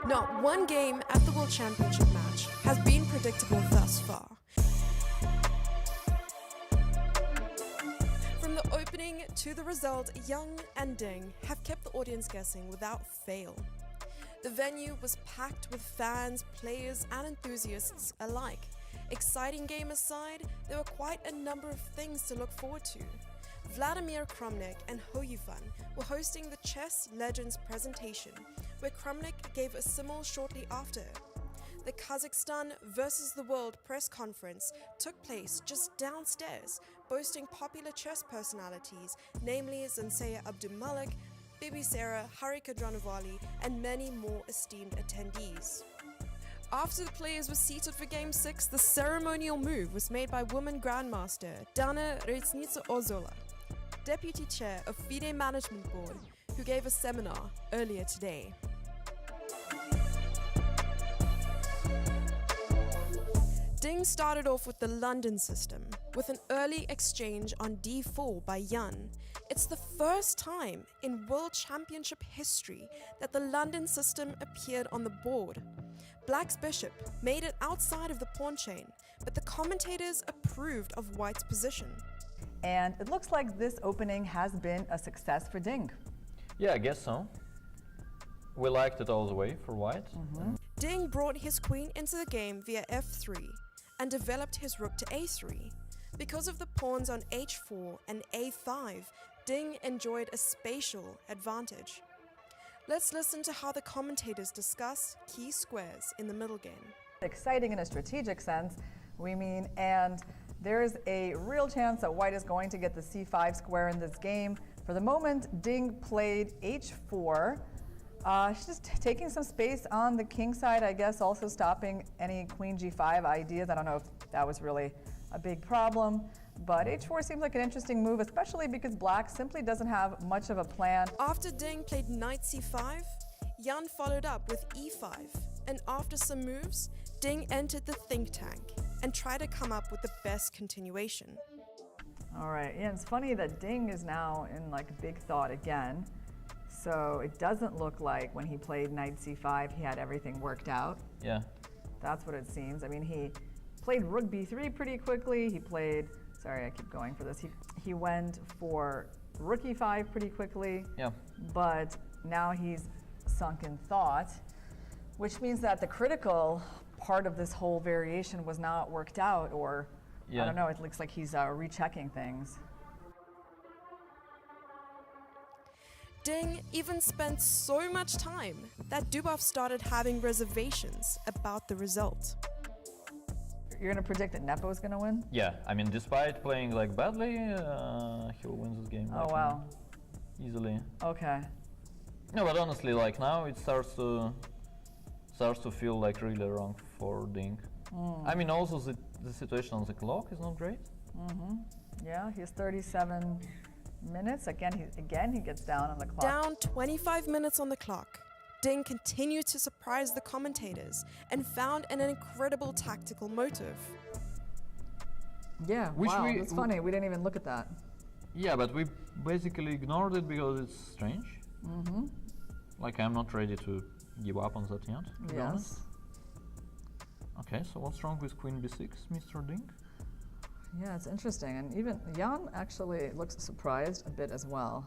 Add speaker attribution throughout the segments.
Speaker 1: Not one game at the World Championship match has been predictable thus far. From the opening to the result, Young and Ding have kept the audience guessing without fail. The venue was packed with fans, players and enthusiasts alike. Exciting game aside, there were quite a number of things to look forward to. Vladimir Kramnik and Ho Yifan were hosting the Chess Legends presentation, where Kramnik gave a simul shortly after. The Kazakhstan versus the World press conference took place just downstairs, boasting popular chess personalities, namely Zansea Abdulmalik, Bibi Sarah, Harika Dranovali, and many more esteemed attendees. After the players were seated for Game 6, the ceremonial move was made by woman Grandmaster Dana Reitsnitsa-Ozola, Deputy Chair of FIDE Management Board, who gave a seminar earlier today. Ding started off with the London system, with an early exchange on d4 by Yan. It's the first time in World Championship history that the London system appeared on the board. Black's bishop made it outside of the pawn chain, but the commentators approved of White's position.
Speaker 2: And it looks like this opening has been a success for Ding.
Speaker 3: Yeah, I guess so. We liked it all the way for White.
Speaker 1: Ding brought his queen into the game via f3 and developed his rook to a3. Because of the pawns on h4 and a5, Ding enjoyed a spatial advantage. Let's listen to how the commentators discuss key squares in the middle game.
Speaker 2: Exciting in a strategic sense, we mean, and there's a real chance that White is going to get the c5 square in this game. For the moment, Ding played h4. She's just taking some space on the king side, I guess, also stopping any queen g5 ideas. I don't know if that was really a big problem, but h4 seems like an interesting move, especially because Black simply doesn't have much of a plan.
Speaker 1: After Ding played knight c5, Yan followed up with e5, and after some moves, Ding entered the think tank and tried to come up with the best continuation.
Speaker 2: All right, yeah, it's funny that Ding is now in like big thought again. So it doesn't look like when he played knight c5 he had everything worked out.
Speaker 3: Yeah.
Speaker 2: That's what it seems. I mean, he played rook b3 pretty quickly. He played, sorry, I keep going for this. He went for rook e5 pretty quickly.
Speaker 3: Yeah.
Speaker 2: But now he's sunk in thought, which means that the critical part of this whole variation was not worked out, or I don't know, it looks like he's rechecking things.
Speaker 1: Ding even spent so much time that Dubov started having reservations about the result.
Speaker 2: You're going to predict that Nepo's going to win?
Speaker 3: Yeah, I mean, despite playing like badly, he'll win this game.
Speaker 2: Oh, wow.
Speaker 3: Easily.
Speaker 2: Okay.
Speaker 3: No, but honestly, like now it starts to feel like really wrong for Ding. I mean, also the situation on the clock is not great.
Speaker 2: Yeah, he's 37 minutes. Again, he gets down on the clock.
Speaker 1: Down 25 minutes on the clock, Ding continued to surprise the commentators and found an incredible tactical motive.
Speaker 2: Yeah, it's funny. We didn't even look at that.
Speaker 3: Yeah, but we basically ignored it because it's strange. Like, I'm not ready to give up on that yet, to be honest. Okay, so what's wrong with queen b6, Mr. Ding?
Speaker 2: Yeah, it's interesting, and even Jan actually looks surprised a bit as well.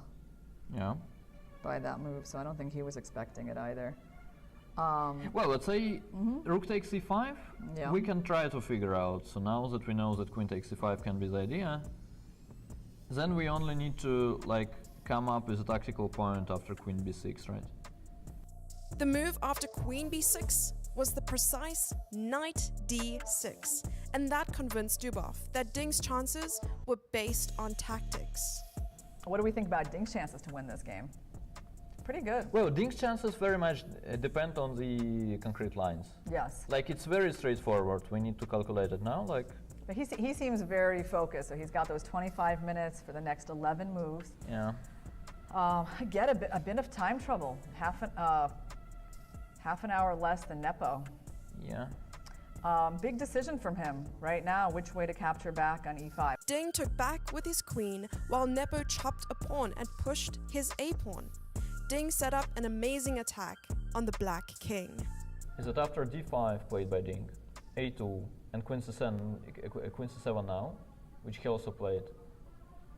Speaker 3: Yeah.
Speaker 2: By that move, so I don't think he was expecting it either.
Speaker 3: Well, let's say rook takes c5.
Speaker 2: Yeah.
Speaker 3: We can try to figure out. So now that we know that queen takes c5 can be the idea, then we only need to like come up with a tactical point after queen b6, right?
Speaker 1: The move after queen b6 was the precise knight d6, and that convinced Dubov that Ding's chances were based on tactics.
Speaker 2: What do we think about Ding's chances to win this game? Pretty good.
Speaker 3: Well, Ding's chances very much depend on the concrete lines.
Speaker 2: Yes.
Speaker 3: Like, it's very straightforward. We need to calculate it now. Like,
Speaker 2: but he seems very focused, so he's got those 25 minutes for the next 11 moves.
Speaker 3: yeah.
Speaker 2: Get a bit of time trouble. Half an hour less than Nepo.
Speaker 3: Yeah.
Speaker 2: Big decision from him right now, which way to capture back on e5.
Speaker 1: Ding took back with his queen while Nepo chopped a pawn and pushed his a pawn. Ding set up an amazing attack on the black king.
Speaker 3: Is it after d5 played by Ding, a2, and queen c7 now, which he also played?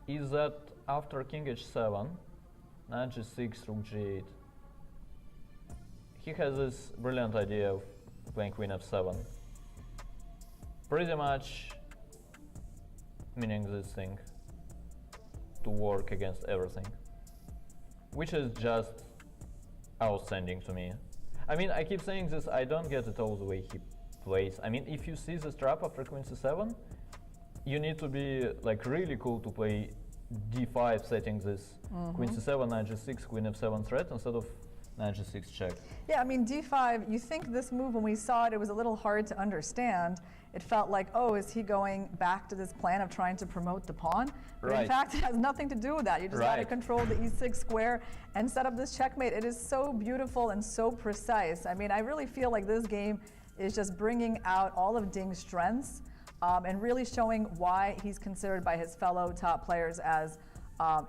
Speaker 3: Is that after king h7, knight g6, rook g8? He has this brilliant idea of playing queen f7. Pretty much meaning this thing to work against everything, which is just outstanding to me. I mean, I keep saying this, I don't get it all the way he plays. I mean, if you see this trap after queen c7, you need to be like really cool to play d5, setting this queen c7, knight g6, queen f7 threat instead of knight g6 check.
Speaker 2: Yeah, I mean, d5, you think this move, when we saw it, it was a little hard to understand. It felt like, oh, is he going back to this plan of trying to promote the pawn? But in fact, it has nothing to do with that. You just got to control the e6 square and set up this checkmate. It is so beautiful and so precise. I mean, I really feel like this game is just bringing out all of Ding's strengths and really showing why he's considered by his fellow top players as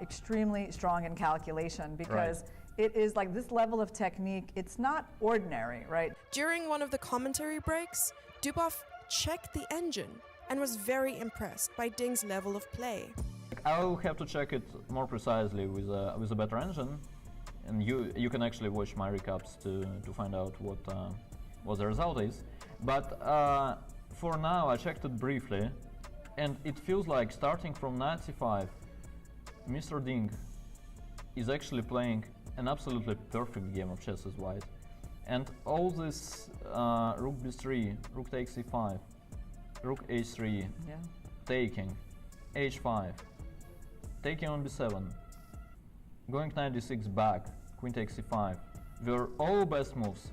Speaker 2: extremely strong in calculation, because it is like this level of technique, it's not ordinary, right?
Speaker 1: During one of the commentary breaks, Dubov checked the engine and was very impressed by Ding's level of play.
Speaker 3: I'll have to check it more precisely with a better engine, and you can actually watch my recaps to find out what the result is. But for now, I checked it briefly, and it feels like starting from knight c5, Mr. Ding is actually playing an absolutely perfect game of chess as white. And all this rook b3, rook takes c5, rook h3, taking, h5, taking on b7, going knight d6 back, queen takes c5, were all best moves.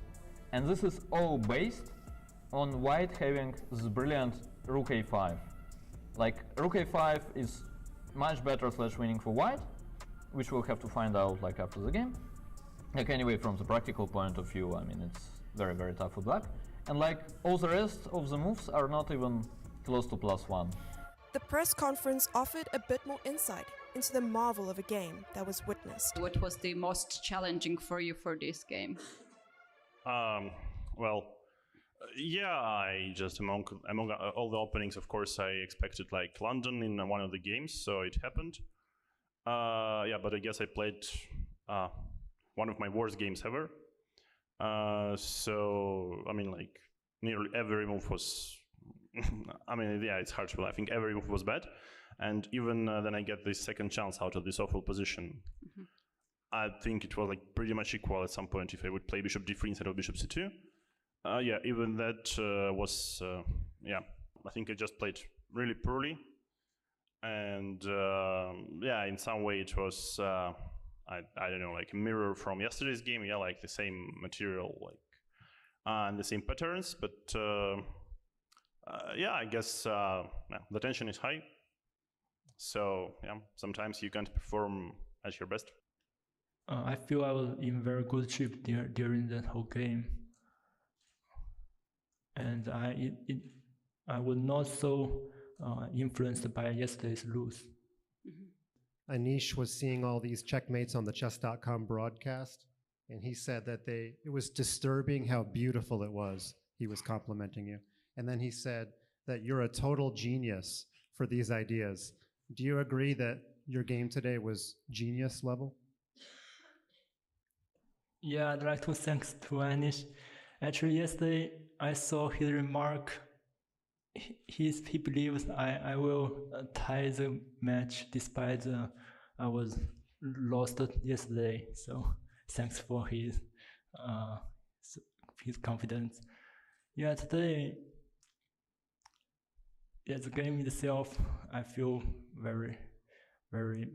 Speaker 3: And this is all based on white having this brilliant rook a5. Like, rook a5 is much better / winning for white, which we'll have to find out like after the game. Like, anyway, from the practical point of view, I mean, it's very, very tough for black. And like, all the rest of the moves are not even close to +1.
Speaker 1: The press conference offered a bit more insight into the marvel of a game that was witnessed.
Speaker 4: What was the most challenging for you for this game?
Speaker 5: Well, yeah, I just among all the openings, of course, I expected like London in one of the games, so it happened. Yeah, but I guess I played one of my worst games ever. So, I mean, like, nearly every move was, I mean, yeah, it's hard to, I think every move was bad. And even then I get this second chance out of this awful position. I think it was like pretty much equal at some point if I would play bishop d3 instead of bishop c2. Yeah, even that was, yeah, I think I just played really poorly. And yeah, in some way it was, I don't know, like a mirror from yesterday's game. Yeah, like the same material, like, and the same patterns. But yeah, I guess yeah, the tension is high. So yeah, sometimes you can't perform at your best.
Speaker 6: I feel I was in very good shape during that whole game. And I was not so influenced by yesterday's lose.
Speaker 7: Anish was seeing all these checkmates on the chess.com broadcast, and he said that it was disturbing how beautiful it was. He was complimenting you. And then he said that you're a total genius for these ideas. Do you agree that your game today was genius level?
Speaker 6: Yeah, I'd like to thank to Anish. Actually, yesterday I saw his remark. He believes I will tie the match despite I was lost yesterday. So thanks for his confidence. Yeah, today, yeah, the game itself, I feel very, very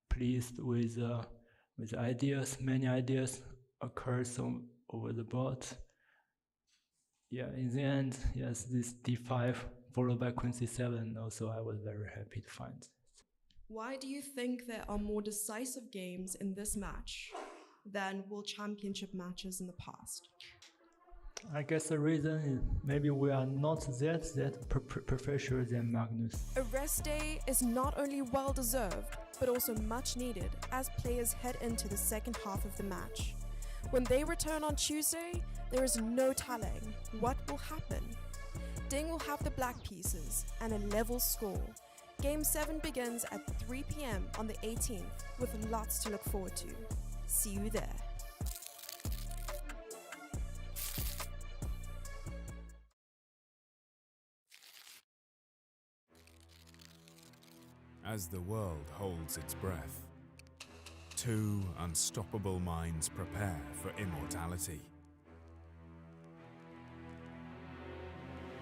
Speaker 6: pleased with the ideas. Many ideas occurred over the board. Yeah, in the end, yes, this d5 followed by queen c7, also I was very happy to find.
Speaker 1: Why do you think there are more decisive games in this match than World Championship matches in the past?
Speaker 6: I guess the reason is maybe we are not that professional than Magnus.
Speaker 1: A rest day is not only well-deserved, but also much needed as players head into the second half of the match. When they return on Tuesday, there is no telling what will happen. Ding will have the black pieces and a level score. Game 7 begins at 3 p.m. on the 18th with lots to look forward to. See you there.
Speaker 8: As the world holds its breath, two unstoppable minds prepare for immortality.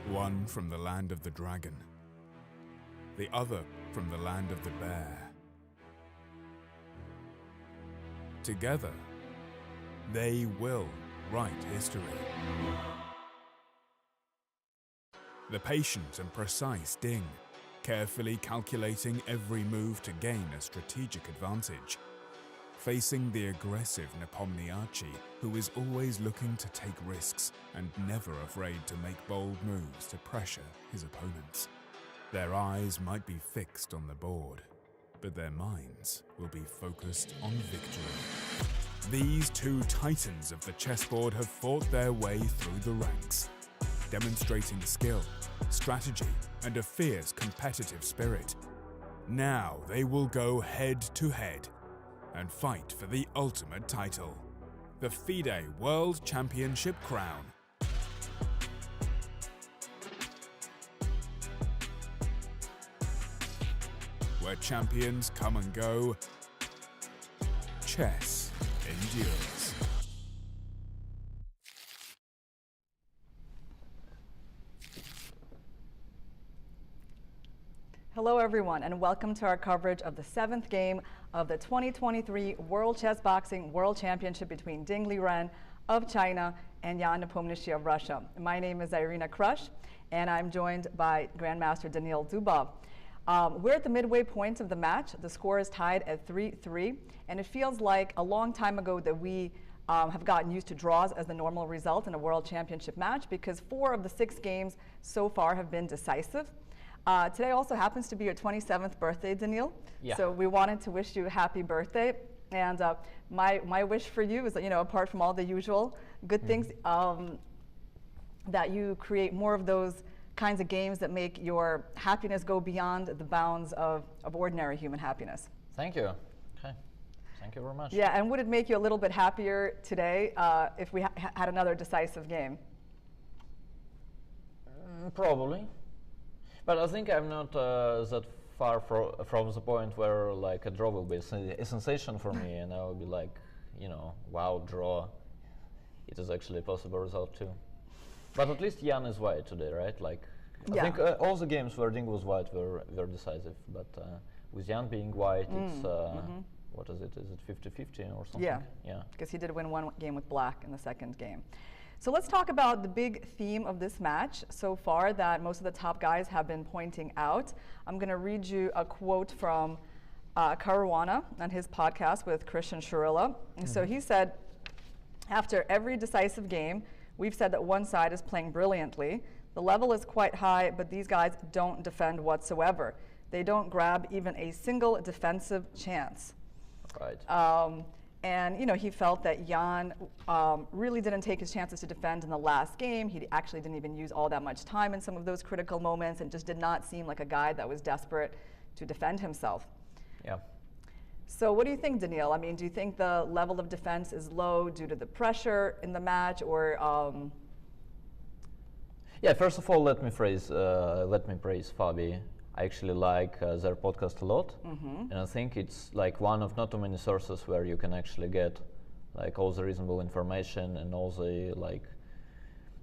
Speaker 8: One from the land of the dragon, the other from the land of the bear. Together, they will write history. The patient and precise Ding, carefully calculating every move to gain a strategic advantage, facing the aggressive Nepomniachtchi, who is always looking to take risks and never afraid to make bold moves to pressure his opponents. Their eyes might be fixed on the board, but their minds will be focused on victory. These two titans of the chessboard have fought their way through the ranks, demonstrating skill, strategy, and a fierce competitive spirit. Now they will go head-to-head and fight for the ultimate title, the FIDE World Championship crown. Where champions come and go, chess endures.
Speaker 2: Hello everyone, and welcome to our coverage of the 7th game of the 2023 World Chess Boxing World Championship between Ding Liren of China and Jan Nepomniachtchi of Russia. My name is Irina Krush, and I'm joined by Grandmaster Daniil Dubov. We're at the midway point of the match. The score is tied at 3-3, and it feels like a long time ago that we have gotten used to draws as the normal result in a World Championship match, because 4 of the 6 games so far have been decisive. Today also happens to be your 27th birthday, Daniil.
Speaker 3: Yeah.
Speaker 2: So we wanted to wish you a happy birthday. And my wish for you is that, apart from all the usual good things, that you create more of those kinds of games that make your happiness go beyond the bounds of ordinary human happiness.
Speaker 3: Thank you. Okay. Thank you very much.
Speaker 2: Yeah, and would it make you a little bit happier today if we had another decisive game?
Speaker 3: Probably. But I think I'm not that far from the point where like a draw will be a sensation for me, and I will be like, wow, draw. It is actually a possible result too. But at least Jan is white today, right? Like, I think all the games where Ding was white were decisive. But with Jan being white, it's what is it? Is it 50-50 or something?
Speaker 2: Yeah.
Speaker 3: Yeah.
Speaker 2: Because he did win one game with black in the second game. So let's talk about the big theme of this match so far that most of the top guys have been pointing out. I'm going to read you a quote from Caruana on his podcast with Krush and Shurila. So he said, after every decisive game, we've said that one side is playing brilliantly. The level is quite high, but these guys don't defend whatsoever. They don't grab even a single defensive chance.
Speaker 3: Right.
Speaker 2: And he felt that Jan really didn't take his chances to defend in the last game. He actually didn't even use all that much time in some of those critical moments, and just did not seem like a guy that was desperate to defend himself.
Speaker 3: Yeah.
Speaker 2: So what do you think, Daniil? I mean, do you think the level of defense is low due to the pressure in the match, or?
Speaker 3: Yeah. First of all, let me praise Fabi. I actually like their podcast a lot, and I think it's like one of not too many sources where you can actually get like all the reasonable information and all the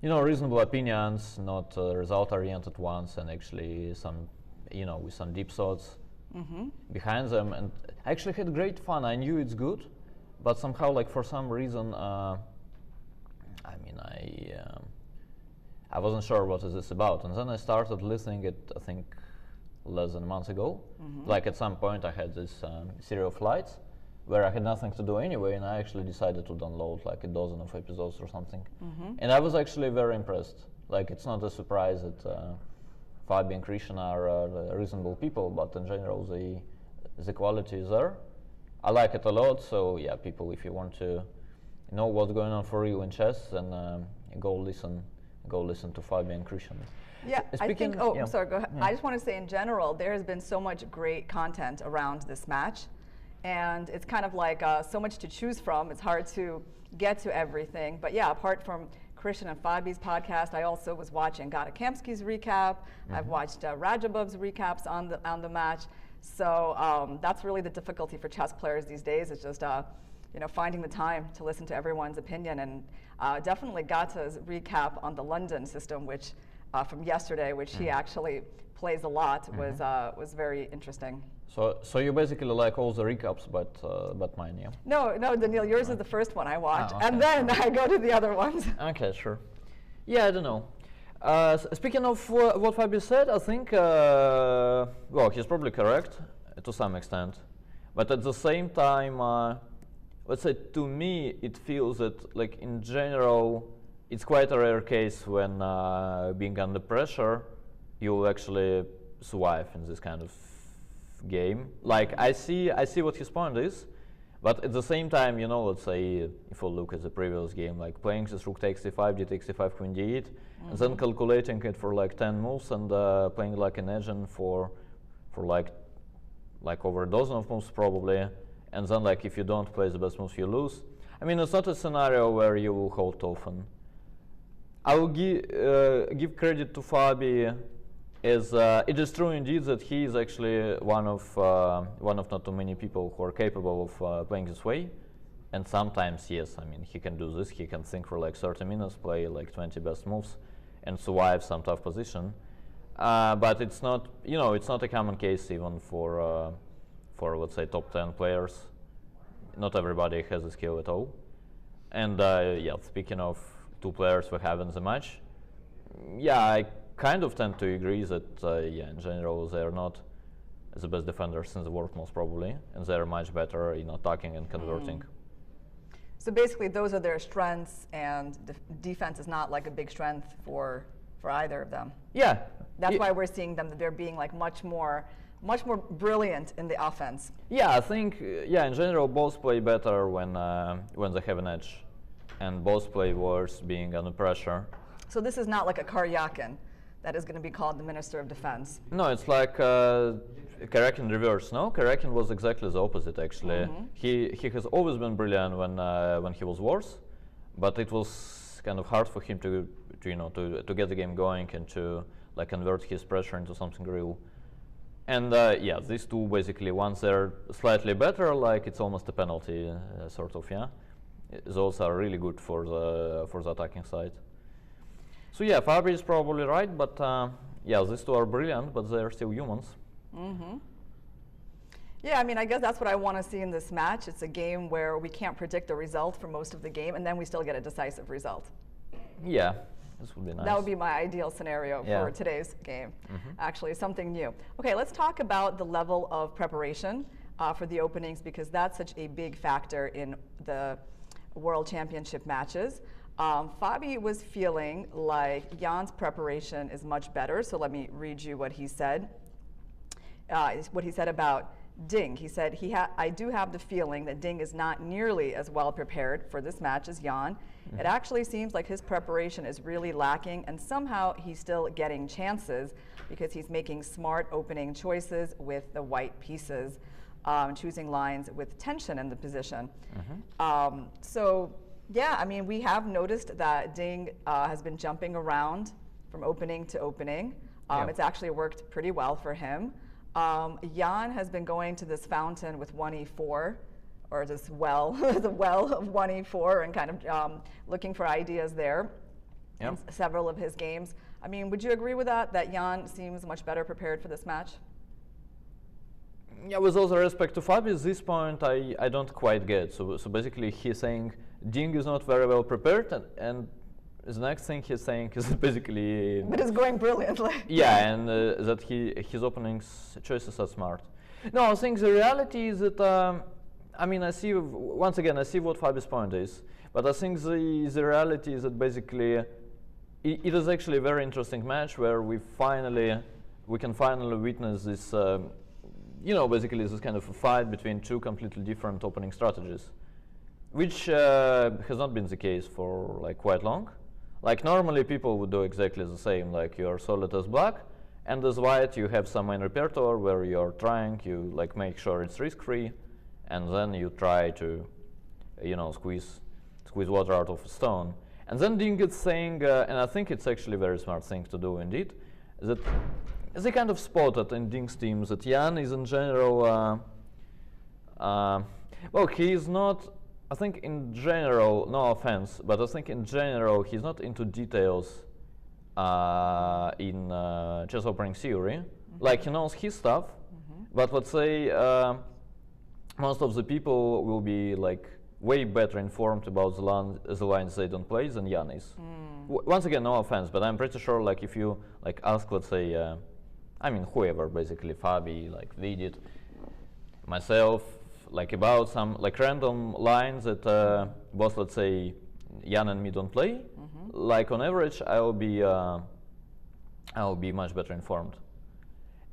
Speaker 3: reasonable opinions, not result-oriented ones, and actually some, with some deep thoughts behind them. And I actually had great fun. I knew it's good, but somehow, like for some reason, I wasn't sure what is this about. And then I started listening it, I think, less than a month ago. Like at some point I had this serial of flights where I had nothing to do anyway, and I actually decided to download like a dozen of episodes or something. And I was actually very impressed. Like, it's not a surprise that Fabi and Christian are reasonable people, but in general the quality is there. I like it a lot. So yeah, people, if you want to know what's going on for you in chess, then go listen to FIDE and Krush.
Speaker 2: Yeah, I think. Oh,
Speaker 3: yeah.
Speaker 2: sorry. Go ahead.
Speaker 3: Yeah.
Speaker 2: I just want to say, in general, there has been so much great content around this match, and it's kind of like so much to choose from. It's hard to get to everything. But yeah, apart from Christian and Fabi's podcast, I also was watching Gatakamsky's recap. I've watched Rajabov's recaps on the match. So that's really the difficulty for chess players these days. It's just finding the time to listen to everyone's opinion. And definitely Gata's recap on the London system, which from yesterday, which he actually plays a lot, was very interesting.
Speaker 3: So you basically like all the recaps, but mine, yeah?
Speaker 2: No, Daniil, yours is the first one I watched,
Speaker 3: okay.
Speaker 2: and then I go to the other ones.
Speaker 3: Okay, sure. Yeah, I don't know. Speaking of what Fabi said, I think, well, he's probably correct to some extent. But at the same time, let's say to me, it feels that, like, in general, it's quite a rare case when being under pressure, you'll actually survive in this kind of game. Like, I see what his point is, but at the same time, let's say if we look at the previous game, like playing this rook takes c5, d takes c5, queen d8, and then calculating it for like 10 moves and playing like an engine for like over a dozen of moves probably, and then like if you don't play the best moves, you lose. I mean, it's not a scenario where you will hold often. I will give credit to Fabi. It is true indeed that he is actually one of not too many people who are capable of playing this way, and sometimes yes, I mean he can do this. He can think for like 30 minutes, play like 20 best moves, and survive some tough position. But it's not, it's not a common case even for let's say top 10 players. Not everybody has the skill at all. And yeah, speaking of two players we have in the match, yeah, I kind of tend to agree that yeah, in general they are not the best defenders in the world most probably, and they are much better in attacking and converting.
Speaker 2: So basically those are their strengths, and defense is not like a big strength for either of them.
Speaker 3: Yeah.
Speaker 2: That's why we're seeing them, that they're being like much more brilliant in the offense.
Speaker 3: Yeah, I think yeah, in general both play better when they have an edge, and both play worse being under pressure.
Speaker 2: So this is not like a Karyakin that is going to be called the Minister of Defense.
Speaker 3: No, it's like Karyakin reverse. No, Karyakin was exactly the opposite actually. He has always been brilliant when he was worse, but it was kind of hard for him to get the game going and to like convert his pressure into something real. And yeah, these two basically, once they're slightly better, like it's almost a penalty sort of, yeah. Those are really good for the attacking side. So yeah, Fabi is probably right, but yeah, these two are brilliant, but they're still humans.
Speaker 2: Yeah, I mean, I guess that's what I want to see in this match. It's a game where we can't predict the result for most of the game, and then we still get a decisive result.
Speaker 3: Yeah, this would be nice.
Speaker 2: That would be my ideal scenario for today's game. Actually, something new. Okay, let's talk about the level of preparation for the openings, because that's such a big factor in the World Championship matches. Fabi was feeling like Jan's preparation is much better, so let me read you what he said. What he said about Ding. He said, I do have the feeling that Ding is not nearly as well prepared for this match as Jan. It actually seems like his preparation is really lacking, and somehow he's still getting chances because he's making smart opening choices with the white pieces, choosing lines with tension in the position. So yeah, I mean, we have noticed that Ding has been jumping around from opening to opening. It's actually worked pretty well for him. Jan has been going to this fountain with 1e4, or this well, the well of 1e4, and kind of looking for ideas there in several of his games. I mean, would you agree with that Jan seems much better prepared for this match?
Speaker 3: Yeah, with all the respect to Fabi, this point I don't quite get. So basically he's saying Ding is not very well prepared, and the next thing he's saying is basically...
Speaker 2: But it's going brilliantly.
Speaker 3: Yeah, and that his opening choices are smart. No, I think the reality is that, I mean, I see what Fabi's point is, but I think the reality is that basically it is actually a very interesting match where we can finally witness this you know, basically this is kind of a fight between two completely different opening strategies, which has not been the case for like quite long. Like normally people would do exactly the same, like you're solid as black, and as white you have some main repertoire where you're trying, you like make sure it's risk-free, and then you try to, you know, squeeze water out of a stone. And then Ding is saying, and I think it's actually a very smart thing to do indeed, that they kind of spotted in Ding's team that Jan is in general, well, he is not, I think in general, no offense, but I think in general he's not into details in chess opening theory. Like he knows his stuff, but let's say most of the people will be like way better informed about the lines they don't play than Jan is. Once again, no offense, but I'm pretty sure like if you like ask, let's say, I mean whoever, basically Fabi, like Vidit, myself, like about some like random lines that both, let's say, Jan and me don't play, like on average I'll be much better informed.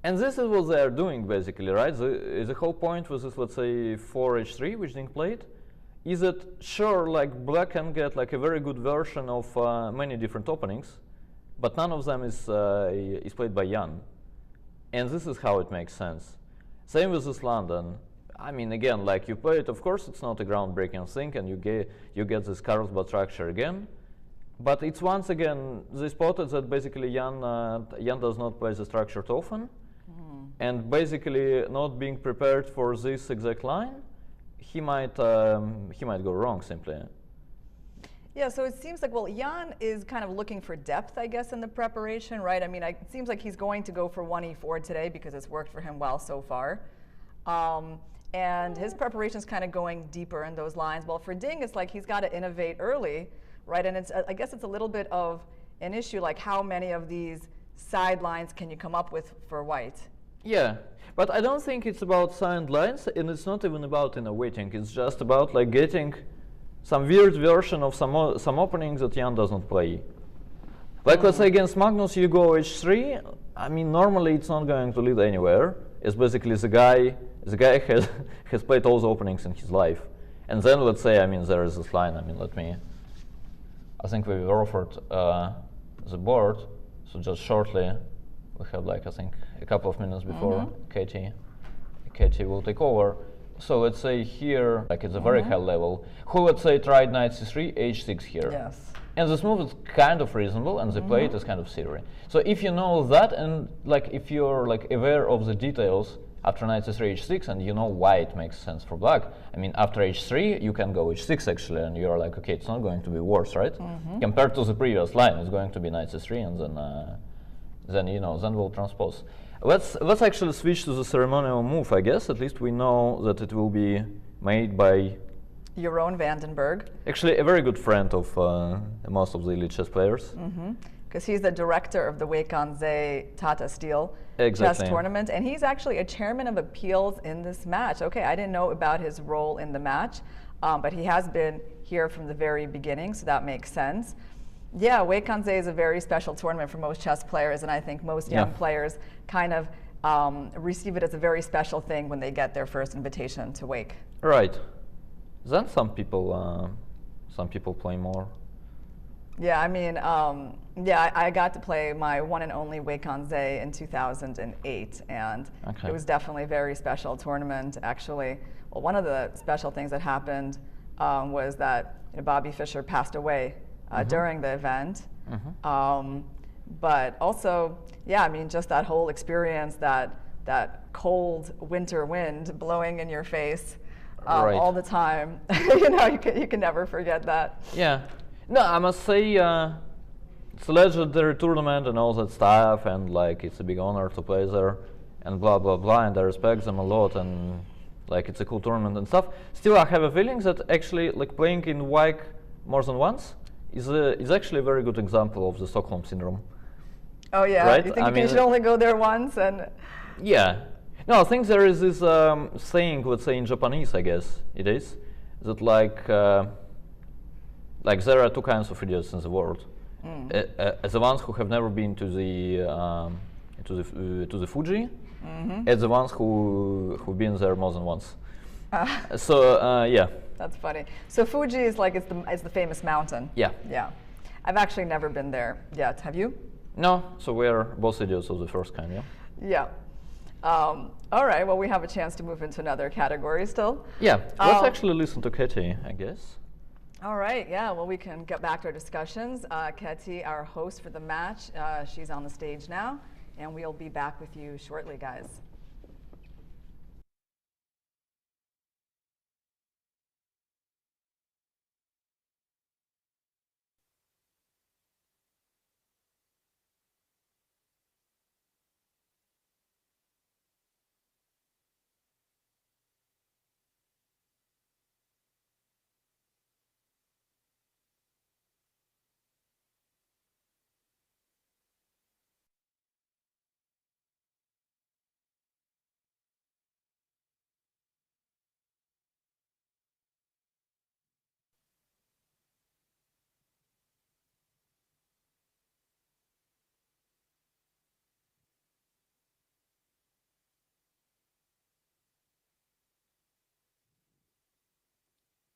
Speaker 3: And this is what they are doing basically, right? The whole point with this, let's say, 4h3 which Ding played, is that sure, like black can get like a very good version of many different openings, but none of them is played by Jan. And this is how it makes sense. Same with this London. I mean, again, like you play it, of course, it's not a groundbreaking thing, and you get this Carlsbad structure again. But it's once again, they spotted that basically Jan does not play the structure too often, and basically not being prepared for this exact line, he might go wrong simply.
Speaker 2: Yeah, so it seems like, well, Jan is kind of looking for depth, I guess, in the preparation, right? I mean, it seems like he's going to go for 1e4 today because it's worked for him well so far. And his preparation is kind of going deeper in those lines. Well, for Ding, it's like he's got to innovate early, right? And it's, I guess it's a little bit of an issue, like how many of these sidelines can you come up with for white?
Speaker 3: Yeah, but I don't think it's about signed lines, and it's not even about innovating. It's just about like getting some weird version of some openings that Jan doesn't play. Like let's say against Magnus you go h3, I mean normally it's not going to lead anywhere. It's basically the guy has played all the openings in his life. And then let's say, I mean there is this line, I mean I think we offered the board, so just shortly we have like I think a couple of minutes before KT will take over. So let's say here, like it's a very high level, who let's say tried knight c3, h6 here.
Speaker 2: Yes.
Speaker 3: And this move is kind of reasonable, and the play it is kind of theory. So if you know that, and like if you're like aware of the details after knight c3, h6, and you know why it makes sense for black, I mean after h3 you can go h6 actually, and you're like, okay, it's not going to be worse, right? Compared to the previous line, it's going to be knight c3, and then you know, then we'll transpose. Let's actually switch to the ceremonial move, I guess. At least we know that it will be made by
Speaker 2: Jeroen Vandenberg.
Speaker 3: Actually, a very good friend of most of the elite chess players.
Speaker 2: Because he's the director of the Weikanze Tata Steel
Speaker 3: Exactly.
Speaker 2: chess tournament, and he's actually a chairman of appeals in this match. Okay, I didn't know about his role in the match, but he has been here from the very beginning, so that makes sense. Yeah, Weikanze is a very special tournament for most chess players, and I think most young players kind of receive it as a very special thing when they get their first invitation to Wake.
Speaker 3: Right. Then some people play more.
Speaker 2: Yeah, I mean, yeah, I got to play my one and only Weikanze in 2008, and it was definitely a very special tournament, actually. Well, one of the special things that happened was that Bobby Fischer passed away during the event. But also, yeah, I mean, just that whole experience, that cold winter wind blowing in your face all the time, you know, you can never forget that.
Speaker 3: Yeah. No, I must say, it's a legendary tournament and all that stuff, and like it's a big honor to play there, and blah blah blah, and I respect them a lot, and like it's a cool tournament and stuff. Still, I have a feeling that actually, like playing in Wake more than once is actually a very good example of the Stockholm syndrome.
Speaker 2: Oh yeah,
Speaker 3: right?
Speaker 2: You think you should only go there once and?
Speaker 3: Yeah. No, I think there is this saying, let's say in Japanese, I guess it is, that like there are two kinds of idiots in the world. The ones who have never been to the Fuji, as the ones who've been there more than once. So yeah.
Speaker 2: That's funny. So Fuji is like it's the famous mountain.
Speaker 3: Yeah.
Speaker 2: Yeah. I've actually never been there yet. Have you?
Speaker 3: No. So we're both idiots of the first kind. Yeah.
Speaker 2: Yeah. All right. Well, we have a chance to move into another category still.
Speaker 3: Yeah. Let's actually listen to Katie, I guess.
Speaker 2: All right. Yeah. Well, we can get back to our discussions. Katie, our host for the match, she's on the stage now, and we'll be back with you shortly, guys.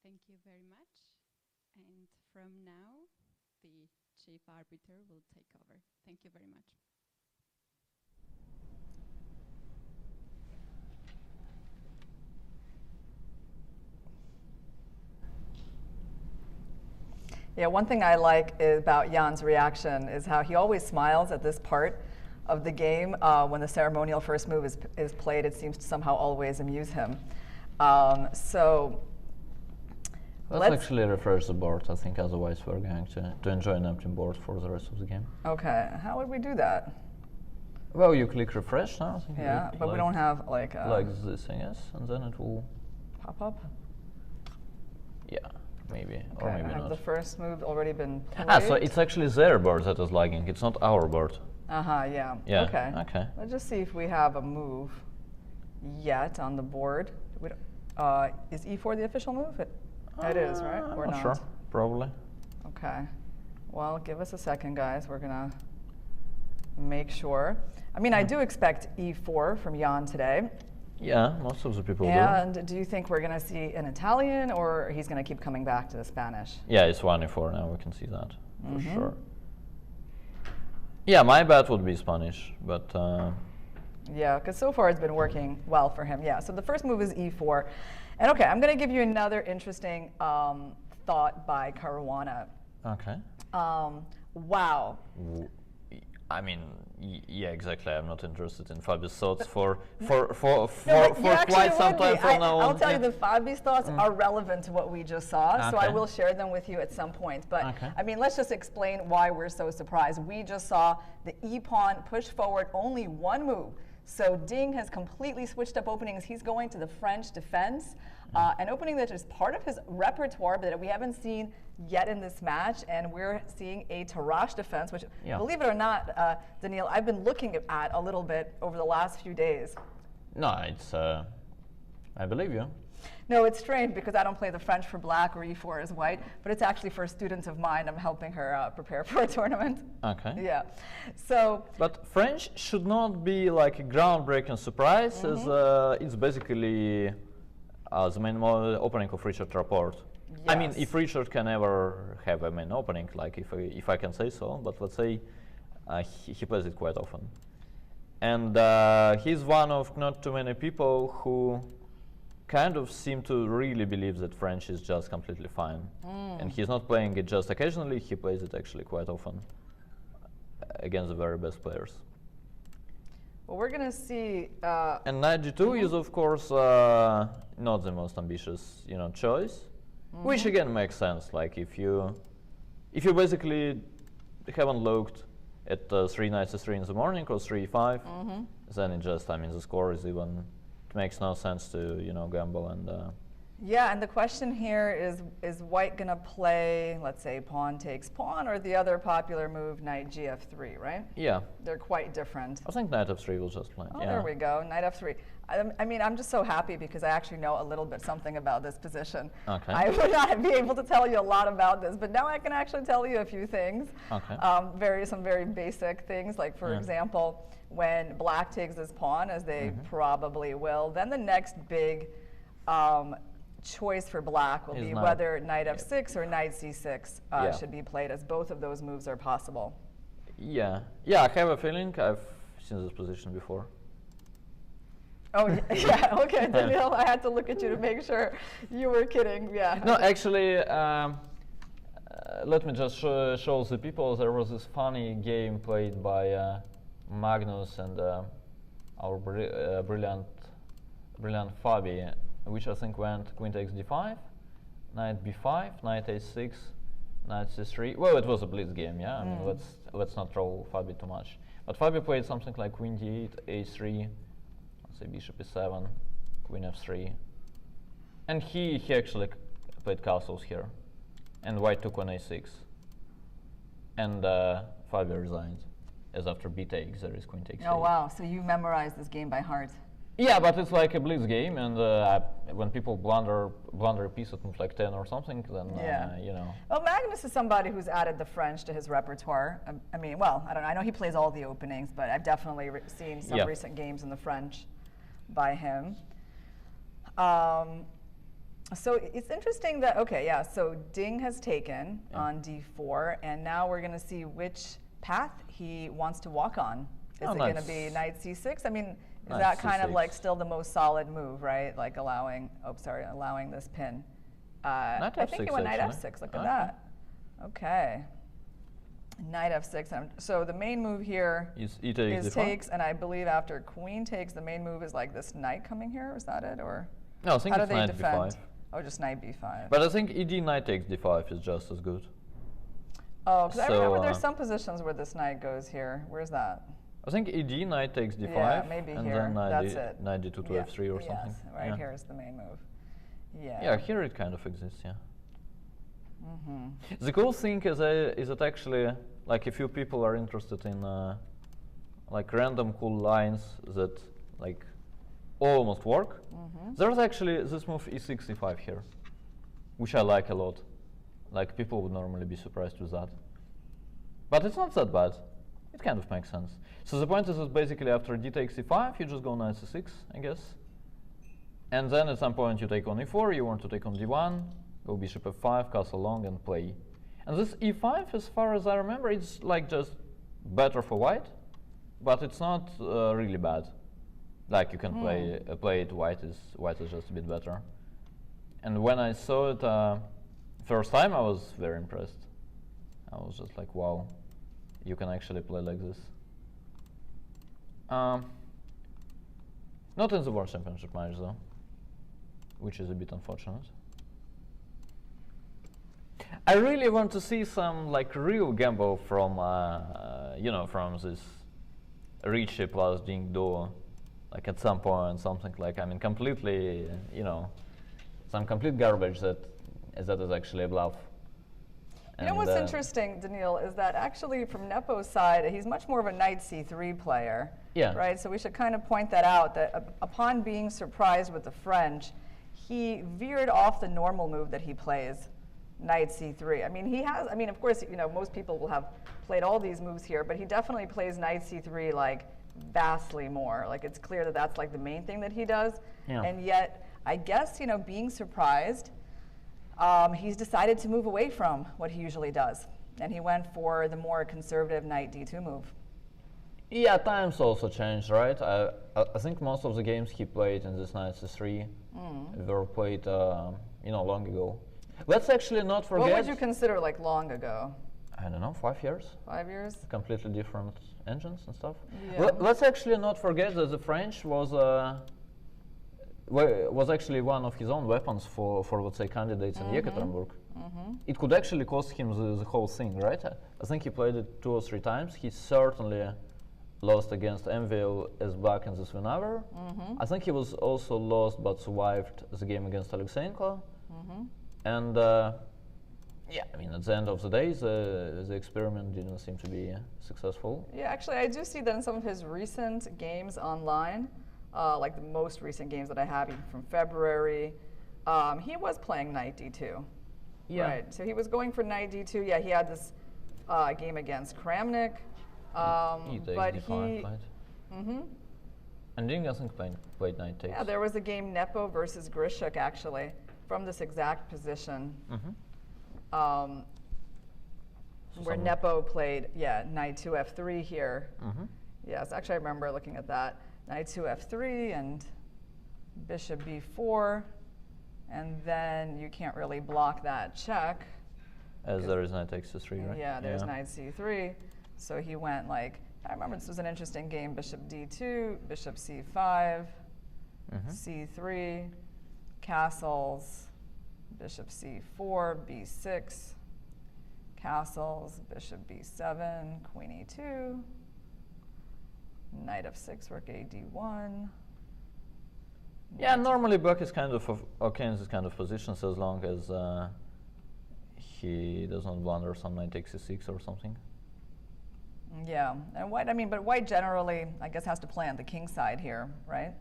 Speaker 4: Thank you very much. And from now, the chief arbiter will take over. Thank you very much.
Speaker 2: Yeah, one thing I like about Jan's reaction is how he always smiles at this part of the game. When the ceremonial first move is played, it seems to somehow always amuse him. So
Speaker 3: let's actually refresh the board. I think otherwise we're going to enjoy an empty board for the rest of the game.
Speaker 2: Okay, how would we do that?
Speaker 3: Well, you click refresh now.
Speaker 2: Yeah, but we don't have like
Speaker 3: this, I guess, and then it will
Speaker 2: pop up.
Speaker 3: Yeah, maybe,
Speaker 2: Okay,
Speaker 3: or maybe
Speaker 2: have
Speaker 3: not.
Speaker 2: the first move already been played?
Speaker 3: Ah, so it's actually their board that is lagging. It's not our board.
Speaker 2: Yeah.
Speaker 3: Yeah.
Speaker 2: Okay.
Speaker 3: Okay.
Speaker 2: Let's just see if we have a move yet on the board. We is E4 the official move? It is, right? Or
Speaker 3: Not
Speaker 2: not?
Speaker 3: sure. Probably.
Speaker 2: Okay. Well, give us a second, guys. We're gonna make sure. I mean, I do expect E4 from Jan today.
Speaker 3: Yeah, most of the people do.
Speaker 2: And do you think we're gonna see an Italian, or he's gonna keep coming back to the Spanish?
Speaker 3: Yeah, it's 1-4 now. We can see that for sure. Yeah, my bet would be Spanish, but.
Speaker 2: Yeah, because so far it's been working well for him. Yeah, so the first move is E4. And okay, I'm going to give you another interesting thought by Caruana.
Speaker 3: Okay.
Speaker 2: Wow.
Speaker 3: I mean, yeah, exactly. I'm not interested in Fabi's thoughts for
Speaker 2: No,
Speaker 3: quite some time from now on.
Speaker 2: I'll tell you that Fabi's thoughts are relevant to what we just saw, so I
Speaker 3: Okay.
Speaker 2: will share them with you at some point. But
Speaker 3: Okay.
Speaker 2: I mean, let's just explain why we're so surprised. We just saw the E-pawn push forward only one move. So Ding has completely switched up openings. He's going to the French defense, an opening that is part of his repertoire, but that we haven't seen yet in this match. And we're seeing a Tarrasch defense, which, believe it or not, Daniil, I've been looking at a little bit over the last few days.
Speaker 3: No, it's. I believe you.
Speaker 2: No, it's strange because I don't play the French for black or E4 as white, but it's actually for a student of mine. I'm helping her prepare for a tournament.
Speaker 3: Okay.
Speaker 2: Yeah. So.
Speaker 3: But French should not be like a groundbreaking surprise, as it's basically the main opening of Richard Rapport.
Speaker 2: Yes.
Speaker 3: I mean, if Richard can ever have a main opening, like if I can say so, but let's say he plays it quite often. And he's one of not too many people who kind of seem to really believe that French is just completely fine. And he's not playing it just occasionally, he plays it actually quite often against the very best players.
Speaker 2: Well, we're going to see.
Speaker 3: And knight g2 is, of course, not the most ambitious, choice, which again makes sense. Like if you basically haven't looked at 3 knights e3 in the morning or 3e5, then it just, the score is even. It makes no sense to gamble and
Speaker 2: Yeah, and the question here is white going to play, let's say, pawn takes pawn, or the other popular move, knight gf3, right?
Speaker 3: Yeah.
Speaker 2: They're quite different.
Speaker 3: I think knight f3 will just play.
Speaker 2: Oh,
Speaker 3: yeah.
Speaker 2: there we go, knight f3. I mean, I'm just so happy because I actually know a little bit something about this position.
Speaker 3: Okay.
Speaker 2: I would not be able to tell you a lot about this, but now I can actually tell you a few things.
Speaker 3: Okay.
Speaker 2: Some very basic things, like for example, when black takes this pawn, as they probably will, then the next big choice for black will be whether knight f6 or knight c6 should be played, as both of those moves are possible.
Speaker 3: Yeah. Yeah, I have a feeling I've seen this position before.
Speaker 2: Oh, yeah, okay, Daniil, I had to look at you to make sure you were kidding, yeah.
Speaker 3: No, actually, let me just show the people. There was this funny game played by Magnus and our brilliant Fabi, which I think went queen takes d5, knight b5, knight a6, knight c3. Well, it was a blitz game, yeah. I mean, let's not troll Fabi too much. But Fabi played something like queen d8, a3, let's say bishop e7, queen f3, and he actually played castles here, and white took on a6, and Fabi resigned, as after b takes there is queen takes.
Speaker 2: Oh wow! So you memorized this game by heart.
Speaker 3: Yeah, but it's like a blitz game, and when people blunder a piece at move like 10 or something, then you know.
Speaker 2: Well, Magnus is somebody who's added the French to his repertoire. I mean, well, I don't know. I know he plays all the openings, but I've definitely seen some recent games in the French by him. So it's interesting that, okay, yeah, so Ding has taken on d4, and now we're going to see which path he wants to walk on. Is it going to be knight c6? I mean, is that kind of like still the most solid move, right? Like allowing this pin. I think he went knight f6, look at that. Okay. Knight f6. So the main move here is takes, and I believe after queen takes, the main move is like this knight coming here. Is that it, or
Speaker 3: no? I think
Speaker 2: how
Speaker 3: it's
Speaker 2: do they
Speaker 3: knight
Speaker 2: defend?
Speaker 3: b5.
Speaker 2: Oh, just knight b5.
Speaker 3: But I think ed knight takes d5 is just as good.
Speaker 2: Oh, because I remember there's some positions where this knight goes here. Where's that?
Speaker 3: I think ed knight takes d5,
Speaker 2: yeah, maybe
Speaker 3: and
Speaker 2: here.
Speaker 3: then
Speaker 2: knight
Speaker 3: d2 to f3 or something.
Speaker 2: Yes, right here is the main move. Yeah.
Speaker 3: Yeah, here it kind of exists. Yeah. The cool thing is that actually, like, a few people are interested in like random cool lines that like almost work. There's actually this move e6, e5 here, which I like a lot. Like, people would normally be surprised with that, but it's not that bad. It kind of makes sense. So the point is that basically after d takes e5, you just go knight c6, I guess. And then at some point you take on e4, you want to take on d1, go bishop f5, castle long, and play. And this e5, as far as I remember, it's like just better for white, but it's not really bad. Like, you can play it, white is just a bit better. And when I saw it first time, I was very impressed. I was just like, wow, you can actually play like this. Not in the World Championship match though, which is a bit unfortunate. I really want to see some like real gamble from you know, from this Ricci plus Ding duo, like at some point, something like, I mean, completely, you know, some complete garbage that is actually a bluff.
Speaker 2: You know what's interesting, Daniil, is that actually from Nepo's side, he's much more of a knight c3 player.
Speaker 3: Yeah.
Speaker 2: Right? So we should kind of point that out, that upon being surprised with the French, he veered off the normal move that he plays, knight c3. I mean, he has, I mean, of course, you know, most people will have played all these moves here, but he definitely plays knight c3 like vastly more. Like, it's clear that that's like the main thing that he does.
Speaker 3: Yeah.
Speaker 2: And yet, I guess, you know, being surprised, he's decided to move away from what he usually does, and he went for the more conservative knight d2 move.
Speaker 3: Yeah, times also changed, right? I think most of the games he played in this knight c3 were played, you know, long ago. Let's actually not forget.
Speaker 2: What would you consider like long ago?
Speaker 3: I don't know, 5 years.
Speaker 2: 5 years?
Speaker 3: Completely different engines and stuff.
Speaker 2: Yeah.
Speaker 3: Let's actually not forget that the French was actually one of his own weapons for let's say, candidates in Yekaterinburg. It could actually cost him the whole thing, right? I think he played it 2 or 3 times. He certainly lost against Envil as black in this whenever. I think he was also lost but survived the game against Alexeyenko. And yeah, I mean, at the end of the day, the experiment didn't seem to be successful.
Speaker 2: Yeah, actually, I do see that in some of his recent games online, like the most recent games that I have, even from February, he was playing knight d2.
Speaker 3: Yeah.
Speaker 2: Right, so he was going for knight d2. Yeah, he had this game against Kramnik. But he...
Speaker 3: And Ding, I think, played knight takes.
Speaker 2: Yeah, there was a game Nepo versus Grishuk, actually, from this exact position. Where Nepo played, yeah, knight 2 f3 here. Yes, actually I remember looking at that. Knight 2 f3 and bishop b4. And then you can't really block that check.
Speaker 3: As there is knight takes c3, right?
Speaker 2: Yeah, there's knight c3. So he went like, I remember this was an interesting game, bishop d2, bishop c5, c3, castles, bishop c4, b6, castles, bishop b7, queen e2, knight f6, rook a d1.
Speaker 3: Yeah, normally black is kind of okay in this kind of positions as long as he does not blunder some knight takes c6 or something.
Speaker 2: Yeah, and white, I mean, but white generally, I guess, has to play on the king side here, right?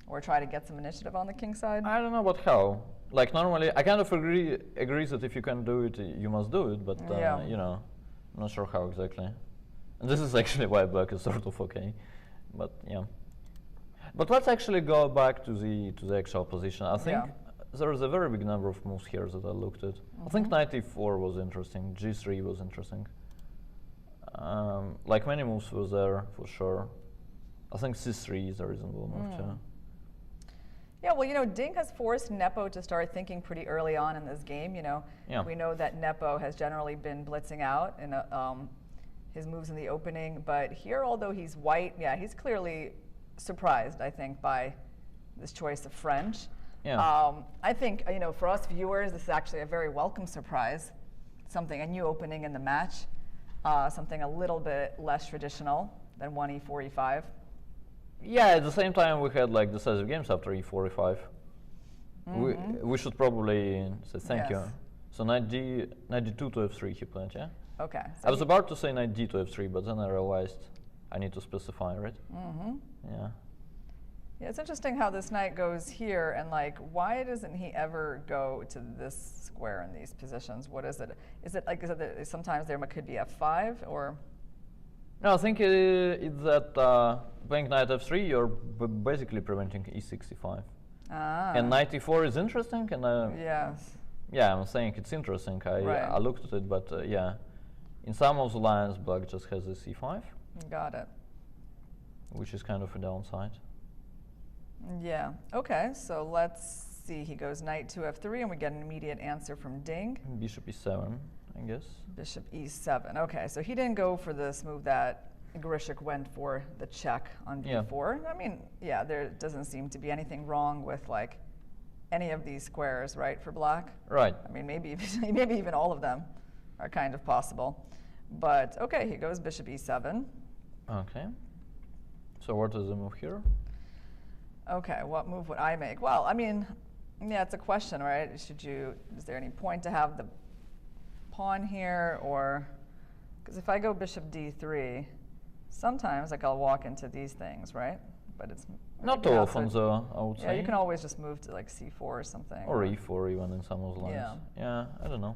Speaker 2: Or try to get some initiative on the king side?
Speaker 3: I don't know about how. Like normally, I kind of agree that if you can do it, you must do it, but you know, I'm not sure how exactly. And this is actually why black is sort of okay, but yeah. But let's actually go back to the actual position. I think there is a very big number of moves here that I looked at. I think knight e4 was interesting, g3 was interesting. Like many moves was there for sure. I think c3 is a reasonable move too.
Speaker 2: Yeah, well, you know, Ding has forced Nepo to start thinking pretty early on in this game. You know, we know that Nepo has generally been blitzing out in his moves in the opening, but here, although he's white, yeah, he's clearly surprised, I think, by this choice of French.
Speaker 3: Yeah.
Speaker 2: I think, you know, for us viewers, this is actually a very welcome surprise. A new opening in the match, something a little bit less traditional than 1e4, e5.
Speaker 3: Yeah, at the same time we had like decisive games after e4, e5. We should probably say thank you. So knight d2 to f3 he played, yeah?
Speaker 2: Okay. So
Speaker 3: I was about to say knight d to f3, but then I realized I need to specify, right? Yeah.
Speaker 2: Yeah, it's interesting how this knight goes here, and like, why doesn't he ever go to this square in these positions? What is it? Is it like, that sometimes there could be f5 or?
Speaker 3: No, I think it's that playing knight f3, you're basically preventing e6, e5. And knight e4 is interesting, and
Speaker 2: yes.
Speaker 3: Yeah, I'm saying it's interesting. I looked at it, but yeah, in some of the lines, black just has this e5.
Speaker 2: Got it.
Speaker 3: Which is kind of a downside.
Speaker 2: Yeah. Okay. So let's see. He goes knight to f3, and we get an immediate answer from Ding.
Speaker 3: Bishop e7, I guess.
Speaker 2: Bishop e7. Okay. So he didn't go for this move that Grishuk went for, the check on b4. I mean, yeah, there doesn't seem to be anything wrong with like any of these squares, right, for black.
Speaker 3: Right.
Speaker 2: I mean, maybe even all of them are kind of possible. But okay, he goes bishop e7.
Speaker 3: Okay. So what is the move here?
Speaker 2: Okay, what move would I make? Well, I mean, yeah, it's a question, right? Is there any point to have the pawn here, or, because if I go bishop d3, sometimes like I'll walk into these things, right? But it's
Speaker 3: not too often though, I would say.
Speaker 2: Yeah, you can always just move to like c4 or something.
Speaker 3: Or e4 even in some of the lines. Yeah, I don't know.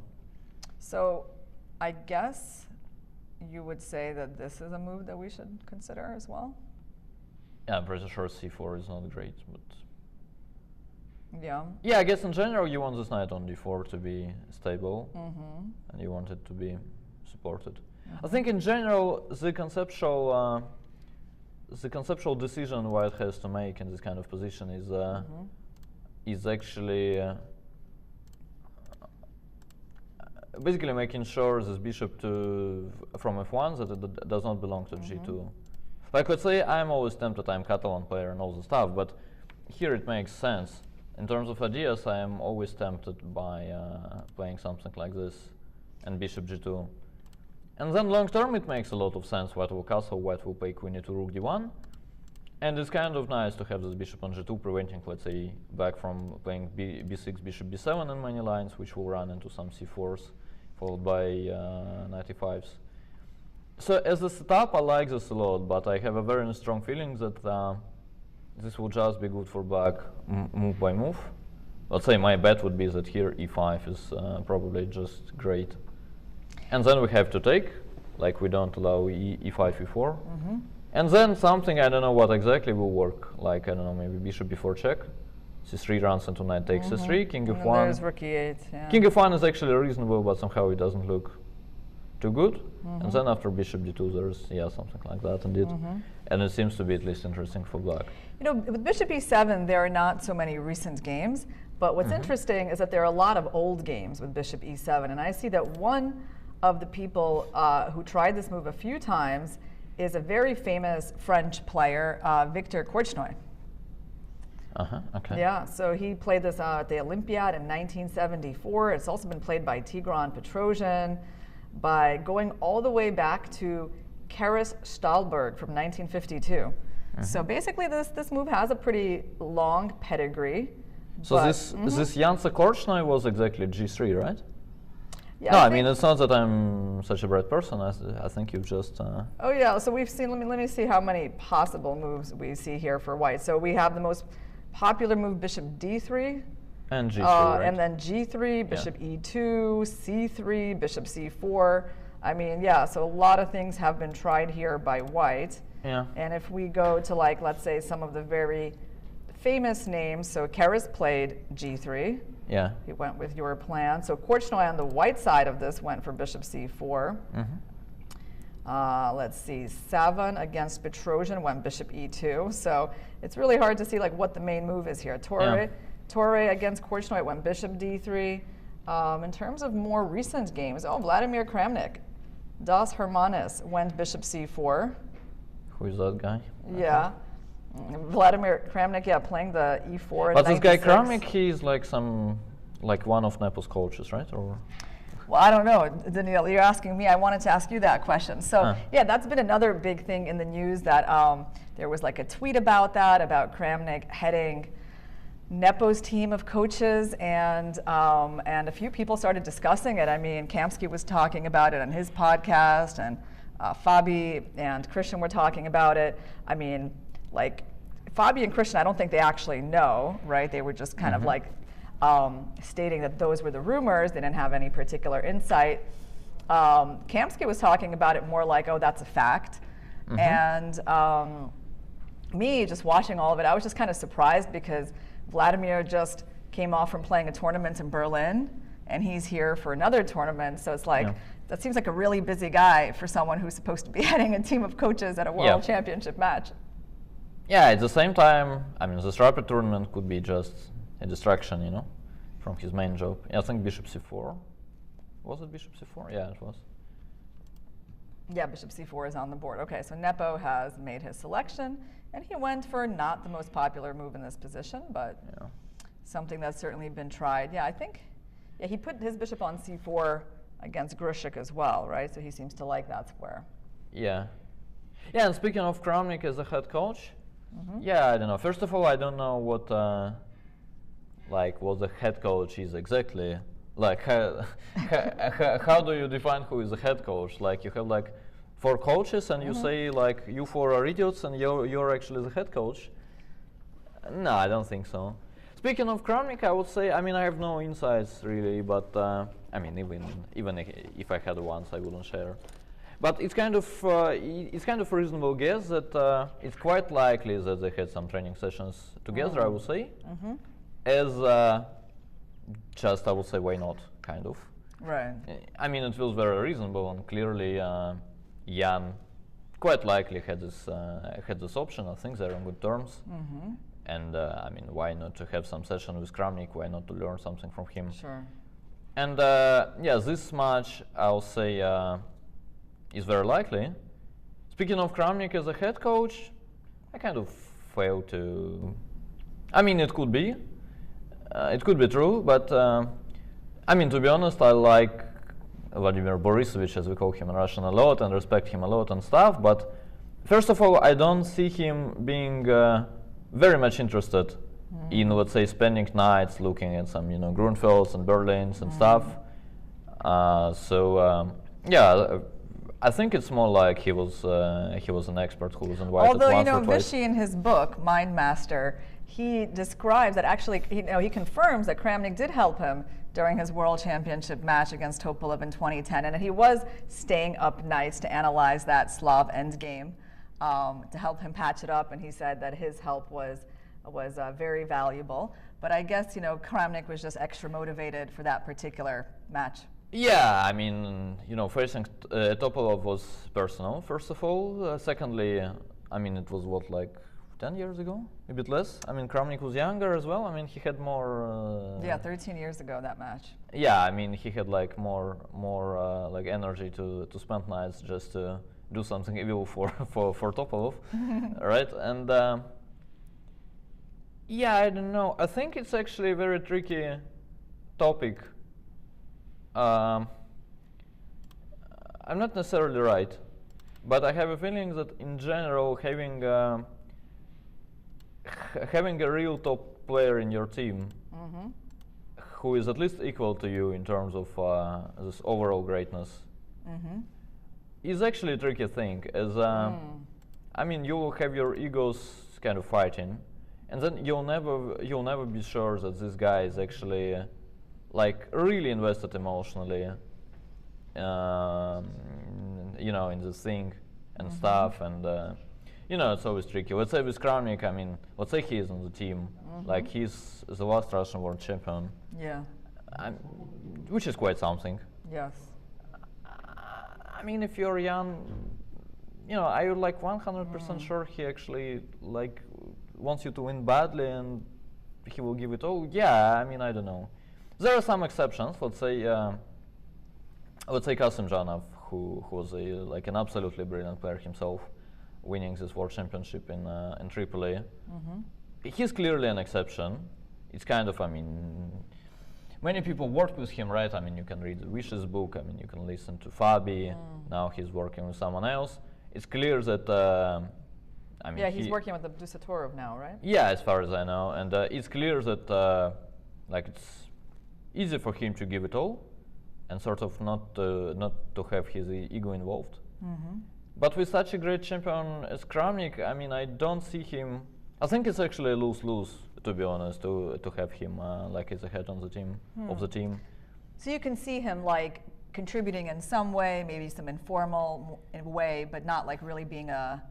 Speaker 2: So I guess you would say that this is a move that we should consider as well?
Speaker 3: Yeah, I'm pretty sure c4 is not great, but...
Speaker 2: Yeah.
Speaker 3: Yeah, I guess in general you want this knight on d4 to be stable, and you want it to be supported. I think in general the conceptual decision White has to make in this kind of position is actually basically making sure this bishop from f1 that it does not belong to g2. Like, let's say I'm always tempted, I'm Catalan player and all the stuff, but here it makes sense. In terms of ideas, I am always tempted by playing something like this and bishop g2. And then long term it makes a lot of sense. White will castle, white will play queen e2, rook d1. And it's kind of nice to have this bishop on g2, preventing, let's say, black from playing b6, bishop b7 in many lines, which will run into some c4s, followed by knight e5s. So as a setup, I like this a lot, but I have a very strong feeling that this will just be good for black move by move. Let's say my bet would be that here e5 is probably just great. And then we have to take, like we don't allow e5, e4. And then something, I don't know what exactly will work, like, I don't know, maybe bishop b4 check, c3 runs into knight takes c3, king f1.
Speaker 2: There's rook e8, yeah.
Speaker 3: King f1 is actually reasonable, but somehow it doesn't look too good. And then after bishop d2, there's, yeah, something like that indeed. And it seems to be at least interesting for black.
Speaker 2: You know, with bishop e7, there are not so many recent games, but what's interesting is that there are a lot of old games with bishop e7, and I see that one of the people who tried this move a few times is a very famous French player, Victor Korchnoi.
Speaker 3: Okay.
Speaker 2: Yeah, so he played this at the Olympiad in 1974. It's also been played by Tigran Petrosian, by going all the way back to Karas Stahlberg from 1952. So basically this move has a pretty long pedigree.
Speaker 3: So this Jansa Korchnoi was exactly g3, right?
Speaker 2: Yeah,
Speaker 3: No, I mean, it's not that I'm such a bright person. I think you've just...
Speaker 2: Oh yeah, so we've seen, let me see how many possible moves we see here for white. So we have the most popular move, bishop d3.
Speaker 3: And g3, right?
Speaker 2: And then g3, bishop e2, c3, bishop c4. I mean, yeah, so a lot of things have been tried here by white.
Speaker 3: Yeah.
Speaker 2: And if we go to, like, let's say some of the very famous names, so Karas played g3.
Speaker 3: Yeah.
Speaker 2: He went with your plan. So Korchnoi on the white side of this went for bishop c4. Let's see, Savan against Petrosian went bishop e2. So it's really hard to see like what the main move is here. Torre against Korchnoi went bishop d3. In terms of more recent games, Vladimir Kramnik, Das Hermanis went bishop c4.
Speaker 3: Who is that guy?
Speaker 2: Yeah. Vladimir Kramnik, yeah, playing the e4.
Speaker 3: But this guy Kramnik, he's like one of Nepo's coaches, right? Or
Speaker 2: well, I don't know, Daniil. You're asking me. I wanted to ask you that question. So yeah, that's been another big thing in the news that there was like a tweet about that, about Kramnik heading Nepo's team of coaches, and a few people started discussing it. I mean, Kamsky was talking about it on his podcast, and Fabi and Christian were talking about it. I mean, like, Fabi and Christian, I don't think they actually know, right? They were just kind of like stating that those were the rumors. They didn't have any particular insight. Kamsky was talking about it more like, oh, that's a fact. And me, just watching all of it, I was just kind of surprised because Vladimir just came off from playing a tournament in Berlin, and he's here for another tournament. So it's like, that seems like a really busy guy for someone who's supposed to be heading a team of coaches at a World Championship match.
Speaker 3: Yeah, at the same time, I mean, this rapid tournament could be just a distraction, you know, from his main job. Yeah, I think bishop c4. Was it bishop c4? Yeah, it was.
Speaker 2: Yeah, bishop c4 is on the board. Okay, so Nepo has made his selection, and he went for not the most popular move in this position, but something that's certainly been tried. Yeah, I think, yeah, he put his bishop on c4 against Grushik as well, right? So he seems to like that square.
Speaker 3: Yeah. Yeah, and speaking of Kramnik as a head coach, yeah, I don't know. First of all, I don't know what the head coach is exactly. Like, how do you define who is the head coach? Like, you have like 4 coaches, and you say like you 4 are idiots, and you're actually the head coach. No, I don't think so. Speaking of Kramnik, I would say, I mean, I have no insights really, but I mean, even if I had ones, I wouldn't share. But it's kind of a reasonable guess that it's quite likely that they had some training sessions together. I would say, as just I would say, why not, kind of.
Speaker 2: Right.
Speaker 3: I mean, it feels very reasonable, and clearly Jan quite likely had this option. I think they're on good terms. And I mean, why not to have some session with Kramnik? Why not to learn something from him?
Speaker 2: Sure.
Speaker 3: And yeah, this match, I'll say, is very likely. Speaking of Kramnik as a head coach, I kind of fail to. I mean, it could be true, but I mean, to be honest, I like Vladimir Borisovich, as we call him in Russian, a lot and respect him a lot and stuff. But first of all, I don't see him being very much interested in, let's say, spending nights looking at some, Grunfelds and Berlins and stuff. Yeah, I think it's more like he was an expert who was invited.
Speaker 2: Although Vichy in his book Mind Master, he describes that actually he confirms that Kramnik did help him during his World Championship match against Topalov in 2010, and that he was staying up nights to analyze that Slav endgame to help him patch it up, and he said that his help was very valuable. But I guess Kramnik was just extra motivated for that particular match.
Speaker 3: Yeah, I mean, facing Topalov was personal, first of all. Secondly, I mean, it was like 10 years ago, a bit less. I mean, Kramnik was younger as well. I mean, he had more.
Speaker 2: Yeah, 13 years ago, that match.
Speaker 3: Yeah, I mean, he had like more like energy to spend nights just to do something evil for Topalov, right? And yeah, I don't know. I think it's actually a very tricky topic. I'm not necessarily right, but I have a feeling that in general having a real top player in your team who is at least equal to you in terms of this overall greatness is actually a tricky thing, as I mean, you will have your egos kind of fighting, and then you'll never be sure that this guy is actually like really invested emotionally in this thing and stuff, and it's always tricky. Let's say with Kramnik, I mean, let's say he is on the team, like he's the last Russian world champion, which is quite something.
Speaker 2: Yes.
Speaker 3: I mean, if you're young, are you like 100% sure he actually like wants you to win badly and he will give it all? Yeah, I mean, I don't know. There are some exceptions. Let's say Kasimdzhanov, who was like an absolutely brilliant player himself, winning this world championship in Tripoli. He's clearly an exception. It's kind of, I mean, many people worked with him, right? I mean, you can read the Wishes book. I mean, you can listen to Fabi. Now he's working with someone else. It's clear that I mean,
Speaker 2: he's working with the Dusatorov now, right?
Speaker 3: Yeah, as far as I know, and it's clear that like it's easy for him to give it all, and sort of not to have his ego involved. But with such a great champion as Kramnik, I mean, I don't see him. I think it's actually a lose-lose, to be honest, to have him like as a head on the team of the team.
Speaker 2: So you can see him like contributing in some way, maybe some informal way, but not like really being a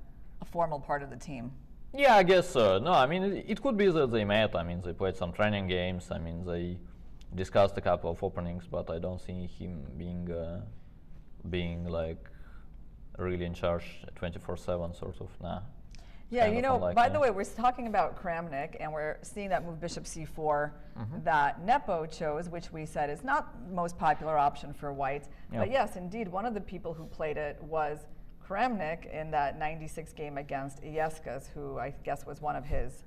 Speaker 2: formal part of the team.
Speaker 3: Yeah, I guess so. No, I mean, it could be that they met. I mean, they played some training games. I mean, they discussed a couple of openings, but I don't see him being like really in charge 24/7, sort of. Nah.
Speaker 2: Yeah, by the way, we're talking about Kramnik, and we're seeing that move bishop c4 that Nepo chose, which we said is not the most popular option for white. But yes, indeed, one of the people who played it was Kramnik in that 96 game against Iescas, who I guess was one of his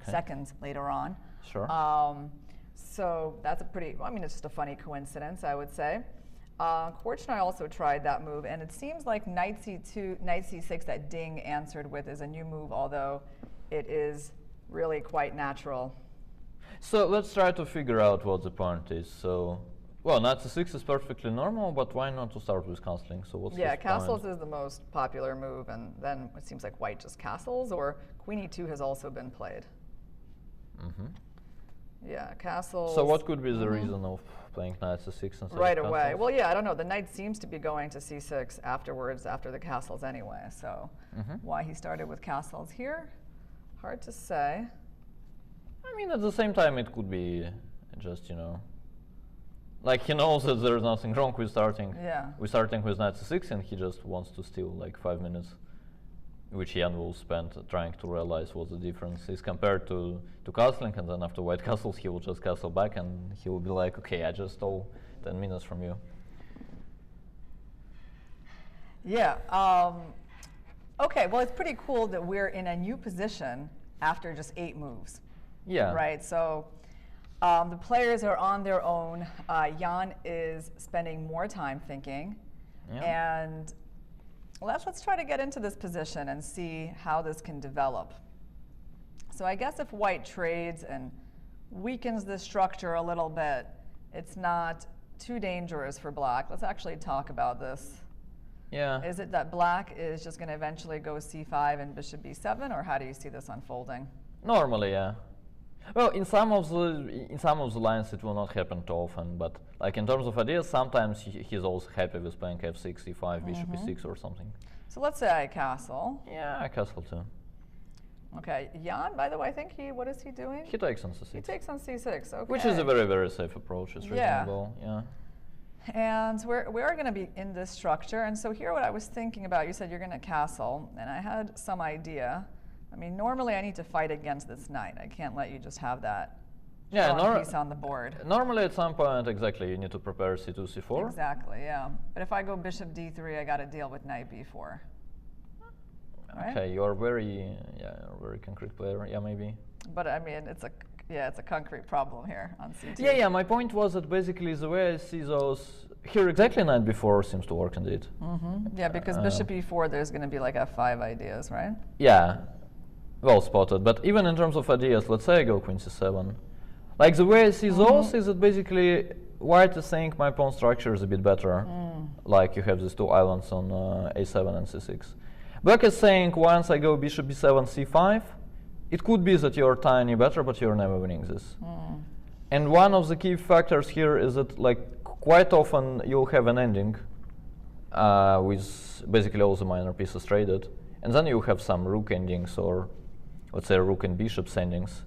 Speaker 2: seconds later on.
Speaker 3: Sure.
Speaker 2: So that's a pretty, I mean, it's just a funny coincidence, I would say. Korchnoi also tried that move, and it seems like knight c2, knight c6 that Ding answered with is a new move, although it is really quite natural.
Speaker 3: So let's try to figure out what the point is. So, well, knight c6 is perfectly normal, but why not to start with castling? So what's
Speaker 2: castles is the most popular move, and then it seems like white just castles, or queen e2 has also been played. Yeah, castles.
Speaker 3: So what could be the reason of playing knight c6 instead
Speaker 2: right
Speaker 3: of
Speaker 2: away?
Speaker 3: castles?
Speaker 2: Well, yeah, I don't know. The knight seems to be going to c6 afterwards, after the castles anyway. So why he started with castles here, hard to say.
Speaker 3: I mean, at the same time, it could be just, like he knows that there's nothing wrong with starting.
Speaker 2: Yeah.
Speaker 3: With starting with knight c6, and he just wants to steal like 5 minutes, which Jan will spend trying to realize what the difference is compared to castling, and then after white castles he will just castle back and he will be like, okay, I just stole 10 minutes from you.
Speaker 2: Yeah. Okay, well, it's pretty cool that we're in a new position after just 8 moves.
Speaker 3: Yeah.
Speaker 2: Right, so The players are on their own. Jan is spending more time thinking.
Speaker 3: Yeah.
Speaker 2: And let's try to get into this position and see how this can develop. So I guess if white trades and weakens the structure a little bit, it's not too dangerous for black. Let's actually talk about this.
Speaker 3: Yeah.
Speaker 2: Is it that black is just going to eventually go c5 and bishop b7, or how do you see this unfolding?
Speaker 3: Normally, yeah. Well, in some of the lines it will not happen too often, but like in terms of ideas, sometimes he's also happy with playing f6, e5, bishop e6 or something.
Speaker 2: So let's say I castle.
Speaker 3: Yeah, I castle too.
Speaker 2: Okay, Jan, by the way, I think what is he doing?
Speaker 3: He takes on c6.
Speaker 2: He takes on c6, okay.
Speaker 3: Which is a very, very safe approach. It's reasonable, yeah.
Speaker 2: And we're going to be in this structure. And so here what I was thinking about, you said you're going to castle, and I had some idea. I mean, normally I need to fight against this knight. I can't let you just have that piece on the board.
Speaker 3: Normally at some point, exactly, you need to prepare c2, c4.
Speaker 2: Exactly, yeah. But if I go bishop d3, I got to deal with knight b4. Right?
Speaker 3: Okay, you're a very concrete player, yeah, maybe.
Speaker 2: But I mean, it's a concrete problem here on c2.
Speaker 3: Yeah, my point was that basically the way I see those, here exactly knight b4 seems to work indeed.
Speaker 2: Yeah, because bishop e4, there's going to be like f5 ideas, right?
Speaker 3: Yeah, well spotted. But even in terms of ideas, let's say I go queen c7. Like the way I see those is that basically white is saying my pawn structure is a bit better. Like you have these two islands on a7 and c6. Black is saying once I go bishop b7, c5, it could be that you're tiny better, but you're never winning this. And one of the key factors here is that like quite often you'll have an ending with basically all the minor pieces traded. And then you have some rook endings or let's say rook and bishop endings.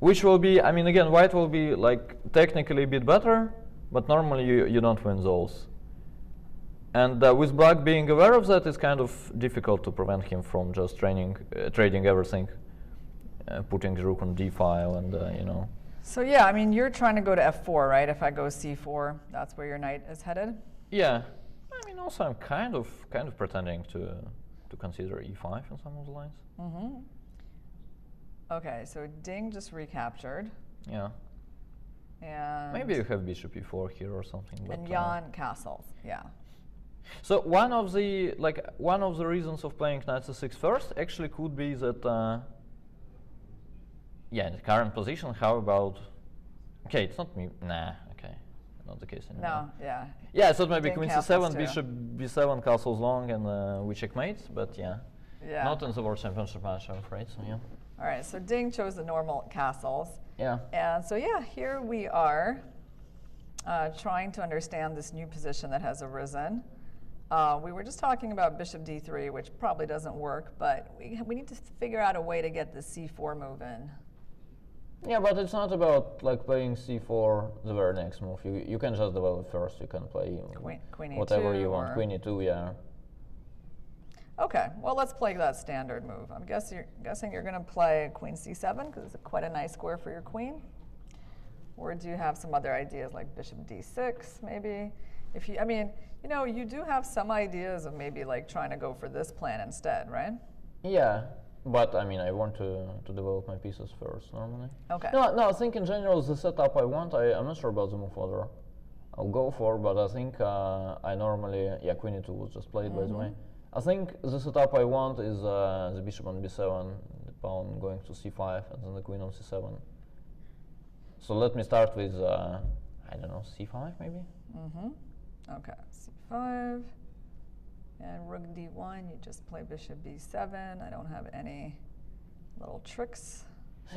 Speaker 3: Which will be, I mean, again, white will be like technically a bit better, but normally you don't win those. And with black being aware of that, it's kind of difficult to prevent him from just trading everything, putting the rook on d file, and you know.
Speaker 2: So yeah, I mean, you're trying to go to f4, right? If I go c4, that's where your knight is headed.
Speaker 3: Yeah, I mean, also I'm kind of pretending to consider e5 in some of the lines.
Speaker 2: Okay, so Ding just recaptured.
Speaker 3: Yeah.
Speaker 2: And
Speaker 3: maybe you have bishop e4 here or something.
Speaker 2: And Jan castles, yeah.
Speaker 3: So one of the reasons of playing knight c6 first actually could be that in the current position, how about, okay, it's not me, nah, okay, not the case anymore.
Speaker 2: No, yeah.
Speaker 3: Yeah, I thought maybe
Speaker 2: Ding
Speaker 3: queen
Speaker 2: castles
Speaker 3: c7,
Speaker 2: too.
Speaker 3: bishop b7 castles long, and we checkmate, but yeah. Not in the World Championship match, I'm afraid, so yeah.
Speaker 2: All right, so Ding chose the normal castles.
Speaker 3: Yeah.
Speaker 2: And so yeah, here we are trying to understand this new position that has arisen. We were just talking about bishop d3, which probably doesn't work, but we need to figure out a way to get the c4 move in.
Speaker 3: Yeah, but it's not about like playing c4 the very next move. You can just develop first. You can play
Speaker 2: queen
Speaker 3: whatever
Speaker 2: e2
Speaker 3: you want. Queen e2, yeah.
Speaker 2: Okay, well let's play that standard move. I'm guessing you're going to play queen c7 because it's quite a nice square for your queen. Or do you have some other ideas like bishop d6 maybe? If you, I mean, you know, you do have some ideas of maybe like trying to go for this plan instead, right?
Speaker 3: Yeah, but I mean, I want to develop my pieces first normally.
Speaker 2: Okay.
Speaker 3: No, I think in general the setup I want, I'm not sure about the move order I'll go for, but I think I normally, yeah, queen e2 was just played by the way. I think the setup I want is the bishop on b7, the pawn going to c5, and then the queen on c7. So let me start with, I don't know, c5 maybe?
Speaker 2: Okay, c5, and rook d1, you just play bishop b7. I don't have any little tricks.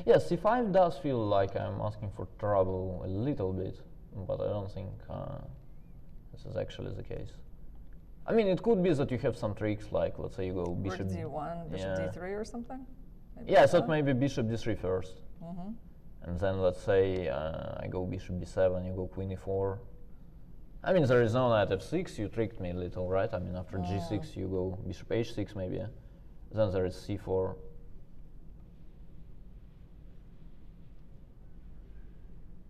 Speaker 3: Yeah, c5 does feel like I'm asking for trouble a little bit, but I don't think this is actually the case. I mean, it could be that you have some tricks, like let's say you go bishop
Speaker 2: d1, bishop d3 or something? Maybe
Speaker 3: yeah, I thought maybe bishop d3 first. And then let's say I go bishop b7, you go queen e4. I mean, there is no knight f6, you tricked me a little, right? I mean, after g6 you go bishop h6 maybe. Then there is c4.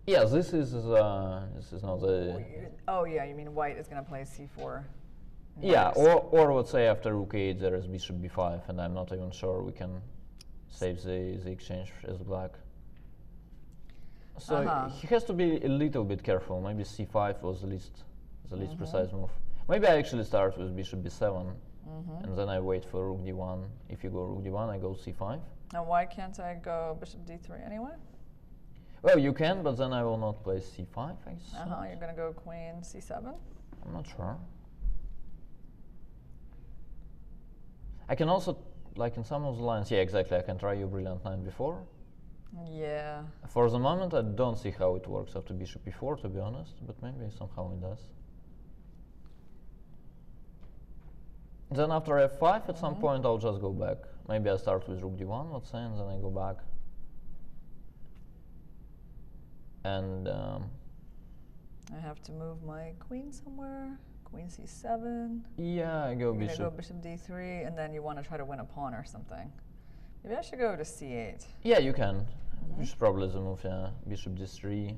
Speaker 3: Yeah, this is not the...
Speaker 2: Oh yeah, you mean white is going to play c4.
Speaker 3: Yeah, or let's say after rook 8 there is bishop b5, and I'm not even sure we can save the exchange as black. So he has to be a little bit careful. Maybe c5 was the least precise move. Maybe I actually start with bishop b7, and then I wait for rook d1. If you go rook d1, I go c5.
Speaker 2: And why can't I go bishop d3 anyway?
Speaker 3: Well, you can, but then I will not play c5, I guess.
Speaker 2: You're going to go queen c7?
Speaker 3: I'm not sure. I can also, like in some of the lines, yeah, exactly, I can try your brilliant knight before.
Speaker 2: Yeah.
Speaker 3: For the moment, I don't see how it works after bishop e4, to be honest, but maybe somehow it does. Then after f5, at some point, I'll just go back. Maybe I start with rook d1, let's say, and then I go back. And
Speaker 2: I have to move my queen somewhere. Queen c7.
Speaker 3: Yeah, I go bishop.
Speaker 2: Go bishop d3, and then you want to try to win a pawn or something. Maybe I should go to c8.
Speaker 3: Yeah, you can. Bishop probably is a move, yeah. Bishop d3.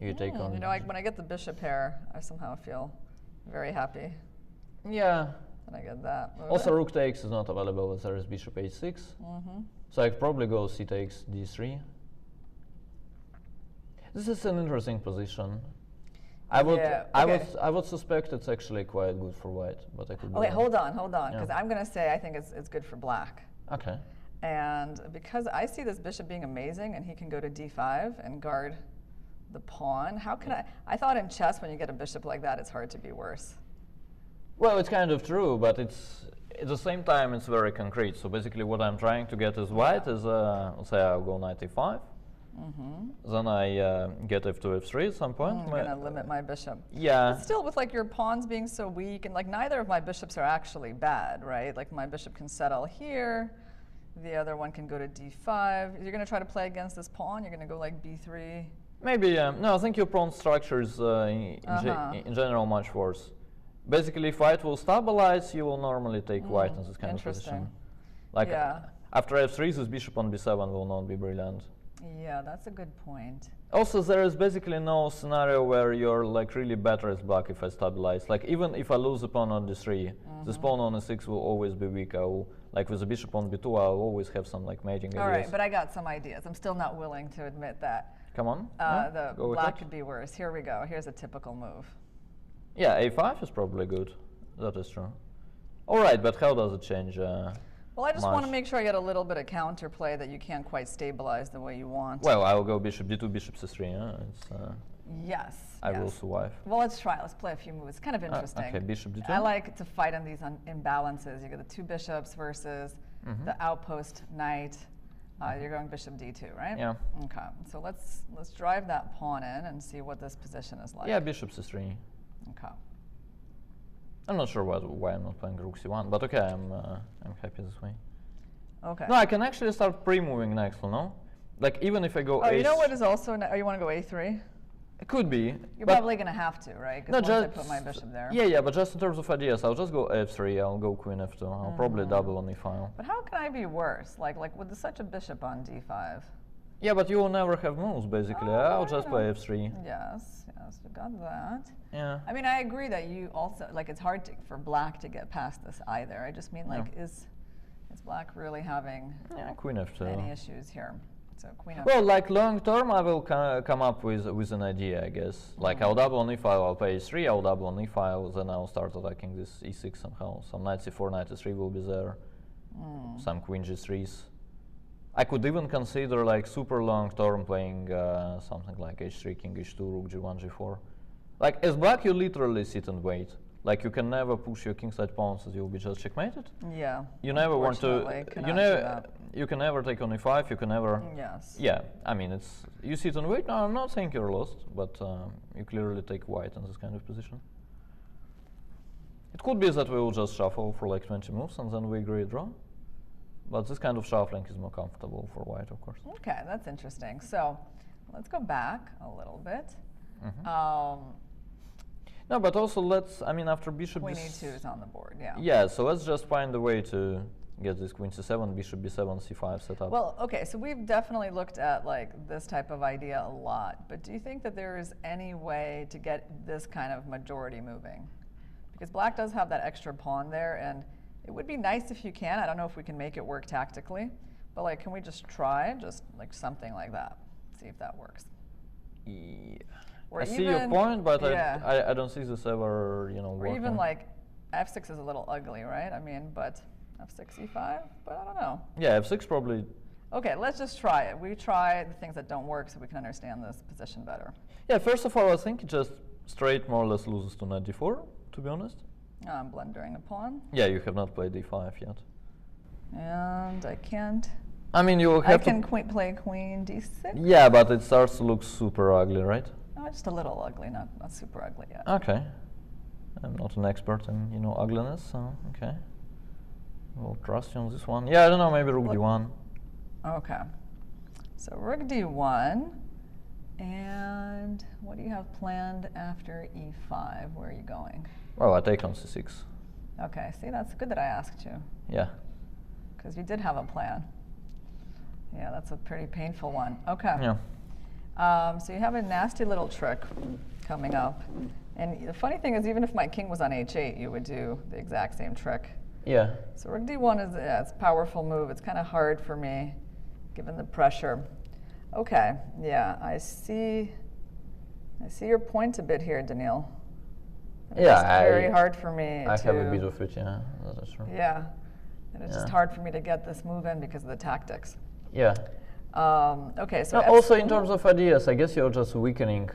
Speaker 3: You take on.
Speaker 2: You know, when I get the bishop pair, I somehow feel very happy.
Speaker 3: Yeah.
Speaker 2: And I get that.
Speaker 3: Also, rook takes is not available, as there is bishop h6. So I could probably go c takes d3. This is an interesting position. I would suspect it's actually quite good for white, but I could.
Speaker 2: Okay, hold on, because I'm going to say I think it's good for black.
Speaker 3: Okay.
Speaker 2: And because I see this bishop being amazing, and he can go to d5 and guard the pawn. How can I thought in chess, when you get a bishop like that, it's hard to be worse.
Speaker 3: Well, it's kind of true, but it's at the same time it's very concrete. So basically, what I'm trying to get as white is, let's say I'll go knight e5. Then I get f2, f3 at some point.
Speaker 2: I'm going to limit my bishop.
Speaker 3: Yeah.
Speaker 2: But still, with like your pawns being so weak, and like neither of my bishops are actually bad, right? Like my bishop can settle here. The other one can go to d5. You're going to try to play against this pawn? You're going to go like b3?
Speaker 3: Maybe, no, I think your pawn structure is in general much worse. Basically, if white will stabilize, you will normally take white in this kind of position. Like after f3, this bishop on b7 will not be brilliant.
Speaker 2: Yeah, that's a good point.
Speaker 3: Also, there is basically no scenario where you're like really better as black if I stabilize. Like even if I lose the pawn on d3, this pawn on e6 will always be weak. I will, like with the bishop on b2, I'll always have some like mating ideas.
Speaker 2: All right, but I got some ideas. I'm still not willing to admit that.
Speaker 3: Come on.
Speaker 2: The black could be worse. Here we go. Here's a typical move.
Speaker 3: Yeah, a5 is probably good. That is true. All right, but how does it change?
Speaker 2: Well, I just want to make sure I get a little bit of counterplay that you can't quite stabilize the way you want.
Speaker 3: Well, I will go bishop d2, bishop c3.
Speaker 2: Yes.
Speaker 3: I will survive.
Speaker 2: Well, let's try. Let's play a few moves. It's kind of interesting.
Speaker 3: Okay, bishop d2.
Speaker 2: I like to fight on these imbalances. You get the two bishops versus the outpost knight. You're going bishop d2, right?
Speaker 3: Yeah.
Speaker 2: Okay. So let's drive that pawn in and see what this position is like.
Speaker 3: Yeah, bishop c3.
Speaker 2: Okay.
Speaker 3: I'm not sure why I'm not playing rook c1, but okay, I'm happy this way.
Speaker 2: Okay.
Speaker 3: No, I can actually start pre-moving next, no? Like even if I go
Speaker 2: you know what is also, you want to go a3?
Speaker 3: It could be.
Speaker 2: You're probably going to have to, right? Because once I put my bishop there.
Speaker 3: Yeah, but just in terms of ideas, I'll just go f3, I'll go queen f2, I'll probably double on e5.
Speaker 2: But how can I be worse? Like with such a bishop on d5?
Speaker 3: Yeah, but you will never have moves, basically. I'll just play f3.
Speaker 2: Yes, we got that.
Speaker 3: Yeah.
Speaker 2: I mean, I agree that you also, like, it's hard for black to get past this either. I just mean, like, is black really having
Speaker 3: queen f2.
Speaker 2: any issues here? So queen f2.
Speaker 3: Well, like, long term, I will come up with an idea, I guess. Like, I'll double on e5, I'll play e3, I'll double on e5, then I'll start attacking this e6 somehow. Some knight c4, knight e3 will be there. Some queen g3s. I could even consider like super long term playing something like h3, king h2, rook g1, g4. Like as black, you literally sit and wait. Like you can never push your kingside pawns, as you'll be just checkmated.
Speaker 2: Yeah.
Speaker 3: You never want to. You can never take on e5. You can never.
Speaker 2: Yes.
Speaker 3: Yeah. I mean, it's you sit and wait. No, I'm not saying you're lost, but you clearly take white in this kind of position. It could be that we will just shuffle for like 20 moves and then we agree a draw. But this kind of shuffling is more comfortable for white, of course.
Speaker 2: Okay, that's interesting. So let's go back a little bit.
Speaker 3: No, but also after bishop
Speaker 2: queen e2 is on the board, yeah.
Speaker 3: Yeah, so let's just find a way to get this queen c7, bishop b7, c5 set up.
Speaker 2: Well, okay, so we've definitely looked at like this type of idea a lot, but do you think that there is any way to get this kind of majority moving? Because black does have that extra pawn there, and it would be nice if you can. I don't know if we can make it work tactically, but like, can we just try just like something like that? see if that works.
Speaker 3: Yeah.
Speaker 2: Or
Speaker 3: I see your point, but
Speaker 2: yeah.
Speaker 3: I don't see this ever, you know,
Speaker 2: Or
Speaker 3: working.
Speaker 2: even like f6 is a little ugly, right? I mean, but f6, e5, but I don't know.
Speaker 3: Yeah, f6 probably.
Speaker 2: Okay, let's just try it. We try the things that don't work so we can understand this position better.
Speaker 3: Yeah, first of all, I think it just straight more or less loses to knight d4, to be honest.
Speaker 2: I'm blundering a pawn.
Speaker 3: Yeah, you have not played d5 yet.
Speaker 2: And I can't.
Speaker 3: I mean, you have
Speaker 2: I can play queen d6.
Speaker 3: Yeah, but it starts to look super ugly, right?
Speaker 2: Oh, just a little ugly, not super ugly yet.
Speaker 3: Okay. I'm not an expert in, you know, ugliness, so okay. We'll trust you on this one. Yeah, I don't know, maybe rook d1.
Speaker 2: Okay. So rook d1. And what do you have planned after e5? Where are you going?
Speaker 3: Well, I take on c6.
Speaker 2: Okay, see, that's good that I asked you.
Speaker 3: Yeah.
Speaker 2: Because you did have a plan. Yeah, that's a pretty painful one. Okay.
Speaker 3: Yeah.
Speaker 2: So you have a nasty little trick coming up. And the funny thing is, even if my king was on h8, you would do the exact same trick.
Speaker 3: Yeah.
Speaker 2: So rook d1 is it's a powerful move. It's kind of hard for me, given the pressure. Okay, yeah, I see your point a bit here, Daniil.
Speaker 3: Yeah,
Speaker 2: it's very hard for me
Speaker 3: I
Speaker 2: to...
Speaker 3: have a bit of it, yeah, that's true.
Speaker 2: Yeah, and it's just hard for me to get this move in because of the tactics.
Speaker 3: Yeah.
Speaker 2: Okay, so...
Speaker 3: Also, in terms of ideas, I guess you're just weakening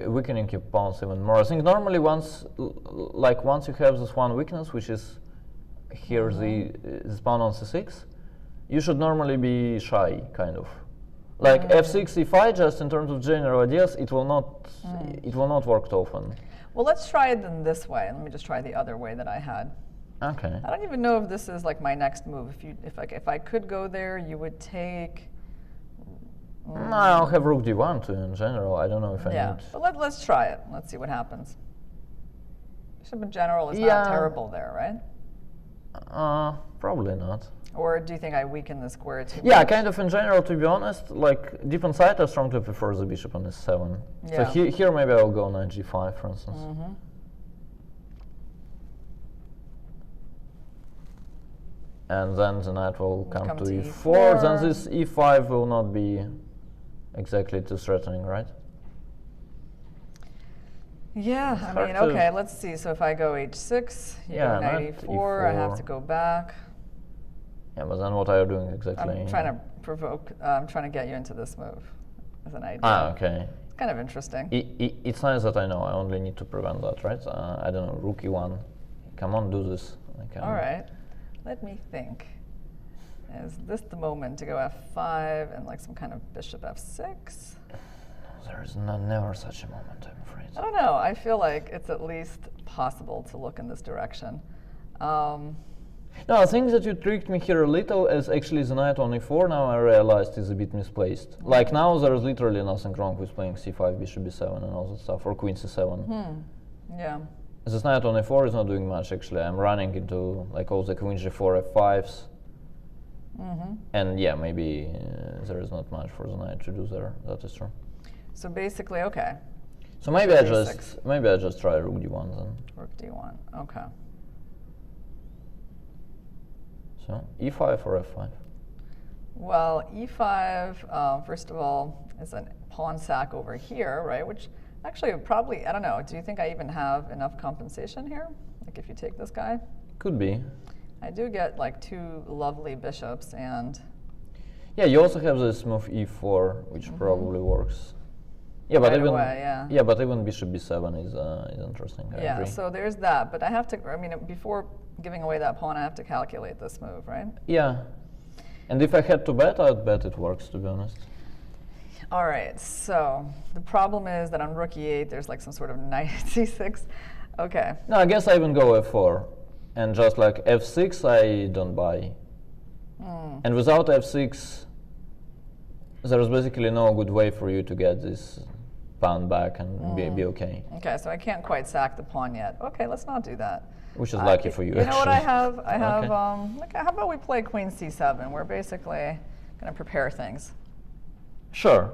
Speaker 3: weakening your pawns even more. I think normally once you have this one weakness, which is here this pawn on c6, you should normally be shy, kind of. Like f6, e5, just in terms of general ideas, it will not work often.
Speaker 2: Well, let's try it in this way. Let me just try the other way that I had.
Speaker 3: Okay.
Speaker 2: I don't even know if this is like my next move. If I could go there, you would take.
Speaker 3: No, I'll have rook d1 too in general. I don't know if I need.
Speaker 2: But let's try it. Let's see what happens. Bishop in general is not terrible there, right?
Speaker 3: Probably not.
Speaker 2: Or do you think I weaken the square too
Speaker 3: Yeah,
Speaker 2: much?
Speaker 3: kind of in general, to be honest. Like, deep inside, I strongly prefer the bishop on s7.
Speaker 2: Yeah.
Speaker 3: So here maybe I'll go knight g5, for instance. And then the knight will come to e4. Then this e5 will not be exactly too threatening, right?
Speaker 2: Yeah, I mean, okay, let's see. So if I go h6, you go knight e4, I have to go back.
Speaker 3: Yeah, but then what are you doing exactly?
Speaker 2: I'm trying to provoke, I'm trying to get you into this move as an idea.
Speaker 3: Ah, okay.
Speaker 2: It's kind of interesting.
Speaker 3: It's nice that I know. I only need to prevent that, right? I don't know, rook e1. Come on, do this.
Speaker 2: All right. Let me think. Is this the moment to go f5 and like some kind of bishop f6?
Speaker 3: There is never such a moment, I'm afraid.
Speaker 2: I don't know. I feel like it's at least possible to look in this direction.
Speaker 3: No, I think that you tricked me here a little, as actually the knight on e4 now I realized is a bit misplaced. Like now there is literally nothing wrong with playing c5, bishop b7 and all that stuff, or queen c7.
Speaker 2: Yeah.
Speaker 3: This knight on e4 is not doing much actually. I'm running into like all the queen g4, f5s. And yeah, maybe there is not much for the knight to do there. That is true. So
Speaker 2: basically, okay.
Speaker 3: So maybe I just try rook d1 then.
Speaker 2: Rook d1, okay.
Speaker 3: So e5 or f5?
Speaker 2: Well, e5, first of all, is a pawn sack over here, right? Which actually probably, I don't know, do you think I even have enough compensation here? Like if you take this guy?
Speaker 3: Could be.
Speaker 2: I do get like two lovely bishops and...
Speaker 3: Yeah, you also have this move e4, which probably works. Yeah, but but even bishop b7 is interesting. I agree.
Speaker 2: So there's that, but I have to, I mean, before giving away that pawn, I have to calculate this move, right?
Speaker 3: Yeah, and if I had to bet, I'd bet it works, to be honest.
Speaker 2: All right, so the problem is that on rook e8, there's like some sort of knight c6. Okay.
Speaker 3: No, I guess I even go f4, and just like f6, I don't buy. And without f6, there's basically no good way for you to get this pawn back and be okay.
Speaker 2: Okay, so I can't quite sack the pawn yet. Okay, let's not do that.
Speaker 3: Which is lucky for you,
Speaker 2: You know what I have? I have,
Speaker 3: okay.
Speaker 2: How about we play queen c7? We're basically going to prepare things.
Speaker 3: Sure.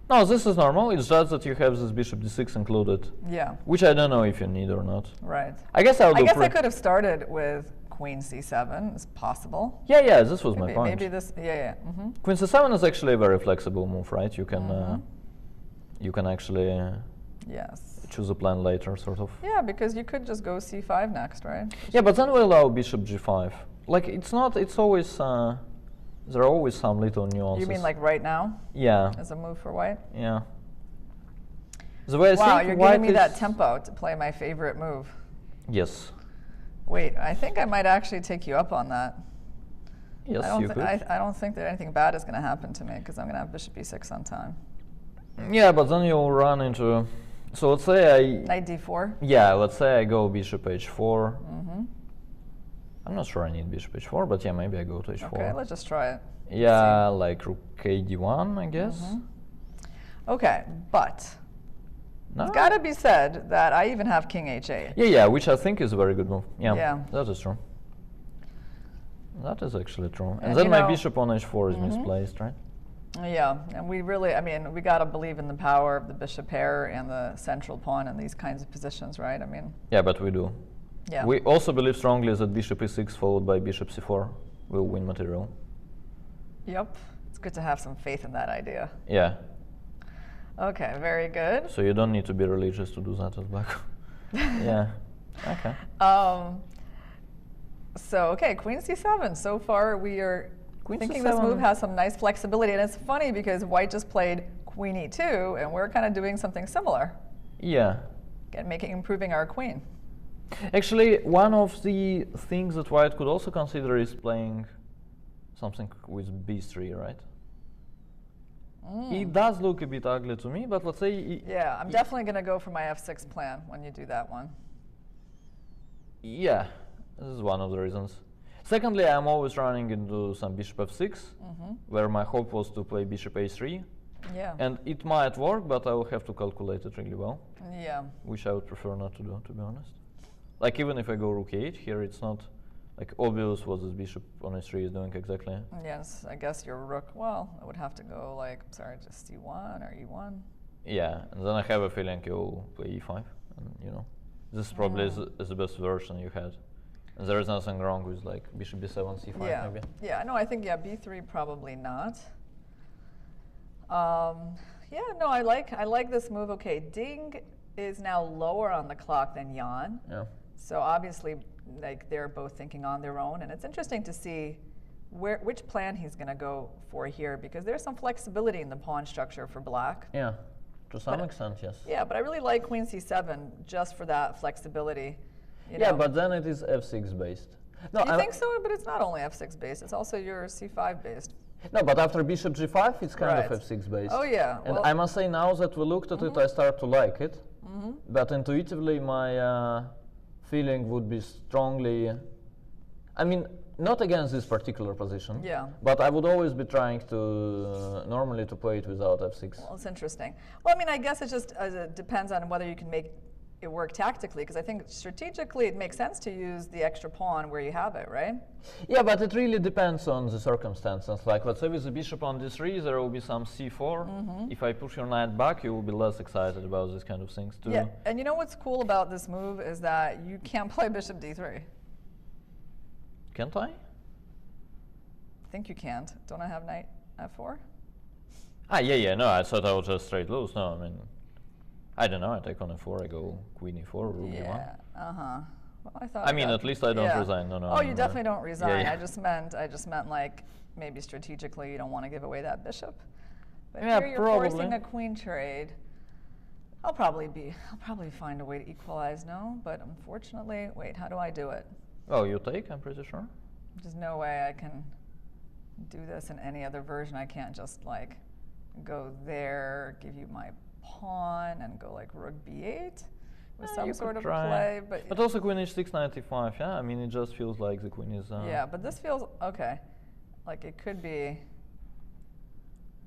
Speaker 3: No, this is normal. It's just that you have this bishop d6 included.
Speaker 2: Yeah.
Speaker 3: Which I don't know if you need or not.
Speaker 2: Right.
Speaker 3: I guess I could
Speaker 2: have started with queen c7 is possible.
Speaker 3: Yeah, this was my point.
Speaker 2: Maybe this, yeah.
Speaker 3: Queen c7 is actually a very flexible move, right? You can actually
Speaker 2: Yes.
Speaker 3: choose a plan later, sort of.
Speaker 2: Yeah, because you could just go c5 next, right?
Speaker 3: Yeah, but then we allow bishop g5. Like, it's not, it's always, there are always some little nuances.
Speaker 2: You mean like right now?
Speaker 3: Yeah.
Speaker 2: As a move for white?
Speaker 3: Yeah. The way I
Speaker 2: wow,
Speaker 3: think
Speaker 2: you're
Speaker 3: white
Speaker 2: giving me that
Speaker 3: is-
Speaker 2: tempo to play my favorite move.
Speaker 3: Yes.
Speaker 2: Wait, I think I might actually take you up on that.
Speaker 3: Yes,
Speaker 2: I
Speaker 3: you
Speaker 2: don't,
Speaker 3: could.
Speaker 2: I don't think that anything bad is going to happen to me because I'm going to have bishop e6 on time.
Speaker 3: Yeah, but then you'll run into, so let's say I,
Speaker 2: Knight d4.
Speaker 3: yeah, let's say I go bishop h4. I'm not sure I need bishop h4, but yeah, maybe I go to h4.
Speaker 2: Okay, let's just try it.
Speaker 3: Yeah, like rook k d1, I guess.
Speaker 2: Okay, but
Speaker 3: No?
Speaker 2: it's got to be said that I even have king h8.
Speaker 3: Yeah, which I think is a very good move. Yeah,
Speaker 2: Yeah.
Speaker 3: that is true. That is actually true. And
Speaker 2: And
Speaker 3: then
Speaker 2: you
Speaker 3: my
Speaker 2: know-
Speaker 3: bishop on h4 is misplaced, right?
Speaker 2: Yeah, and we really, I mean, we got to believe in the power of the bishop pair and the central pawn in these kinds of positions, right? I mean,
Speaker 3: Yeah, but we do.
Speaker 2: yeah.
Speaker 3: We also believe strongly that bishop e6 followed by bishop c4 will win material.
Speaker 2: Yep, it's good to have some faith in that idea.
Speaker 3: Yeah,
Speaker 2: Okay, very good.
Speaker 3: so you don't need to be religious to do that as black. Yeah, okay.
Speaker 2: So, okay, queen c7. So far, we are
Speaker 3: Queen
Speaker 2: thinking this
Speaker 3: c7.
Speaker 2: move has some nice flexibility. And it's funny because white just played queen e2, and we're kind of doing something similar.
Speaker 3: Yeah.
Speaker 2: Again, improving our queen.
Speaker 3: Actually, one of the things that white could also consider is playing something with b3, right? It does look a bit ugly to me, but let's say...
Speaker 2: Yeah, I'm definitely going to go for my f6 plan when you do that one.
Speaker 3: Yeah, this is one of the reasons. Secondly, I'm always running into some bishop f6, where my hope was to play bishop a3.
Speaker 2: Yeah.
Speaker 3: And it might work, but I will have to calculate it really well,
Speaker 2: Yeah.
Speaker 3: which I would prefer not to do, to be honest. Like, even if I go rook e8 here, it's not like obvious what this bishop on a3 is doing exactly.
Speaker 2: Yes, I guess your rook, well, I would have to go like, sorry, just c1 or e1.
Speaker 3: Yeah, and then I have a feeling you'll play e5, and you know, this probably is the best version you had. And there is nothing wrong with like bishop b7, c5
Speaker 2: Yeah.
Speaker 3: maybe.
Speaker 2: Yeah, no, I think, yeah, b3 probably not. Yeah, no, I like this move. Okay, Ding is now lower on the clock than Jan.
Speaker 3: Yeah.
Speaker 2: So obviously, like, they're both thinking on their own, and it's interesting to see which plan he's going to go for here, because there's some flexibility in the pawn structure for black.
Speaker 3: Yeah, to some extent, yes.
Speaker 2: Yeah, but I really like queen c7 just for that flexibility. You
Speaker 3: Yeah,
Speaker 2: know.
Speaker 3: but then it is f6 based. No,
Speaker 2: You think so? But it's not only f6 based, it's also your c5 based.
Speaker 3: no, but after bishop g5, it's kind
Speaker 2: Right.
Speaker 3: of f6 based.
Speaker 2: Oh, yeah.
Speaker 3: And
Speaker 2: Well,
Speaker 3: I must say, now that we looked at it, I start to like it. But intuitively, my feeling would be strongly, I mean, not against this particular position.
Speaker 2: Yeah.
Speaker 3: But I would always be trying to normally to play it without f6.
Speaker 2: well, it's interesting. Well, I mean, I guess it just it depends on whether you can make it work tactically, because I think strategically it makes sense to use the extra pawn where you have it, right?
Speaker 3: Yeah, but it really depends on the circumstances. Like, let's say with the bishop on d3, there will be some c4. If I push your knight back, you will be less excited about these kind of things too.
Speaker 2: Yeah, and you know what's cool about this move is that you can't play bishop d3.
Speaker 3: Can't I?
Speaker 2: I think you can't. Don't I have knight f4?
Speaker 3: Ah, yeah, no, I thought I would just straight lose. No, I mean, I don't know, I take on f4, I go queen e4, rook e1.
Speaker 2: Yeah, well, I thought
Speaker 3: I mean,
Speaker 2: that-
Speaker 3: at least I don't
Speaker 2: yeah.
Speaker 3: resign, no.
Speaker 2: Oh, you
Speaker 3: no.
Speaker 2: definitely don't resign.
Speaker 3: yeah.
Speaker 2: I just meant like maybe strategically you don't want to give away that bishop. But
Speaker 3: Yeah,
Speaker 2: here you're forcing
Speaker 3: probably.
Speaker 2: a queen trade. I'll probably find a way to equalize, no? But unfortunately, wait, how do I do it?
Speaker 3: Oh, you take, I'm pretty sure.
Speaker 2: There's no way I can do this in any other version. I can't just like go there, give you my pawn, and go like rook b8 with some
Speaker 3: you
Speaker 2: sort
Speaker 3: could
Speaker 2: of
Speaker 3: try.
Speaker 2: play.
Speaker 3: But also queen h6, knight e5, yeah? I mean, it just feels like the queen is...
Speaker 2: Yeah, but this feels okay. Like it could be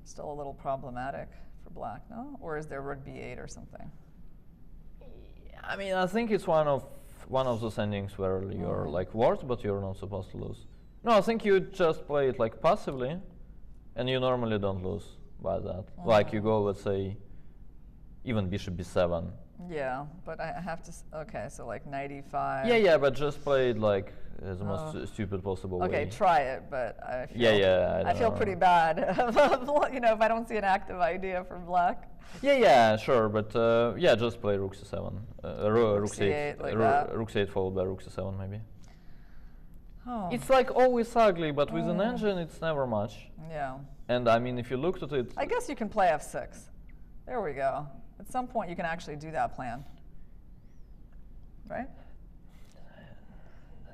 Speaker 2: still a little problematic for black, no? Or is there rook b8 or something?
Speaker 3: I mean, I think it's one of those endings where you're like worse, but you're not supposed to lose. No, I think you just play it like passively, and you normally don't lose by that. Like you go, let's say, even bishop b7.
Speaker 2: Yeah, but I have to. Okay, so like knight e5.
Speaker 3: Yeah, but just play it like the most stupid possible way.
Speaker 2: Okay, try it, but I feel,
Speaker 3: I
Speaker 2: feel
Speaker 3: don't
Speaker 2: pretty
Speaker 3: know.
Speaker 2: bad, if I don't see an active idea for black.
Speaker 3: Yeah, sure, but just play rook c7, rook c8,
Speaker 2: like that.
Speaker 3: rook c8 followed by rook c7 maybe.
Speaker 2: Oh.
Speaker 3: It's like always ugly, but with an engine it's never much.
Speaker 2: Yeah.
Speaker 3: And I mean, if you looked at it,
Speaker 2: I guess you can play f6. There we go. At some point, you can actually do that plan, right?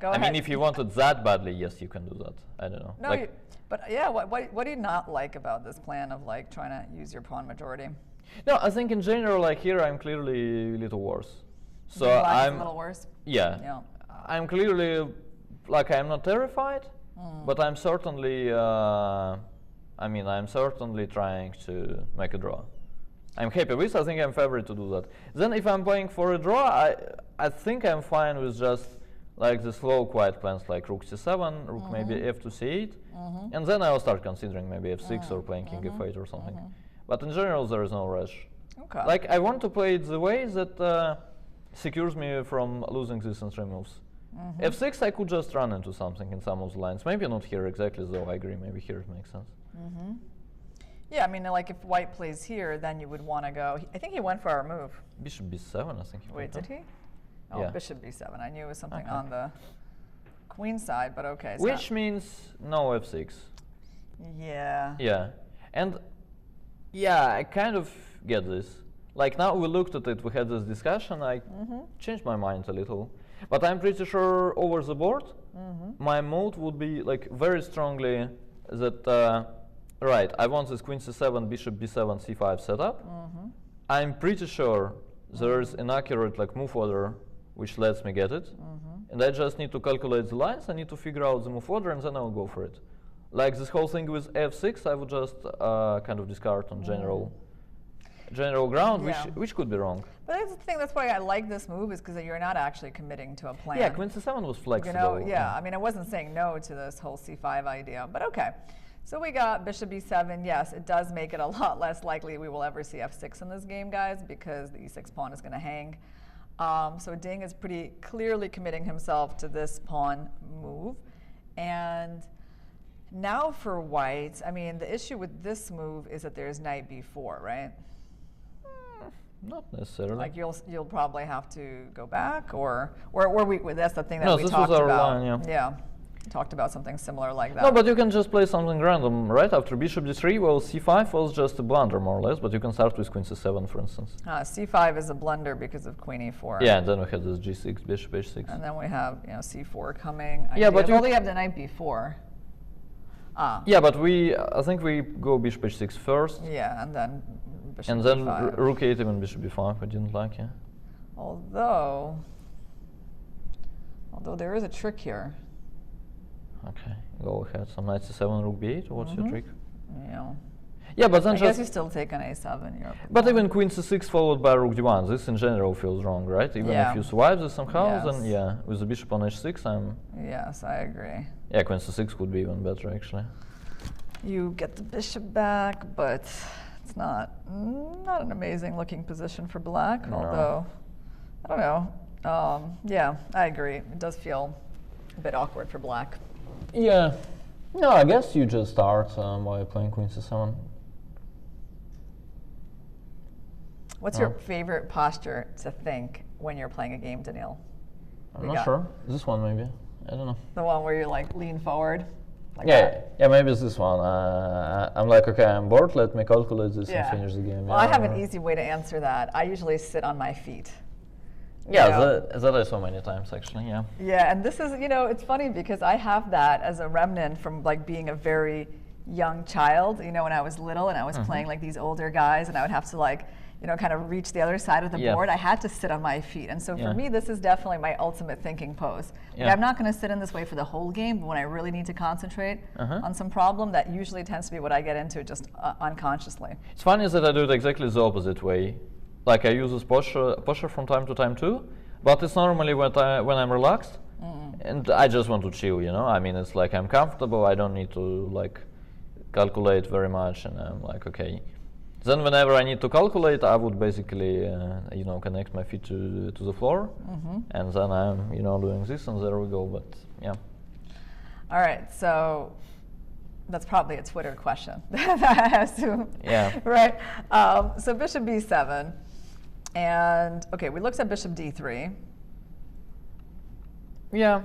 Speaker 2: Go ahead.
Speaker 3: I mean, if you wanted that badly, yes, you can do that. I don't know.
Speaker 2: No,
Speaker 3: Like,
Speaker 2: but yeah, what do you not like about this plan of like trying to use your pawn majority?
Speaker 3: no, I think in general, like here, I'm clearly a little worse. So
Speaker 2: Black is
Speaker 3: I'm
Speaker 2: a little worse.
Speaker 3: yeah, I'm clearly like I'm not terrified, but I'm certainly. I'm certainly trying to make a draw. I'm happy with. I think I'm favored to do that. Then, if I'm playing for a draw, I think I'm fine with just like the slow, quiet plans like rook c7, rook maybe f to c8, and then I'll start considering maybe f6 or playing king f8 or something. But in general, there is no rush.
Speaker 2: Okay.
Speaker 3: Like I want to play it the way that secures me from losing these in-stream moves. f6, I could just run into something in some of the lines. Maybe not here exactly, though. I agree. Maybe here it makes sense.
Speaker 2: Yeah, I mean, like if white plays here, then you would want to go. I think he went for our move.
Speaker 3: Bishop b7, I think.
Speaker 2: Wait, did he? Oh,
Speaker 3: Yeah.
Speaker 2: bishop b7. I knew it was something on the queen side, but okay. It's
Speaker 3: Which means no f6.
Speaker 2: yeah.
Speaker 3: Yeah, and yeah, I kind of get this. Like now we looked at it, we had this discussion. I changed my mind a little, but I'm pretty sure over the board, my mode would be like very strongly that. Right, I want this queen c7, bishop b7, c5 setup. I'm pretty sure there's an accurate like move order which lets me get it, and I just need to calculate the lines. I need to figure out the move order, and then I'll go for it. Like this whole thing with f6, I would just kind of discard on general ground, which could be wrong.
Speaker 2: But that's the thing. That's why I like this move, is because you're not actually committing to a plan.
Speaker 3: Yeah, queen c7 was flexible.
Speaker 2: You know, I mean, I wasn't saying no to this whole c5 idea, but okay. So we got bishop b7. Yes, it does make it a lot less likely we will ever see f6 in this game, guys, because the e6 pawn is going to hang. So Ding is pretty clearly committing himself to this pawn move. And now for white, I mean, the issue with this move is that there's knight b4, right?
Speaker 3: Not necessarily.
Speaker 2: Like you'll probably have to go back, or that's the thing that
Speaker 3: No,
Speaker 2: we
Speaker 3: this
Speaker 2: talked
Speaker 3: was our
Speaker 2: about.
Speaker 3: line,
Speaker 2: Yeah. Talked about something similar like that.
Speaker 3: No, but you can just play something random, right? After bishop d3, well, c5 was just a blunder, more or less, but you can start with queen c7, for instance.
Speaker 2: c5 is a blunder because of queen e4.
Speaker 3: Yeah, and then we had this g6, bishop h6.
Speaker 2: And then we have, c4 coming.
Speaker 3: Yeah, but
Speaker 2: you only have the knight b4.
Speaker 3: Yeah, but I think we go bishop h6 first.
Speaker 2: Yeah, and then bishop
Speaker 3: and then
Speaker 2: b5.
Speaker 3: rook a8, even bishop b5, I didn't like, yeah.
Speaker 2: Although there is a trick here.
Speaker 3: Okay, go ahead. Some knight c7, rook b8, or what's your trick?
Speaker 2: Yeah.
Speaker 3: Yeah, but then
Speaker 2: I guess you still take an a7.
Speaker 3: But even queen c6 followed by rook d1, this in general feels wrong, right? Even if you survive this somehow, then yeah, with the bishop on h6, I'm...
Speaker 2: Yes, I agree.
Speaker 3: Yeah, queen c6 would be even better, actually.
Speaker 2: You get the bishop back, but it's not an amazing looking position for black, although, I don't know. Yeah, I agree. It does feel a bit awkward for black.
Speaker 3: Yeah. No, I guess you just start by playing queen c7.
Speaker 2: What's your favorite posture to think when you're playing a game, Daniil?
Speaker 3: I'm not sure. This one, maybe. I don't know.
Speaker 2: The one where you like lean forward? Like
Speaker 3: yeah, maybe it's this one. I'm like, okay, I'm bored. Let me calculate this and finish the game.
Speaker 2: Well, I have an easy way to answer that. I usually sit on my feet.
Speaker 3: Yeah, that I saw many times, actually, yeah.
Speaker 2: Yeah, and this is, it's funny because I have that as a remnant from like being a very young child, when I was little and I was playing like these older guys and I would have to like, kind of reach the other side of the board. I had to sit on my feet. And so for me, this is definitely my ultimate thinking pose. Like, I'm not going to sit in this way for the whole game, but when I really need to concentrate on some problem, that usually tends to be what I get into just unconsciously.
Speaker 3: It's funny that I do it exactly the opposite way. Like I use this posture from time to time too, but it's normally when I'm relaxed and I just want to chill, I mean, it's like I'm comfortable, I don't need to like calculate very much, and I'm like, okay. Then whenever I need to calculate, I would basically, connect my feet to the floor, and then I'm, doing this, and there we go. But yeah.
Speaker 2: All right, so that's probably a Twitter question. I assume.
Speaker 3: Yeah.
Speaker 2: Right. So bishop b7, and okay, we looked at bishop d3.
Speaker 3: Yeah.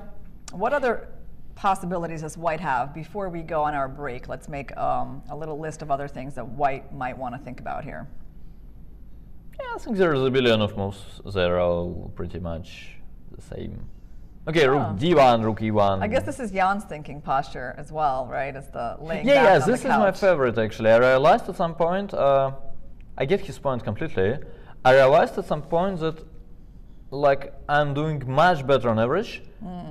Speaker 2: What other possibilities does white have before we go on our break? Let's make a little list of other things that white might want to think about here.
Speaker 3: Yeah, I think there's a billion of moves. They're all pretty much the same. Okay, rook d1, rook e1.
Speaker 2: I guess this is Jan's thinking posture as well, right? It's the laying back
Speaker 3: yes,
Speaker 2: on
Speaker 3: this
Speaker 2: the
Speaker 3: is my
Speaker 2: couch.
Speaker 3: favorite actually. I realized at some point, I get his point completely. I realized at some point that like I'm doing much better on average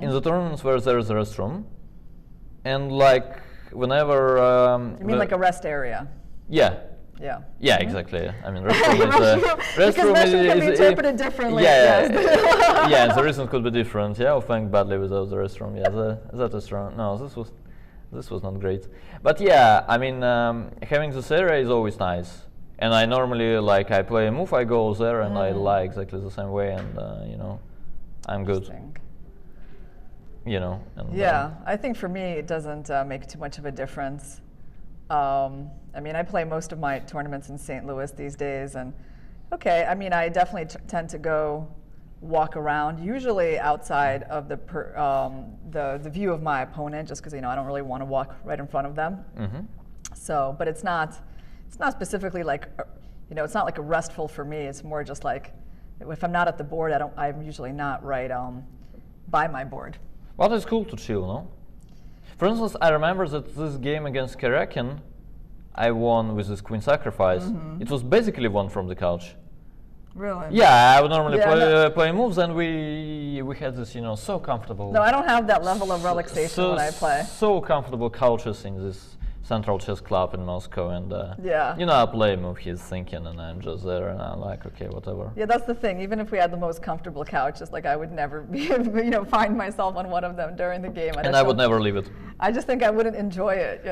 Speaker 3: in the tournaments where there is a restroom, and like whenever
Speaker 2: you mean like a rest area?
Speaker 3: Yeah.
Speaker 2: Yeah.
Speaker 3: Yeah, exactly. I mean, restroom
Speaker 2: because restroom can be interpreted differently.
Speaker 3: Yeah, yeah, and the reason could be different. Yeah, playing badly without the restroom. Yeah, that is wrong. No, this was not great. But yeah, I mean, having this area is always nice. And I normally I play a move, I go there, and I lie exactly the same way, and I'm good. And,
Speaker 2: yeah, I think for me it doesn't make too much of a difference. I mean, I play most of my tournaments in St. Louis these days, and okay, I mean, I definitely tend to go walk around, usually outside of the view of my opponent, just because I don't really want to walk right in front of them. So, but it's not specifically like, it's not like a restful for me. It's more just like, if I'm not at the board, I'm usually not right by my board.
Speaker 3: Well, it's cool to chill, no? For instance, I remember that this game against Karakin, I won with this queen sacrifice. It was basically won from the couch.
Speaker 2: Really?
Speaker 3: Yeah, I would normally play moves, and we had this, so comfortable.
Speaker 2: No, I don't have that level of relaxation when I play.
Speaker 3: So comfortable couches in this Central Chess Club in Moscow, and
Speaker 2: yeah.
Speaker 3: I play a move, he's thinking, and I'm just there, and I'm like, okay, whatever.
Speaker 2: Yeah, that's the thing. Even if we had the most comfortable couches, I would never be, find myself on one of them during the game.
Speaker 3: And I would never leave it.
Speaker 2: I just think I wouldn't enjoy it,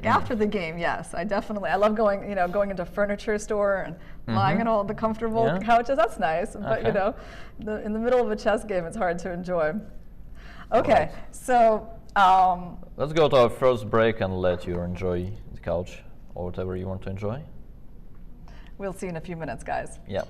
Speaker 2: after the game, yes, I love going, going into a furniture store and lying on all the comfortable couches. That's nice, but in the middle of a chess game, it's hard to enjoy. Okay,
Speaker 3: right.
Speaker 2: So.
Speaker 3: Let's go to our first break and let you enjoy the couch or whatever you want to enjoy.
Speaker 2: We'll see in a few minutes, guys.
Speaker 3: Yeah.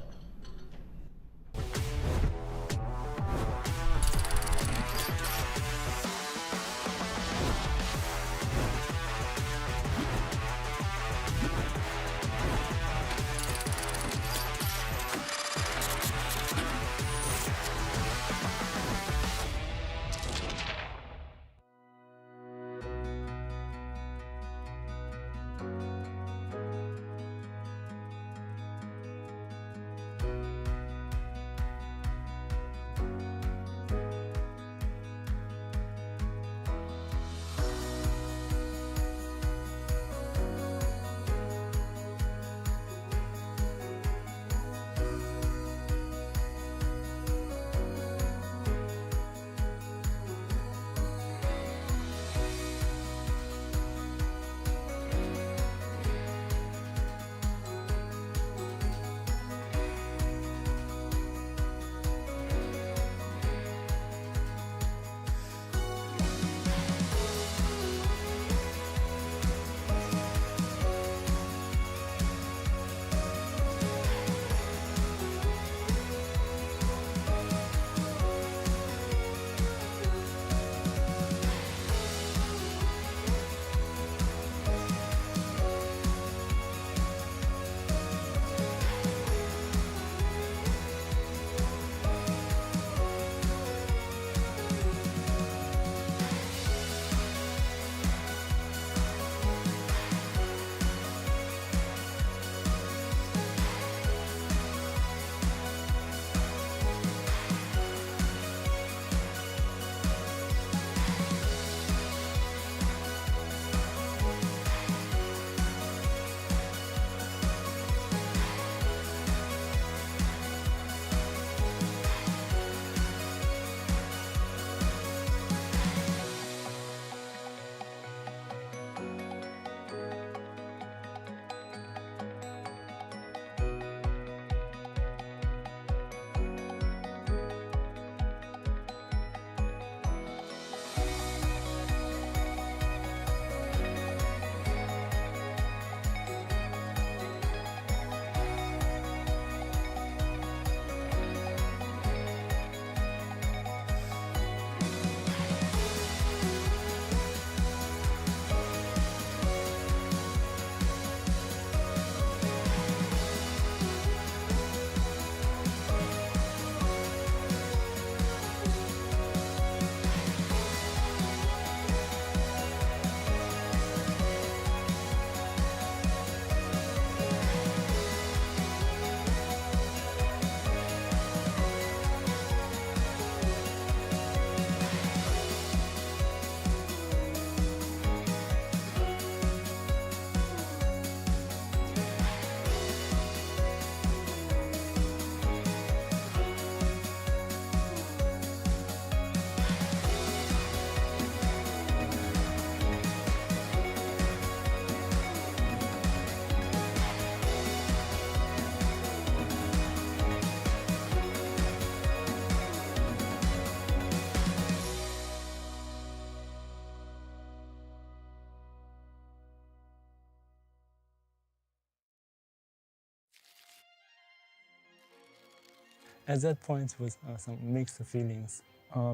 Speaker 6: At that point, it was some mixed feelings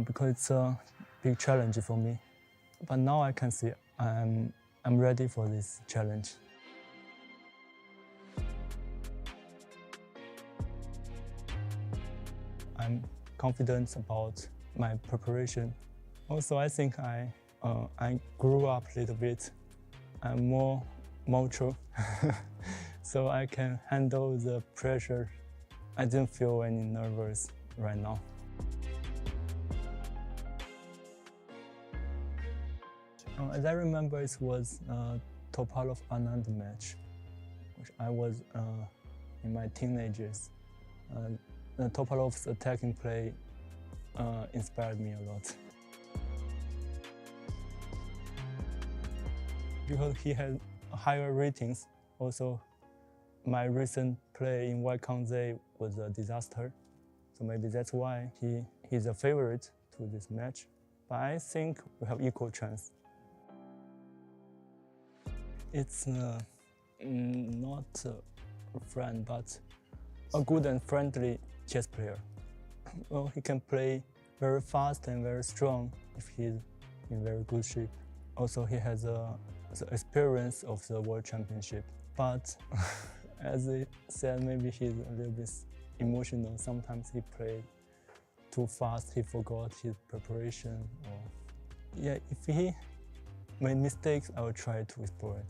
Speaker 6: because it's a big challenge for me. But now I can see I'm ready for this challenge. I'm confident about my preparation. Also, I think I grew up a little bit. I'm more mature, so I can handle the pressure. I don't feel any nervous right now. As I remember, it was Topalov Anand match, which I was in my teenagers. Topalov's attacking play inspired me a lot. Because he had higher ratings, also my recent play in Waikanze was a disaster. So maybe that's why he's a favorite to this match. But I think we have equal chance. It's not a friend, but a good and friendly chess player. Well, he can play very fast and very strong if he's in very good shape. Also, he has the experience of the World Championship. But as I said, maybe he's a little bit emotional. Sometimes he played too fast, he forgot his preparation. Or yeah, if he made mistakes, I will try to explore it.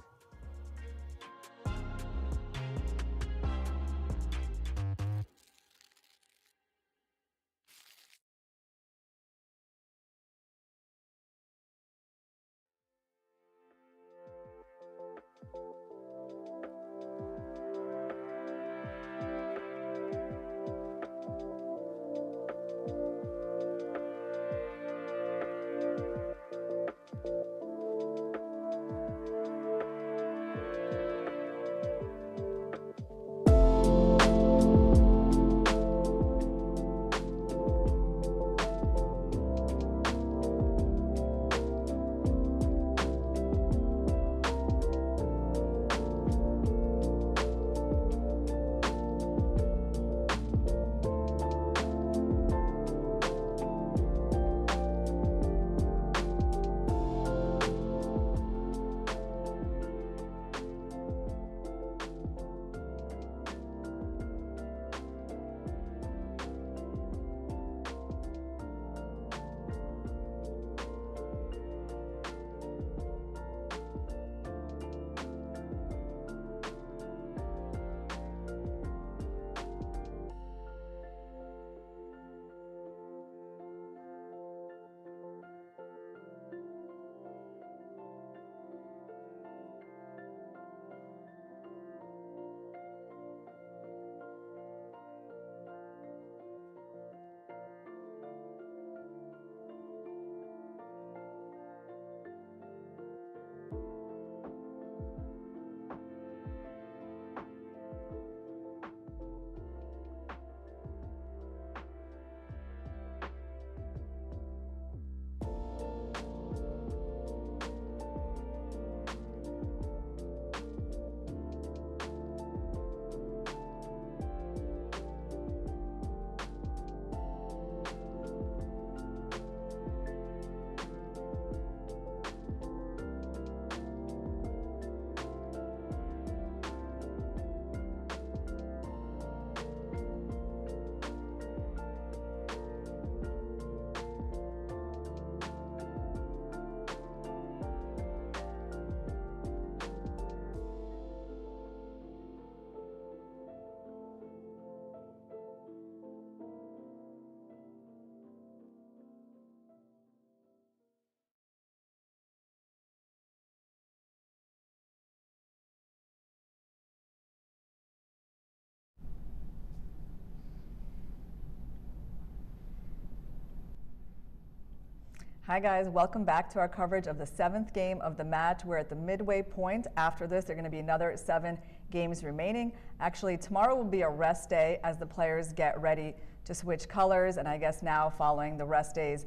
Speaker 2: Hi guys, welcome back to our coverage of the 7th game of the match. We're at the midway point. After this, there are going to be another 7 games remaining. Actually, tomorrow will be a rest day as the players get ready to switch colors. And I guess now, following the rest days,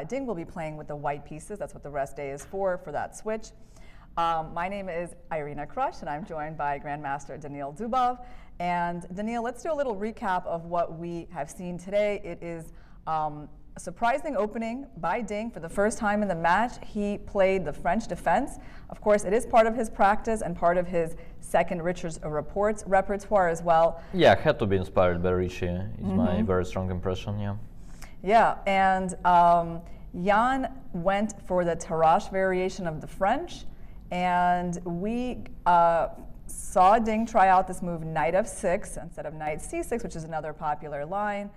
Speaker 2: Ding will be playing with the white pieces. That's what the rest day is for that switch. My name is Irina Krush, and I'm joined by Grandmaster Daniil Dubov. And Daniil, let's do a little recap of what we have seen today. It is a surprising opening by Ding for the first time in the match. He played the French defense. Of course, it is part of his practice and part of his second Richard's repertoire as well.
Speaker 3: Yeah, had to be inspired by Richie. It's my very strong impression, yeah.
Speaker 2: Yeah, and Jan went for the Tarrasch variation of the French, and we saw Ding try out this move knight f6 instead of knight c6, which is another popular line.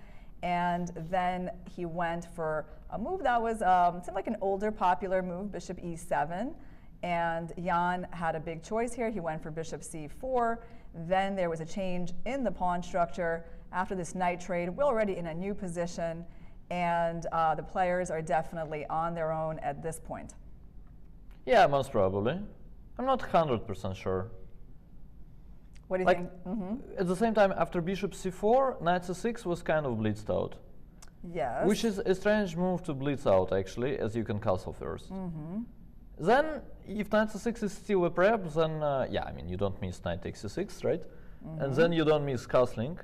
Speaker 2: And then he went for a move that was seemed like an older popular move, bishop e7. And Jan had a big choice here. He went for bishop c4. Then there was a change in the pawn structure. After this knight trade, we're already in a new position. And the players are definitely on their own at this point.
Speaker 3: Yeah, most probably. I'm not 100% sure.
Speaker 2: What do you think?
Speaker 3: At the same time, after bishop c4, knight c6 was kind of blitzed out.
Speaker 2: Yes.
Speaker 3: Which is a strange move to blitz out, actually, as you can castle first. Then, if knight c6 is still a prep, then, yeah, I mean, you don't miss knight takes c6, right? And then you don't miss castling.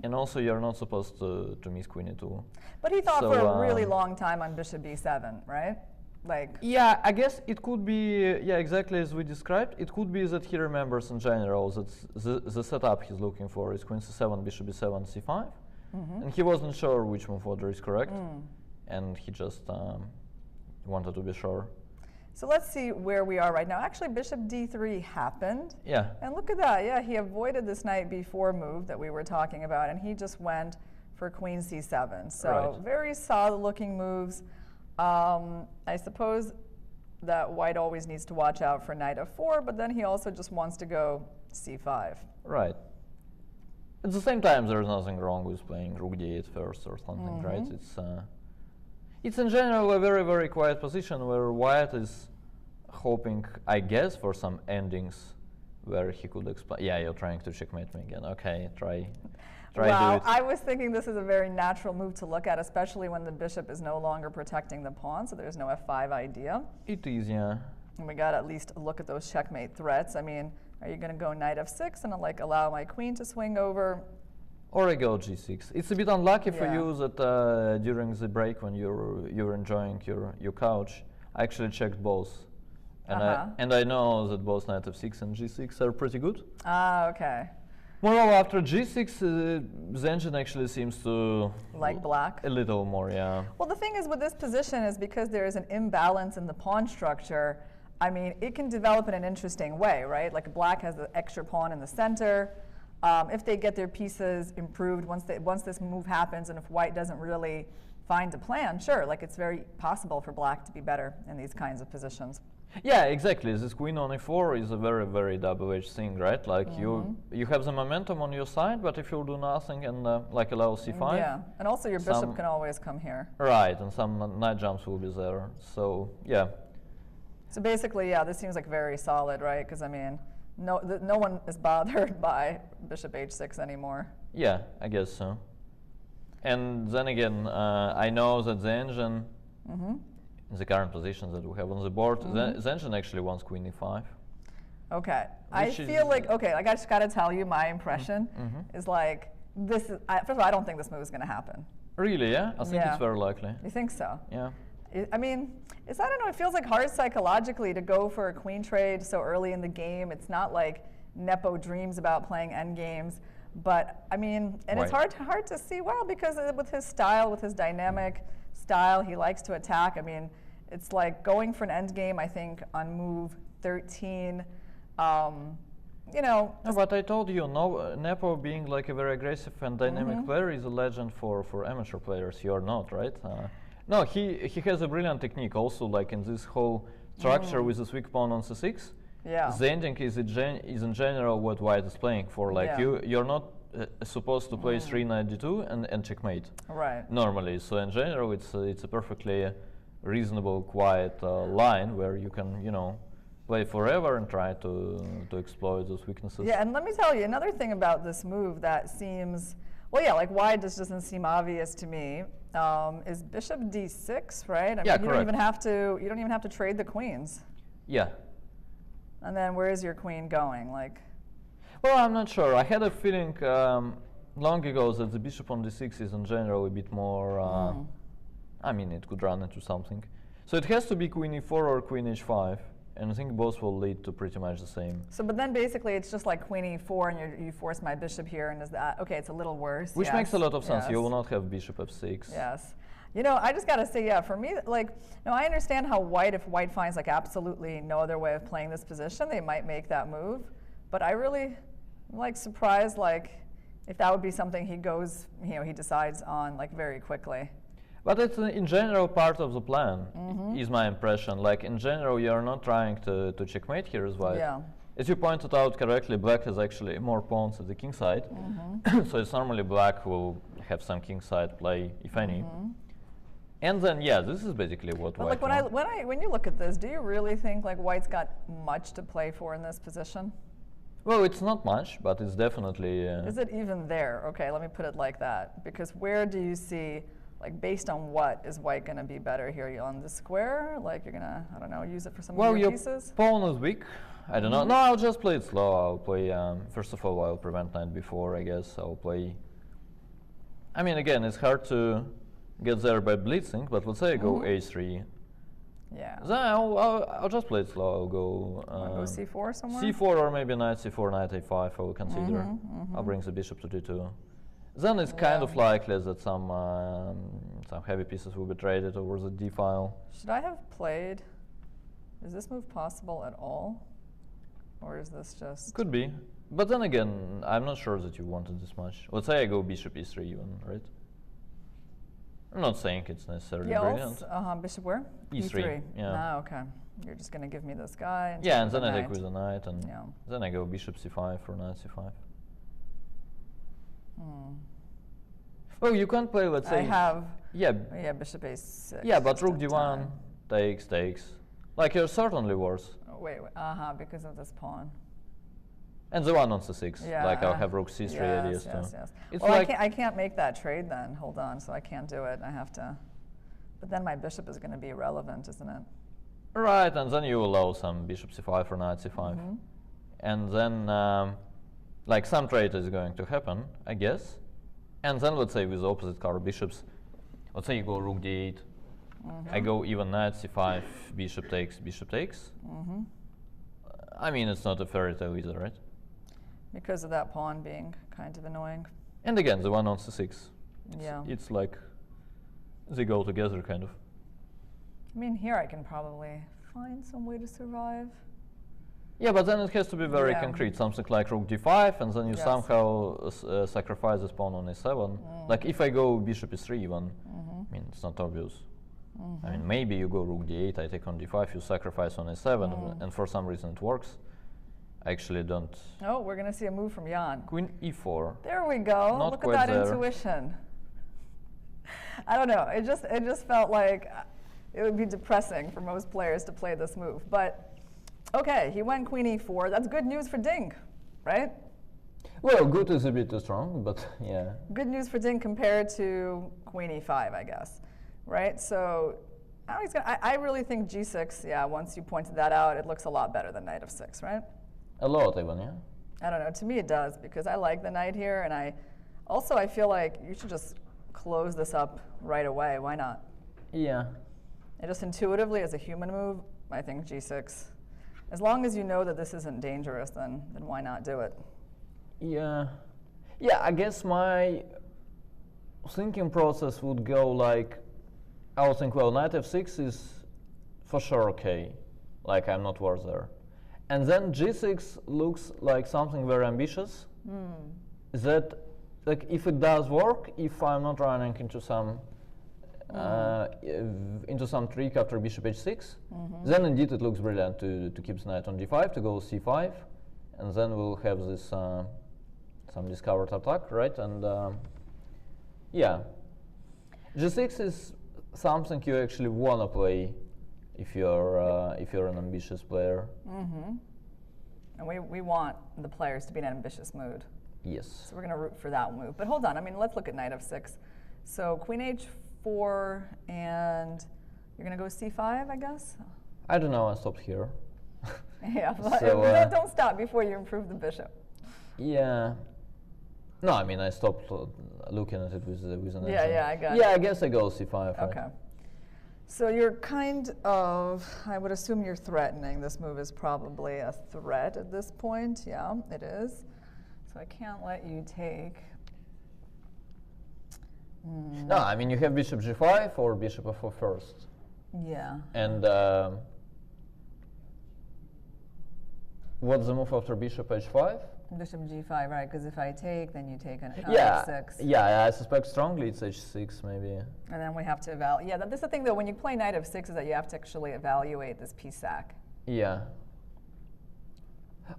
Speaker 3: And also, you're not supposed to miss queen e2.
Speaker 2: But he thought for a really long time on bishop b7, right? Like,
Speaker 3: yeah, I guess it could be, yeah, exactly as we described. It could be that he remembers in general that the setup he's looking for is queen c7, bishop b7, c5. And he wasn't sure which move order is correct. And he just wanted to be sure.
Speaker 2: So let's see where we are right now. Actually, bishop d3 happened.
Speaker 3: Yeah.
Speaker 2: And look at that. Yeah, he avoided this knight b4 move that we were talking about, and he just went for queen c7. So very solid looking moves. I suppose that white always needs to watch out for knight f4, but then he also just wants to go c5.
Speaker 3: Right. At the same time, there's nothing wrong with playing rook d8 first or something, right? It's in general a very, very quiet position where white is hoping, I guess, for some endings where he could explain. Yeah, you're trying to checkmate me again. Okay, try
Speaker 2: Wow,
Speaker 3: do it.
Speaker 2: I was thinking this is a very natural move to look at, especially when the bishop is no longer protecting the pawn, so there's no f5 idea.
Speaker 3: It is, yeah.
Speaker 2: And we got to at least look at those checkmate threats. I mean, are you going to go knight f6 and like allow my queen to swing over?
Speaker 3: Or I go g6. It's a bit unlucky for you that during the break when you're enjoying your couch, I actually checked both. And I know that both knight f6 and g6 are pretty good.
Speaker 2: Ah, okay.
Speaker 3: Moreover, after g6, the engine actually seems to
Speaker 2: like black
Speaker 3: a little more, yeah.
Speaker 2: Well, the thing is with this position is because there is an imbalance in the pawn structure. I mean, it can develop in an interesting way, right? Like black has the extra pawn in the center. If they get their pieces improved once this move happens, and if white doesn't really find a plan, sure, like it's very possible for black to be better in these kinds of positions.
Speaker 3: Yeah, exactly. This queen on e4 is a very, very double-edged thing, right? Like you have the momentum on your side, but if you do nothing and like allow c5.
Speaker 2: Yeah, and also your bishop can always come here.
Speaker 3: Right, and some knight jumps will be there. So yeah.
Speaker 2: So basically, yeah, this seems like very solid, right? Because I mean, no one is bothered by bishop h6 anymore.
Speaker 3: Yeah, I guess so. And then again, I know that the engine. In the current positions that we have on the board, the engine actually wants queen e5.
Speaker 2: Okay, I feel like, okay, like I just got to tell you my impression is like, this is, first of all, I don't think this move is going to happen.
Speaker 3: Really, yeah? I think it's very likely.
Speaker 2: You think so?
Speaker 3: Yeah.
Speaker 2: I mean, I don't know, it feels like hard psychologically to go for a queen trade so early in the game. It's not like Nepo dreams about playing endgames. But, I mean, and it's hard to see, well, because with his style, with his dynamic style, he likes to attack. I mean, it's like going for an endgame, I think, on move 13, you know.
Speaker 3: No, but I told you, Nepo being like a very aggressive and dynamic player is a legend for amateur players. You are not, right? No, he has a brilliant technique also, like in this whole structure with this weak pawn on c6.
Speaker 2: Yeah.
Speaker 3: The ending is in general what white is playing for. Like you're not supposed to play 3 knight d2 and checkmate.
Speaker 2: Right.
Speaker 3: Normally, so in general, it's a perfectly reasonable, quiet line where you can, play forever and try to exploit those weaknesses.
Speaker 2: Yeah, and let me tell you another thing about this move that seems, well, yeah, like why this doesn't seem obvious to me is bishop d6, right? I mean, you don't even have to trade the queens.
Speaker 3: Yeah.
Speaker 2: And then where is your queen going? Like.
Speaker 3: Well, I'm not sure. I had a feeling long ago that the bishop on d6 is in general a bit more. I mean, it could run into something. So it has to be queen e4 or queen h5, and I think both will lead to pretty much the same.
Speaker 2: So, but then basically it's just like queen e4, and you force my bishop here, and is that okay? It's a little worse.
Speaker 3: Which makes a lot of sense.
Speaker 2: Yes.
Speaker 3: You will not have bishop f6.
Speaker 2: Yes. You know, I just got to say, yeah, for me, like, no, I understand how if white finds like absolutely no other way of playing this position, they might make that move. But I really am like surprised, like, if that would be something he goes, you know, he decides on like very quickly.
Speaker 3: But it's in general part of the plan, is my impression. Like in general, you're not trying to checkmate here as white.
Speaker 2: Yeah.
Speaker 3: As you pointed out correctly, black has actually more pawns at the king side. So it's normally black who will have some king side play, if any. And then, yeah, this is basically what
Speaker 2: But
Speaker 3: white
Speaker 2: like when you look at this, do you really think like white's got much to play for in this position?
Speaker 3: Well, it's not much, but it's definitely.
Speaker 2: Is it even there? Okay, let me put it like that. Because where do you see, like, based on what is white going to be better here? You on the square? Like, you're going to, I don't know, use it for some of your pieces?
Speaker 3: Pawn is weak. I don't know. No, I'll just play it slow. I'll play, first of all, I'll prevent knight b4, I guess. I'll play. I mean, again, it's hard to get there by blitzing, but let's say I go a3.
Speaker 2: Yeah.
Speaker 3: Then I'll just play it slow. I'll go.
Speaker 2: Go c4 somewhere?
Speaker 3: c4 or maybe knight c4, knight a5. I will consider. I'll bring the bishop to d2. Then it's kind of likely that some heavy pieces will be traded over the d file.
Speaker 2: Should I have played? Is this move possible at all, or is this just?
Speaker 3: Could be, but then again, I'm not sure that you wanted this much. Let's say I go bishop e3 even, right? I'm not saying it's necessarily brilliant.
Speaker 2: Bishop where?
Speaker 3: E3. Yeah.
Speaker 2: Ah, okay. You're just going to give me this guy. And
Speaker 3: yeah, and then I take with the knight, and
Speaker 2: yeah.
Speaker 3: then I go bishop c5 or knight c5. Well, you can't play, let's say.
Speaker 2: I have.
Speaker 3: Yeah.
Speaker 2: Yeah, bishop a6.
Speaker 3: Yeah, but rook d1 takes. Like you're certainly worse.
Speaker 2: Oh, wait. Because of this pawn.
Speaker 3: And the one on c6.
Speaker 2: Yeah.
Speaker 3: Like I'll have rook c3 ideas too.
Speaker 2: Yes.
Speaker 3: It's
Speaker 2: well,
Speaker 3: like
Speaker 2: I can't make that trade then. Hold on. So I can't do it. I have to. But then my bishop is going to be irrelevant, isn't it?
Speaker 3: Right, and then you allow some bishop c5 or knight c5. And then, like some trade is going to happen, I guess. And then let's say with opposite card bishops, let's say you go rook d8. I go even knight c5, bishop takes, bishop takes. I mean, it's not a fairy tale either, right?
Speaker 2: Because of that pawn being kind of annoying.
Speaker 3: And again, the one on c6.
Speaker 2: Yeah.
Speaker 3: It's like they go together, kind of.
Speaker 2: I mean, here I can probably find some way to survive.
Speaker 3: Yeah, but then it has to be very concrete, something like rook d5, and then you somehow sacrifice this pawn on a7. Like if I go bishop e3 even, I mean, it's not obvious. I mean, maybe you go rook d8, I take on d5, you sacrifice on a7, and for some reason it works. I actually don't. Oh,
Speaker 2: we're going to see a move from Jan.
Speaker 3: Queen e4.
Speaker 2: There we go.
Speaker 3: Not
Speaker 2: Look at that intuition. I don't know. It just felt like it would be depressing for most players to play this move. But okay, he went queen e4. That's good news for Ding, right?
Speaker 3: Well, good is a bit too strong, but yeah.
Speaker 2: Good news for Ding compared to queen e5, I guess. Right? So I really think g6, yeah, once you pointed that out, it looks a lot better than knight of 6, right?
Speaker 3: A lot even, yeah?
Speaker 2: I don't know. To me it does, because I like the knight here, and I feel like you should just close this up right away. Why not?
Speaker 3: Yeah.
Speaker 2: And just intuitively, as a human move, I think g6. As long as you know that this isn't dangerous, then why not do it?
Speaker 3: Yeah. Yeah, I guess my thinking process would go like, I would think, well, knight f6 is for sure okay. Like, I'm not worse there. And then g6 looks like something very ambitious. That, like, if it does work, if I'm not running into some trick after bishop h6, then indeed it looks brilliant to keep the knight on d5, to go c5, and then we'll have this some discovered attack, right? And yeah, g6 is something you actually want to play if you're an ambitious player.
Speaker 2: And we want the players to be in an ambitious mood.
Speaker 3: Yes.
Speaker 2: So we're going to root for that move. But hold on, I mean, let's look at knight f6. So queen h4, and you're going to go c5, I guess?
Speaker 3: I don't know, I stopped here.
Speaker 2: Yeah, but
Speaker 3: so,
Speaker 2: don't stop before you improve the bishop.
Speaker 3: Yeah. No, I mean I stopped looking at it with an
Speaker 2: Yeah, I got it.
Speaker 3: Yeah, I guess I go c5. Right?
Speaker 2: Okay. So you're kind of, I would assume you're threatening. This move is probably a threat at this point. Yeah, it is. So I can't let you take.
Speaker 3: No, I mean you have bishop g5 or bishop f4 first.
Speaker 2: Yeah.
Speaker 3: And what's the move after bishop h5?
Speaker 2: Bishop g5, right? Because if I take, then you take an
Speaker 3: Yeah,
Speaker 2: f6.
Speaker 3: yeah, I suspect strongly it's h6 maybe.
Speaker 2: And then we have to evaluate. Yeah, that's the thing though. When you play knight f6, is that you have to actually evaluate this piece sack.
Speaker 3: Yeah.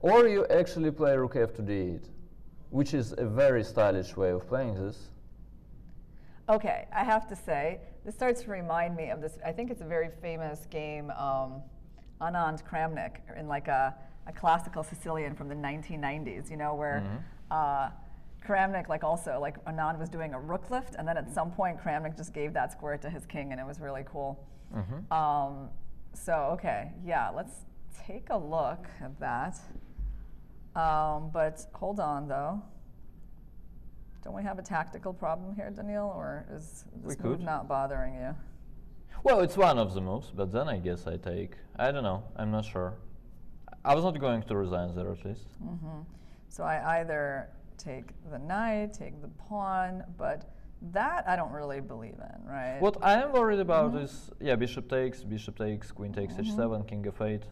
Speaker 3: Or you actually play rook f to d8, which is a very stylish way of playing this.
Speaker 2: Okay, I have to say, this starts to remind me of this. I think it's a very famous game, Anand Kramnik, in like a classical Sicilian from the 1990s, you know, where Kramnik, like also, like Anand was doing a rook lift, and then at some point Kramnik just gave that square to his king, and it was really cool. So, okay, yeah, let's take a look at that. But hold on, though. Don't we have a tactical problem here, Daniil, or is this move not bothering you?
Speaker 3: Well, it's one of the moves, but then I guess I take, I don't know, I'm not sure. I was not going to resign there at least.
Speaker 2: So I either take the knight, take the pawn, but that I don't really believe in, right?
Speaker 3: What I am worried about is, yeah, bishop takes, queen takes h7, king f8,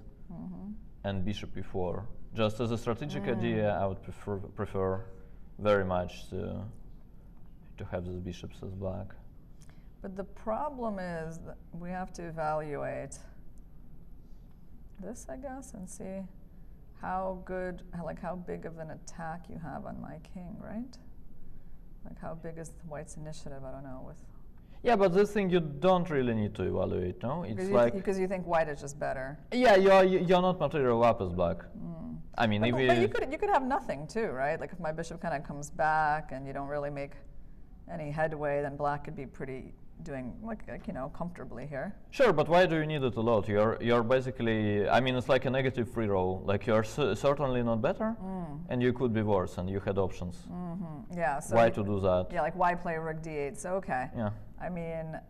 Speaker 3: and bishop e4. Just as a strategic idea, I would prefer very much to have these bishops as black.
Speaker 2: But the problem is that we have to evaluate this, I guess, and see how good, like how big of an attack you have on my king, right? Like how big is White's initiative? I don't know. With
Speaker 3: Yeah, but this thing you don't really need to evaluate, no? It's like
Speaker 2: because you think White is just better.
Speaker 3: Yeah, you're not material up as black. I mean,
Speaker 2: but you could have nothing too, right? Like if my bishop kind of comes back and you don't really make any headway, then black could be pretty doing like you know, comfortably here.
Speaker 3: Sure, but why do you need it a lot? You're basically, I mean, it's like a negative free roll. Like you're certainly not better, and you could be worse, and you had options.
Speaker 2: Yeah. So
Speaker 3: why to do that?
Speaker 2: Yeah, like why play rook d8? So okay.
Speaker 3: Yeah.
Speaker 2: I mean,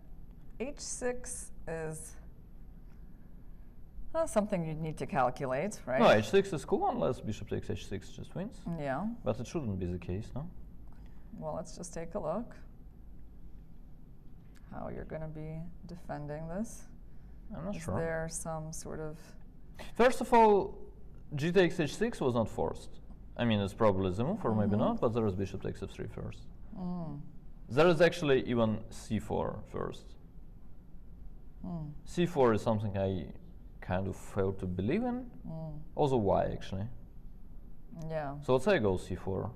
Speaker 2: h6 is something you need to calculate, right?
Speaker 3: No, h6 is cool unless bishop takes h6 just wins.
Speaker 2: Yeah.
Speaker 3: But it shouldn't be the case, no?
Speaker 2: Well, let's just take a look how you're going to be defending this.
Speaker 3: I'm not sure.
Speaker 2: Is there some sort of...
Speaker 3: First of all, g takes h6 was not forced. I mean, it's probably the move, or maybe not, but there is bishop takes f3 first. There is actually even c4 first. c4 is something I kind of fail to believe in. Also why, actually.
Speaker 2: Yeah.
Speaker 3: So let's say I go c4.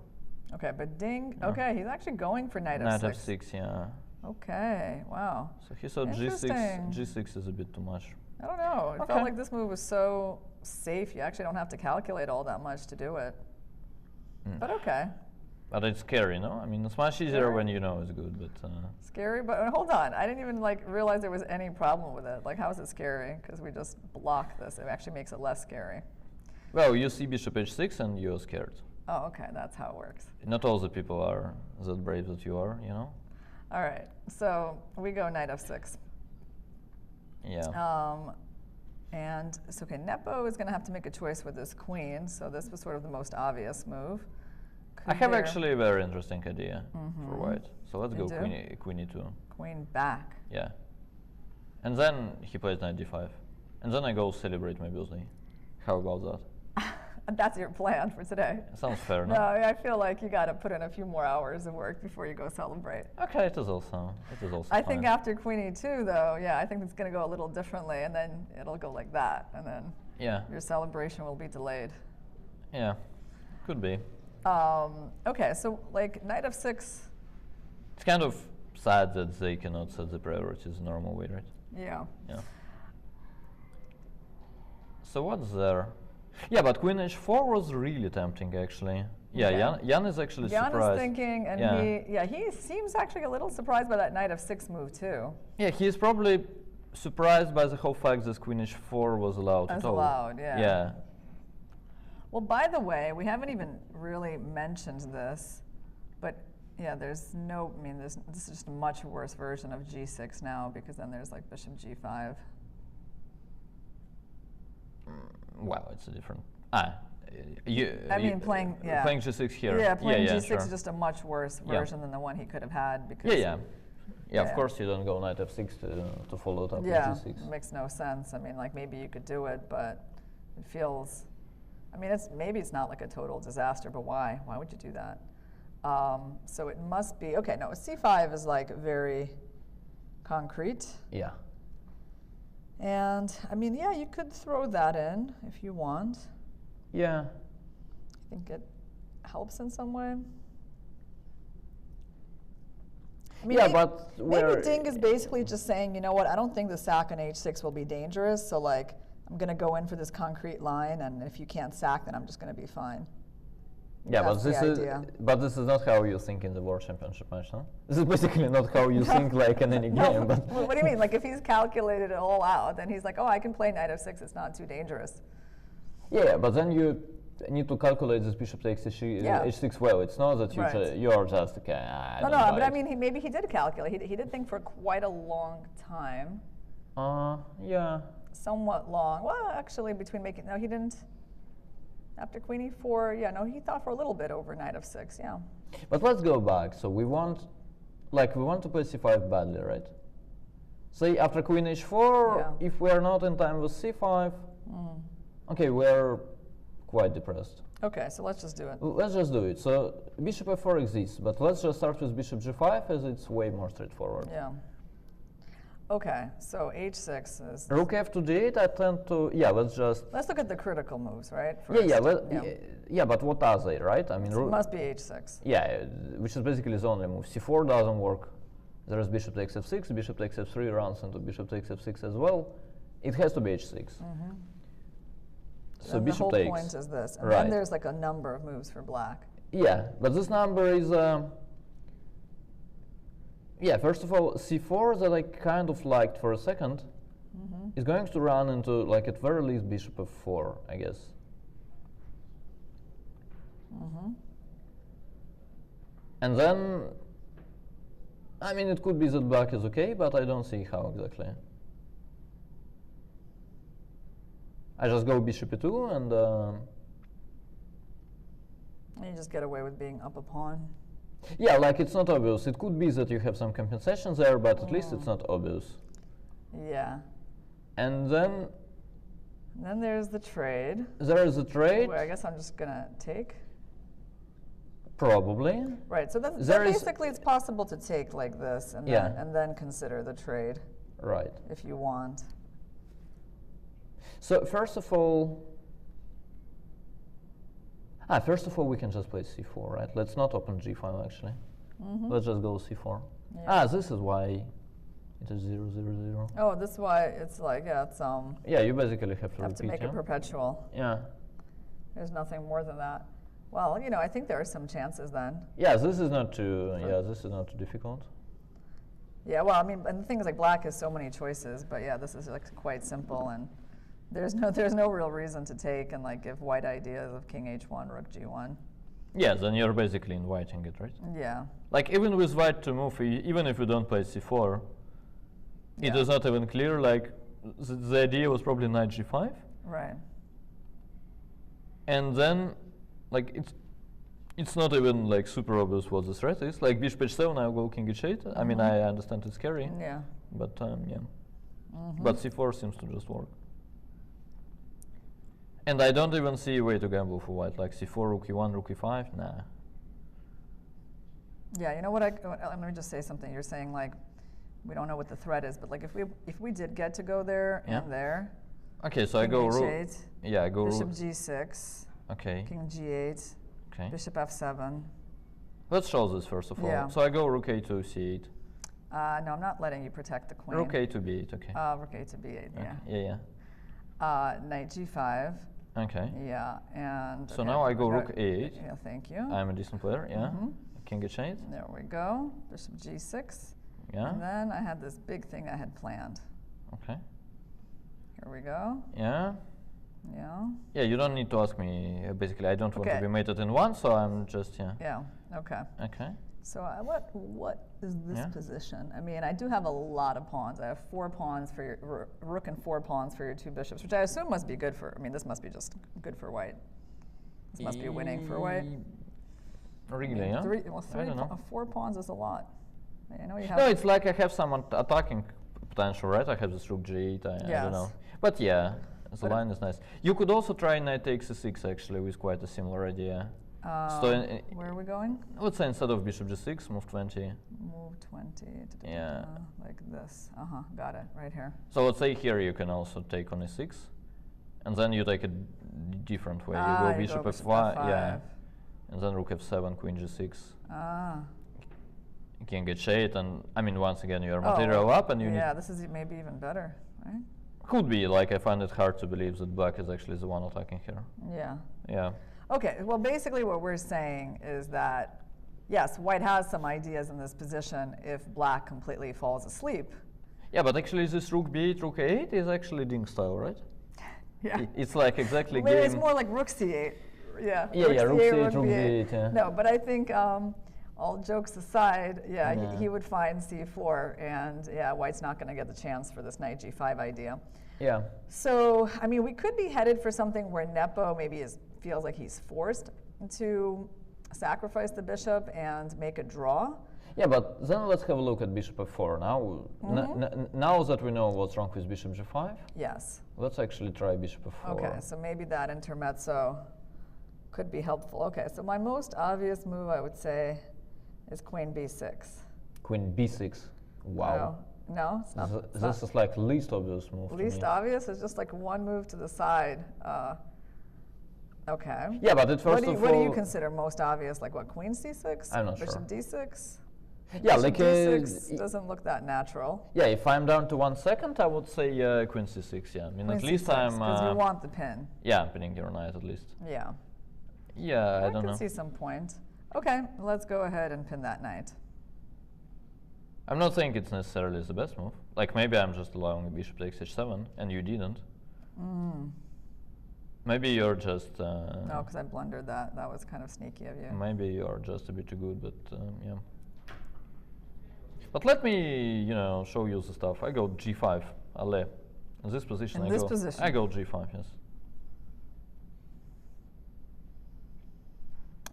Speaker 2: Okay, but Ding, okay, he's actually going for knight f6.
Speaker 3: Knight f6, yeah.
Speaker 2: Okay, wow.
Speaker 3: So he thought g6 is a bit too much.
Speaker 2: I don't know. It felt like this move was so safe, you actually don't have to calculate all that much to do it. But okay.
Speaker 3: But it's scary, no? I mean, it's much easier when you know it's good, but...
Speaker 2: Scary, but hold on. I didn't even like realize there was any problem with it. Like, how is it scary? Because we just block this. It actually makes it less scary.
Speaker 3: Well, you see bishop h6 and you're scared.
Speaker 2: Oh, okay. That's how it works.
Speaker 3: Not all the people are that brave that you are, you know?
Speaker 2: All right. So we go knight f6.
Speaker 3: Yeah.
Speaker 2: And so, okay, Nepo is going to have to make a choice with his queen. So this was sort of the most obvious move.
Speaker 3: I have actually a very interesting idea for White. So let's go queen e2.
Speaker 2: Queen back.
Speaker 3: Yeah. And then he plays knight d5. And then I go celebrate my birthday. How about that?
Speaker 2: That's your plan for today.
Speaker 3: Sounds fair, no?
Speaker 2: No, I feel like you got to put in a few more hours of work before you go celebrate.
Speaker 3: Okay, it is also
Speaker 2: I think after queen e2, though, yeah, I think it's going to go a little differently, and then it'll go like that, and then your celebration will be delayed.
Speaker 3: Yeah, could be.
Speaker 2: Okay, so like knight f6.
Speaker 3: It's kind of sad that they cannot set the priorities the normal way, right?
Speaker 2: Yeah.
Speaker 3: Yeah. So what's there? Yeah, but queen h4 was really tempting, actually. Yeah, Jan is actually surprised.
Speaker 2: Jan is thinking, and he seems actually a little surprised by that knight f6 move too.
Speaker 3: Yeah, he's probably surprised by the whole fact that queen h4 was allowed at all.
Speaker 2: allowed, yeah.
Speaker 3: Yeah.
Speaker 2: Well, by the way, we haven't even really mentioned this, but yeah, there's no, I mean, this is just a much worse version of g6 now, because then there's like bishop g5.
Speaker 3: Wow, it's a different.
Speaker 2: Playing
Speaker 3: g6 here.
Speaker 2: Yeah, playing g6
Speaker 3: sure.
Speaker 2: is just a much worse version than the one he could have had. Because
Speaker 3: of course you don't go knight f6 to follow it up with g6.
Speaker 2: It makes no sense. I mean, like maybe you could do it, but it feels, I mean, maybe it's not like a total disaster, but why? Why would you do that? So it must be, okay, no, c5 is like very concrete.
Speaker 3: Yeah.
Speaker 2: And I mean, yeah, you could throw that in if you want.
Speaker 3: Yeah.
Speaker 2: I think it helps in some way. I mean, maybe Ding is basically just saying, you know what, I don't think the sack on h6 will be dangerous, so like, I'm going to go in for this concrete line, and if you can't sack, then I'm just going to be fine.
Speaker 3: Yeah, but this is not how you think in the World Championship match, huh? This is basically not how you think like in any game. But
Speaker 2: what do you mean? Like if he's calculated it all out, then he's like, oh, I can play knight f6, it's not too dangerous.
Speaker 3: Yeah, but then you need to calculate this bishop takes h6 well. It's not that you are just, okay,
Speaker 2: No, but I mean, maybe he did calculate. He did think for quite a long time.
Speaker 3: Yeah.
Speaker 2: Somewhat long. Well, actually, between making, no, he didn't. After queen e4, yeah, no, he thought for a little bit over knight f6, yeah.
Speaker 3: But let's go back. So we want to play c5 badly, right? Say after queen h4, if we are not in time with c5, okay, we're quite depressed.
Speaker 2: Okay, so let's just do it.
Speaker 3: Let's just do it. So bishop f4 exists, but let's just start with bishop g5 as it's way more straightforward.
Speaker 2: Yeah. Okay, so h6 is...
Speaker 3: Rook f to d8, I tend to... Yeah, let's
Speaker 2: look at the critical moves, right?
Speaker 3: Yeah, but what are they, right? I mean,
Speaker 2: so it must be h6.
Speaker 3: Yeah, which is basically the only move. c4 doesn't work. There is bishop takes f6, bishop takes f3 runs into bishop takes f6 as well. It has to be h6. So bishop takes.
Speaker 2: The whole point is this. And then there's like a number of moves for black.
Speaker 3: Yeah, but this number is... yeah, first of all, c4 that I kind of liked for a second is going to run into, like, at very least bishop f4, I guess. And then, I mean, it could be that black is okay, but I don't see how exactly. I just go bishop e2 and
Speaker 2: you just get away with being up a pawn.
Speaker 3: Yeah, like it's not obvious. It could be that you have some compensations there, but at least it's not obvious.
Speaker 2: Yeah.
Speaker 3: And then
Speaker 2: there's the trade.
Speaker 3: There is a trade.
Speaker 2: Wait, I guess I'm just gonna take.
Speaker 3: Probably.
Speaker 2: Right. So basically, it's possible to take like this, and then consider the trade.
Speaker 3: Right.
Speaker 2: If you want.
Speaker 3: So first of all, we can just play c4, right? Let's not open g5 actually. Let's just go c4. Yeah. This is why it is 0, 0, 0.
Speaker 2: Oh, this is why it's like it's
Speaker 3: Yeah, you basically have to repeat.
Speaker 2: To make it perpetual.
Speaker 3: Yeah.
Speaker 2: There's nothing more than that. Well, you know, I think there are some chances then.
Speaker 3: Yeah, this is not too. This is not too difficult.
Speaker 2: Yeah, well, I mean, and the thing is, like, black has so many choices, but yeah, this is like quite simple, and there's no real reason to take and like give white ideas of king h1, rook g1.
Speaker 3: Yeah, then you're basically inviting it, right?
Speaker 2: Yeah.
Speaker 3: Like even with white to move, even if you don't play c4, it is not even clear. Like the idea was probably knight g5.
Speaker 2: Right.
Speaker 3: And then, like it's not even like super obvious what the threat is. Like bishop h7, I go king h8. I mean, I understand it's scary.
Speaker 2: Yeah.
Speaker 3: But yeah. But c4 seems to just work. And I don't even see a way to gamble for white, like c4, rook e1, rook e5, nah.
Speaker 2: Yeah, you know what? Let me just say something. You're saying like, we don't know what the threat is, but like if we did get to go there and there.
Speaker 3: Okay, so I go rook. Yeah, I go
Speaker 2: bishop g6.
Speaker 3: Okay.
Speaker 2: King g8.
Speaker 3: Okay.
Speaker 2: Bishop f7.
Speaker 3: Let's show this first of all.
Speaker 2: Yeah.
Speaker 3: So I go rook a to c8.
Speaker 2: No, I'm not letting you protect the queen.
Speaker 3: Rook a to b8. Okay.
Speaker 2: Rook a to b8.
Speaker 3: Okay.
Speaker 2: Yeah.
Speaker 3: Yeah.
Speaker 2: Knight g5.
Speaker 3: Okay.
Speaker 2: Yeah, and
Speaker 3: so now I go rook a8.
Speaker 2: Yeah, thank you.
Speaker 3: I'm a decent player. Yeah. King h8.
Speaker 2: There we go. Bishop g6.
Speaker 3: Yeah.
Speaker 2: And then I had this big thing I had planned.
Speaker 3: Okay.
Speaker 2: Here we go.
Speaker 3: Yeah.
Speaker 2: Yeah.
Speaker 3: Yeah, you don't need to ask me. Basically, I don't want to be mated in one, so I'm just
Speaker 2: Yeah. Okay.
Speaker 3: Okay.
Speaker 2: So what is this position? I mean, I do have a lot of pawns. I have 4 pawns for your rook and 4 pawns for your 2 bishops, which I assume must be good for. I mean, this must be just good for white. This must be winning for white.
Speaker 3: Really? Yeah.
Speaker 2: 4 pawns is a lot. I know you have.
Speaker 3: No, it's like I have some attacking potential, right? I have this rook g8. I don't know, but yeah, the line is nice. You could also try knight takes c6 actually, with quite a similar idea. So
Speaker 2: where are we going?
Speaker 3: Let's say instead of bishop g6, move 20.
Speaker 2: Move 20.
Speaker 3: Yeah.
Speaker 2: Like this. Got it. Right here.
Speaker 3: So let's say here you can also take on e6, and then you take a different way. You go bishop f5. Yeah. And then rook f7, queen g6. King h8, and I mean once again you are material up, and you need.
Speaker 2: This is maybe even better, right?
Speaker 3: Could be. Like I find it hard to believe that black is actually the one attacking here.
Speaker 2: Yeah.
Speaker 3: Yeah.
Speaker 2: Okay, well basically what we're saying is that, yes, white has some ideas in this position if black completely falls asleep.
Speaker 3: Yeah, but actually this rook b8, rook a8 is actually Ding style, right?
Speaker 2: Yeah.
Speaker 3: It's like exactly
Speaker 2: Maybe
Speaker 3: game.
Speaker 2: it's more like rook c8. Yeah.
Speaker 3: Yeah, rook c8, rook b8, yeah.
Speaker 2: No, but I think all jokes aside, he would find c4, and white's not going to get the chance for this knight g5 idea.
Speaker 3: Yeah.
Speaker 2: So, I mean, we could be headed for something where Nepo maybe feels like he's forced to sacrifice the bishop and make a draw.
Speaker 3: Yeah, but then let's have a look at bishop f4 now. Now that we know what's wrong with bishop g5,
Speaker 2: yes,
Speaker 3: let's actually try bishop f4.
Speaker 2: Okay, so maybe that intermezzo could be helpful. Okay, so my most obvious move, I would say, is queen b6.
Speaker 3: Queen b6. Wow.
Speaker 2: No, it's not.
Speaker 3: This is like least obvious move.
Speaker 2: Least obvious is just like one move to the side. Okay.
Speaker 3: Yeah, but
Speaker 2: what do you consider most obvious? Like what, queen c6?
Speaker 3: I'm not
Speaker 2: Bishop
Speaker 3: sure.
Speaker 2: d6?
Speaker 3: Yeah,
Speaker 2: Bishop
Speaker 3: like
Speaker 2: d6 doesn't look that natural.
Speaker 3: Yeah, if I'm down to 1 second, I would say queen c6. Yeah, I mean at least I'm.
Speaker 2: Because you want the pin.
Speaker 3: Yeah, I'm pinning your knight at least.
Speaker 2: Yeah.
Speaker 3: Yeah, I don't know.
Speaker 2: I can see some point. Okay, let's go ahead and pin that knight.
Speaker 3: I'm not saying it's necessarily the best move. Like maybe I'm just allowing bishop takes h7 and you didn't. Maybe you're just.
Speaker 2: No, because I blundered that. That was kind of sneaky of you.
Speaker 3: Maybe you're just a bit too good, but yeah. But let me, show you the stuff. I go g5, allez. In this position, I go g5, yes.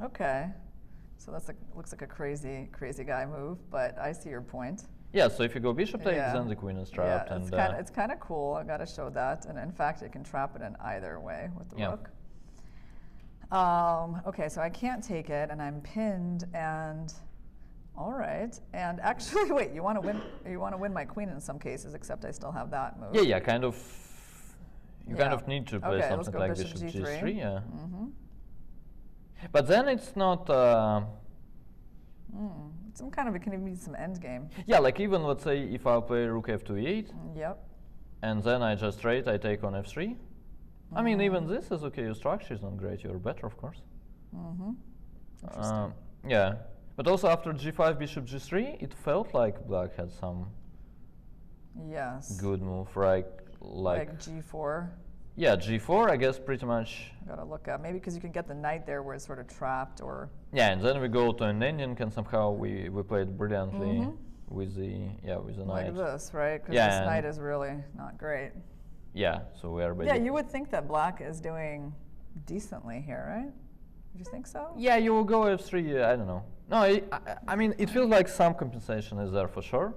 Speaker 2: Okay. So that's looks like a crazy guy move, but I see your point.
Speaker 3: Yeah, so if you go bishop takes, then the queen is trapped.
Speaker 2: Yeah, it's kind of cool. I got to show that. And in fact, you can trap it in either way with the rook. Okay, so I can't take it, and I'm pinned, and all right. And actually, wait, you want to win? You want to win my queen in some cases, except I still have that move.
Speaker 3: Yeah, kind of. You kind of need to play something like bishop g3. Yeah. But then it's not.
Speaker 2: Some kind of, it can even be some end game.
Speaker 3: Yeah, like even let's say if I play rook f to e8.
Speaker 2: Yep.
Speaker 3: And then I just trade, I take on f3. I mean, even this is okay. Your structure is not great. You're better, of course.
Speaker 2: Interesting.
Speaker 3: Yeah, but also after g5, bishop g3, it felt like black had some.
Speaker 2: Yes.
Speaker 3: Good move, right?
Speaker 2: Like g4.
Speaker 3: Yeah, g4, I guess pretty much.
Speaker 2: Gotta look up. Maybe because you can get the knight there where it's sort of trapped, or.
Speaker 3: Yeah, and then we go to an ending, and somehow we played brilliantly with the knight.
Speaker 2: Like this, right? Because this knight is really not great.
Speaker 3: Yeah, so we are basically.
Speaker 2: Yeah, you would think that black is doing decently here, right? Would you think so?
Speaker 3: Yeah, you will go f3. I don't know. No, I mean it feels like some compensation is there for sure.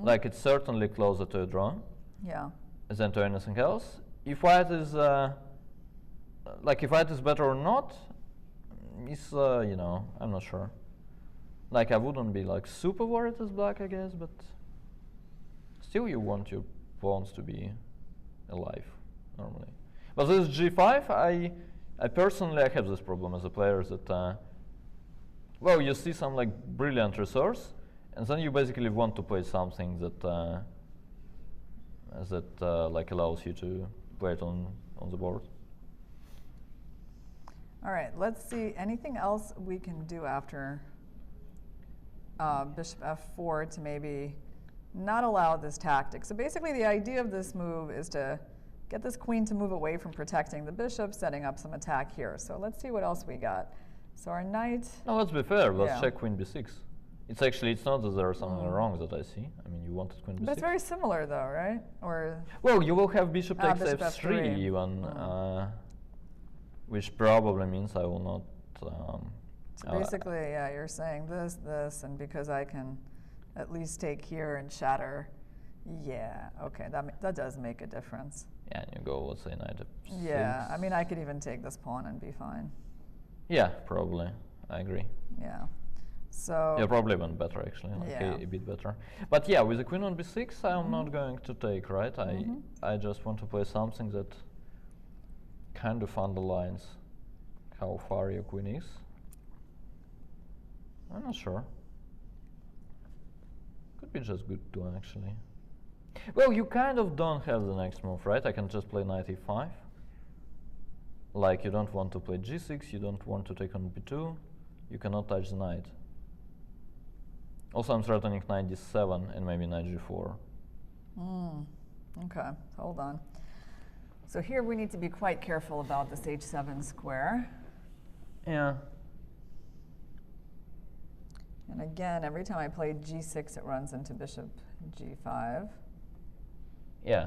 Speaker 3: Like it's certainly closer to a draw.
Speaker 2: Yeah.
Speaker 3: Than to anything else. If white is if white is better or not, is I'm not sure. Like I wouldn't be like super worried as black, I guess, but still you want your pawns to be alive normally. But this g5, I personally have this problem as a player that well, you see some like brilliant resource, and then you basically want to play something that like allows you to play it on the board.
Speaker 2: All right, let's see. Anything else we can do after bishop f4 to maybe not allow this tactic? So basically the idea of this move is to get this queen to move away from protecting the bishop, setting up some attack here. So let's see what else we got. So our knight.
Speaker 3: No, let's be fair. Let's check queen b6. It's actually, it's not that there's something wrong that I see. I mean, you wanted queen b6.
Speaker 2: But it's very similar though, right? Or
Speaker 3: well, you will have bishop takes
Speaker 2: bishop
Speaker 3: f3 even, which probably means I will not.
Speaker 2: So basically, yeah, you're saying this, and because I can at least take here and shatter. Yeah, okay, that does make a difference.
Speaker 3: Yeah, and you go, let's say knight f6.
Speaker 2: Yeah, I mean, I could even take this pawn and be fine.
Speaker 3: Yeah, probably. I agree.
Speaker 2: Yeah. So
Speaker 3: yeah, probably went better actually. Okay, a bit better. But yeah, with the queen on b6, I'm not going to take, right? I just want to play something that kind of underlines how far your queen is. I'm not sure. Could be just good too, actually. Well, you kind of don't have the next move, right? I can just play knight e5. Like, you don't want to play g6, you don't want to take on b2. You cannot touch the knight. Also, I'm threatening knight d7 and maybe knight g4.
Speaker 2: Okay, hold on. So here we need to be quite careful about this h7 square.
Speaker 3: Yeah.
Speaker 2: And again, every time I play g6, it runs into bishop g5.
Speaker 3: Yeah.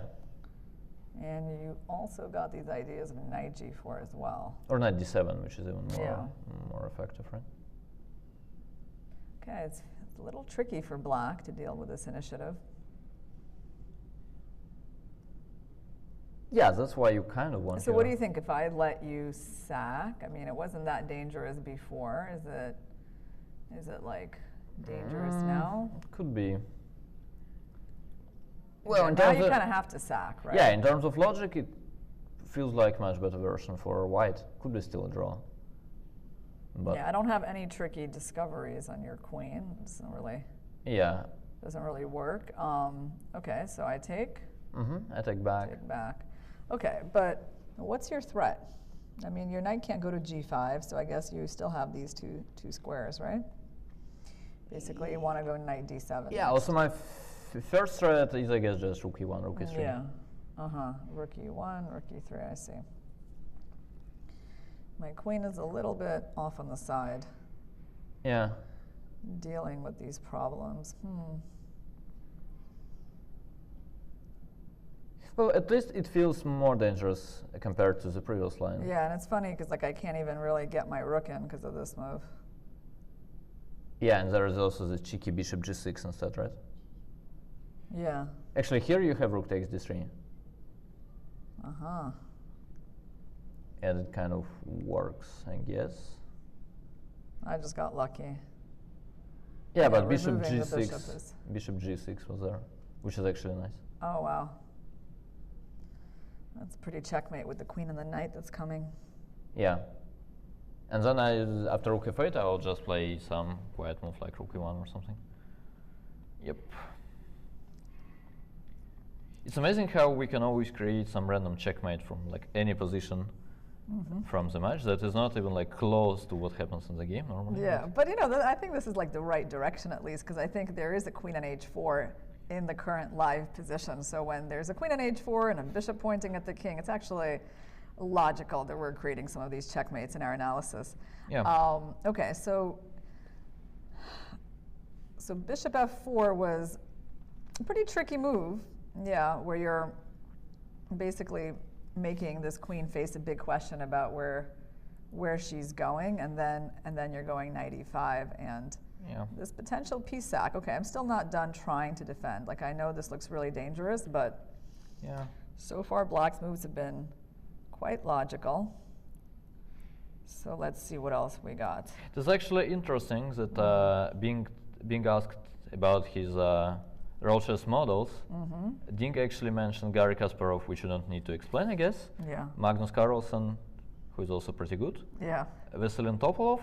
Speaker 2: And you also got these ideas of knight g4 as well.
Speaker 3: Or knight d7, which is even more effective, right?
Speaker 2: Okay, it's a little tricky for black to deal with this initiative.
Speaker 3: Yeah, that's why you kind of want to.
Speaker 2: So what do you think if I let you sack? I mean, it wasn't that dangerous before. Is it like dangerous now?
Speaker 3: It could be. Well,
Speaker 2: now you kind of have to sack, right?
Speaker 3: Yeah, in terms of logic, it feels like much better version for white. Could be still a draw. But
Speaker 2: yeah, I don't have any tricky discoveries on your queen. It doesn't really.
Speaker 3: Yeah.
Speaker 2: Doesn't really work. Okay, so I take.
Speaker 3: I take back.
Speaker 2: Take back. Okay, but what's your threat? I mean, your knight can't go to g5, so I guess you still have these two squares, right? Basically, you want to go knight d7.
Speaker 3: Yeah. Also, my first threat is, I guess, just rook e1, rook e3.
Speaker 2: Yeah. Rook e1, rook e3. I see. My queen is a little bit off on the side.
Speaker 3: Yeah.
Speaker 2: Dealing with these problems.
Speaker 3: Well, at least it feels more dangerous compared to the previous line.
Speaker 2: Yeah, and it's funny because like I can't even really get my rook in because of this move.
Speaker 3: Yeah, and there is also the cheeky bishop g6 instead, right?
Speaker 2: Yeah.
Speaker 3: Actually, here you have rook takes d3. And it kind of works, I guess.
Speaker 2: I just got lucky.
Speaker 3: Yeah, but bishop g6, bishop g6 was there, which is actually nice.
Speaker 2: Oh, wow. That's pretty checkmate with the queen and the knight that's coming.
Speaker 3: Yeah. And then after rook f8, I will just play some quiet move like rook e1 or something. Yep. It's amazing how we can always create some random checkmate from like any position from the match that is not even like close to what happens in the game normally.
Speaker 2: Yeah, but you know, I think this is like the right direction at least, because I think there is a queen on h4 in the current live position. So when there's a queen on h4 and a bishop pointing at the king, it's actually logical that we're creating some of these checkmates in our analysis.
Speaker 3: Yeah.
Speaker 2: Okay, so bishop f4 was a pretty tricky move. Yeah, where you're basically making this queen face a big question about where she's going, and then you're going knight e5 and this potential piece sack. Okay, I'm still not done trying to defend. Like, I know this looks really dangerous, but so far black's moves have been quite logical. So let's see what else we got.
Speaker 3: It's actually interesting that being asked about his role chess models, Ding actually mentioned Garry Kasparov, which you don't need to explain, I guess.
Speaker 2: Yeah.
Speaker 3: Magnus Carlsen, who is also pretty good.
Speaker 2: Yeah.
Speaker 3: Veselin Topolov,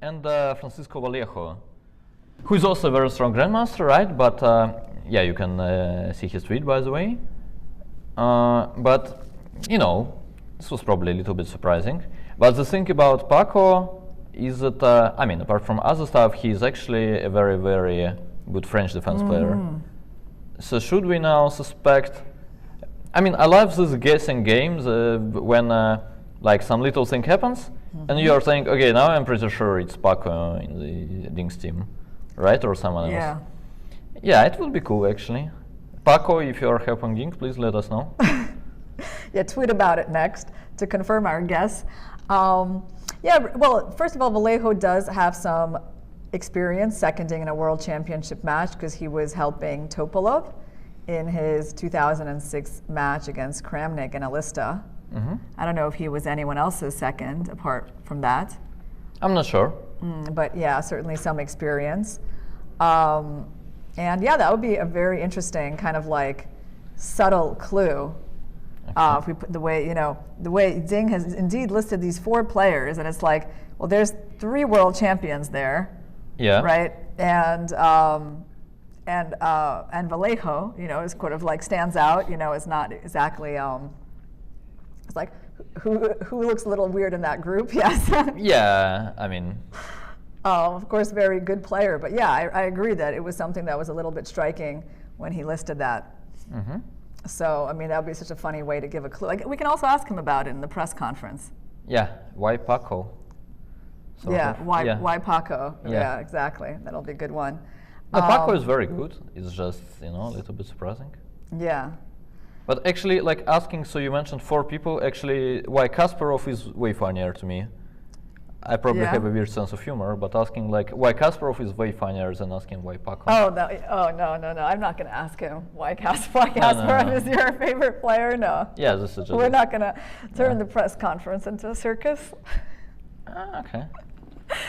Speaker 3: and Francisco Vallejo, who is also a very strong grandmaster, right? But yeah, you can see his tweet, by the way. But you know, this was probably a little bit surprising. But the thing about Paco is that, I mean, apart from other stuff, he is actually a very, very good French defense player. So should we now suspect, I mean, I love these guessing games when like some little thing happens, and you are saying, okay, now I'm pretty sure it's Paco in the Ding's team, right, or someone else.
Speaker 2: Yeah.
Speaker 3: Yeah, it will be cool actually. Paco, if you are helping Ding, please let us know.
Speaker 2: Yeah, tweet about it next to confirm our guess. Yeah, well, first of all, Vallejo does have some experience seconding in a world championship match because he was helping Topalov in his 2006 match against Kramnik and Alista. I don't know if he was anyone else's second apart from that.
Speaker 3: I'm not sure.
Speaker 2: But yeah, certainly some experience. And yeah, that would be a very interesting kind of like subtle clue. If we put the way, you know, the way Ding has indeed listed these 4 players, and it's like, well, there's 3 world champions there.
Speaker 3: Yeah.
Speaker 2: Right? And Vallejo, you know, is kind of like stands out, you know, is not exactly, it's like, who looks a little weird in that group? Yes.
Speaker 3: Yeah, I mean.
Speaker 2: Of course, very good player. But yeah, I agree that it was something that was a little bit striking when he listed that. So, I mean, that would be such a funny way to give a clue. Like, we can also ask him about it in the press conference.
Speaker 3: Yeah, why Paco?
Speaker 2: Yeah, why Paco?
Speaker 3: Yeah.
Speaker 2: Yeah, exactly. That'll be a good one.
Speaker 3: No, Paco is very good. It's just, you know, a little bit surprising.
Speaker 2: Yeah.
Speaker 3: But actually, like asking, so you mentioned 4 people, actually, why Kasparov is way funnier to me. I probably have a weird sense of humor, but asking like why Kasparov is way funnier than asking why Paco.
Speaker 2: Oh, no, I'm not going to ask him why Kasparov is your favorite player. No.
Speaker 3: Yeah, this is just.
Speaker 2: We're not going to turn the press conference into a circus.
Speaker 3: Okay.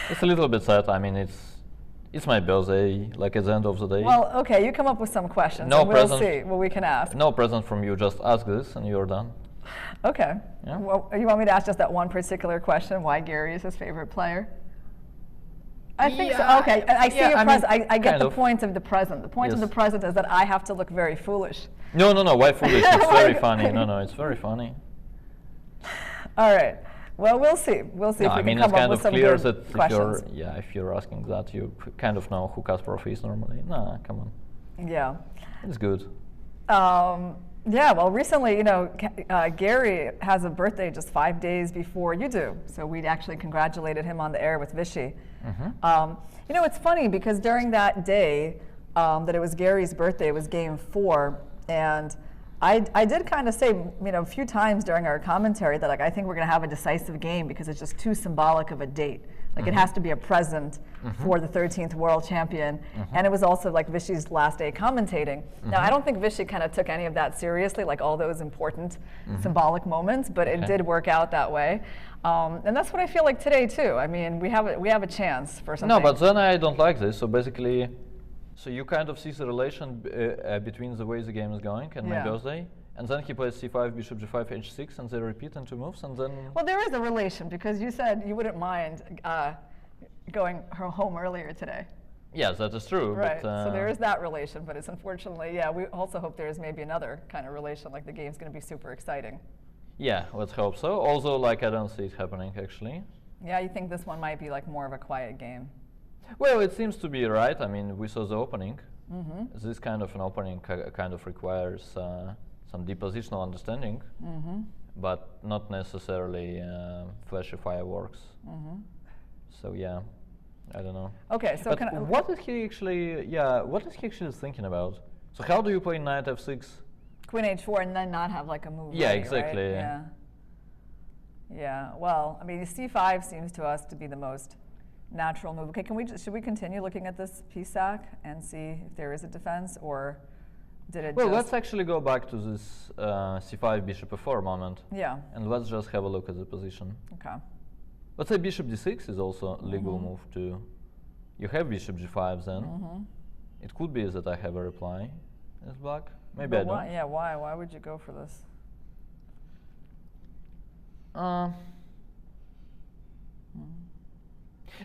Speaker 3: It's a little bit sad. I mean, it's my birthday, like at the end of the day.
Speaker 2: Well, okay, you come up with some questions,
Speaker 3: no
Speaker 2: and we'll see what we can ask.
Speaker 3: No present from you, just ask this and you're done.
Speaker 2: Okay.
Speaker 3: Yeah.
Speaker 2: Well, you want me to ask just that one particular question, why Gary is his favorite player? I think so. Okay, I see your present. I get the point of the present. The point of the present is that I have to look very foolish.
Speaker 3: No, why foolish? It's very funny. No, it's very funny.
Speaker 2: All right. Well, we'll see. We'll see if we can come up with some good questions.
Speaker 3: If you're asking that, you kind of know who Kasparov is normally. Nah, come on.
Speaker 2: Yeah.
Speaker 3: It's good.
Speaker 2: Yeah, well, recently, you know, Gary has a birthday just 5 days before you do. So we actually congratulated him on the air with Vichy. You know, it's funny because during that day that it was Gary's birthday, it was game 4. And I did kind of say, you know, a few times during our commentary that like I think we're going to have a decisive game because it's just too symbolic of a date. Like it has to be a present for the 13th world champion. And it was also like Vichy's last day commentating. Now, I don't think Vichy kind of took any of that seriously, like all those important symbolic moments, but it did work out that way. And that's what I feel like today too. I mean, we have a chance for something.
Speaker 3: No, but then I don't like this. So basically, so you kind of see the relation between the way the game is going and my birthday. And then he plays c5, bishop g5, h6, and they repeat in 2 moves, and then...
Speaker 2: Well, there is a relation, because you said you wouldn't mind going home earlier today.
Speaker 3: Yes, that is true.
Speaker 2: Right,
Speaker 3: but,
Speaker 2: so there is that relation, but it's unfortunately, yeah, we also hope there is maybe another kind of relation, like the game's going to be super exciting.
Speaker 3: Yeah, let's hope so. Also, like, I don't see it happening, actually.
Speaker 2: Yeah, you think this one might be like more of a quiet game?
Speaker 3: Well, it seems to be right. I mean, we saw the opening. This kind of an opening kind of requires some deep positional understanding, but not necessarily flashy fireworks. So yeah, I don't know.
Speaker 2: Okay, so
Speaker 3: but what is he actually? Yeah, what is he actually thinking about? So how do you play knight f6?
Speaker 2: Queen h4 and then not have like a move.
Speaker 3: Yeah,
Speaker 2: ready,
Speaker 3: exactly.
Speaker 2: Right? Yeah. Yeah. Well, I mean, c5 seems to us to be the most natural move. Okay, should we continue looking at this piece sack and see if there is a defense, or did it?
Speaker 3: Well, let's actually go back to this c5 bishop f4 moment.
Speaker 2: Yeah.
Speaker 3: And let's just have a look at the position.
Speaker 2: Okay.
Speaker 3: Let's say bishop d6 is also a legal move too. You have bishop g5 then. It could be that I have a reply as black. Maybe I don't.
Speaker 2: Why? Yeah, why? Why would you go for this?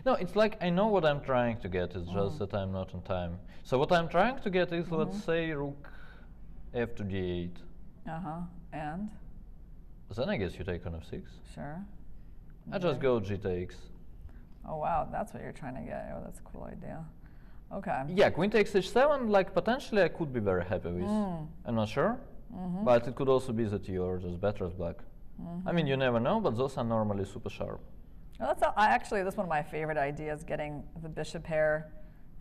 Speaker 3: No, it's like I know what I'm trying to get, it's just that I'm not on time. So what I'm trying to get is, let's say, rook f to d8.
Speaker 2: And?
Speaker 3: Then I guess you take on f6.
Speaker 2: Sure.
Speaker 3: I just go g takes.
Speaker 2: Oh wow, that's what you're trying to get. Oh, that's a cool idea. Okay.
Speaker 3: Yeah, queen takes h7, like potentially I could be very happy with. I'm not sure. but it could also be that you're just better as black. I mean, you never know, but those are normally super sharp.
Speaker 2: Well, actually, that's one of my favorite ideas, getting the bishop pair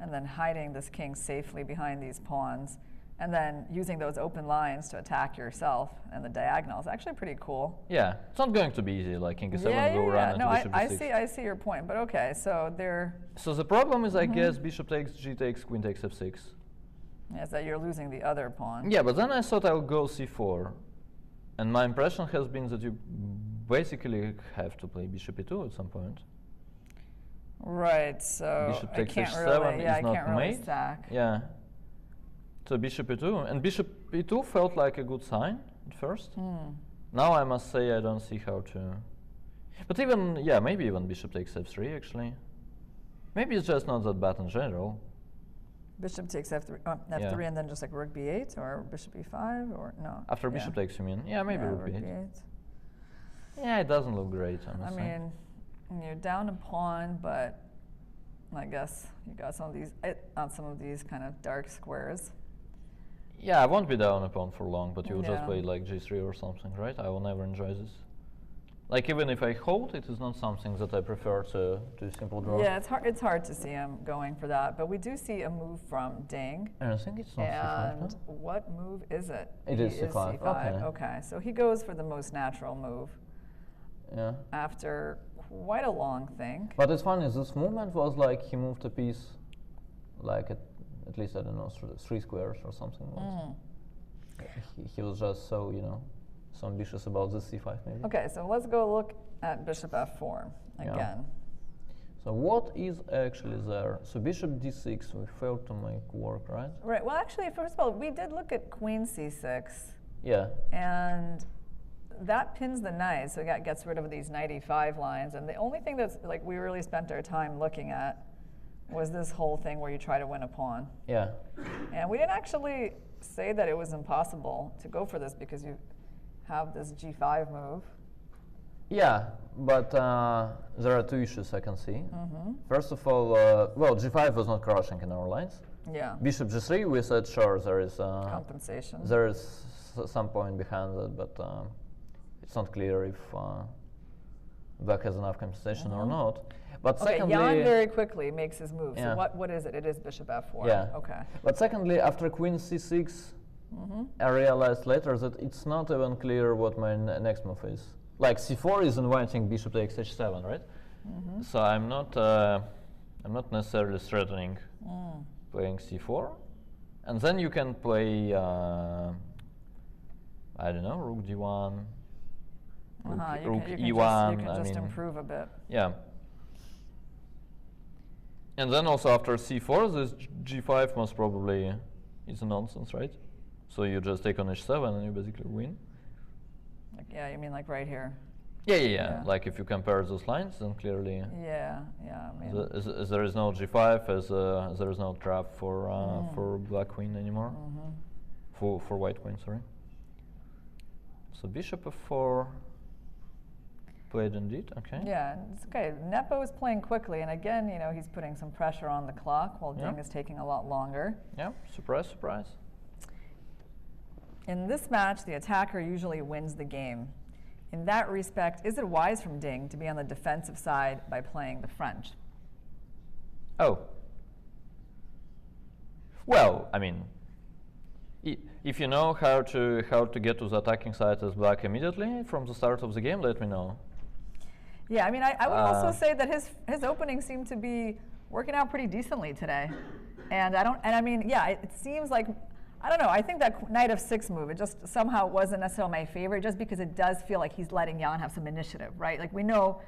Speaker 2: and then hiding this king safely behind these pawns, and then using those open lines to attack yourself and the diagonals. Actually pretty cool.
Speaker 3: Yeah, it's not going to be easy, like king e7 go run
Speaker 2: no,
Speaker 3: into bishop
Speaker 2: I see your point, but okay, so they're...
Speaker 3: So the problem is, I guess, bishop takes, g takes, queen takes f6.
Speaker 2: Is that you're losing the other pawn.
Speaker 3: Yeah, but then I thought I would go c4. And my impression has been that you basically have to play bishop e2 at some point.
Speaker 2: Right, so
Speaker 3: bishop
Speaker 2: I
Speaker 3: takes
Speaker 2: can't
Speaker 3: h7
Speaker 2: really,
Speaker 3: is
Speaker 2: I
Speaker 3: not
Speaker 2: can't really
Speaker 3: mate.
Speaker 2: stack.
Speaker 3: Yeah. So bishop e2, and bishop e2 felt like a good sign at first. Now I must say I don't see how to. But even, yeah, maybe even bishop takes f3 actually. Maybe it's just not that bad in general.
Speaker 2: Bishop takes f3, f3 and then just like rook b8 or bishop e5 or no?
Speaker 3: After bishop takes, you mean? Yeah, maybe rook b8.
Speaker 2: b8.
Speaker 3: Yeah, it doesn't look great,
Speaker 2: I
Speaker 3: honestly.
Speaker 2: mean, you're down a pawn, but I guess you got some of these on some of these kind of dark squares.
Speaker 3: Yeah, I won't be down a pawn for long, but you'll just play like g3 or something, right? I will never enjoy this. Like, even if I hold, it is not something that I prefer to do simple draw.
Speaker 2: Yeah, it's hard to see him going for that, but we do see a move from Ding.
Speaker 3: And I think it's not c5,
Speaker 2: And what move is it?
Speaker 3: It is c5. Okay.
Speaker 2: Okay, so he goes for the most natural move.
Speaker 3: Yeah.
Speaker 2: After quite a long think.
Speaker 3: But it's funny, this movement was like he moved a piece, like at least, I don't know, 3 squares or something. He was just so, you know, so ambitious about this c5 maybe.
Speaker 2: Okay, so let's go look at bishop f4 again.
Speaker 3: So what is actually there? So bishop d6 we failed to make work, right?
Speaker 2: Right, well actually, first of all, we did look at queen c6.
Speaker 3: Yeah.
Speaker 2: And that pins the knight, so it gets rid of these knight e5 lines. And the only thing that's like we really spent our time looking at was this whole thing where you try to win a pawn.
Speaker 3: Yeah.
Speaker 2: And we didn't actually say that it was impossible to go for this because you have this g5 move.
Speaker 3: Yeah, but there are 2 issues I can see. First of all, well, g5 was not crushing in our lines.
Speaker 2: Yeah.
Speaker 3: Bishop g3, we said sure there is
Speaker 2: compensation.
Speaker 3: There is some point behind that, but it's not clear if black has enough compensation or not. But secondly,
Speaker 2: Jan very quickly makes his move.
Speaker 3: Yeah.
Speaker 2: So what is it? It is bishop f4.
Speaker 3: Yeah.
Speaker 2: Okay.
Speaker 3: But secondly, after queen c6, I realized later that it's not even clear what my next move is. Like c4 is inviting bishop takes h7, right? So I'm not necessarily threatening playing c4, and then you can play I don't know, rook d1, rook e1.
Speaker 2: You can just improve a bit.
Speaker 3: Yeah. And then also after c4, this g5 most probably is a nonsense, right? So you just take on h7 and you basically win.
Speaker 2: Like, yeah, you mean like right here?
Speaker 3: Yeah. Like if you compare those lines, then clearly.
Speaker 2: Yeah. I mean,
Speaker 3: as there is no g5, as there is no trap for black queen anymore. For white queen, sorry. So bishop f4. Played indeed, okay.
Speaker 2: Yeah, it's okay. Nepo is playing quickly, and again, you know, he's putting some pressure on the clock while Ding is taking a lot longer.
Speaker 3: Yeah, surprise, surprise.
Speaker 2: In this match, the attacker usually wins the game. In that respect, is it wise from Ding to be on the defensive side by playing the French?
Speaker 3: Oh. Well, I mean, if you know how to get to the attacking side as black immediately from the start of the game, let me know.
Speaker 2: Yeah, I mean, I would also say that his opening seemed to be working out pretty decently today, and I mean, yeah, it seems like, I don't know, I think that knight f6 move, it just somehow wasn't necessarily my favorite, just because it does feel like he's letting Jan have some initiative, right? Like we know,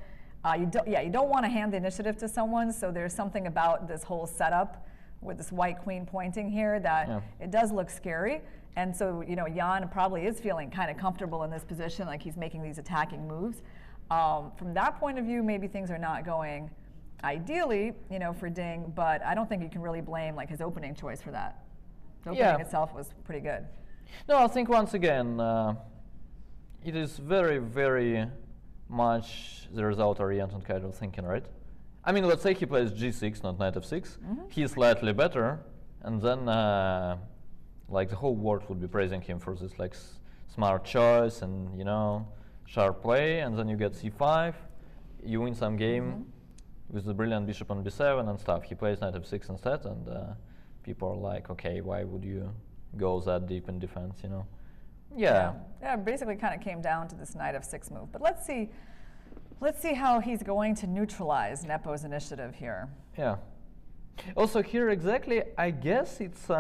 Speaker 2: you don't want to hand the initiative to someone, so there's something about this whole setup with this white queen pointing here that it does look scary. And so, you know, Jan probably is feeling kind of comfortable in this position, like he's making these attacking moves. From that point of view, maybe things are not going ideally, you know, for Ding, but I don't think you can really blame like his opening choice for that. The opening itself was pretty good.
Speaker 3: No, I think once again, it is very, very much the result-oriented kind of thinking, right? I mean, let's say he plays g6, not knight f6. He's slightly better, and then like the whole world would be praising him for this like smart choice and sharp play, and then you get c5, you win some game with the brilliant bishop on b7 and stuff. He plays knight f6 instead, and people are like, okay, why would you go that deep in defense, Yeah.
Speaker 2: Yeah, basically kind of came down to this knight f6 move. But let's see how he's going to neutralize Nepo's initiative here.
Speaker 3: Yeah. Also here exactly, I guess it's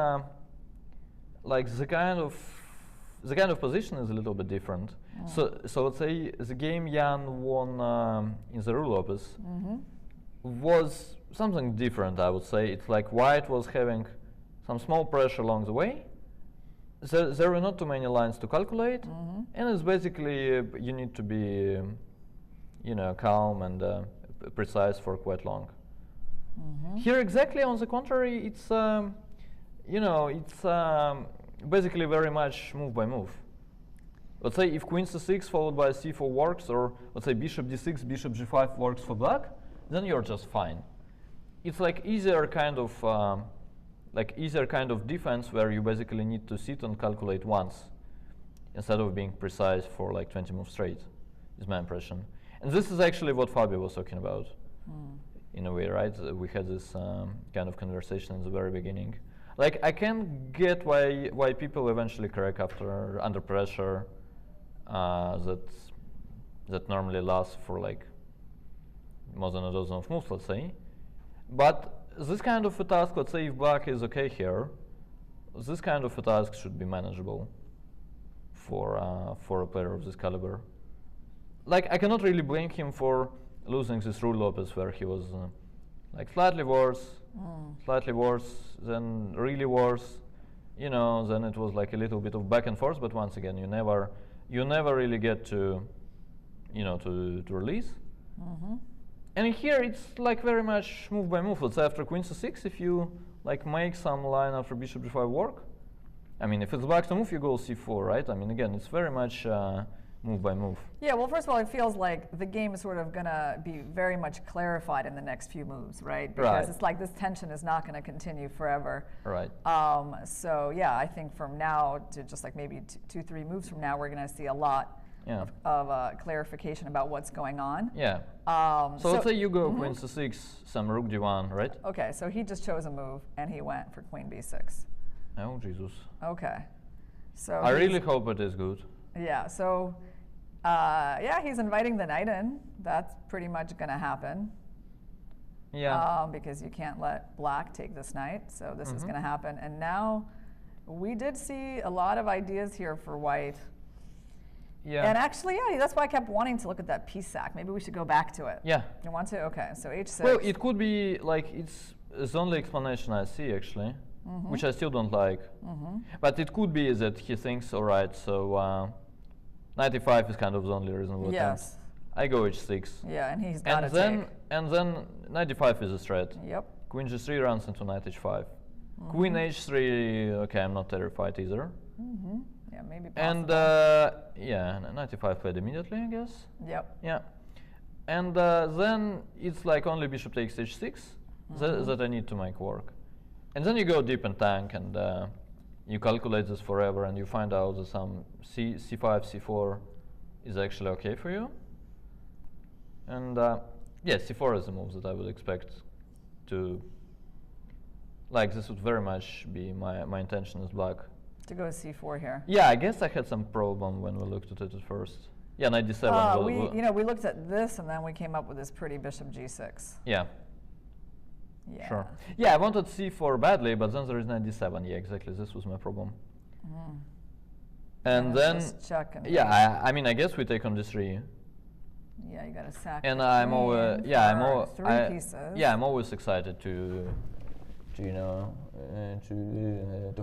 Speaker 3: like the kind of position is a little bit different. So let's say the game Jan won in the Rule Lopez was something different, I would say. It's like white was having some small pressure along the way. There were not too many lines to calculate, and it's basically you need to be, calm and precise for quite long. Here, exactly on the contrary, it's basically very much move by move. Let's say if queen c6 followed by c4 works, or let's say bishop d6, bishop g5 works for black, then you're just fine. It's like easier kind of defense where you basically need to sit and calculate once instead of being precise for like 20 moves straight, is my impression. And this is actually what Fabio was talking about in a way, right? We had this kind of conversation in the very beginning. Like, I can get why people eventually crack under pressure that normally lasts for like more than a dozen of moves, let's say. But this kind of a task, let's say if black is okay here, this kind of a task should be manageable for a player of this caliber. Like, I cannot really blame him for losing this Rule Lopez where he was like slightly worse, then really worse, then it was like a little bit of back and forth, but once again, you never really get to, to release. And here it's like very much move by move. Let's say after queen c6, if you like make some line after bishop g5 work, I mean, if it's black to move, you go c4, right? I mean, again, it's very much move by move.
Speaker 2: Yeah, well, first of all, it feels like the game is sort of going to be very much clarified in the next few moves, right? Because it's like this tension is not going to continue forever.
Speaker 3: Right.
Speaker 2: So, yeah, I think from now to just like maybe 2-3 moves from now, we're going to see a lot of clarification about what's going on.
Speaker 3: Yeah. So let's say you go queen c6, some rook d1, right?
Speaker 2: Okay, so he just chose a move, and he went for queen b6.
Speaker 3: Oh, Jesus.
Speaker 2: Okay. So
Speaker 3: I really hope it is good.
Speaker 2: Yeah, so yeah, he's inviting the knight in. That's pretty much going to happen.
Speaker 3: Yeah.
Speaker 2: Because you can't let black take this knight, so this is going to happen. And now we did see a lot of ideas here for white.
Speaker 3: Yeah.
Speaker 2: And actually, yeah, that's why I kept wanting to look at that piece sack. Maybe we should go back to it.
Speaker 3: Yeah.
Speaker 2: You want to? Okay, so h6.
Speaker 3: Well, it could be like it's the only explanation I see actually, which I still don't like. But it could be that he thinks, all right, so 95 is kind of the only reasonable attempt. I go h6.
Speaker 2: Yeah, and he's got to take.
Speaker 3: And then 95 is a threat.
Speaker 2: Yep.
Speaker 3: Queen g3 runs into knight h5. Queen h3, okay, I'm not terrified either.
Speaker 2: Yeah, maybe possible.
Speaker 3: And yeah, 95 played immediately, I guess.
Speaker 2: Yep.
Speaker 3: Yeah. And then it's like only bishop takes h6 that I need to make work. And then you go deep and tank, and you calculate this forever, and you find out that some c5, c4 is actually okay for you. And yeah, c4 is the move that I would expect to, like, this would very much be my intention as black.
Speaker 2: To go c4 here.
Speaker 3: Yeah, I guess I had some problem when we looked at it at first. Yeah, knight d7.
Speaker 2: We looked at this, and then we came up with this pretty bishop g6.
Speaker 3: Yeah.
Speaker 2: Yeah.
Speaker 3: Sure. Yeah, I wanted c4 badly, but then there is knight d7. Yeah, exactly. This was my problem. And then,
Speaker 2: just check and
Speaker 3: yeah, I mean, I guess we take on d3.
Speaker 2: Yeah, you got to sack.
Speaker 3: And
Speaker 2: the
Speaker 3: I'm always,
Speaker 2: queen
Speaker 3: yeah,
Speaker 2: for three pieces.
Speaker 3: Yeah, I'm always excited to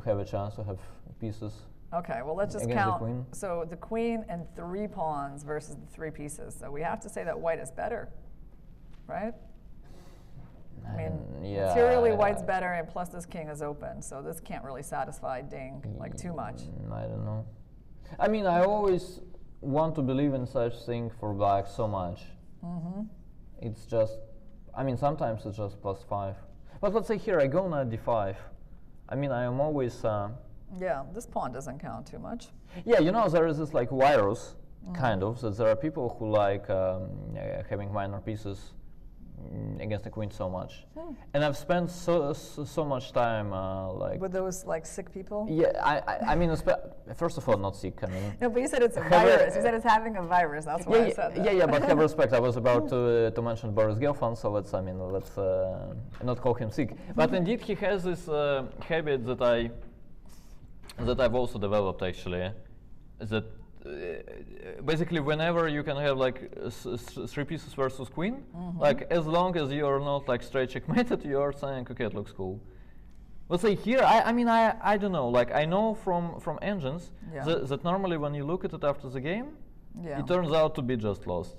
Speaker 3: have a chance to have pieces.
Speaker 2: Okay, well, let's just
Speaker 3: against the
Speaker 2: count.
Speaker 3: queen.
Speaker 2: So the queen and 3 pawns versus the 3 pieces. So we have to say that white is better, right? I mean, materially white's better, and plus this king is open, so this can't really satisfy Ding like too much.
Speaker 3: I don't know. I mean, I always want to believe in such thing for black so much. It's just, I mean, sometimes it's just +5. But let's say here I go knight d5. I mean, I am always
Speaker 2: Yeah, this pawn doesn't count too much.
Speaker 3: Yeah, you know, there is this like virus, kind of, that there are people who like having minor pieces against the queen so much. And I've spent so much time like...
Speaker 2: With those like sick people?
Speaker 3: Yeah, I mean, first of all, not sick, I mean...
Speaker 2: No, but you said it's a virus. You said it's having a virus, that's why I said that.
Speaker 3: Yeah, but have respect. I was about to mention Boris Gelfand, so let's not call him sick. But indeed, he has this habit that I've also developed, actually, that basically whenever you can have like 3 pieces versus queen, like as long as you're not like straight checkmated, you're saying, okay, it looks cool. Let's say here, I don't know, like I know from engines that normally when you look at it after the game, it turns out to be just lost.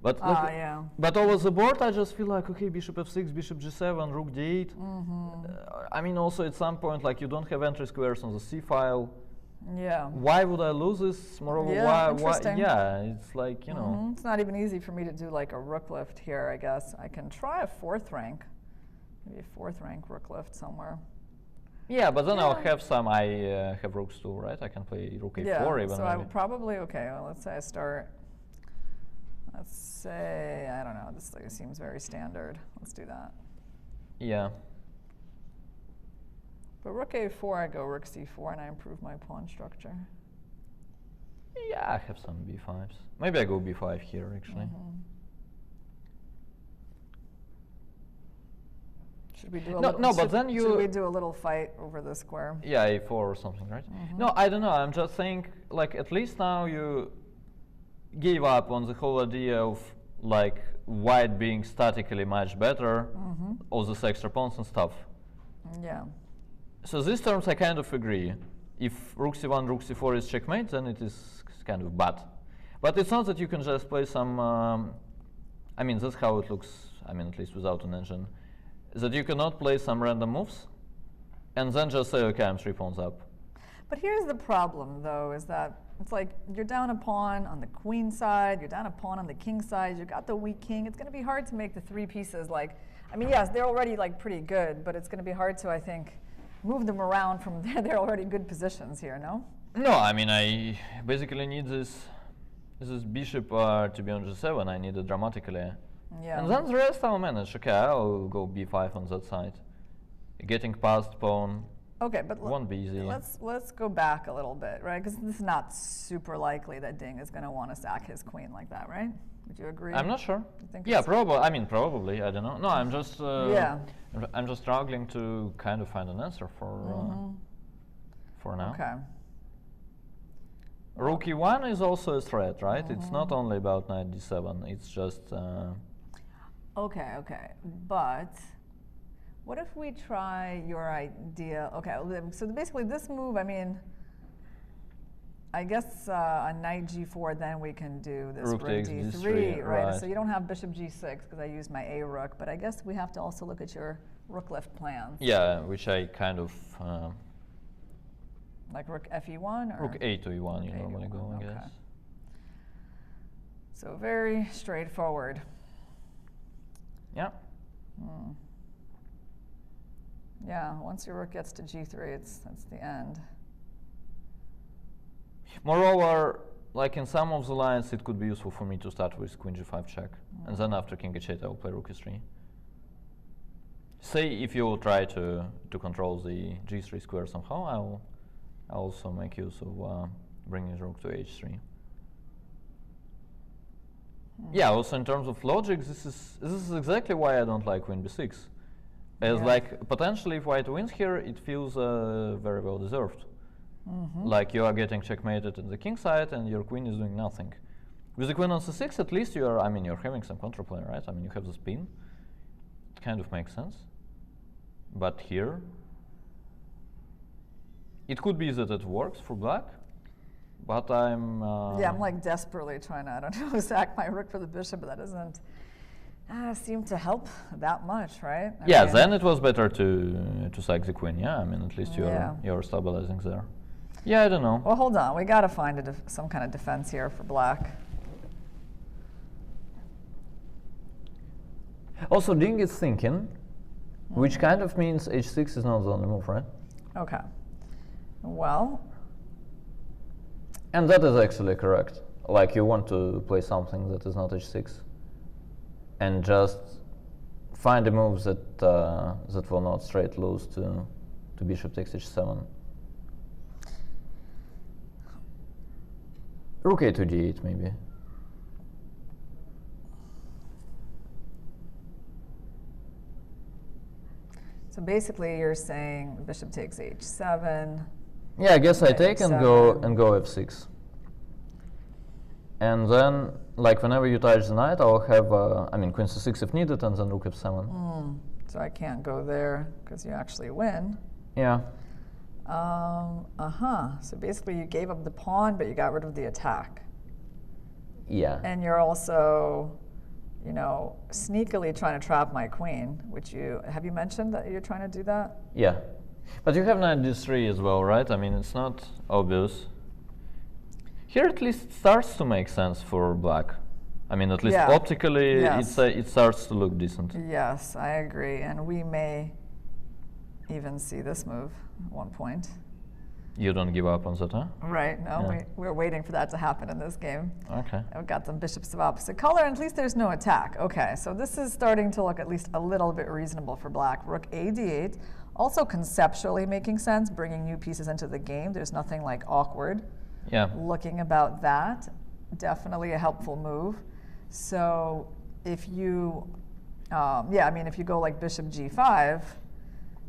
Speaker 3: But but over the board, I just feel like, okay, bishop f6, bishop g7, rook d8. I mean, also at some point, like you don't have entry squares on the c file.
Speaker 2: Yeah.
Speaker 3: Why would I lose this? Moreover, why? Yeah, it's like, you know.
Speaker 2: It's not even easy for me to do like a rook lift here, I guess. I can try a 4th rank. Maybe a 4th rank rook lift somewhere.
Speaker 3: Yeah, but then I'll have some, I have rooks too, right? I can play rook a4 even.
Speaker 2: So I would probably, okay, well, let's say I start, let's say, I don't know, this like, seems very standard. Let's do that.
Speaker 3: Yeah.
Speaker 2: But rook a4, I go rook c4, and I improve my pawn structure.
Speaker 3: Yeah, I have some b5s. Maybe I go b5 here, actually.
Speaker 2: Should we do
Speaker 3: should
Speaker 2: we do a little fight over the square?
Speaker 3: Yeah, a4 or something, right? No, I don't know. I'm just saying, like, at least now you gave up on the whole idea of like white being statically much better, all this extra pawns and stuff.
Speaker 2: Yeah.
Speaker 3: So these terms I kind of agree. If rook c1, rook c4 is checkmate, then it is kind of bad. But it's not that you can just play some, I mean, that's how it looks, I mean, at least without an engine, that you cannot play some random moves and then just say, okay, I'm 3 pawns up.
Speaker 2: But here's the problem, though, is that it's like you're down a pawn on the queen side, you're down a pawn on the king side, you got the weak king. It's going to be hard to make the 3 pieces like, I mean, yes, they're already like pretty good, but it's going to be hard to, I think, move them around from there. They're already good positions here, no?
Speaker 3: No, I mean, I basically need this bishop to be on g7. I need it dramatically.
Speaker 2: Yeah.
Speaker 3: And then the rest I'll manage. Okay, I'll go b5 on that side. Getting past pawn won't be easy.
Speaker 2: Let's go back a little bit, right? Because this is not super likely that Ding is going to want to sack his queen like that, right? Would you agree?
Speaker 3: I'm not sure.
Speaker 2: You think
Speaker 3: yeah, probably. I mean, probably. I don't know. No, I'm just. I'm just struggling to kind of find an answer for now.
Speaker 2: Okay.
Speaker 3: Rook e1 is also a threat, right? It's not only about knight d7. It's just.
Speaker 2: Okay. But what if we try your idea? Okay, so basically this move, I mean, I guess on knight g4, then we can do this rook d3, right? So you don't have bishop g6 because I used my a rook, but I guess we have to also look at your rook left plans.
Speaker 3: Yeah, which I kind of.
Speaker 2: Like rook fe1 or?
Speaker 3: Rook a to e1 you normally go, I guess.
Speaker 2: So very straightforward.
Speaker 3: Yeah.
Speaker 2: Yeah, once your rook gets to g3, that's the end.
Speaker 3: Moreover, like in some of the lines, it could be useful for me to start with queen g5 check, and then after king h8, I will play rook e3. Say if you try to control the g3 square somehow, I'll also make use of bringing the rook to h3. Yeah, also in terms of logic, this is exactly why I don't like queen b6. As like potentially if white wins here, it feels very well deserved. Like you are getting checkmated at the king side and your queen is doing nothing. With the queen on c6, at least you're having some counterplay, right? I mean, you have the spin. It kind of makes sense. But here, it could be that it works for black, but I'm...
Speaker 2: yeah, I'm like desperately trying to, I don't know, sack my rook for the bishop, but that doesn't seem to help that much, right? I mean,
Speaker 3: then it was better to sack the queen, yeah? I mean, at least you're stabilizing there. Yeah, I don't know.
Speaker 2: Well, hold on. We got to find some kind of defense here for black.
Speaker 3: Also, Ding is thinking, which kind of means h6 is not the only move, right?
Speaker 2: Okay. Well.
Speaker 3: And that is actually correct. Like you want to play something that is not h6, and just find a move that that will not straight lose to bishop takes h7. Rook a to d8 maybe.
Speaker 2: So basically, you're saying bishop takes h7.
Speaker 3: Yeah, I guess I take and go f6. And then, like whenever you touch the knight, I'll have I mean queen c6 if needed, and then rook f7.
Speaker 2: So I can't go there because you actually win.
Speaker 3: Yeah.
Speaker 2: So basically, you gave up the pawn, but you got rid of the attack.
Speaker 3: Yeah.
Speaker 2: And you're also, you know, sneakily trying to trap my queen, which have you mentioned that you're trying to do that?
Speaker 3: Yeah. But you have knight d3 as well, right? I mean, it's not obvious. Here at least it starts to make sense for black. I mean, at least optically,
Speaker 2: Yes.
Speaker 3: it starts to look decent.
Speaker 2: Yes, I agree. And we may even see this move at one point.
Speaker 3: You don't give up on that, huh?
Speaker 2: Right, no,
Speaker 3: Yeah.
Speaker 2: we're waiting for that to happen in this game.
Speaker 3: Okay.
Speaker 2: We've got some bishops of opposite color, and at least there's no attack. Okay, so this is starting to look at least a little bit reasonable for black. Rook a d8, also conceptually making sense, bringing new pieces into the game. There's nothing like awkward looking about that. Definitely a helpful move. So if you, I mean, if you go like bishop g5,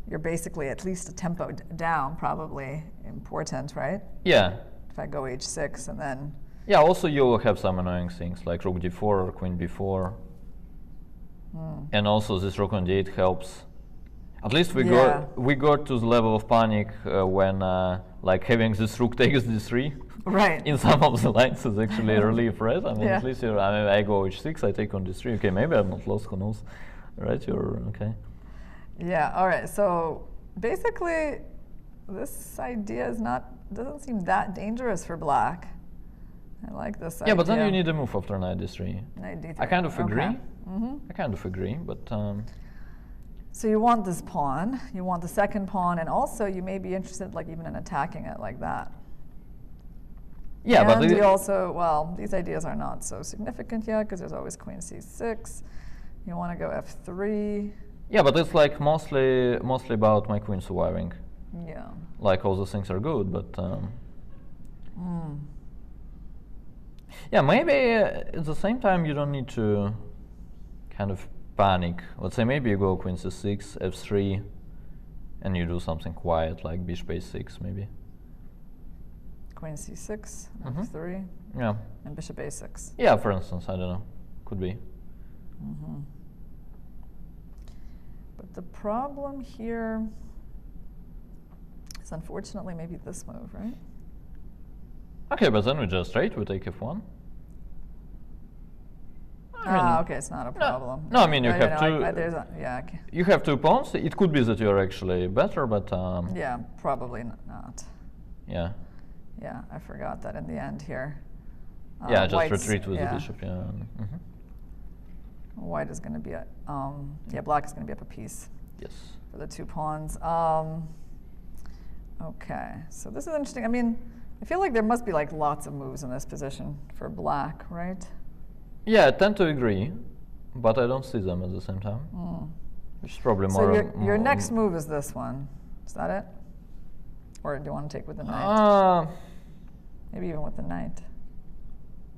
Speaker 2: you're basically at least a tempo down, probably important, right?
Speaker 3: Yeah.
Speaker 2: If I go h6 and then...
Speaker 3: Yeah, also you will have some annoying things like rook d4 or queen b4. And also this rook on d8 helps. At least we got to the level of panic when like having this rook takes d3.
Speaker 2: Right.
Speaker 3: In some of the lines is actually a relief, right? I mean, at least I go h6, I take on d3. Okay, maybe I'm not lost, who knows? Right, you're okay.
Speaker 2: Yeah, all right, so basically this idea doesn't seem that dangerous for black. I like this idea.
Speaker 3: Yeah, but then you need a move after knight d3.
Speaker 2: Knight d3.
Speaker 3: I kind of agree.
Speaker 2: Okay.
Speaker 3: I kind of agree, but...
Speaker 2: So you want this pawn, you want the second pawn, and also you may be interested like even in attacking it like that.
Speaker 3: Yeah,
Speaker 2: and
Speaker 3: but...
Speaker 2: you also, well, these ideas are not so significant yet because there's always queen c6. You want to go f3.
Speaker 3: Yeah, but it's like mostly about my queen surviving.
Speaker 2: Yeah.
Speaker 3: Like all those things are good, but yeah, maybe at the same time you don't need to kind of panic. Let's say maybe you go queen c6, f3, and you do something quiet like bishop a6 maybe.
Speaker 2: Queen c6, f3,
Speaker 3: yeah,
Speaker 2: and bishop a6.
Speaker 3: Yeah, for instance, I don't know, could be.
Speaker 2: But the problem here is unfortunately maybe this move, right?
Speaker 3: Okay, but then we just straight, we take f1.
Speaker 2: Okay, it's not a problem.
Speaker 3: No, I mean you have two. You have 2 pawns. It could be that you're actually better, but
Speaker 2: yeah, probably not.
Speaker 3: Yeah.
Speaker 2: Yeah, I forgot that in the end here.
Speaker 3: Yeah, just retreat with the bishop. Yeah.
Speaker 2: White is going to be a black is going to be up a piece.
Speaker 3: Yes.
Speaker 2: For the 2 pawns. Okay, so this is interesting. I mean, I feel like there must be like lots of moves in this position for black, right?
Speaker 3: Yeah, I tend to agree, but I don't see them at the same time. Which is probably more.
Speaker 2: So your next move is this one. Is that it? Or do you want to take with the knight? Maybe even with the knight.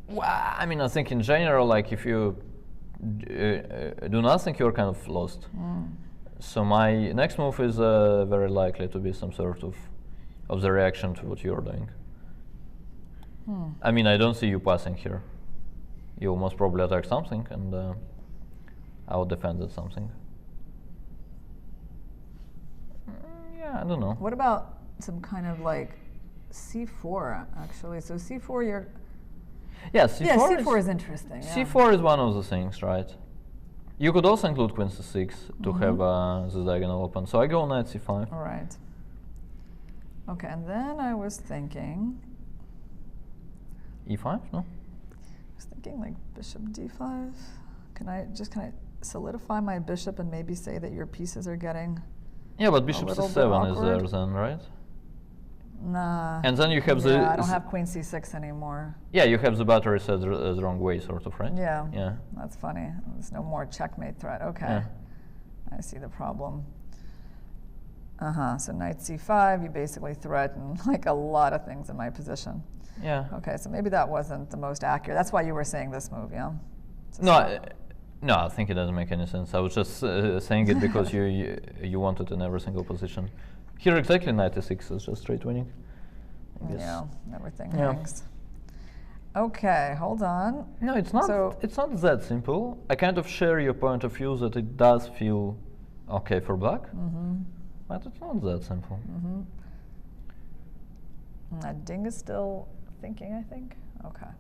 Speaker 3: Well, I mean, I think in general, like if you do nothing, you're kind of lost. So my next move is very likely to be some sort of the reaction to what you're doing. I mean, I don't see you passing here. You'll most probably attack something, and I'll defend that something. Yeah, I don't know.
Speaker 2: What about some kind of like c4, actually? So c4, you're...
Speaker 3: Yeah, c4
Speaker 2: is interesting. Yeah.
Speaker 3: c4 is one of the things, right? You could also include queen c6 to have the diagonal open. So I go knight c5.
Speaker 2: All right. Okay, and then I was thinking...
Speaker 3: e5, no?
Speaker 2: I was thinking like bishop d5. Can I solidify my bishop and maybe say that your pieces are getting...
Speaker 3: Yeah, but bishop c7 is there then, right?
Speaker 2: Nah.
Speaker 3: And then you have the...
Speaker 2: Yeah, I don't have queen c6 anymore.
Speaker 3: Yeah, you have the battery set the wrong way, sort of, right?
Speaker 2: Yeah.
Speaker 3: Yeah.
Speaker 2: That's funny. There's no more checkmate threat. Okay.
Speaker 3: Yeah.
Speaker 2: I see the problem. So knight c5, you basically threaten like a lot of things in my position.
Speaker 3: Yeah.
Speaker 2: Okay, so maybe that wasn't the most accurate. That's why you were saying this move, yeah?
Speaker 3: No, I think it doesn't make any sense. I was just saying it because you want it in every single position. Here exactly knight e6 is just straight winning. I guess.
Speaker 2: Yeah, everything hangs. Okay, hold on.
Speaker 3: No, it's not.
Speaker 2: So
Speaker 3: it's not that simple. I kind of share your point of view that it does feel okay for black, but it's not that simple.
Speaker 2: Ding is still thinking, I think. Okay.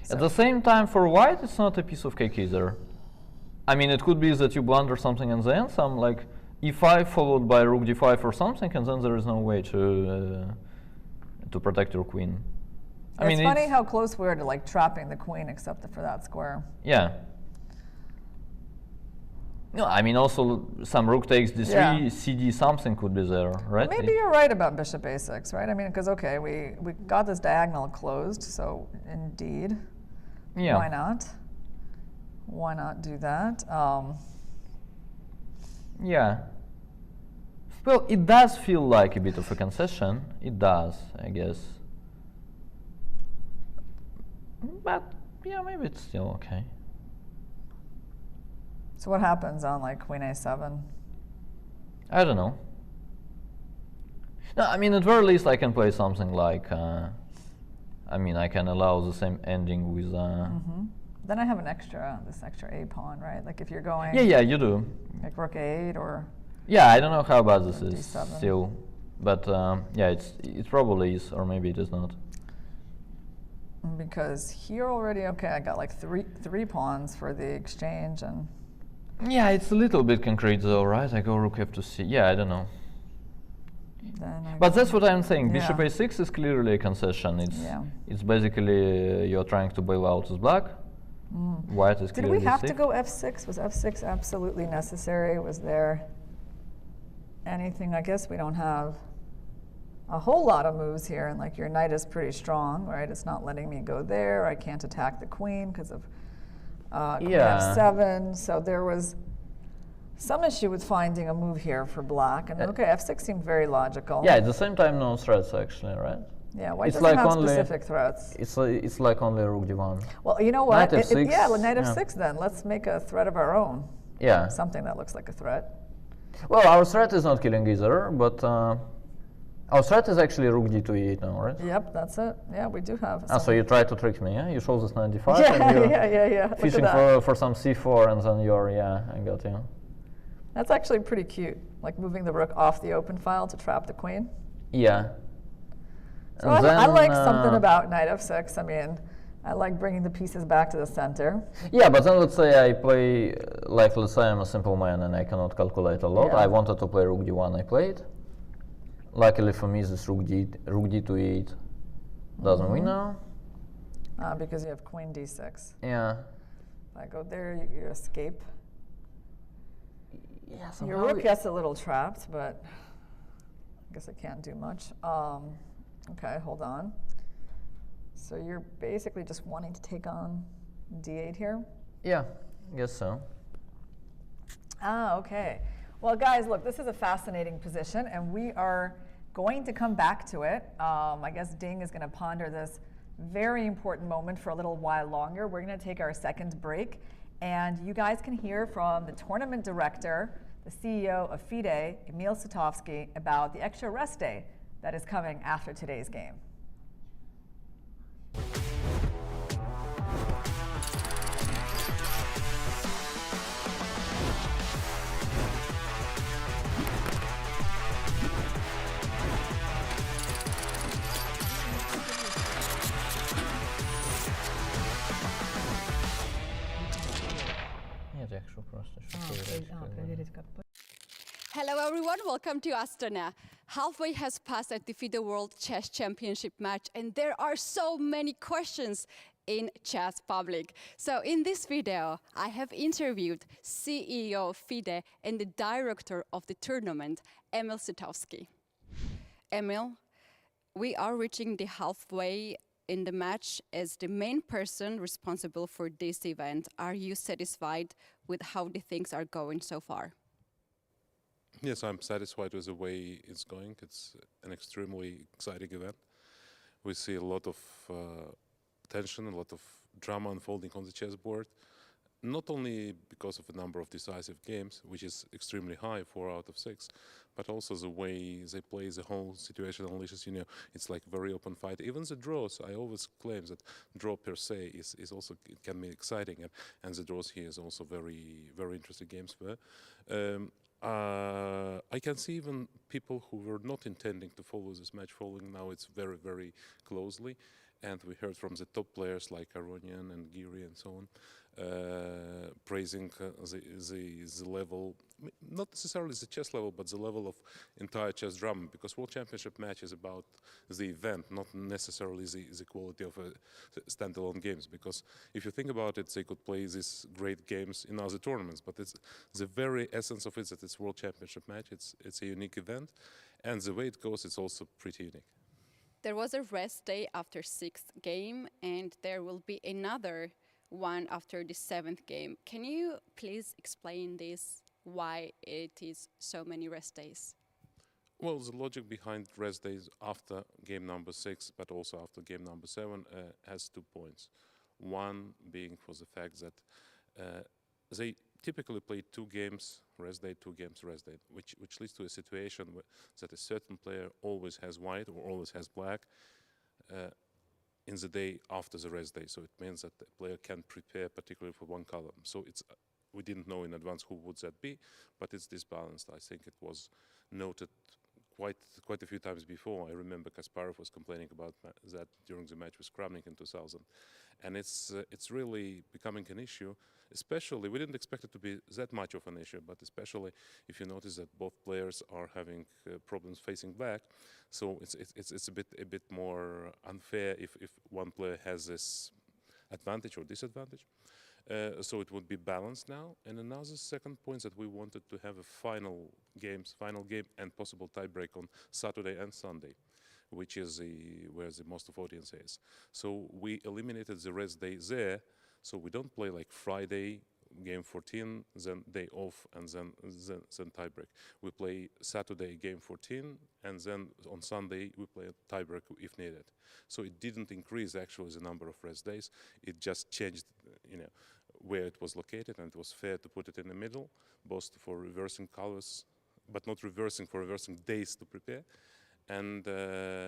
Speaker 3: At the same time, for white, it's not a piece of cake either. I mean, it could be that you blunder something in the end, some like e5 followed by rook d5 or something, and then there is no way to protect your queen. I mean,
Speaker 2: it's funny how close we are to like trapping the queen, except for that square.
Speaker 3: Yeah. No, I mean also some rook takes d3, cd something could be there, right?
Speaker 2: Maybe you're right about bishop a6, right? I mean, because okay, we got this diagonal closed, so indeed, why not? Why not do that?
Speaker 3: Yeah. Well, it does feel like a bit of a concession. It does, I guess. But yeah, maybe it's still okay.
Speaker 2: So what happens on like queen a7?
Speaker 3: I don't know. No, I mean, at very least I can play something like, I mean, I can allow the same ending with...
Speaker 2: Then I have this extra a pawn, right? Like if you're going...
Speaker 3: Yeah, you do.
Speaker 2: Like rook a8 or...
Speaker 3: Yeah, I don't know how bad this is
Speaker 2: d7.
Speaker 3: still. But yeah, it probably is, or maybe it is not.
Speaker 2: Because here already, okay, I got like three pawns for the exchange and...
Speaker 3: Yeah, it's a little bit concrete though, right? I go rook f2c. Yeah, I don't know. But that's what I'm saying. Bishop a6 is clearly a concession. It's basically you're trying to bail out as black. White is clearly
Speaker 2: Did we have
Speaker 3: safe.
Speaker 2: to go f6? Was f6 absolutely necessary? Was there anything? I guess we don't have a whole lot of moves here, and like your knight is pretty strong, right? It's not letting me go there. I can't attack the queen because of queen f7. So there was some issue with finding a move here for black. And okay, f6 seemed very logical.
Speaker 3: Yeah, at the same time, no threats actually, right?
Speaker 2: Yeah, white doesn't have specific threats.
Speaker 3: It's like only rook d1.
Speaker 2: Well, you know what?
Speaker 3: Knight f6.
Speaker 2: Yeah, knight f6 then. Let's make a threat of our own.
Speaker 3: Yeah.
Speaker 2: Something that looks like a threat.
Speaker 3: Well, our threat is not killing either, but our threat is actually rook d2e8 now, right?
Speaker 2: Yep, that's it. Yeah, we do have.
Speaker 3: So you try to trick me, yeah? You show this 95
Speaker 2: yeah,
Speaker 3: and you're
Speaker 2: yeah.
Speaker 3: fishing for some c4 and then you're, I got you.
Speaker 2: That's actually pretty cute, like moving the rook off the open file to trap the queen.
Speaker 3: Yeah.
Speaker 2: So I like something about knight f6. I mean, I like bringing the pieces back to the center.
Speaker 3: Yeah, but then let's say I play, like let's say I'm a simple man and I cannot calculate a lot. I wanted to play rook d1, I played. Luckily for me, this rook d2e8 doesn't win now.
Speaker 2: Because you have queen d6.
Speaker 3: Yeah.
Speaker 2: If I go there, you escape.
Speaker 3: Yeah,
Speaker 2: your rook gets a little trapped, but I guess I can't do much. Okay, hold on. So you're basically just wanting to take on d8 here?
Speaker 3: Yeah, I guess so.
Speaker 2: Okay. Well, guys, look, this is a fascinating position, and we are going to come back to it. I guess Ding is going to ponder this very important moment for a little while longer. We're going to take our second break, and you guys can hear from the tournament director, the CEO of FIDE, Emil Sutovsky, about the extra rest day that is coming after today's game.
Speaker 4: Hello everyone, welcome to Astana. Halfway has passed at the FIDE World Chess Championship match, and there are so many questions in chess public. So in this video, I have interviewed CEO of FIDE and the director of the tournament, Emil Sutovsky. Emil, we are reaching the halfway in the match. As the main person responsible for this event, are you satisfied with how the things are going so far?
Speaker 9: Yes, I'm satisfied with the way it's going. It's an extremely exciting event. We see a lot of tension, a lot of drama unfolding on the chessboard, not only because of the number of decisive games, which is extremely high, 4 out of 6, but also the way they play the whole situation unleashes, it's like very open fight. Even the draws, I always claim that draw per se is also, it can be exciting, and the draws here is also very, very interesting games there. I can see even people who were not intending to follow this match following now it's very, very closely. And we heard from the top players like Aronian and Giri and so on, praising the level, not necessarily the chess level, but the level of entire chess drama, because World Championship match is about the event, not necessarily the quality of standalone games. Because if you think about it, they could play these great games in other tournaments, but it's the very essence of it that it's World Championship match. It's a unique event, and the way it goes, it's also pretty unique.
Speaker 4: There was a rest day after 6th game, and there will be another one after the 7th game. Can you please explain this, why it is so many rest days?
Speaker 9: Well, the logic behind rest days after game number 6, but also after game number 7, has 2 points. One being for the fact that they typically play 2 games rest day, 2 games rest day, which leads to a situation that a certain player always has white or always has black in the day after the rest day. So it means that the player can prepare particularly for one column. So it's we didn't know in advance who would that be, but it's disbalanced. I think it was noted quite a few times before. I remember Kasparov was complaining about that during the match with Kramnik in 2000. And it's really becoming an issue, especially, we didn't expect it to be that much of an issue, but especially if you notice that both players are having problems facing back. So it's a bit more unfair if one player has this advantage or disadvantage. So it would be balanced now. And another second point that we wanted to have a final game and possible tiebreak on Saturday and Sunday, which is where the most of audience is. So we eliminated the rest day there, so we don't play like Friday, game 14, then day off, and then tiebreak. We play Saturday, game 14, and then on Sunday we play a tiebreak if needed. So it didn't increase actually the number of rest days. It just changed, where it was located, and it was fair to put it in the middle, both for reversing colors, but not reversing, for reversing days to prepare, and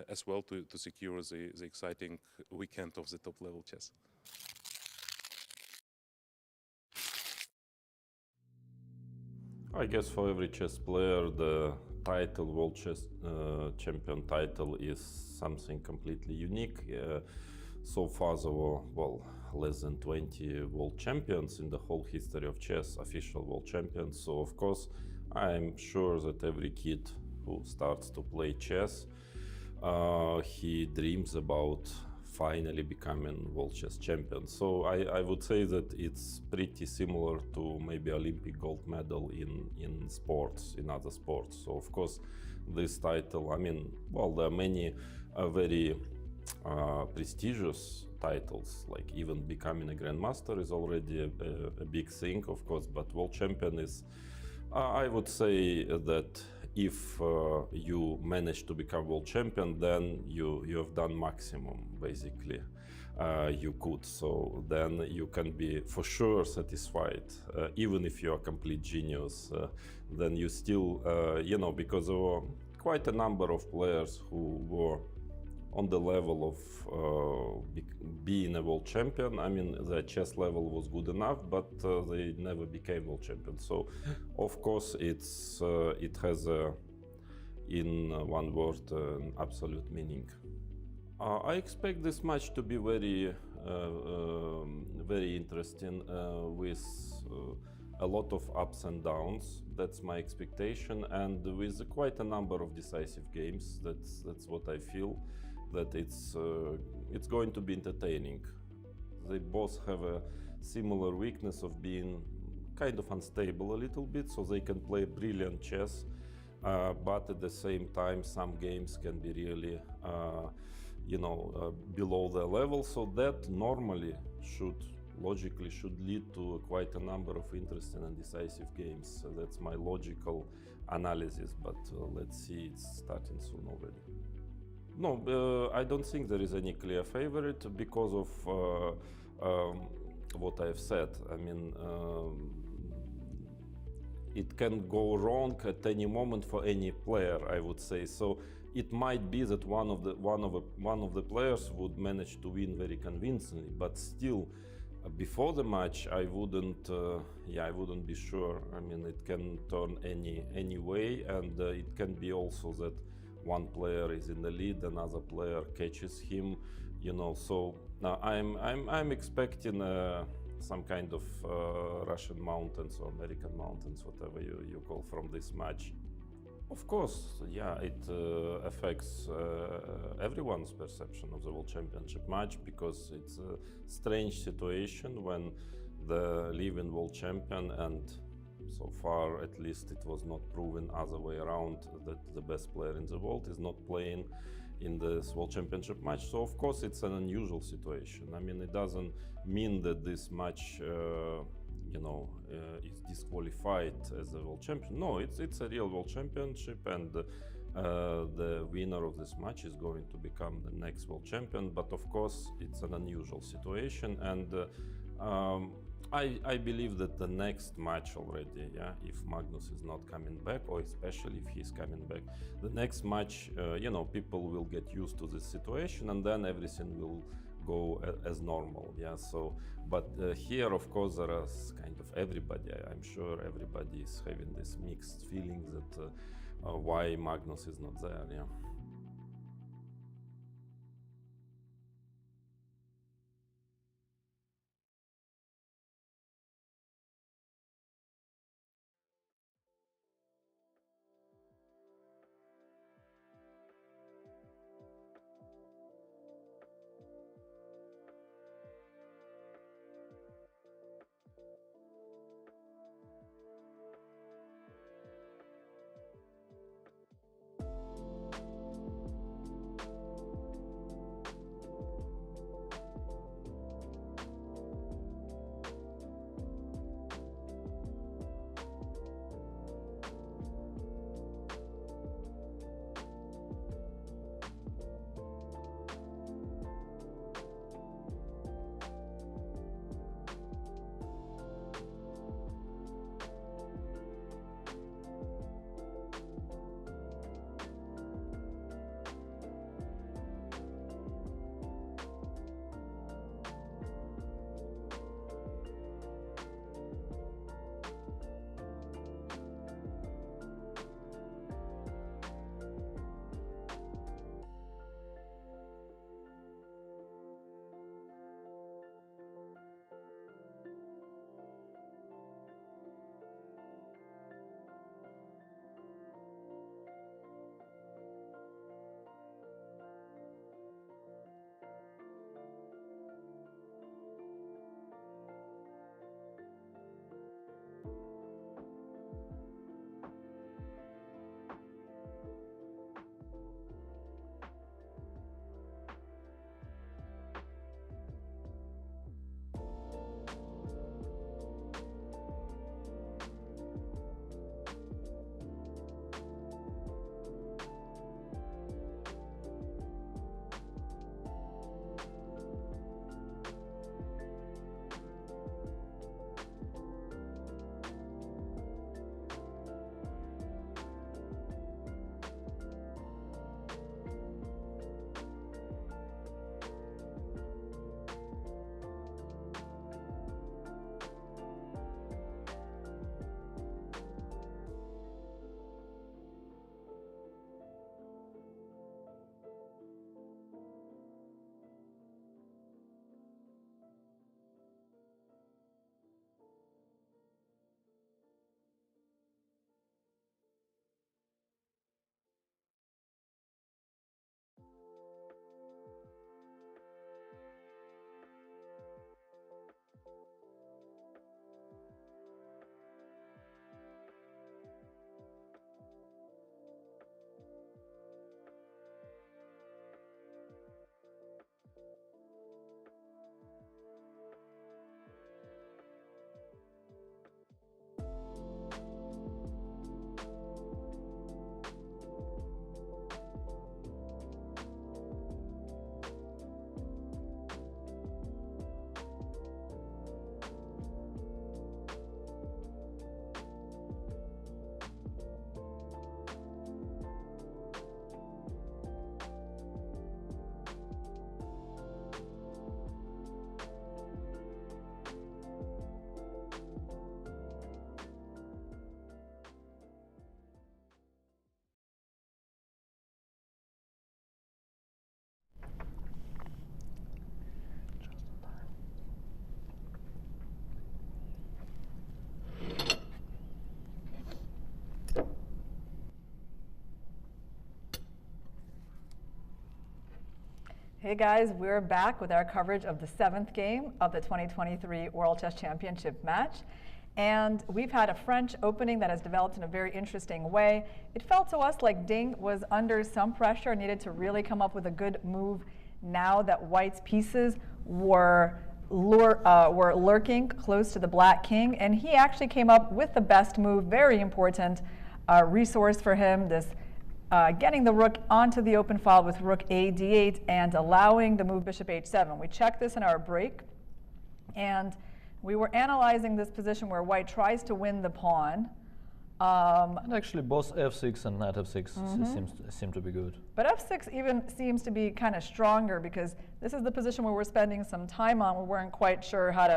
Speaker 9: as well to secure the exciting weekend of the top-level chess.
Speaker 10: I guess for every chess player, the title, World Chess Champion title, is something completely unique. So far there were, less than 20 world champions in the whole history of chess, official world champions. So of course, I'm sure that every kid who starts to play chess, he dreams about finally becoming world chess champion. So I would say that it's pretty similar to maybe Olympic gold medal in sports, in other sports. So of course, this title, there are many very prestigious titles, like even becoming a grandmaster is already a big thing, of course, but world champion is, I would say that if you manage to become world champion, then you have done maximum, basically, you could. So then you can be for sure satisfied, even if you are a complete genius, then you still, because there were quite a number of players who were on the level of being a world champion. The chess level was good enough, but they never became world champion. So, of course, it has, in one word, an absolute meaning. I expect this match to be very, very interesting, with a lot of ups and downs. That's my expectation, and with quite a number of decisive games. That's what I feel. That it's going to be entertaining. They both have a similar weakness of being kind of unstable a little bit, so they can play brilliant chess but at the same time, some games can be really, below their level. So that normally logically should lead to quite a number of interesting and decisive games. So that's my logical analysis, but let's see, it's starting soon already. No, I don't think there is any clear favorite because of what I've said. I mean, it can go wrong at any moment for any player, I would say. So it might be that one of the players would manage to win very convincingly, but still, before the match, I wouldn't be sure. I mean, it can turn any way, and it can be also that one player is in the lead, another player catches him, So I'm expecting some kind of Russian mountains or American mountains, whatever you call, from this match. Of course, yeah, it affects everyone's perception of the World Championship match, because it's a strange situation when the living world champion, and so far at least it was not proven other way around, that the best player in the world is not playing in this World Championship match. So of course it's an unusual situation. I mean, it doesn't mean that this match is disqualified as a world champion. No, it's a real world championship, and the winner of this match is going to become the next world champion. But of course, it's an unusual situation, and I believe that the next match already, if Magnus is not coming back, or especially if he's coming back, the next match, people will get used to this situation, and then everything will go as normal. So, but here, of course, there is kind of everybody. I'm sure everybody is having this mixed feelings that why Magnus is not there.
Speaker 2: Hey guys, we're back with our coverage of the 7th game of the 2023 World Chess Championship match. And we've had a French opening that has developed in a very interesting way. It felt to us like Ding was under some pressure and needed to really come up with a good move now that White's pieces were lurking close to the Black King. And he actually came up with the best move, very important resource for him, this getting the rook onto the open file with rook a d8 and allowing the move bishop h7. We checked this in our break, and we were analyzing this position where White tries to win the pawn.
Speaker 3: And actually both f6 and knight f6 seem to be good.
Speaker 2: But f6 even seems to be kind of stronger because this is the position where we're spending some time on. We weren't quite sure how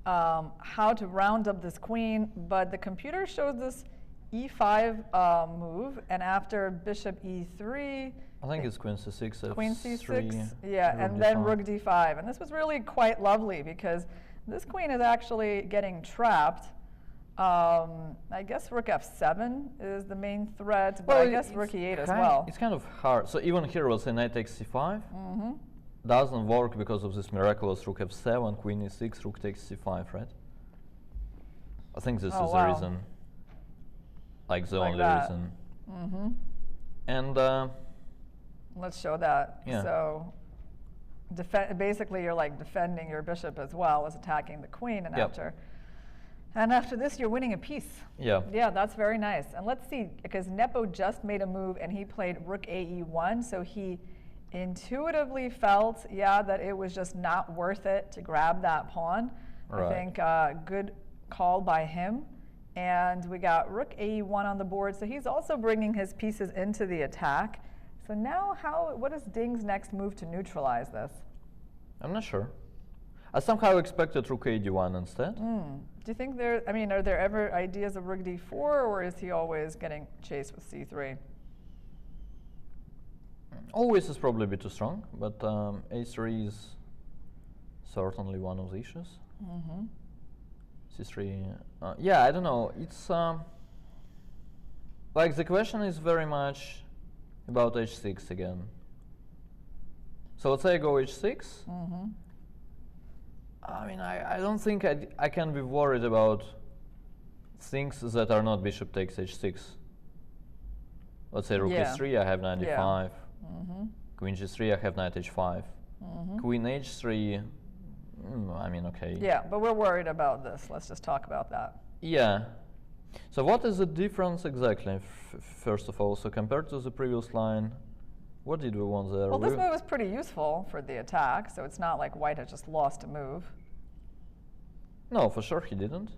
Speaker 2: to round up this queen, but the computer shows this e5 move, and after bishop e3,
Speaker 3: I think it's queen c6, f3,
Speaker 2: queen c6, yeah, and then rook d5. And this was really quite lovely because this queen is actually getting trapped. I guess rook f7 is the main threat, but I guess rook e8 as well.
Speaker 3: It's kind of hard. So even here we'll say knight takes c5. Doesn't work because of this miraculous rook f7, queen e6, rook takes c5, right? I think this is the reason. Like the only reason. And
Speaker 2: let's show that.
Speaker 3: Yeah.
Speaker 2: So basically you're like defending your bishop as well as attacking the queen, and after this you're winning a piece.
Speaker 3: Yeah.
Speaker 2: Yeah, that's very nice. And let's see, because Nepo just made a move and he played rook ae1, so he intuitively felt, that it was just not worth it to grab that pawn.
Speaker 3: Right.
Speaker 2: I think good call by him. And we got rook ae1 on the board, so he's also bringing his pieces into the attack. So now what is Ding's next move to neutralize this?
Speaker 3: I'm not sure. I somehow expected rook a d1 instead.
Speaker 2: Do you think are there ever ideas of rook d4, or is he always getting chased with c3?
Speaker 3: Always is probably a bit too strong, but a3 is certainly one of the issues. C3, yeah, I don't know. It's like the question is very much about h6 again. So let's say I go h6. I mean, I don't think I can be worried about things that are not bishop takes h6. Let's say rook e3, I have knight d5. Queen g3, I have knight h5. Queen h3. I mean, okay.
Speaker 2: Yeah, but we're worried about this. Let's just talk about that.
Speaker 3: Yeah. So what is the difference exactly, first of all? So compared to the previous line, what did we want there?
Speaker 2: Well, this move is pretty useful for the attack, so it's not like White has just lost a move.
Speaker 3: No, for sure he didn't.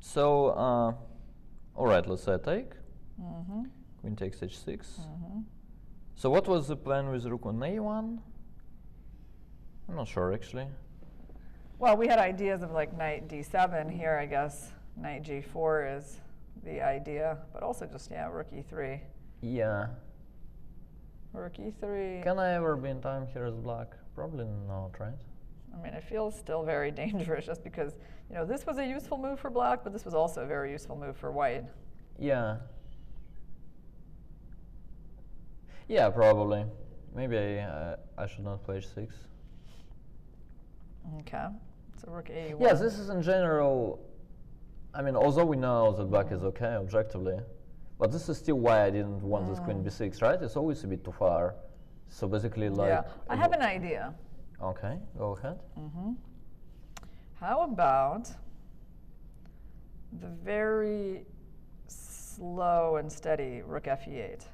Speaker 3: So, all right, let's say I take. Queen takes h6. So what was the plan with rook on a1? I'm not sure, actually.
Speaker 2: Well, we had ideas of like knight d7 here, I guess. Knight g4 is the idea, but also just, rook e3.
Speaker 3: Yeah.
Speaker 2: Rook e3.
Speaker 3: Can I ever be in time here as black? Probably not, right?
Speaker 2: I mean, it feels still very dangerous just because, this was a useful move for black, but this was also a very useful move for White.
Speaker 3: Yeah. Yeah, probably. Maybe I should not play h6.
Speaker 2: Okay. So rook a1.
Speaker 3: Yes, this is in general, I mean, although we know that black is okay objectively, but this is still why I didn't want this queen b6, right? It's always a bit too far. So basically like...
Speaker 2: I have an idea.
Speaker 3: Okay, go ahead.
Speaker 2: How about the very slow and steady rook fe8?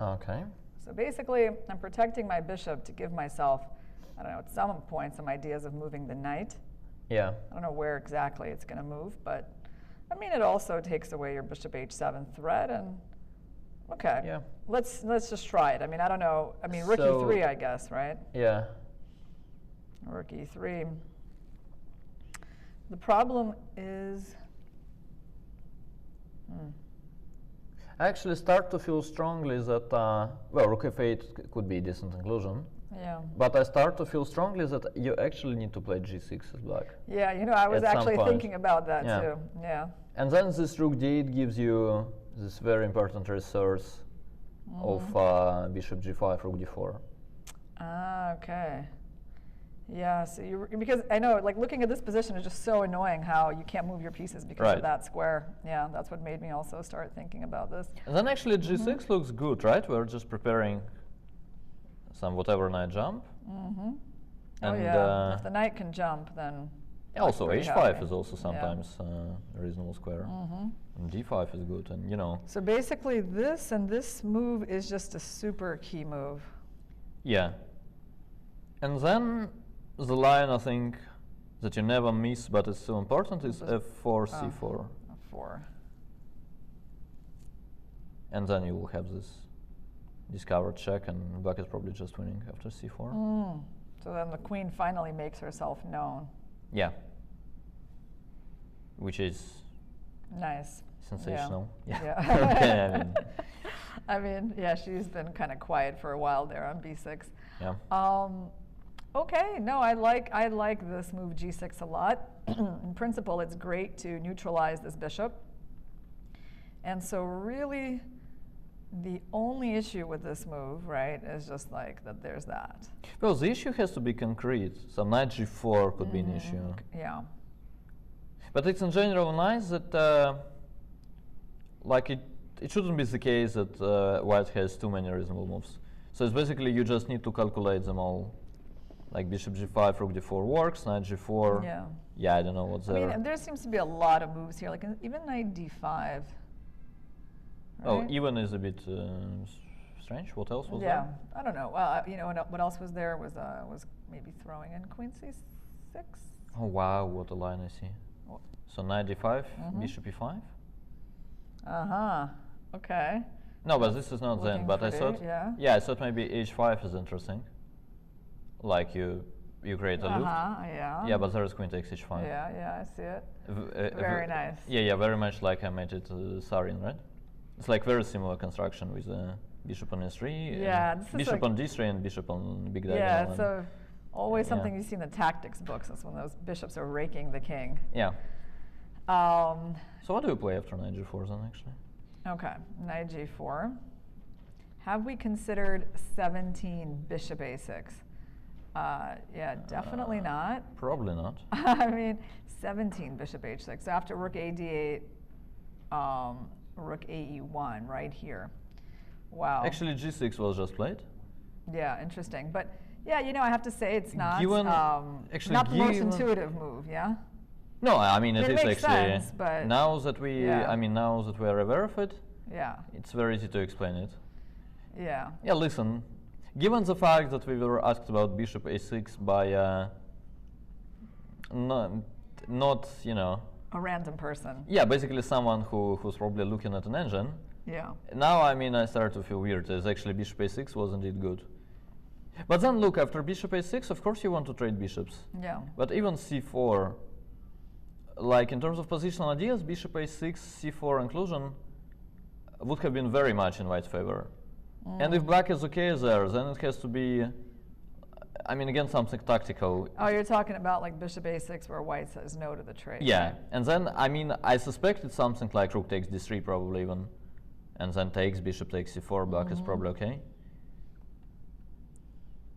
Speaker 3: Okay.
Speaker 2: So basically, I'm protecting my bishop to give myself, I don't know, at some point, some ideas of moving the knight.
Speaker 3: Yeah.
Speaker 2: I don't know where exactly it's going to move, but I mean, it also takes away your bishop h7 threat, and okay.
Speaker 3: Yeah.
Speaker 2: Let's just try it. I mean, I don't know. I mean, rook e3, I guess, right?
Speaker 3: Yeah.
Speaker 2: Rook e3. The problem is,
Speaker 3: I actually start to feel strongly that, well, rook f8 could be a decent inclusion.
Speaker 2: Yeah.
Speaker 3: But I start to feel strongly that you actually need to play g6 as black.
Speaker 2: Yeah, I was actually thinking about that too. Yeah.
Speaker 3: And then this rook d8 gives you this very important resource of bishop g5, rook d4.
Speaker 2: Ah, okay. Yeah, so because I know, like, looking at this position is just so annoying how you can't move your pieces because of that square. Yeah, that's what made me also start thinking about this.
Speaker 3: And then actually g6 looks good, right? We're just preparing some whatever knight jump.
Speaker 2: And if the knight can jump, then
Speaker 3: also h5 is also sometimes a reasonable square. And d5 is good, and you know.
Speaker 2: So basically this and this move is just a super key move.
Speaker 3: Yeah. And then the line, I think, that you never miss, but it's still important, is f4, c4.
Speaker 2: F4.
Speaker 3: And then you will have this discovered check, and black is probably just winning after c4.
Speaker 2: So then the queen finally makes herself known.
Speaker 3: Yeah. Which is
Speaker 2: nice.
Speaker 3: Sensational.
Speaker 2: Yeah. I mean, yeah, she's been kind of quiet for a while there on b6.
Speaker 3: Yeah.
Speaker 2: Okay, no, I like this move g6 a lot. In principle, it's great to neutralize this bishop. And so really, the only issue with this move, right, is just like that there's that.
Speaker 3: Well, the issue has to be concrete. So knight g4 could be an issue.
Speaker 2: Yeah.
Speaker 3: But it's in general nice that, like, it shouldn't be the case that white has too many reasonable moves. So it's basically you just need to calculate them all. Like bishop g5, rook d4 works, knight g4.
Speaker 2: Yeah.
Speaker 3: Yeah, I don't know what's there.
Speaker 2: I mean, there seems to be a lot of moves here, like even knight d5. Right?
Speaker 3: Oh, even is a bit strange. What else was there?
Speaker 2: Yeah, I don't know. Well, you know, what else was there was maybe throwing in queen c6.
Speaker 3: Oh wow, what a line I see. So knight d5, bishop e5.
Speaker 2: Okay.
Speaker 3: No, but this is not then. But I thought, I thought maybe h5 is interesting. Like you create a loop. Yeah, but there is queen takes h5.
Speaker 2: Yeah, I see it. Very nice.
Speaker 3: Yeah, very much like I made it Sarin, right? It's like very similar construction with bishop on s3.
Speaker 2: Yeah,
Speaker 3: bishop on d3 and bishop on big diagonal.
Speaker 2: Yeah, it's always something you see in the tactics books. That's when those bishops are raking the king.
Speaker 3: Yeah. So what do you play after knight g4 then, actually?
Speaker 2: Okay, knight g4. Have we considered 17 bishop a6? Yeah, definitely not.
Speaker 3: Probably not.
Speaker 2: I mean, 17 bishop h6. So after rook a d8, rook a e1 right here. Wow.
Speaker 3: Actually, g6 was just played.
Speaker 2: Yeah, interesting. But yeah, you know, I have to say it's not
Speaker 3: not
Speaker 2: the most intuitive move. Yeah.
Speaker 3: No, I mean it is
Speaker 2: makes
Speaker 3: actually.
Speaker 2: Sense, but
Speaker 3: now that we, now that we are aware of it, it's very easy to explain it.
Speaker 2: Yeah.
Speaker 3: Yeah, listen. Given the fact that we were asked about bishop a6 by not you know,
Speaker 2: a random person.
Speaker 3: Yeah, basically someone who's probably looking at an engine.
Speaker 2: Yeah.
Speaker 3: Now, I mean, I start to feel weird. As actually bishop a6 was indeed good. But then look, after bishop a6, of course you want to trade bishops.
Speaker 2: Yeah.
Speaker 3: But even c4, like in terms of positional ideas, bishop a6, c4 inclusion would have been very much in white's favor. And if black is okay there, then it has to be, I mean, again, something tactical.
Speaker 2: Oh, you're talking about like bishop a6 where white says no to the trade.
Speaker 3: Yeah,
Speaker 2: right?
Speaker 3: And then, I mean, I suspect it's something like rook takes d3 probably even, and then takes, bishop takes c4, black is probably okay.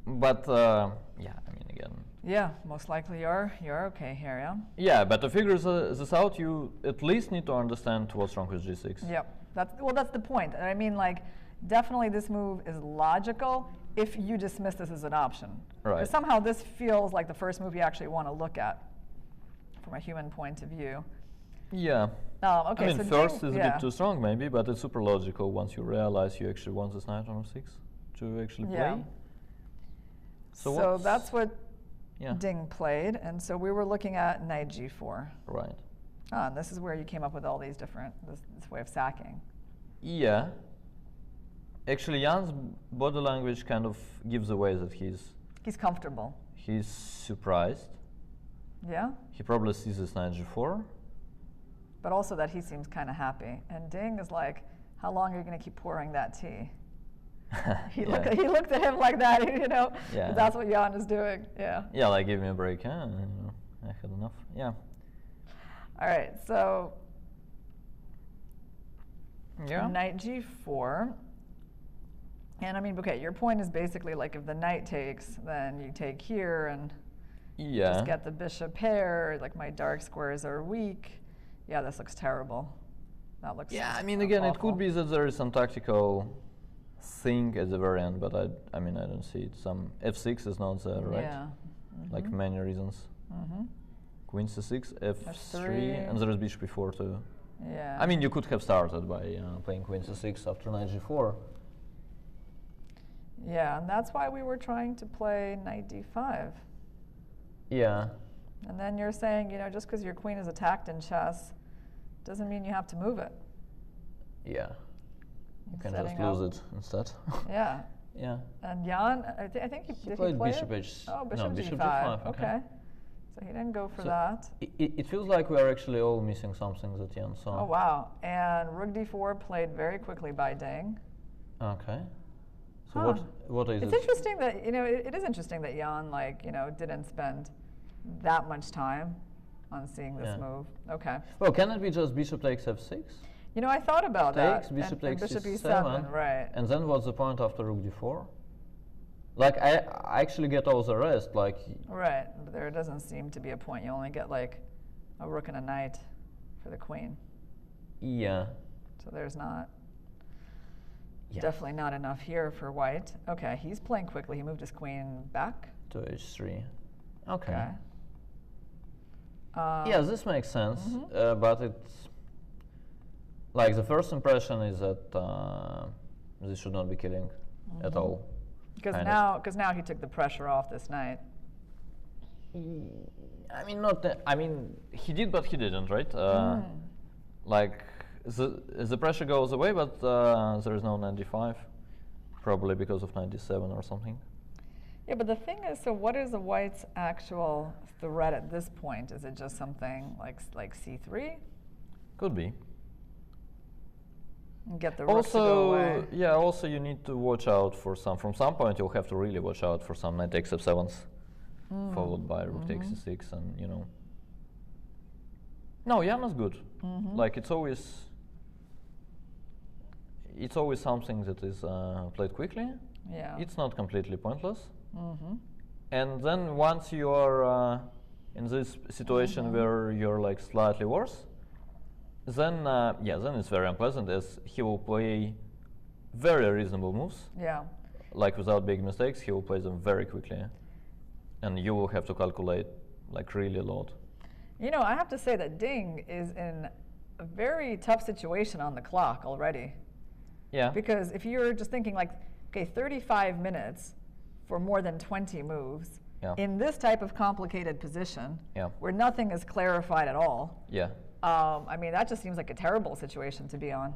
Speaker 3: But, yeah, I mean, again.
Speaker 2: Yeah, most likely you're okay here, yeah?
Speaker 3: Yeah, but to figure this out, you at least need to understand what's wrong with g6.
Speaker 2: Yep, that's the point. I mean, like, definitely this move is logical if you dismiss this as an option.
Speaker 3: Right.
Speaker 2: Because somehow this feels like the first move you actually want to look at from a human point of view.
Speaker 3: Yeah.
Speaker 2: Okay,
Speaker 3: I mean,
Speaker 2: so
Speaker 3: first is a bit too strong maybe, but it's super logical once you realize you actually want this knight on f6 to actually play.
Speaker 2: So that's what Ding played, and so we were looking at knight g4.
Speaker 3: Right.
Speaker 2: And this is where you came up with all these different, this way of sacking.
Speaker 3: Yeah. Actually, Jan's body language kind of gives away that he's
Speaker 2: comfortable.
Speaker 3: He's surprised.
Speaker 2: Yeah?
Speaker 3: He probably sees this knight g4.
Speaker 2: But also that he seems kind of happy. And Ding is like, how long are you going to keep pouring that tea? He looked at him like that, you know. Yeah. That's what Jan is doing. Yeah.
Speaker 3: Yeah, like give me a break. Huh? I had enough. Yeah.
Speaker 2: All right. So. Knight g4. And I mean, okay, your point is basically like if the knight takes, then you take here and just get the bishop pair. Like my dark squares are weak. Yeah, this looks terrible. That looks
Speaker 3: I mean, again,
Speaker 2: awful.
Speaker 3: it could be that there is some tactical thing at the very end, but I mean, I don't see it. Some f6 is not there, right?
Speaker 2: Yeah.
Speaker 3: Like many reasons. Queen c6, f3, and there is bishop e4 too.
Speaker 2: Yeah.
Speaker 3: I mean, you could have started by playing queen c6 after knight g4.
Speaker 2: Yeah, and that's why we were trying to play knight d5.
Speaker 3: Yeah.
Speaker 2: And then you're saying, you know, just because your queen is attacked in chess doesn't mean you have to move it.
Speaker 3: Yeah. You can
Speaker 2: Setting
Speaker 3: just lose it instead.
Speaker 2: Yeah.
Speaker 3: Yeah.
Speaker 2: And Jan, I think he
Speaker 3: played
Speaker 2: play
Speaker 3: bishop
Speaker 2: it?
Speaker 3: h.
Speaker 2: Oh, bishop
Speaker 3: no, bishop
Speaker 2: g5.
Speaker 3: g5.
Speaker 2: Okay. So he didn't go for
Speaker 3: So
Speaker 2: that.
Speaker 3: It feels like we are actually all missing something that Jan saw.
Speaker 2: Oh, wow. And rook d4 played very quickly by Ding.
Speaker 3: Okay. So what is
Speaker 2: It's
Speaker 3: it?
Speaker 2: interesting that, you know, it is interesting that Jan, like, you know, didn't spend that much time on seeing this move. Okay.
Speaker 3: Well, can it be just bishop takes f6?
Speaker 2: You know, I thought about
Speaker 3: Takes,
Speaker 2: that.
Speaker 3: bishop
Speaker 2: and
Speaker 3: takes
Speaker 2: bishop
Speaker 3: e7,
Speaker 2: right.
Speaker 3: And then what's the point after rook d4? Like, I actually get all the rest, like...
Speaker 2: Right, but there doesn't seem to be a point. You only get, like, a rook and a knight for the queen.
Speaker 3: Yeah.
Speaker 2: So there's definitely not enough here for white. Okay, he's playing quickly. He moved his queen back.
Speaker 3: To h3. Okay.
Speaker 2: Okay.
Speaker 3: Yeah, this makes sense, but it's... Like, the first impression is that this should not be killing at all.
Speaker 2: Because now he took the pressure off this knight.
Speaker 3: I mean, I mean, he did, but he didn't, right? Like, the pressure goes away, but there is no knight d5, probably because of knight d7 or something.
Speaker 2: Yeah, but the thing is, so what is the white's actual threat at this point? Is it just something like c3?
Speaker 3: Could be.
Speaker 2: And get the rook to go away.
Speaker 3: Yeah, also you need to watch out for from some point you'll have to really watch out for some knight takes f7s, followed by rook takes c6, and you know. No, Jan is good. Like it's always something that is played quickly.
Speaker 2: Yeah.
Speaker 3: It's not completely pointless. And then once you are in this situation where you're like slightly worse, then then it's very unpleasant, as he will play very reasonable moves.
Speaker 2: Yeah.
Speaker 3: Like without big mistakes, he will play them very quickly, and you will have to calculate like really a lot.
Speaker 2: You know, I have to say that Ding is in a very tough situation on the clock already.
Speaker 3: Yeah.
Speaker 2: Because if you're just thinking like, okay, 35 minutes for more than 20 moves in this type of complicated position where nothing is clarified at all.
Speaker 3: Yeah.
Speaker 2: I mean, that just seems like a terrible situation to be on.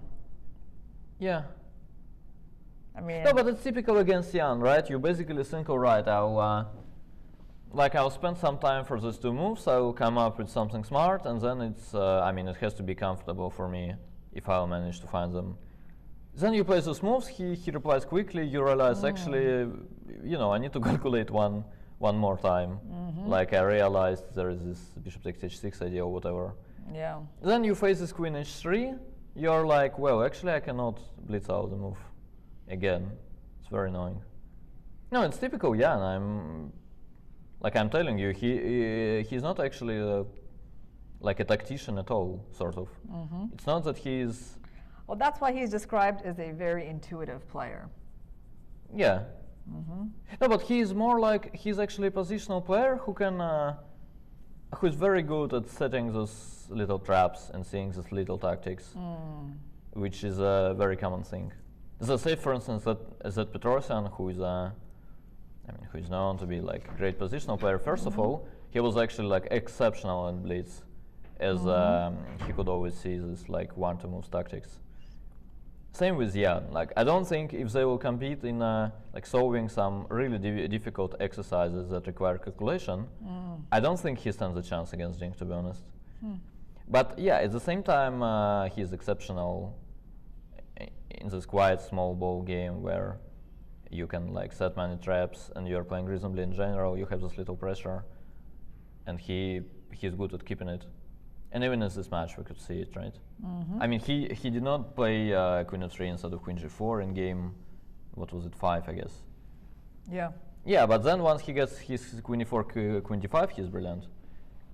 Speaker 3: Yeah.
Speaker 2: I mean,
Speaker 3: no, but it's typical against Jan, right? You basically think, all right, I'll spend some time for these two moves. I will come up with something smart, and then it's. I mean, it has to be comfortable for me if I'll manage to find them. Then you play those moves. He replies quickly. You realize actually, you know, I need to calculate one more time. Like I realized there is this bishop takes h6 idea or whatever.
Speaker 2: Yeah.
Speaker 3: Then you face this queen h3. You're like, well, actually, I cannot blitz out the move again. It's very annoying. No, it's typical Jan. I'm telling you, he's not actually like a tactician at all, sort of. It's not that he's.
Speaker 2: Well, that's why he's described as a very intuitive player.
Speaker 3: Yeah. No, but he's more like he's actually a positional player who can. Who's very good at setting those little traps and seeing those little tactics, which is a very common thing. So say, for instance, that Petrosian, who is known to be like a great positional player. First of all, he was actually like exceptional in blitz, as he could always see this like 1-2 moves tactics. Same with Jan. Like I don't think if they will compete in like solving some really difficult exercises that require calculation, I don't think he stands a chance against Ding, to be honest. But yeah, at the same time, he's exceptional in this quite small ball game where you can like set many traps and you're playing reasonably in general. You have this little pressure, and he's good at keeping it. And even in this match, we could see it, right? I mean, he did not play queen f3 instead of queen g4 in game what was it, 5, I guess.
Speaker 2: Yeah.
Speaker 3: Yeah, but then once he gets his queen e4, queen d5, he's brilliant,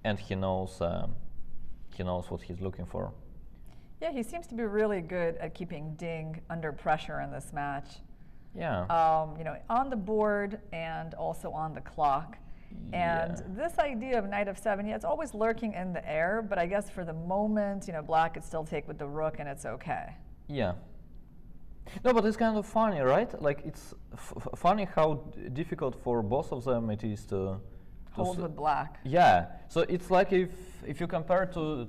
Speaker 3: and he knows what he's looking for.
Speaker 2: Yeah, he seems to be really good at keeping Ding under pressure in this match.
Speaker 3: Yeah.
Speaker 2: You know, on the board and also on the clock. And this idea of knight f7, yeah, it's always lurking in the air, but I guess for the moment, you know, black could still take with the rook and it's okay.
Speaker 3: Yeah. No, but it's kind of funny, right? Like, it's funny how difficult for both of them it is to
Speaker 2: hold with black.
Speaker 3: Yeah. So it's like if you compare to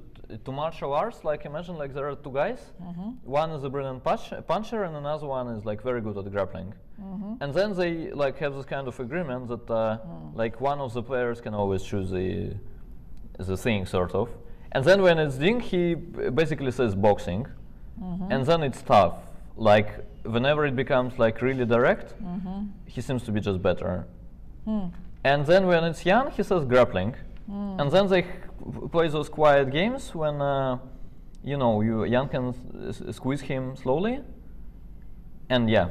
Speaker 3: martial arts, like imagine like there are two guys. One is a brilliant puncher and another one is like very good at grappling. And then they like have this kind of agreement that like one of the players can always choose the thing, sort of. And then when it's Ding, he basically says boxing, and then it's tough. Like whenever it becomes like really direct, he seems to be just better. And then when it's Jan, he says grappling, and then they play those quiet games when you know Jan can squeeze him slowly, and yeah,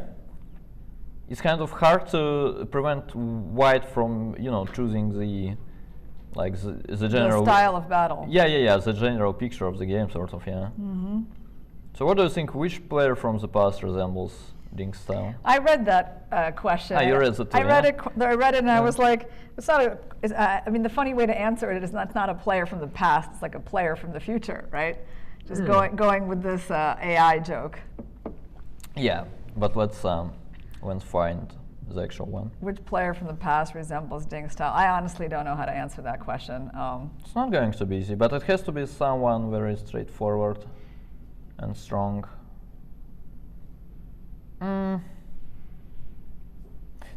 Speaker 3: it's kind of hard to prevent White from choosing the the general
Speaker 2: style of battle.
Speaker 3: Yeah, the general picture of the game, sort of, yeah. So what do you think? Which player from the past resembles Ding's style?
Speaker 2: I read that question.
Speaker 3: You read it too,
Speaker 2: I read it, and I was like, it's not I mean, the funny way to answer it is it's not a player from the past. It's like a player from the future, right? Just going with this AI joke.
Speaker 3: Yeah, but let's find the actual one.
Speaker 2: Which player from the past resembles Ding's style? I honestly don't know how to answer that question.
Speaker 3: It's not going to be easy, but it has to be someone very straightforward and strong.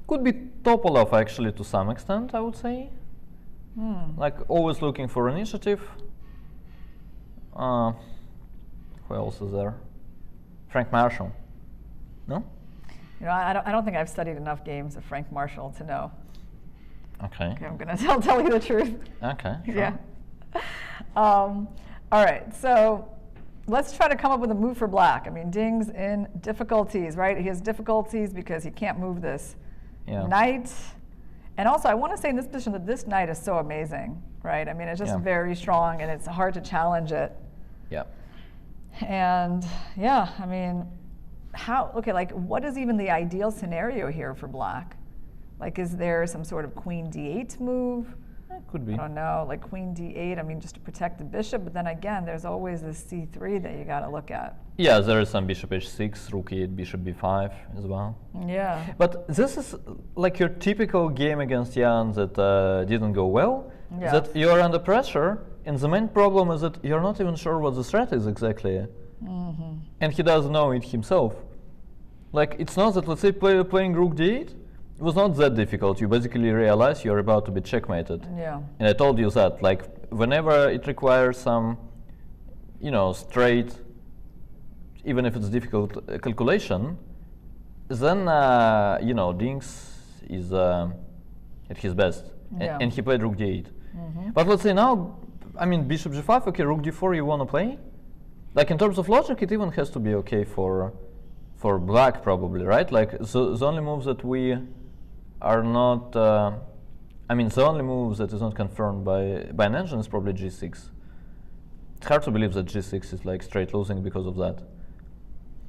Speaker 3: Could be Topolov, actually, to some extent, I would say. Like always looking for initiative. Who else is there? Frank Marshall. No?
Speaker 2: You know, I don't think I've studied enough games of Frank Marshall to know.
Speaker 3: Okay.
Speaker 2: I'm gonna tell you the truth.
Speaker 3: Okay. Sure.
Speaker 2: Yeah. All right. So let's try to come up with a move for black. I mean, Ding's in difficulties, right? He has difficulties because he can't move this knight. And also, I want to say in this position that this knight is so amazing, right? I mean, it's just very strong, and it's hard to challenge it.
Speaker 3: Yeah.
Speaker 2: And yeah, I mean, like, what is even the ideal scenario here for black? Like, is there some sort of queen d8 move?
Speaker 3: It could be.
Speaker 2: I don't know, like queen d8, I mean, just to protect the bishop, but then again, there's always this c3 that you got to look at.
Speaker 3: Yeah, there is some bishop h6, rook e8, bishop b5 as well.
Speaker 2: Yeah.
Speaker 3: But this is like your typical game against Jan that didn't go well, that you're under pressure, and the main problem is that you're not even sure what the threat is exactly. And he doesn't know it himself. Like, it's not that, let's say, playing rook d8, it was not that difficult. You basically realize you're about to be checkmated.
Speaker 2: Yeah.
Speaker 3: And I told you that, like, whenever it requires some, straight, even if it's difficult calculation, then, Ding's is at his best. And he played rook d8. But let's say now, I mean, bishop g5, okay, rook d4 you want to play? Like, in terms of logic, it even has to be okay for black, probably, right? Like, the only moves that we are not, I mean, the only moves that is not confirmed by an engine is probably g6. It's hard to believe that g6 is like straight losing because of that.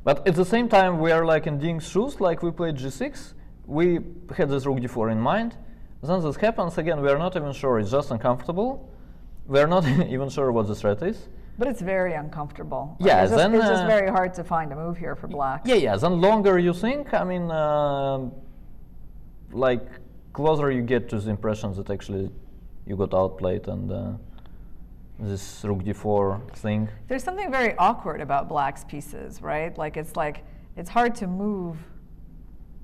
Speaker 3: But at the same time, we are like in Ding's shoes, like we played g6, we had this rook d4 in mind, then this happens again, we are not even sure, it's just uncomfortable, we are not even sure what the threat is.
Speaker 2: But it's very uncomfortable.
Speaker 3: Like, yeah,
Speaker 2: it's just very hard to find a move here for black.
Speaker 3: Yeah, then longer you think, I mean, like, closer you get to the impression that actually you got outplayed and this rook d4 thing.
Speaker 2: There's something very awkward about black's pieces, right? Like, it's hard to move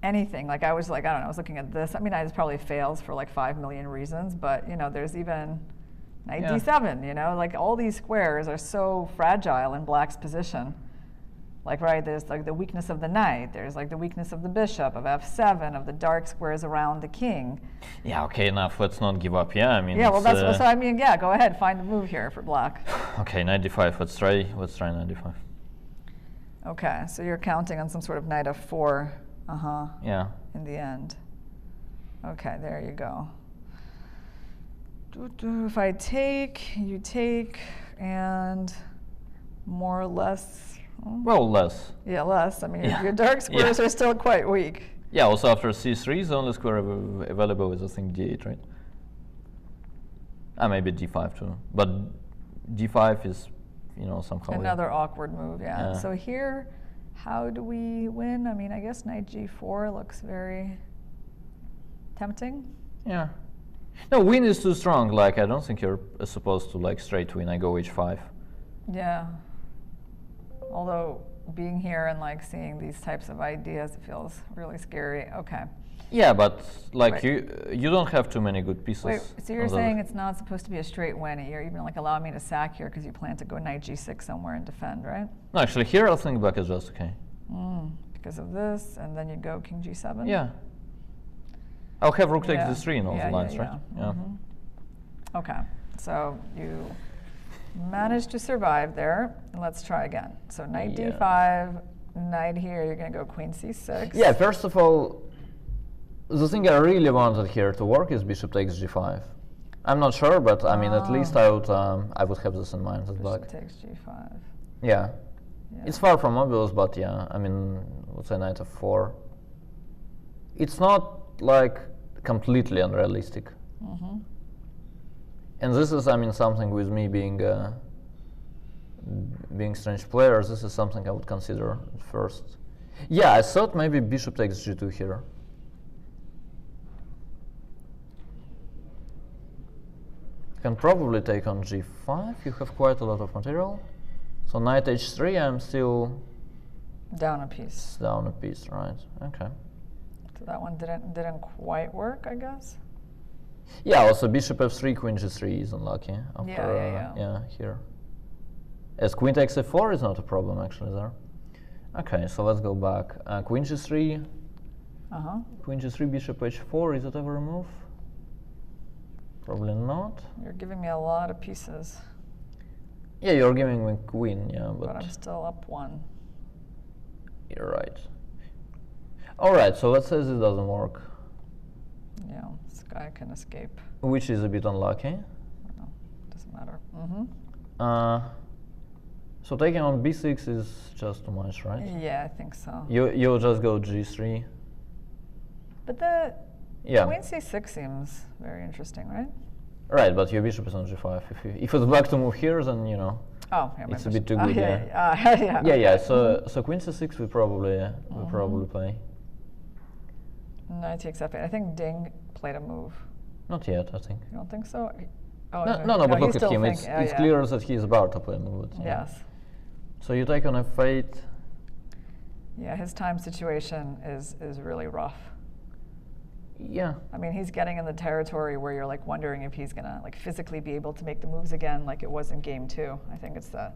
Speaker 2: anything. Like, I was like, I don't know, I was looking at this. I mean, this probably fails for like 5 million reasons, but, there's even knight d7, like all these squares are so fragile in black's position. Like, right, there's like the weakness of the knight, there's like the weakness of the bishop, of f7, of the dark squares around the king.
Speaker 3: Yeah, okay, enough, let's not give up, I mean.
Speaker 2: Yeah, well, that's, so I mean, yeah, go ahead, find the move here for black.
Speaker 3: Okay, knight d5, let's try knight d5.
Speaker 2: Okay, so you're counting on some sort of knight f4
Speaker 3: Yeah.
Speaker 2: In the end. Okay, there you go. If I take, you take, and more or less.
Speaker 3: Well, less.
Speaker 2: Yeah, less. I mean, your dark squares are still quite weak.
Speaker 3: Yeah, also after c3, the only square available is, I think, d8, right? Maybe d5 too. But d5 is, you know, somehow...
Speaker 2: Another awkward move, yeah. So here, how do we win? I mean, I guess knight g4 looks very tempting.
Speaker 3: Yeah. No, win is too strong. Like, I don't think you're supposed to, like, straight win. I go h5.
Speaker 2: Yeah. Although, being here and, like, seeing these types of ideas, it feels really scary. Okay.
Speaker 3: Yeah, but, like, you don't have too many good pieces.
Speaker 2: Wait, so you're saying it's not supposed to be a straight win? You're even, like, allowing me to sack here because you plan to go knight g6 somewhere and defend, right?
Speaker 3: No, actually, here I think black is just okay.
Speaker 2: Because of this, and then you go king g7?
Speaker 3: Yeah. I'll have rook takes d3 in all the lines, right? Yeah.
Speaker 2: Okay, so you managed to survive there. Let's try again. So knight d5, knight here, you're going to go queen c6.
Speaker 3: Yeah, first of all, the thing I really wanted here to work is bishop takes g5. I'm not sure, but I mean, at least I would have this in mind as black.
Speaker 2: Bishop takes g5.
Speaker 3: Yeah. It's far from obvious, but yeah, I mean, let's say knight f4. It's not like completely unrealistic. And this is, I mean, something with me being strange player, this is something I would consider at first. Yeah, I thought maybe bishop takes g2 here. Can probably take on g5, you have quite a lot of material. So knight h3, I'm still...
Speaker 2: Down a piece.
Speaker 3: Down a piece, right, okay.
Speaker 2: So that one didn't quite work, I guess?
Speaker 3: Yeah, also bishop f3, queen g3 is unlucky. After,
Speaker 2: yeah,
Speaker 3: here. As queen takes f4 is not a problem actually there. Okay, so let's go back. Queen g3. Queen g3, bishop h4, is it ever a move? Probably not.
Speaker 2: You're giving me a lot of pieces.
Speaker 3: Yeah, you're giving me queen, yeah,
Speaker 2: but I'm still up one.
Speaker 3: You're right. Alright, so let's say this doesn't work.
Speaker 2: Yeah, this guy can escape.
Speaker 3: Which is a bit unlucky.
Speaker 2: No, doesn't matter.
Speaker 3: So taking on b6 is just too much, right?
Speaker 2: Yeah, I think so.
Speaker 3: You'll just go g3.
Speaker 2: But the queen c6 seems very interesting, right?
Speaker 3: Right, but your bishop is on g5. If it's black to move here, then you know.
Speaker 2: Oh, yeah,
Speaker 3: it's a bit too good.
Speaker 2: Yeah.
Speaker 3: So queen c6 we probably play.
Speaker 2: Knight takes f8. I think Ding played a move.
Speaker 3: Not yet, I think.
Speaker 2: You don't think so? Oh,
Speaker 3: no, but look at him. It's clear that he's about to play a move.
Speaker 2: Yes.
Speaker 3: So you take on f8.
Speaker 2: Yeah, his time situation is really rough.
Speaker 3: Yeah.
Speaker 2: I mean, he's getting in the territory where you're like wondering if he's gonna like physically be able to make the moves again like it was in game 2. I think it's the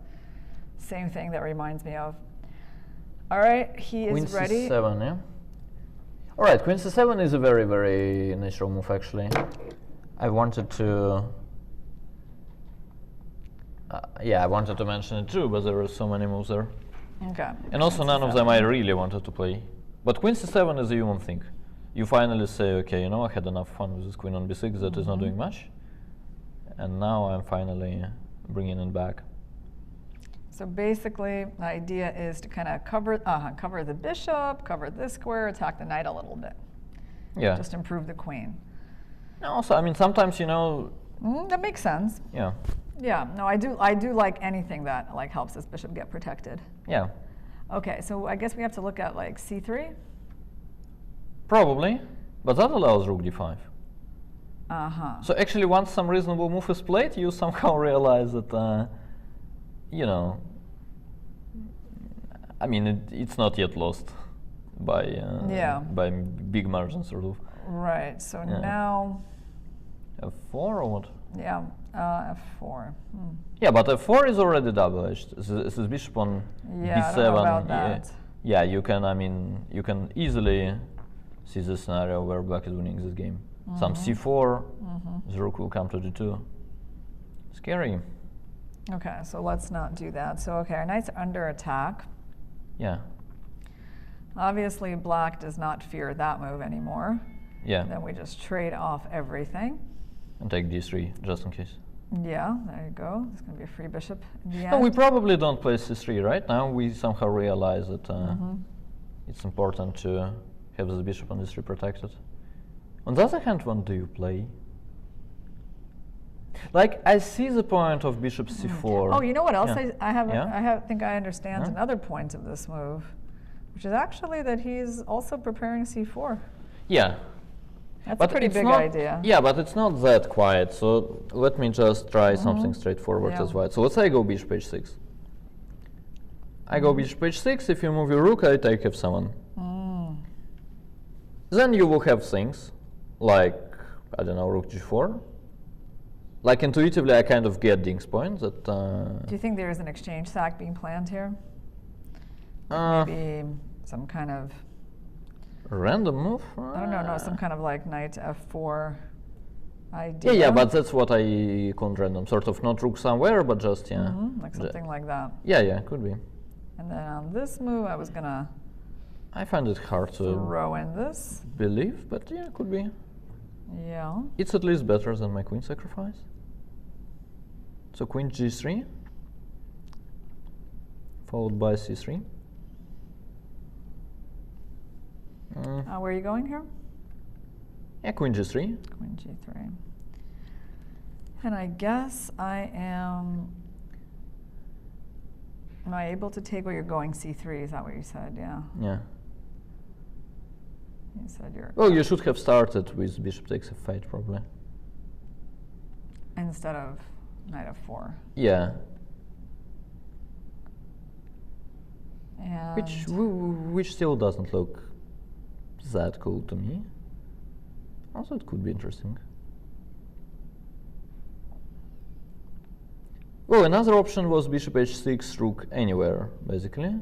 Speaker 2: same thing that reminds me of. All right, he is ready.
Speaker 3: Queen c7, yeah. All right, queen c7 is a very, very natural move actually. I wanted to. I wanted to mention it too, but there were so many moves there.
Speaker 2: Okay.
Speaker 3: And also none of them I really wanted to play. But queen c7 is a human thing. You finally say, okay, you know, I had enough fun with this queen on b6 that is not doing much. And now I'm finally bringing it back.
Speaker 2: So basically, the idea is to kind of cover the bishop, cover this square, attack the knight a little bit.
Speaker 3: Yeah.
Speaker 2: Just improve the queen.
Speaker 3: Also, I mean, sometimes, you know...
Speaker 2: that makes sense.
Speaker 3: Yeah.
Speaker 2: Yeah, no, I do like anything that like helps this bishop get protected.
Speaker 3: Yeah.
Speaker 2: Okay, so I guess we have to look at like c3?
Speaker 3: Probably, but that allows rook d5. So actually, once some reasonable move is played, you somehow realize that, you know, I mean, it's not yet lost by big margins, sort of.
Speaker 2: Right, so now...
Speaker 3: f4 or what?
Speaker 2: Yeah, f4.
Speaker 3: Yeah, but f4 is already double-edged. This is bishop on b7.
Speaker 2: I don't know about that.
Speaker 3: Yeah, you can, I mean, you can easily see the scenario where black is winning this game. Some c4, the rook will come to g2. Scary.
Speaker 2: Okay, so let's not do that. So, okay, our knight's under attack.
Speaker 3: Yeah.
Speaker 2: Obviously, black does not fear that move anymore.
Speaker 3: Yeah.
Speaker 2: Then we just trade off everything.
Speaker 3: And take d3 just in case.
Speaker 2: Yeah, there you go. There's going to be a free bishop in the end.
Speaker 3: No, we probably don't play c3 right now. We somehow realize that it's important to have the bishop on d3 protected. On the other hand, what do you play? Like, I see the point of bishop c4.
Speaker 2: Oh, you know what else
Speaker 3: Yeah.
Speaker 2: I think I understand another point of this move, which is actually that he's also preparing c4.
Speaker 3: Yeah.
Speaker 2: That's a pretty big idea.
Speaker 3: Yeah, but it's not that quiet. So let me just try something straightforward as white. So let's say I go bishop h6. I go bishop h6. If you move your rook, I take f7. Then you will have things like, I don't know, rook g4. Like intuitively, I kind of get Ding's point that.
Speaker 2: Do you think there is an exchange sack being planned here? Maybe some kind of
Speaker 3: random move?
Speaker 2: I don't know, no, some kind of like knight f4 idea.
Speaker 3: Yeah, but that's what I call random. Sort of not rook somewhere, but just,
Speaker 2: like something like that.
Speaker 3: Yeah, could be.
Speaker 2: And then on this move, I was gonna
Speaker 3: I find it hard to
Speaker 2: throw in this.
Speaker 3: believe, but yeah, could be.
Speaker 2: Yeah.
Speaker 3: It's at least better than my queen sacrifice. So queen g3, followed by c3.
Speaker 2: Where are you going here?
Speaker 3: Yeah, queen g3.
Speaker 2: Queen g3. And I guess I am I able to take where you're going c3? Is that what you said? Yeah.
Speaker 3: Yeah.
Speaker 2: You said you're...
Speaker 3: Well, you should have started with bishop takes f8 probably.
Speaker 2: Instead of knight f4.
Speaker 3: Yeah.
Speaker 2: And
Speaker 3: Which still doesn't look that cool to me. Also, it could be interesting. Well, another option was bishop h6, rook anywhere, basically.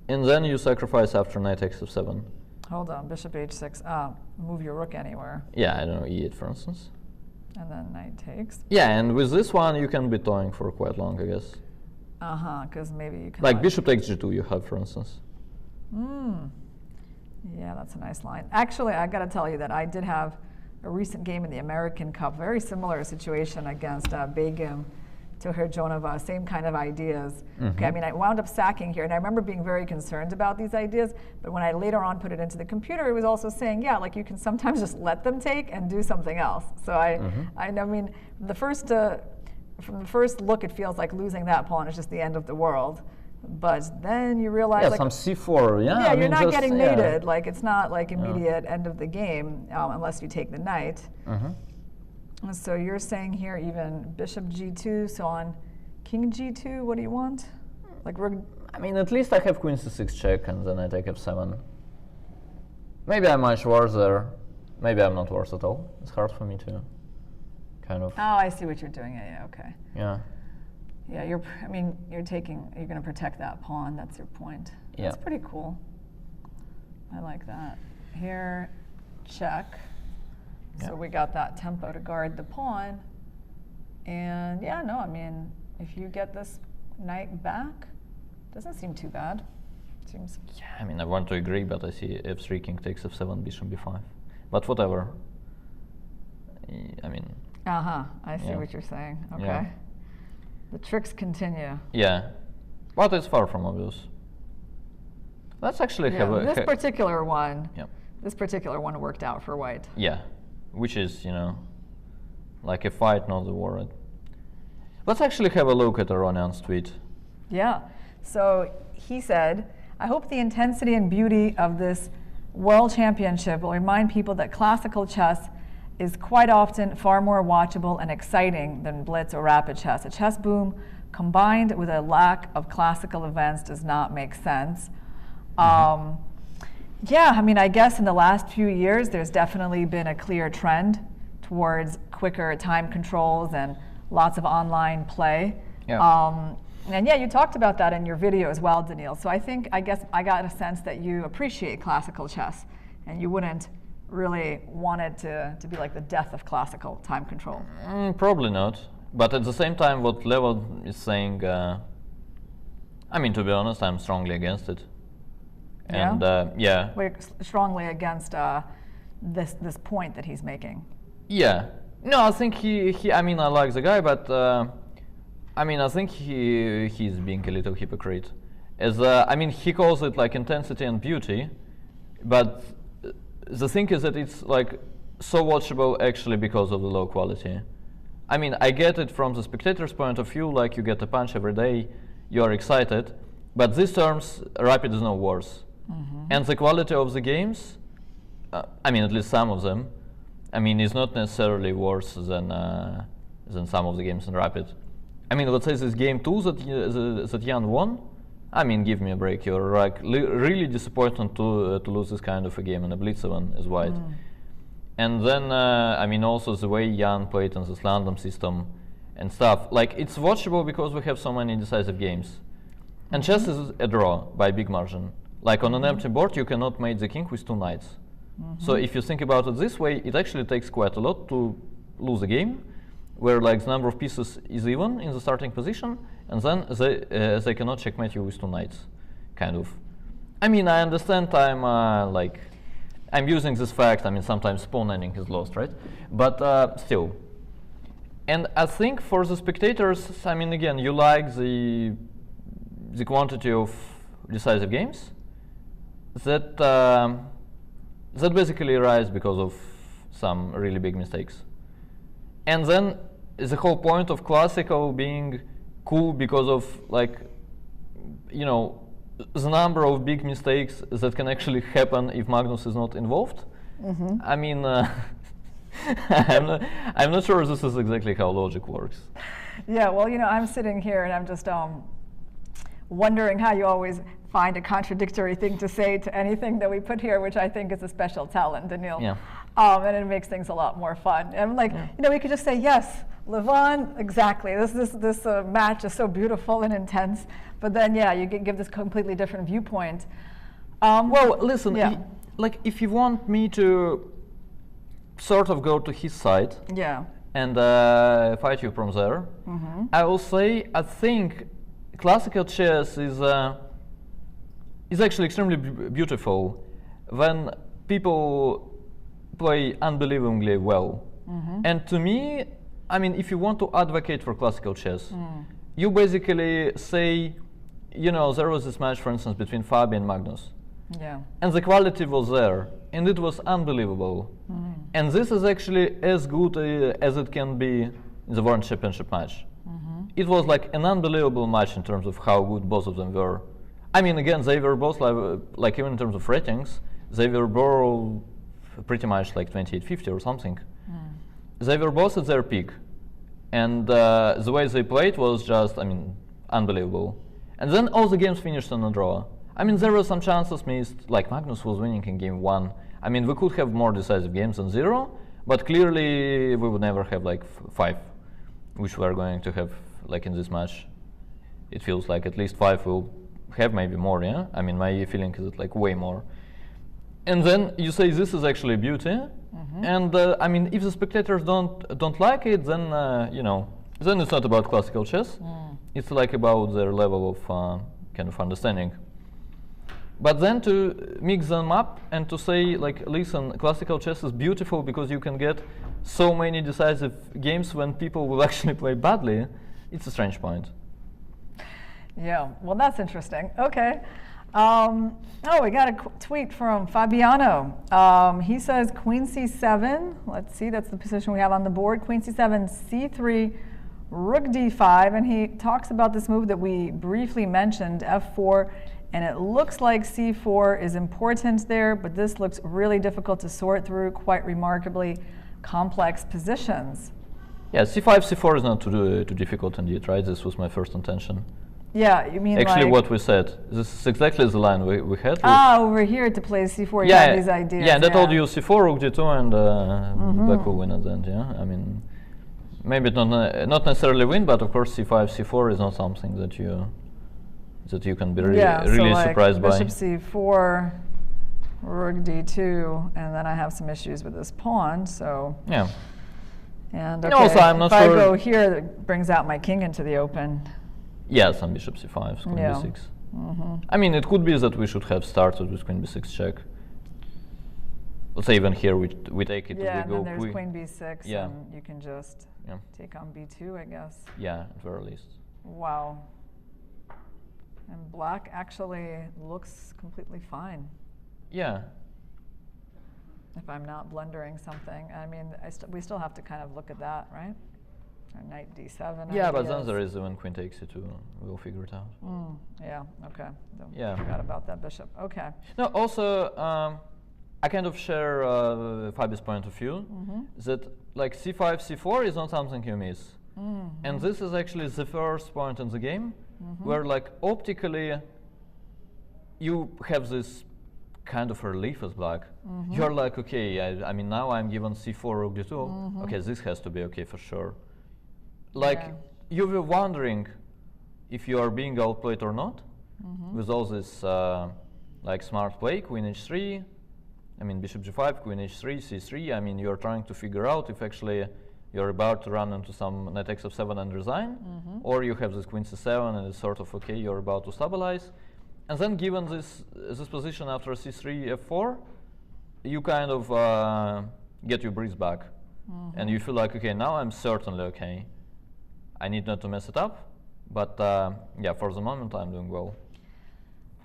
Speaker 3: And then you sacrifice after knight takes f7.
Speaker 2: Hold on, bishop h6. Move your rook anywhere.
Speaker 3: Yeah, I don't know, e8 for instance.
Speaker 2: And then knight takes.
Speaker 3: Yeah, and with this one you can be toying for quite long, I guess.
Speaker 2: Because maybe you can...
Speaker 3: Like bishop takes g2 you have, for instance.
Speaker 2: Yeah, that's a nice line. Actually, I got to tell you that I did have a recent game in the American Cup, very similar situation against Begim Tohirjonova, same kind of ideas. Okay, I mean, I wound up sacking here, and I remember being very concerned about these ideas, but when I later on put it into the computer, it was also saying, yeah, like you can sometimes just let them take and do something else. So I mean, from the first look, it feels like losing that pawn is just the end of the world. But then you realize, like,
Speaker 3: some c4, yeah.
Speaker 2: Yeah, you're not getting mated. Like, it's not like immediate end of the game unless you take the knight. So you're saying here even bishop g2, so on king g2, what do you want? Like,
Speaker 3: I mean, at least I have queen c6 check, and then I take f7. Maybe I'm much worse there. Maybe I'm not worse at all. It's hard for me to kind of...
Speaker 2: Oh, I see what you're doing. Yeah, okay.
Speaker 3: Yeah.
Speaker 2: Yeah, you're going to protect that pawn. That's your point.
Speaker 3: Yeah.
Speaker 2: That's pretty cool. I like that. Here, check.
Speaker 3: Yeah.
Speaker 2: So we got that tempo to guard the pawn. And yeah, no, I mean, if you get this knight back, doesn't seem too bad. Seems...
Speaker 3: Yeah, I mean, I want to agree, but I see f3, king takes f7, bishop b5. But whatever. I mean...
Speaker 2: I see what you're saying. Okay.
Speaker 3: Yeah.
Speaker 2: The tricks continue.
Speaker 3: Yeah. But it's far from obvious. Let's actually have a...
Speaker 2: This particular one,
Speaker 3: Yep.
Speaker 2: this particular one worked out for white.
Speaker 3: Yeah. Which is, you know, like a fight, not the war. Let's actually have a look at Aronian's tweet.
Speaker 2: Yeah. So he said, I hope the intensity and beauty of this World Championship will remind people that classical chess is quite often far more watchable and exciting than blitz or rapid chess. A chess boom combined with a lack of classical events does not make sense. Yeah, I mean, I guess in the last few years, there's definitely been a clear trend towards quicker time controls and lots of online play.
Speaker 3: Yeah.
Speaker 2: And yeah, you talked about that in your video as well, Daniil. So I guess I got a sense that you appreciate classical chess and you wouldn't really want it to be like the death of classical time control.
Speaker 3: Probably not. But at the same time, what Levo is saying, I mean, to be honest, I'm strongly against it. And yeah.
Speaker 2: We're strongly against this point that he's making.
Speaker 3: Yeah. No, I think I mean, I like the guy, but I mean, I think he's being a little hypocrite. As I mean, he calls it like intensity and beauty, but the thing is that it's like so watchable actually because of the low quality. I mean, I get it from the spectator's point of view, like you get a punch every day, you are excited, but these terms, Rapid is no worse. And the quality of the games, I mean, at least some of them, I mean, is not necessarily worse than some of the games in Rapid. I mean, let's say this game 2 that Jan won, I mean, give me a break. You're like really disappointed to lose this kind of a game in a Blitz event as white. And then, I mean, also the way Jan played in this random system and stuff. Like, it's watchable because we have so many decisive games. And chess is a draw by big margin. Like on an empty board, you cannot mate the king with 2 knights. So if you think about it this way, it actually takes quite a lot to lose a game, where like the number of pieces is even in the starting position, and then they cannot checkmate you with 2 knights, kind of. I mean, I understand I'm using this fact, I mean, sometimes pawn ending is lost, right? But still. And I think for the spectators, I mean, again, you like the quantity of decisive games that that basically arise because of some really big mistakes. And then the whole point of classical being cool because of, like, you know, the number of big mistakes that can actually happen if Magnus is not involved. I mean, I'm not sure this is exactly how logic works.
Speaker 2: Yeah, well, you know, I'm sitting here and I'm just wondering how you always find a contradictory thing to say to anything that we put here, which I think is a special talent, Daniil.
Speaker 3: Yeah.
Speaker 2: And it makes things a lot more fun. And like, you know, we could just say, yes, Levon, exactly. This match is so beautiful and intense. But then, yeah, you give this completely different viewpoint.
Speaker 3: Well, listen, like if you want me to sort of go to his side and fight you from there, I will say I think classical chess is actually extremely beautiful when people play unbelievably well. And to me, I mean, if you want to advocate for classical chess, you basically say, you know, there was this match, for instance, between Fabi and Magnus. And the quality was there, and it was unbelievable. And this is actually as good as it can be in the World Championship match. It was like an unbelievable match in terms of how good both of them were. I mean, again, they were both like even in terms of ratings, they were both pretty much like 2850 or something. They were both at their peak, and the way they played was just, I mean, unbelievable. And then all the games finished on a draw. I mean, there were some chances missed, like Magnus was winning in game 1. I mean, we could have more decisive games than 0, but clearly we would never have like 5, which we are going to have like in this match. It feels like at least 5 will have, maybe more, yeah? I mean, my feeling is like way more. And then you say this is actually beauty, and I mean, if the spectators don't like it, then you know, then it's not about classical chess. It's like about their level of kind of understanding. But then to mix them up and to say, like, listen, classical chess is beautiful because you can get so many decisive games when people will actually play badly, it's a strange point.
Speaker 2: Yeah, well, that's interesting. Okay. Oh, we got a tweet from Fabiano. He says queen c7. Let's see, that's the position we have on the board. Queen c7, c3, rook d5. And he talks about this move that we briefly mentioned, f4. And it looks like c4 is important there, but this looks really difficult to sort through, quite remarkably complex positions.
Speaker 3: Yeah, c5, c4 is not too difficult indeed, right? This was my first intention.
Speaker 2: Yeah, you mean
Speaker 3: actually
Speaker 2: like
Speaker 3: what we said. This is exactly the line we had.
Speaker 2: Over here to play c4, you have these ideas.
Speaker 3: Yeah, that told you c4, rook d2, and black will win at the end, yeah? I mean, maybe not necessarily win, but of course c5, c4 is not something that you can be really
Speaker 2: like
Speaker 3: surprised by.
Speaker 2: Bishop c4, rook d2, and then I have some issues with this pawn, so.
Speaker 3: Yeah.
Speaker 2: And okay,
Speaker 3: also, I'm not
Speaker 2: if
Speaker 3: sure
Speaker 2: I go here, it brings out my king into the open.
Speaker 3: Yeah, some bishop c5, queen b6. I mean, it could be that we should have started with queen b6 check. Let's say even here we take it.
Speaker 2: Yeah,
Speaker 3: we
Speaker 2: and
Speaker 3: go
Speaker 2: then there's queen b6,
Speaker 3: Yeah.
Speaker 2: and you can just
Speaker 3: Yeah.
Speaker 2: take on b2, I guess.
Speaker 3: Yeah, at very least.
Speaker 2: Wow. And black actually looks completely fine,
Speaker 3: Yeah.
Speaker 2: if I'm not blundering something. I mean, we still have to kind of look at that, right? Or knight d7.
Speaker 3: Yeah, but
Speaker 2: ideas.
Speaker 3: then there is when queen takes e2. We'll figure it out.
Speaker 2: Yeah, okay.
Speaker 3: Yeah.
Speaker 2: Forgot about that bishop. Okay.
Speaker 3: No, also, I kind of share Fabi's point of view that like c5, c4 is not something you miss. And this is actually the first point in the game where like optically you have this kind of relief as black. You're like, okay, I mean, now I'm given c4, rook d2. Okay, this has to be okay for sure. Like, you were wondering if you are being outplayed or not with all this like smart play, queen h3, I mean bishop g5, queen h3, c3. I mean, you're trying to figure out if actually you're about to run into some knight x f7 and resign, or you have this queen c7 and it's sort of okay, you're about to stabilize. And then given this position after c3, f4, you kind of get your breeze back. And you feel like, okay, now I'm certainly okay. I need not to mess it up, but yeah, for the moment I'm doing well.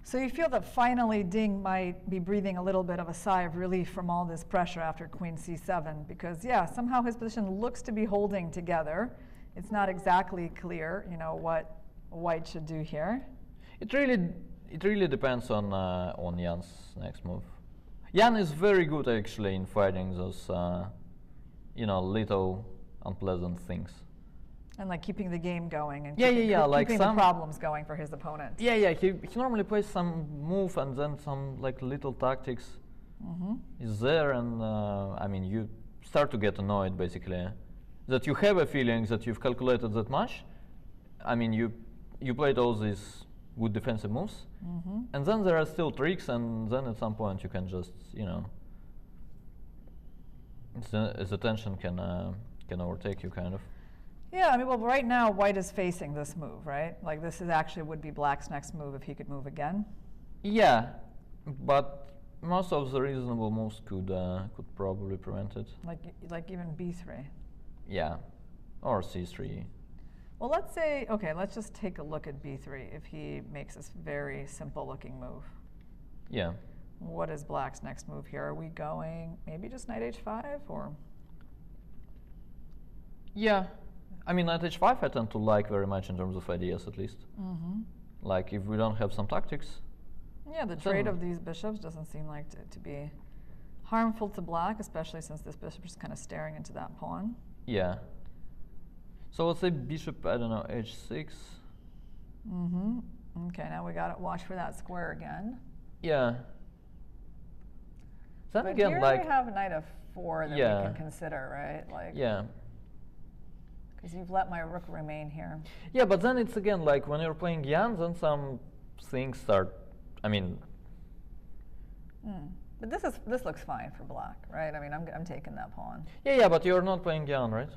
Speaker 2: So you feel that finally Ding might be breathing a little bit of a sigh of relief from all this pressure after queen c7, because yeah, somehow his position looks to be holding together. It's not exactly clear, you know, what white should do here.
Speaker 3: It really depends on Jan's next move. Jan is very good actually in fighting those you know, little unpleasant things.
Speaker 2: And like keeping the game going and
Speaker 3: like
Speaker 2: keeping the problems going for his opponent.
Speaker 3: Yeah, he normally plays some move and then some like little tactics is there, and I mean, you start to get annoyed basically that you have a feeling that you've calculated that much. I mean, you played all these good defensive moves, and then there are still tricks, and then at some point you can just, you know, the tension can overtake you kind of.
Speaker 2: Yeah, I mean, well, right now white is facing this move, right? Like this is actually would be black's next move if he could move again.
Speaker 3: Yeah, but most of the reasonable moves could probably prevent it.
Speaker 2: Like even b3.
Speaker 3: Yeah, or c3.
Speaker 2: Well, let's say, okay, let's just take a look at b3 if he makes this very simple looking move.
Speaker 3: Yeah.
Speaker 2: What is black's next move here? Are we going maybe just knight h5 or?
Speaker 3: Yeah. I mean, knight h5 I tend to like very much in terms of ideas, at least. Like, if we don't have some tactics.
Speaker 2: Yeah, the trade of these bishops doesn't seem like to be harmful to black, especially since this bishop is kind of staring into that pawn.
Speaker 3: Yeah. So let's say bishop, I don't know, h6.
Speaker 2: Okay, now we got to watch for that square again.
Speaker 3: Yeah. Then
Speaker 2: But
Speaker 3: again,
Speaker 2: here
Speaker 3: like,
Speaker 2: we have knight f4 that we can consider, right? Like,
Speaker 3: yeah.
Speaker 2: because you've let my rook remain here.
Speaker 3: Yeah, but then it's again like when you're playing Jan, then some things start. I mean.
Speaker 2: But this looks fine for black, right? I mean, I'm taking that pawn.
Speaker 3: Yeah, but you're not playing Jan, right?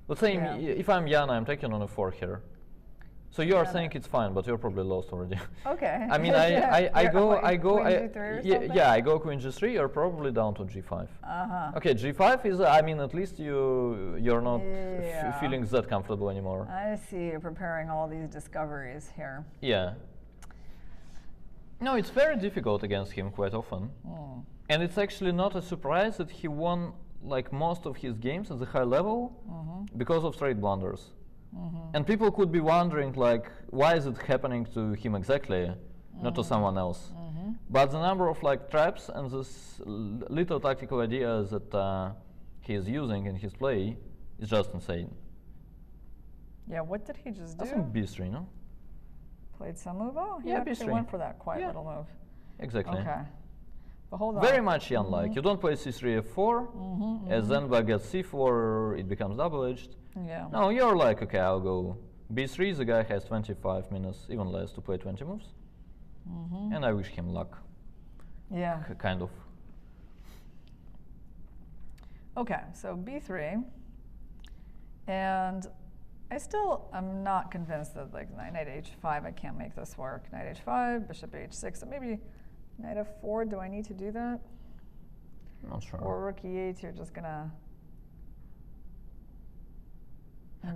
Speaker 3: Let's say
Speaker 2: Yeah.
Speaker 3: if I'm Jan, I'm taking on a 4 here. So you are
Speaker 2: Yeah,
Speaker 3: saying it's fine, but you're probably lost already.
Speaker 2: Okay.
Speaker 3: I mean, I go
Speaker 2: queen g3 or something?
Speaker 3: yeah, I go queen g3. You're probably down to g5. Okay, g5 is. I mean, at least you're not feeling that comfortable anymore.
Speaker 2: I see. You're preparing all these discoveries here.
Speaker 3: Yeah. No, it's very difficult against him quite often, and it's actually not a surprise that he won like most of his games at the high level because of straight blunders. And people could be wondering, like, why is it happening to him exactly, not to someone else? But the number of like traps and this little tactical ideas that he is using in his play is just insane.
Speaker 2: Yeah, what did he just do?
Speaker 3: I think b3, no?
Speaker 2: Played some move? Oh, he
Speaker 3: Yeah,
Speaker 2: actually
Speaker 3: b3.
Speaker 2: went for that quiet little move.
Speaker 3: Exactly.
Speaker 2: Okay. But hold on.
Speaker 3: Very much Jan-like. You don't play c3, f4, as then black gets c4, it becomes double-edged.
Speaker 2: Yeah.
Speaker 3: No, you're like, okay, I'll go b3, the guy has 25 minutes, even less, to play 20 moves. And I wish him luck.
Speaker 2: Yeah.
Speaker 3: Kind of.
Speaker 2: Okay, so b3. And I still am not convinced that like knight h5, I can't make this work. Knight h5, bishop h6, so maybe knight f4, do I need to do that?
Speaker 3: Not sure.
Speaker 2: Or rook e8, you're just gonna...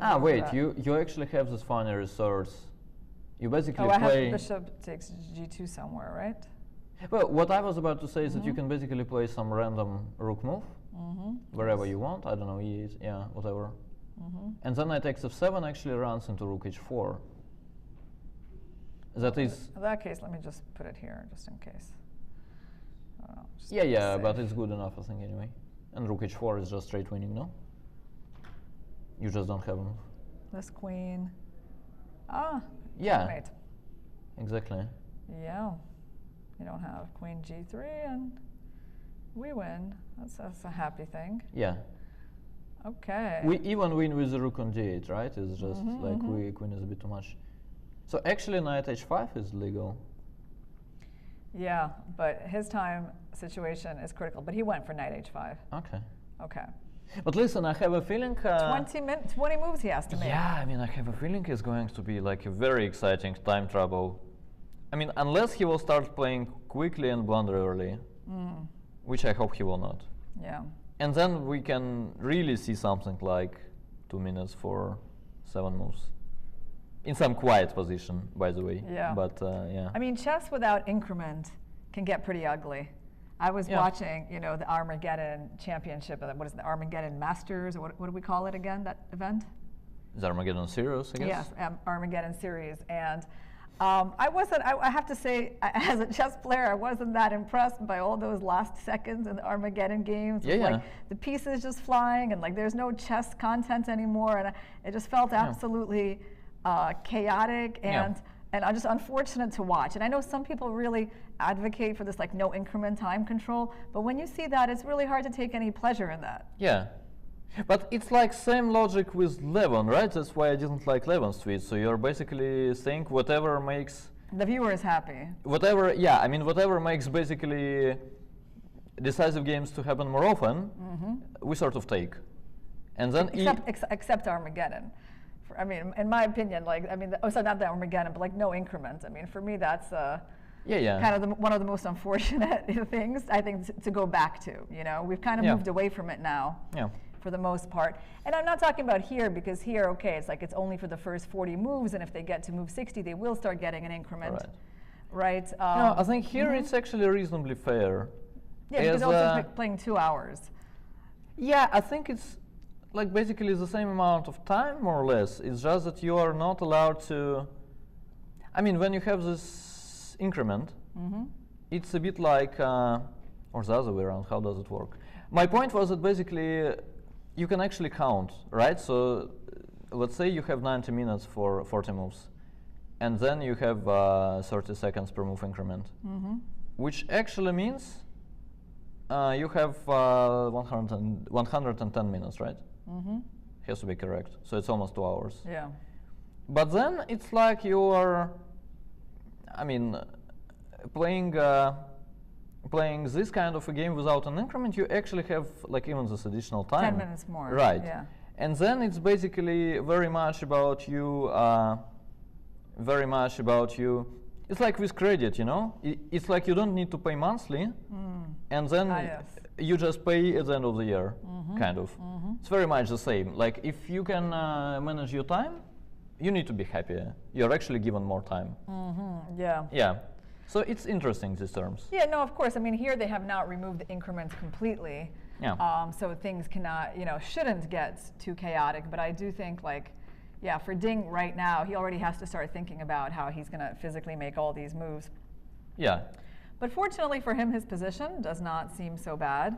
Speaker 3: Ah, wait, you actually have this funny resource. You basically
Speaker 2: I
Speaker 3: play...
Speaker 2: have bishop takes g2 somewhere, right?
Speaker 3: Well, what I was about to say is that you can basically play some random rook move, wherever you want, I don't know, e8, yeah, whatever. And then knight takes f7 actually runs into rook h4. That is...
Speaker 2: In that case, let me just put it here, just in case.
Speaker 3: Yeah, but it's good enough, I think, anyway. And rook h4 is just straight winning, no? You just don't have a move.
Speaker 2: This queen. Ah,
Speaker 3: yeah.
Speaker 2: checkmate.
Speaker 3: Exactly.
Speaker 2: Yeah. You don't have queen g3 and we win. That's a happy thing.
Speaker 3: Yeah.
Speaker 2: Okay.
Speaker 3: We even win with the rook on d8, right? It's just like queen is a bit too much. So actually knight h5 is legal.
Speaker 2: Yeah, but his time situation is critical. But he went for knight h5.
Speaker 3: Okay.
Speaker 2: Okay.
Speaker 3: But listen, I have a feeling...
Speaker 2: 20 moves he has to make.
Speaker 3: Yeah, I mean, I have a feeling it's going to be like a very exciting time trouble. I mean, unless he will start playing quickly and blunder early, which I hope he will not.
Speaker 2: Yeah.
Speaker 3: And then we can really see something like 2 minutes for 7 moves. In some quiet position, by the way.
Speaker 2: Yeah.
Speaker 3: But yeah.
Speaker 2: I mean, chess without increment can get pretty ugly. I was watching, you know, the Armageddon Championship. What is it, the Armageddon Masters? Or what do we call it again? That event?
Speaker 3: Is Armageddon Series, I guess?
Speaker 2: Yes, Armageddon Series. And I wasn't. I have to say, as a chess player, I wasn't that impressed by all those last seconds in the Armageddon games.
Speaker 3: Yeah,
Speaker 2: like the pieces just flying, and like there's no chess content anymore, and it just felt absolutely chaotic and just unfortunate to watch. And I know some people really advocate for this like no increment time control, but when you see that, it's really hard to take any pleasure in that.
Speaker 3: Yeah. But it's like same logic with Levon, right? That's why I didn't like Levon's tweet. So you're basically saying whatever makes...
Speaker 2: The viewer is happy.
Speaker 3: Whatever, yeah, I mean, whatever makes basically decisive games to happen more often, we sort of take. And then...
Speaker 2: Except Armageddon. I mean, in my opinion, like, I mean, so not the Armageddon, but like no increment. I mean, for me, that's kind of one of the most unfortunate things, I think, to go back to. You know, we've kind of moved away from it now. Yeah. For the most part. And I'm not talking about here, because here, okay, it's like it's only for the first 40 moves, and if they get to move 60, they will start getting an increment. Right?
Speaker 3: No, I think here it's actually reasonably fair.
Speaker 2: Yeah, because also playing 2 hours.
Speaker 3: Yeah, I think it's like basically the same amount of time, more or less. It's just that you are not allowed to... I mean, when you have this increment, it's a bit like... or the other way around, how does it work? My point was that basically you can actually count, right? So let's say you have 90 minutes for 40 moves, and then you have 30 seconds per move increment, which actually means you have 110 minutes, right? Has to be correct. So it's almost 2 hours.
Speaker 2: Yeah.
Speaker 3: But then it's like you are, I mean, playing this kind of a game without an increment, you actually have like even this additional time.
Speaker 2: 10 minutes more.
Speaker 3: Right.
Speaker 2: Yeah.
Speaker 3: And then it's basically very much about you, it's like with credit, you know? It's like you don't need to pay monthly, and then you just pay at the end of the year, kind of. It's very much the same. Like if you can manage your time, you need to be happier. You're actually given more time.
Speaker 2: Yeah.
Speaker 3: Yeah. So it's interesting, these terms.
Speaker 2: Yeah, no, of course. I mean, here they have not removed the increments completely.
Speaker 3: Yeah.
Speaker 2: So things cannot, shouldn't get too chaotic. But I do think, like, yeah, for Ding right now, he already has to start thinking about how he's going to physically make all these moves.
Speaker 3: Yeah.
Speaker 2: But fortunately for him, his position does not seem so bad.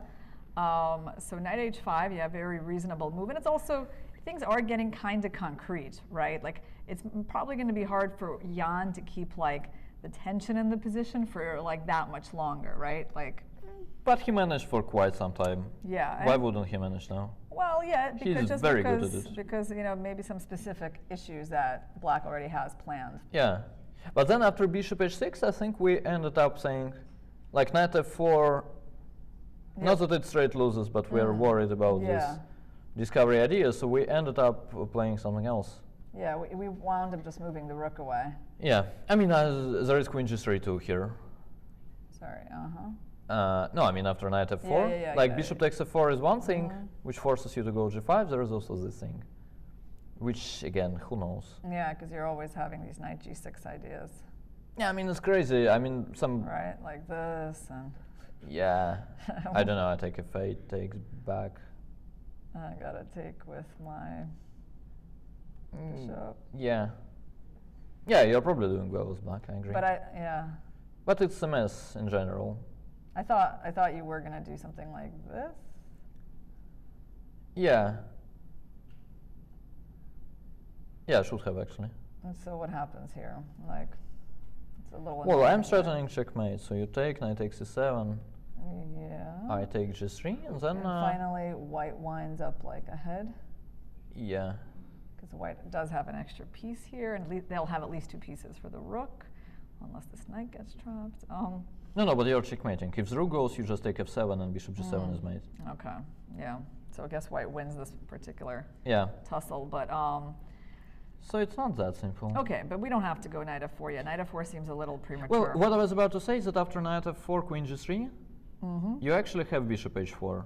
Speaker 2: So knight h5, yeah, very reasonable move. And it's also, things are getting kind of concrete, right? Like, it's probably going to be hard for Jan to keep, like, the tension in the position for like that much longer, right? Like,
Speaker 3: but he managed for quite some time.
Speaker 2: Yeah.
Speaker 3: Why wouldn't he manage now?
Speaker 2: Well, yeah, because
Speaker 3: he's very good at it.
Speaker 2: Because maybe some specific issues that Black already has planned.
Speaker 3: Yeah, but then after bishop h6, I think we ended up saying, like knight f4. Yep. Not that it straight loses, but we are worried about this discovery idea, so we ended up playing something else.
Speaker 2: Yeah, we wound up just moving the rook away.
Speaker 3: Yeah, I mean, there is queen g3 too here.
Speaker 2: Sorry,
Speaker 3: No, I mean after knight f4,
Speaker 2: yeah,
Speaker 3: like bishop takes f4 is one thing, which forces you to go g5. There is also this thing, which again, who knows?
Speaker 2: Yeah, because you're always having these knight g6 ideas.
Speaker 3: Yeah, I mean it's crazy. I mean some.
Speaker 2: Right, like this and.
Speaker 3: Yeah, I don't know. I take f8, takes back.
Speaker 2: I gotta take with my bishop.
Speaker 3: Yeah. Yeah, you're probably doing well with black. I agree.
Speaker 2: But yeah.
Speaker 3: But it's a mess in general.
Speaker 2: I thought you were gonna do something like this.
Speaker 3: Yeah. Yeah, I should have actually.
Speaker 2: And so what happens here? Like, it's a little.
Speaker 3: Well, I'm threatening checkmate. So you take knight takes c7.
Speaker 2: Yeah.
Speaker 3: I take g3, and then.
Speaker 2: And finally, white winds up like ahead.
Speaker 3: Yeah.
Speaker 2: Because white does have an extra piece here, and they'll have at least 2 pieces for the rook, unless this knight gets trapped.
Speaker 3: No, but you're checkmating. If the rook goes, you just take f7, and bishop g7 is made.
Speaker 2: Okay. Yeah. So I guess white wins this particular tussle, but.
Speaker 3: So it's not that simple.
Speaker 2: Okay, but we don't have to go knight f4 yet. Knight f4 seems a little premature.
Speaker 3: Well, what I was about to say is that after knight f4, queen g3, you actually have bishop h4.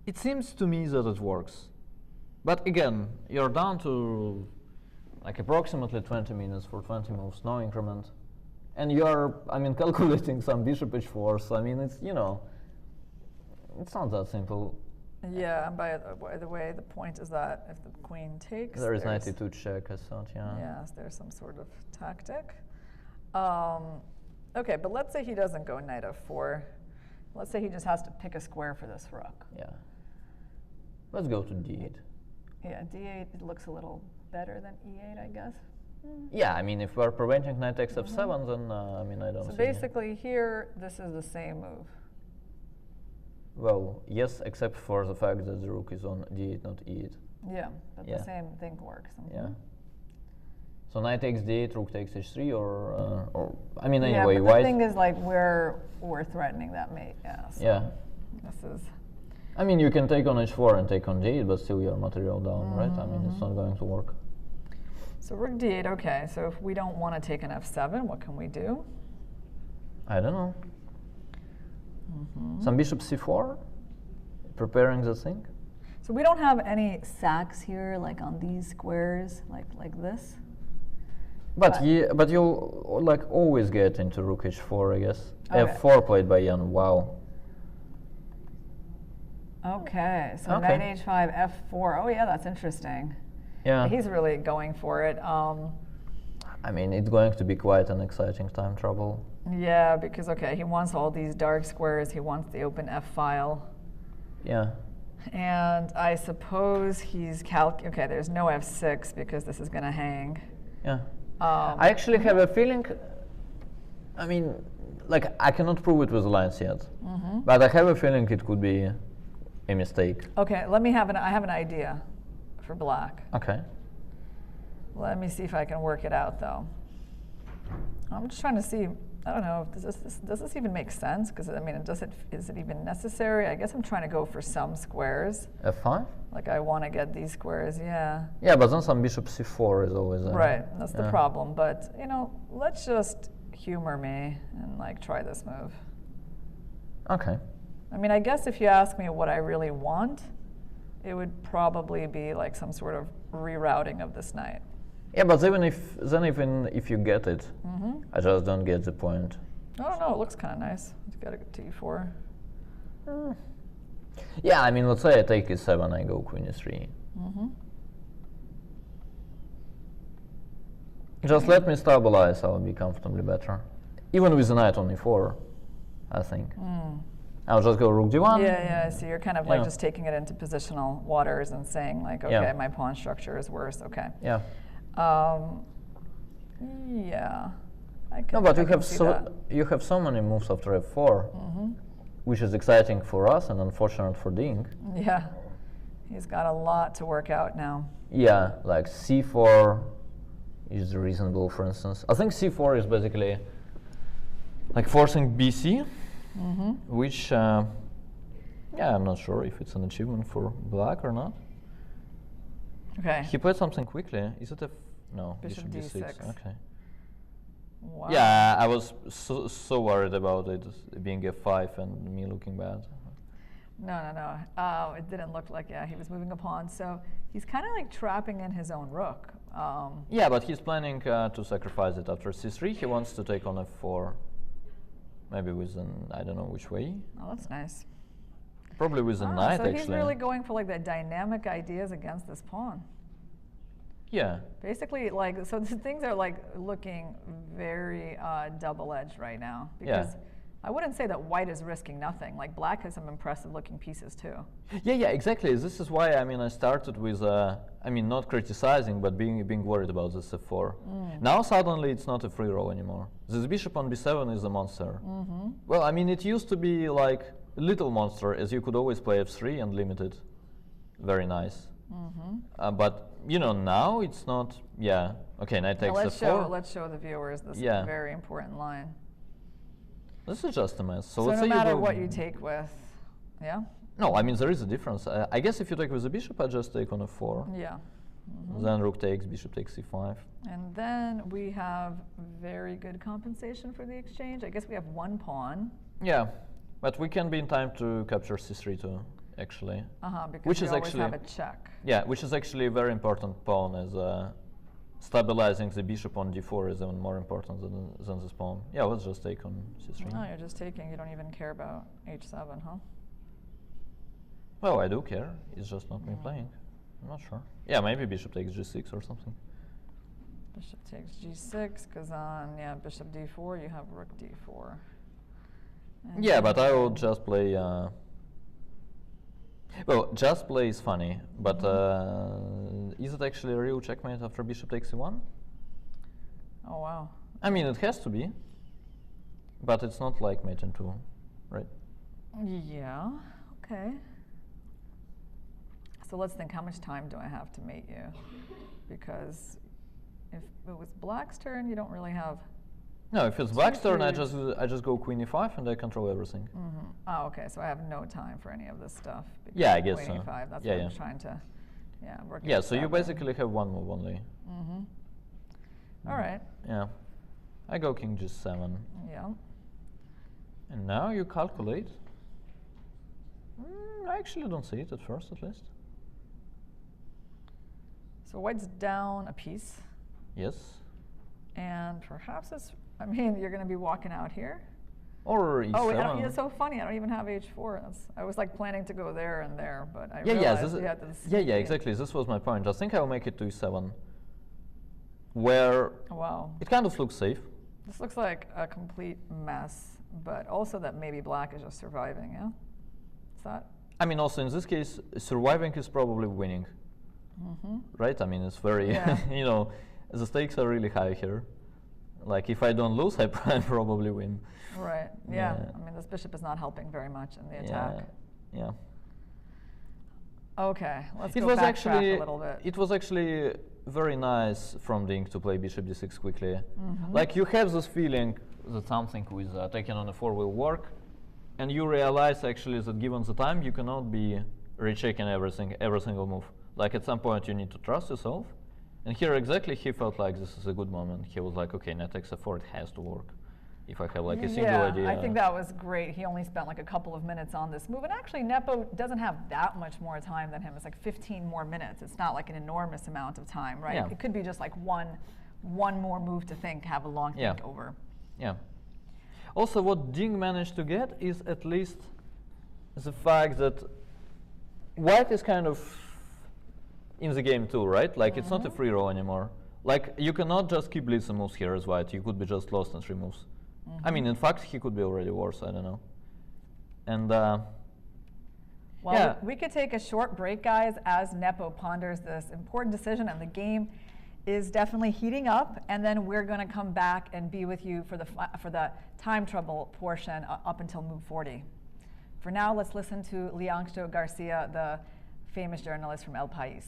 Speaker 3: It seems to me that it works. But again, you're down to like approximately 20 minutes for 20 moves, no increment. And you're, I mean, calculating some bishop h4, so I mean, it's, you know, it's not that simple.
Speaker 2: Yeah, and by the way, the point is that if the queen takes,
Speaker 3: there is 92 check, I thought,
Speaker 2: Yes, there's some sort of tactic. Okay, but let's say he doesn't go knight f4. Let's say he just has to pick a square for this rook.
Speaker 3: Yeah. Let's go to d8.
Speaker 2: Yeah, d8, it looks a little better than e8, I guess.
Speaker 3: Yeah, I mean, if we're preventing knight takes f7, then, I mean, I don't see.
Speaker 2: So basically here, this is the same move.
Speaker 3: Well, yes, except for the fact that the rook is on d8, not e8.
Speaker 2: Yeah, but the same thing works.
Speaker 3: Yeah. So knight takes d8, rook takes h3, or I mean, anyway,
Speaker 2: but
Speaker 3: white.
Speaker 2: the thing is, like, we're threatening that mate. Yeah. So this is.
Speaker 3: I mean, you can take on h4 and take on d8, but still your material down, right? I mean, it's not going to work.
Speaker 2: So rook d8. Okay. So if we don't want to take an f7, what can we do?
Speaker 3: I don't know. Some bishop c4, preparing the thing.
Speaker 2: So we don't have any sacks here, like on these squares, like this.
Speaker 3: But you'll like always get into rook h4, I guess.
Speaker 2: Okay.
Speaker 3: f4 played by Jan. Wow.
Speaker 2: Okay. So knight h5, f4. Oh yeah, that's interesting.
Speaker 3: Yeah.
Speaker 2: He's really going for it.
Speaker 3: I mean, it's going to be quite an exciting time trouble.
Speaker 2: Yeah, because he wants all these dark squares. He wants the open f file.
Speaker 3: Yeah.
Speaker 2: And I suppose he's okay, there's no f6 because this is going to hang.
Speaker 3: Yeah. I actually have a feeling, I mean, like, I cannot prove it with the lines yet, but I have a feeling it could be a mistake.
Speaker 2: Okay, I have an idea for black.
Speaker 3: Okay.
Speaker 2: Let me see if I can work it out, though. I'm just trying to see, I don't know, does this even make sense? Because, I mean, is it even necessary? I guess I'm trying to go for some squares.
Speaker 3: f5?
Speaker 2: Like, I want to get these squares, yeah.
Speaker 3: Yeah, but then some bishop c4 is always there.
Speaker 2: Right, that's the problem. But, you know, let's just humor me and, like, try this move.
Speaker 3: Okay.
Speaker 2: I mean, I guess if you ask me what I really want, it would probably be, like, some sort of rerouting of this knight.
Speaker 3: Yeah, but even if you get it, I just don't get the point.
Speaker 2: I don't know, it looks kind of nice. You got to go t4.
Speaker 3: Yeah, I mean, let's say I take e7, I go queen e3. Just let me stabilize, I'll be comfortably better. Even with the knight on e4, I think. I'll just go rook d1.
Speaker 2: Yeah, so you're kind of like just taking it into positional waters and saying, like, okay, my pawn structure is worse, okay.
Speaker 3: Yeah.
Speaker 2: Yeah.
Speaker 3: No, but you have so many moves after f4, which is exciting for us and unfortunate for Ding.
Speaker 2: Yeah, he's got a lot to work out now.
Speaker 3: Yeah, like c4 is reasonable, for instance. I think c4 is basically like forcing bc, which Yeah, I'm not sure if it's an achievement for black or not.
Speaker 2: Okay.
Speaker 3: He played something quickly. Is it a no?
Speaker 2: Bishop
Speaker 3: D6.
Speaker 2: D6.
Speaker 3: Okay.
Speaker 2: Wow.
Speaker 3: Yeah, I was so worried about it being F5 and me looking bad.
Speaker 2: No. It didn't look like, yeah, he was moving a pawn. So he's kind of like trapping in his own rook.
Speaker 3: Yeah, but he's planning to sacrifice it after C3. He wants to take on F4. Maybe with an, I don't know which way.
Speaker 2: Oh, that's nice.
Speaker 3: Probably with a knight,
Speaker 2: so
Speaker 3: actually.
Speaker 2: he's really going for like the dynamic ideas against this pawn.
Speaker 3: Yeah.
Speaker 2: Basically, like, so the things are like looking very double-edged right now. Because I wouldn't say that white is risking nothing. Like black has some impressive looking pieces too.
Speaker 3: Yeah, exactly. This is why, I mean, I started with, I mean, not criticizing, but being worried about this F4. Now suddenly it's not a free roll anymore. This bishop on B7 is a monster. Well, I mean, it used to be like a little monster, as you could always play F3 and limit it. Very nice. But, you know, now it's not, yeah. Okay, knight takes F4.
Speaker 2: Let's show the viewers this very important line.
Speaker 3: This is just a mess. So
Speaker 2: no matter what you take with, yeah?
Speaker 3: No, I mean, there is a difference. I guess if you take with the bishop, I just take on F4.
Speaker 2: Yeah.
Speaker 3: Then rook takes, bishop takes C5.
Speaker 2: And then we have very good compensation for the exchange. I guess we have one pawn.
Speaker 3: Yeah, but we can be in time to capture C3 too, actually.
Speaker 2: Because
Speaker 3: which
Speaker 2: we
Speaker 3: is
Speaker 2: always
Speaker 3: actually,
Speaker 2: have a check.
Speaker 3: Yeah, which is actually a very important pawn, as stabilizing the bishop on D4 is even more important than this pawn. Yeah, let's just take on C3.
Speaker 2: No, you're just taking. You don't even care about H7, huh?
Speaker 3: Well, I do care. It's just not me playing. I'm not sure. Yeah, maybe bishop takes G6 or something.
Speaker 2: Bishop takes G6, because on, bishop D4, you have rook D4. And
Speaker 3: yeah, but I will just play... well, just play is funny, but is it actually a real checkmate after bishop takes C1?
Speaker 2: Oh, wow.
Speaker 3: I mean, it has to be, but it's not like mate in 2, right?
Speaker 2: Yeah, okay. So let's think, how much time do I have to mate you? Because if it was black's turn, you don't really have...
Speaker 3: No, if it's black's turn, I just go queen e5 and I control everything.
Speaker 2: Oh, okay, so I have no time for any of this stuff.
Speaker 3: Yeah, I guess
Speaker 2: queen
Speaker 3: so.
Speaker 2: E5, that's what I'm trying to, work
Speaker 3: Yeah, so you basically have one move only.
Speaker 2: All right.
Speaker 3: Yeah. I go king G7.
Speaker 2: Yeah.
Speaker 3: And now you calculate. I actually don't see it at first, at least.
Speaker 2: So white's down a piece.
Speaker 3: Yes.
Speaker 2: And perhaps it's, I mean, you're going to be walking out here.
Speaker 3: Or E7.
Speaker 2: Oh, it's so funny. I don't even have H4. I was like planning to go there and there, but I realized we had this.
Speaker 3: Yeah, exactly. This was my point. I think I will make it to E7, where it kind of looks safe.
Speaker 2: This looks like a complete mess, but also that maybe black is just surviving, yeah? Is that?
Speaker 3: I mean, also in this case, surviving is probably winning. Right? I mean, it's very, you know, the stakes are really high here. Like, if I don't lose, I probably win.
Speaker 2: Right, yeah. I mean, this bishop is not helping very much in the attack.
Speaker 3: Yeah.
Speaker 2: Okay, let's go backtrack a little bit.
Speaker 3: It was actually very nice from Ding to play bishop d6 quickly. Like, you have this feeling that something with taking on a4 will work, and you realize actually that given the time, you cannot be rechecking every single move. Like, at some point, you need to trust yourself. And here exactly, he felt like this is a good moment. He was like, okay, knight takes f4, it has to work. If I have like a single idea.
Speaker 2: I think that was great. He only spent like a couple of minutes on this move. And actually, Nepo doesn't have that much more time than him. It's like 15 more minutes. It's not like an enormous amount of time, right?
Speaker 3: Yeah.
Speaker 2: It could be just like one more move to think, have a long think over.
Speaker 3: Yeah. Also, what Ding managed to get is at least the fact that white is kind of in the game too, right? Like, it's not a free roll anymore. Like, you cannot just keep blitzing moves here as white. You could be just lost in 3 moves. I mean, in fact, he could be already worse. I don't know. And
Speaker 2: well, we could take a short break, guys, as Nepo ponders this important decision, and the game is definitely heating up. And then we're going to come back and be with you for the time trouble portion up until move 40. For now, let's listen to Leandro Garcia, the famous journalist from El País.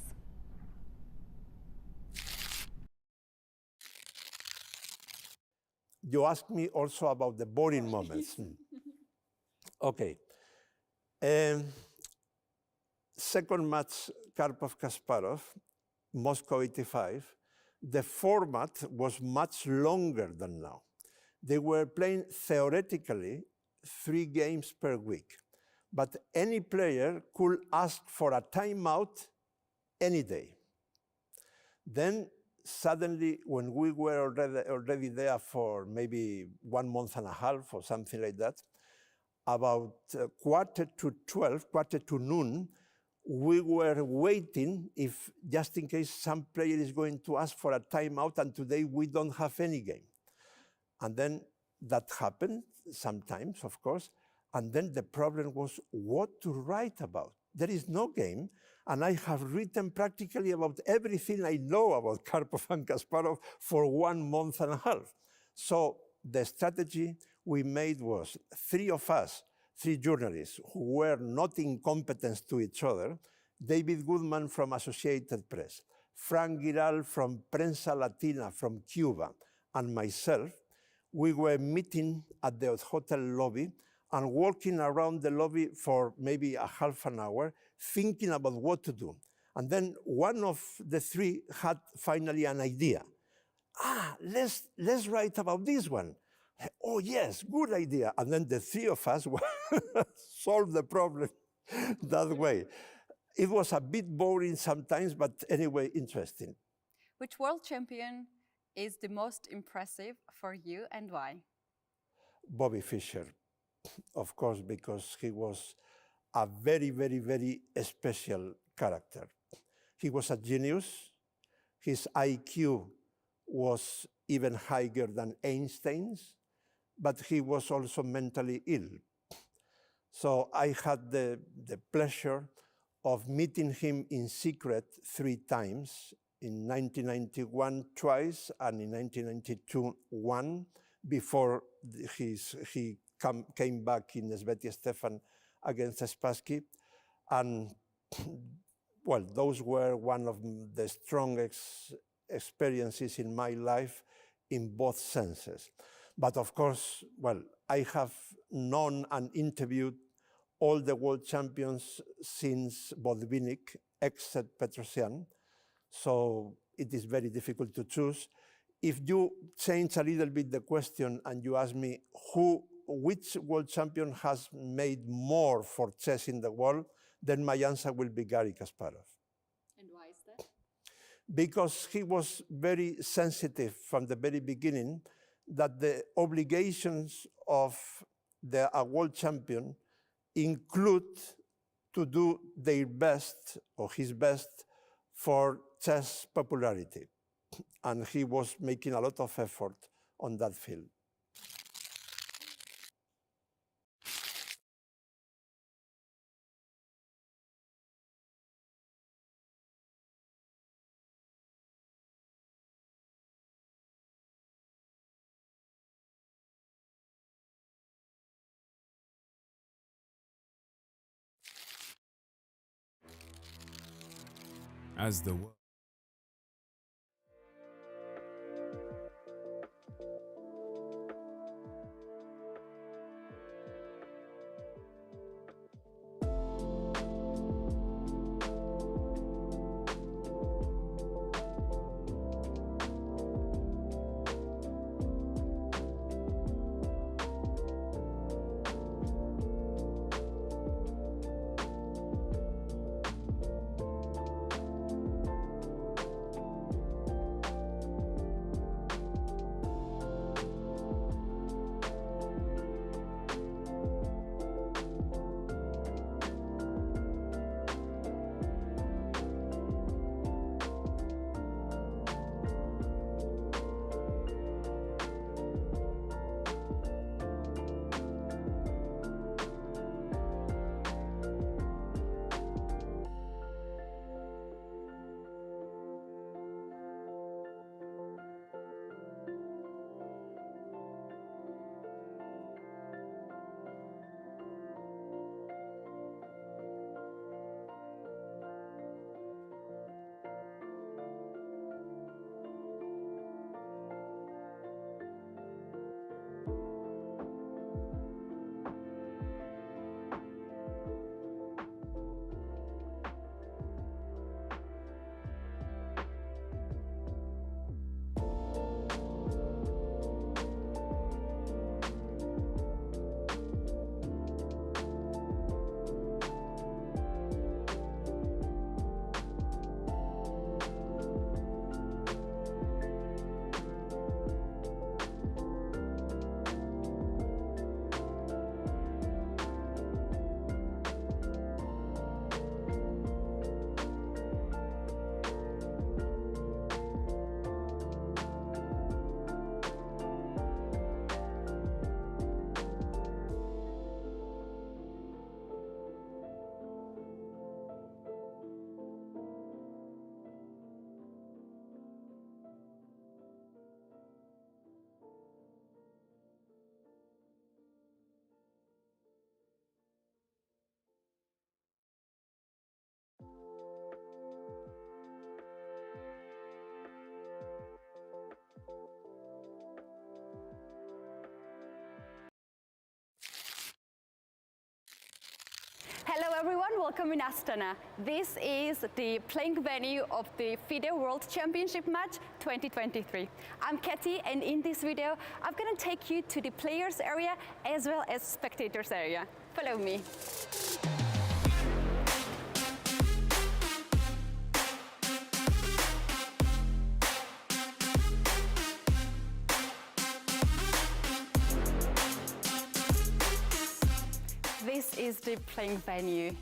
Speaker 11: You asked me also about the boring moments. Okay. Second match, Karpov-Kasparov, Moscow 85. The format was much longer than now. They were playing theoretically 3 games per week, but any player could ask for a timeout any day. Then suddenly, when we were already there for maybe 1.5 months or something like that, about quarter to noon, we were waiting if, just in case some player is going to ask for a timeout, and today we don't have any game. And then that happened sometimes, of course, and then the problem was what to write about. There is no game, and I have written practically about everything I know about Karpov and Kasparov for 1.5 months. So the strategy we made was 3 of us, 3 journalists who were not in competence to each other, David Goodman from Associated Press, Frank Giral from Prensa Latina from Cuba, and myself. We were meeting at the hotel lobby and walking around the lobby for maybe a half an hour, thinking about what to do. And then one of the 3 had finally an idea. Let's write about this one. Oh yes, good idea. And then the 3 of us solved the problem that way. It was a bit boring sometimes, but anyway, interesting.
Speaker 4: Which world champion is the most impressive for you and why?
Speaker 11: Bobby Fischer, of course, because he was a very, very, very special character. He was a genius. His IQ was even higher than Einstein's, but he was also mentally ill. So I had the pleasure of meeting him in secret 3 times, in 1991 twice, and in 1992 one, before he came back in Svetya Stefan against Spassky. And well, those were one of the strongest experiences in my life in both senses. But of course, well, I have known and interviewed all the world champions since Botvinnik, except Petrosyan. So it is very difficult to choose. If you change a little bit the question and you ask me which world champion has made more for chess in the world, then my answer will be Garry Kasparov.
Speaker 4: And why is that?
Speaker 11: Because he was very sensitive from the very beginning that the obligations of a world champion include to do their best, or his best, for chess popularity. And he was making a lot of effort on that field.
Speaker 8: As the world
Speaker 4: Hello everyone, welcome in Astana. This is the playing venue of the FIDE World Championship match 2023. I'm Katie, and in this video I'm going to take you to the players area as well as spectators area. Follow me. This is the playing venue.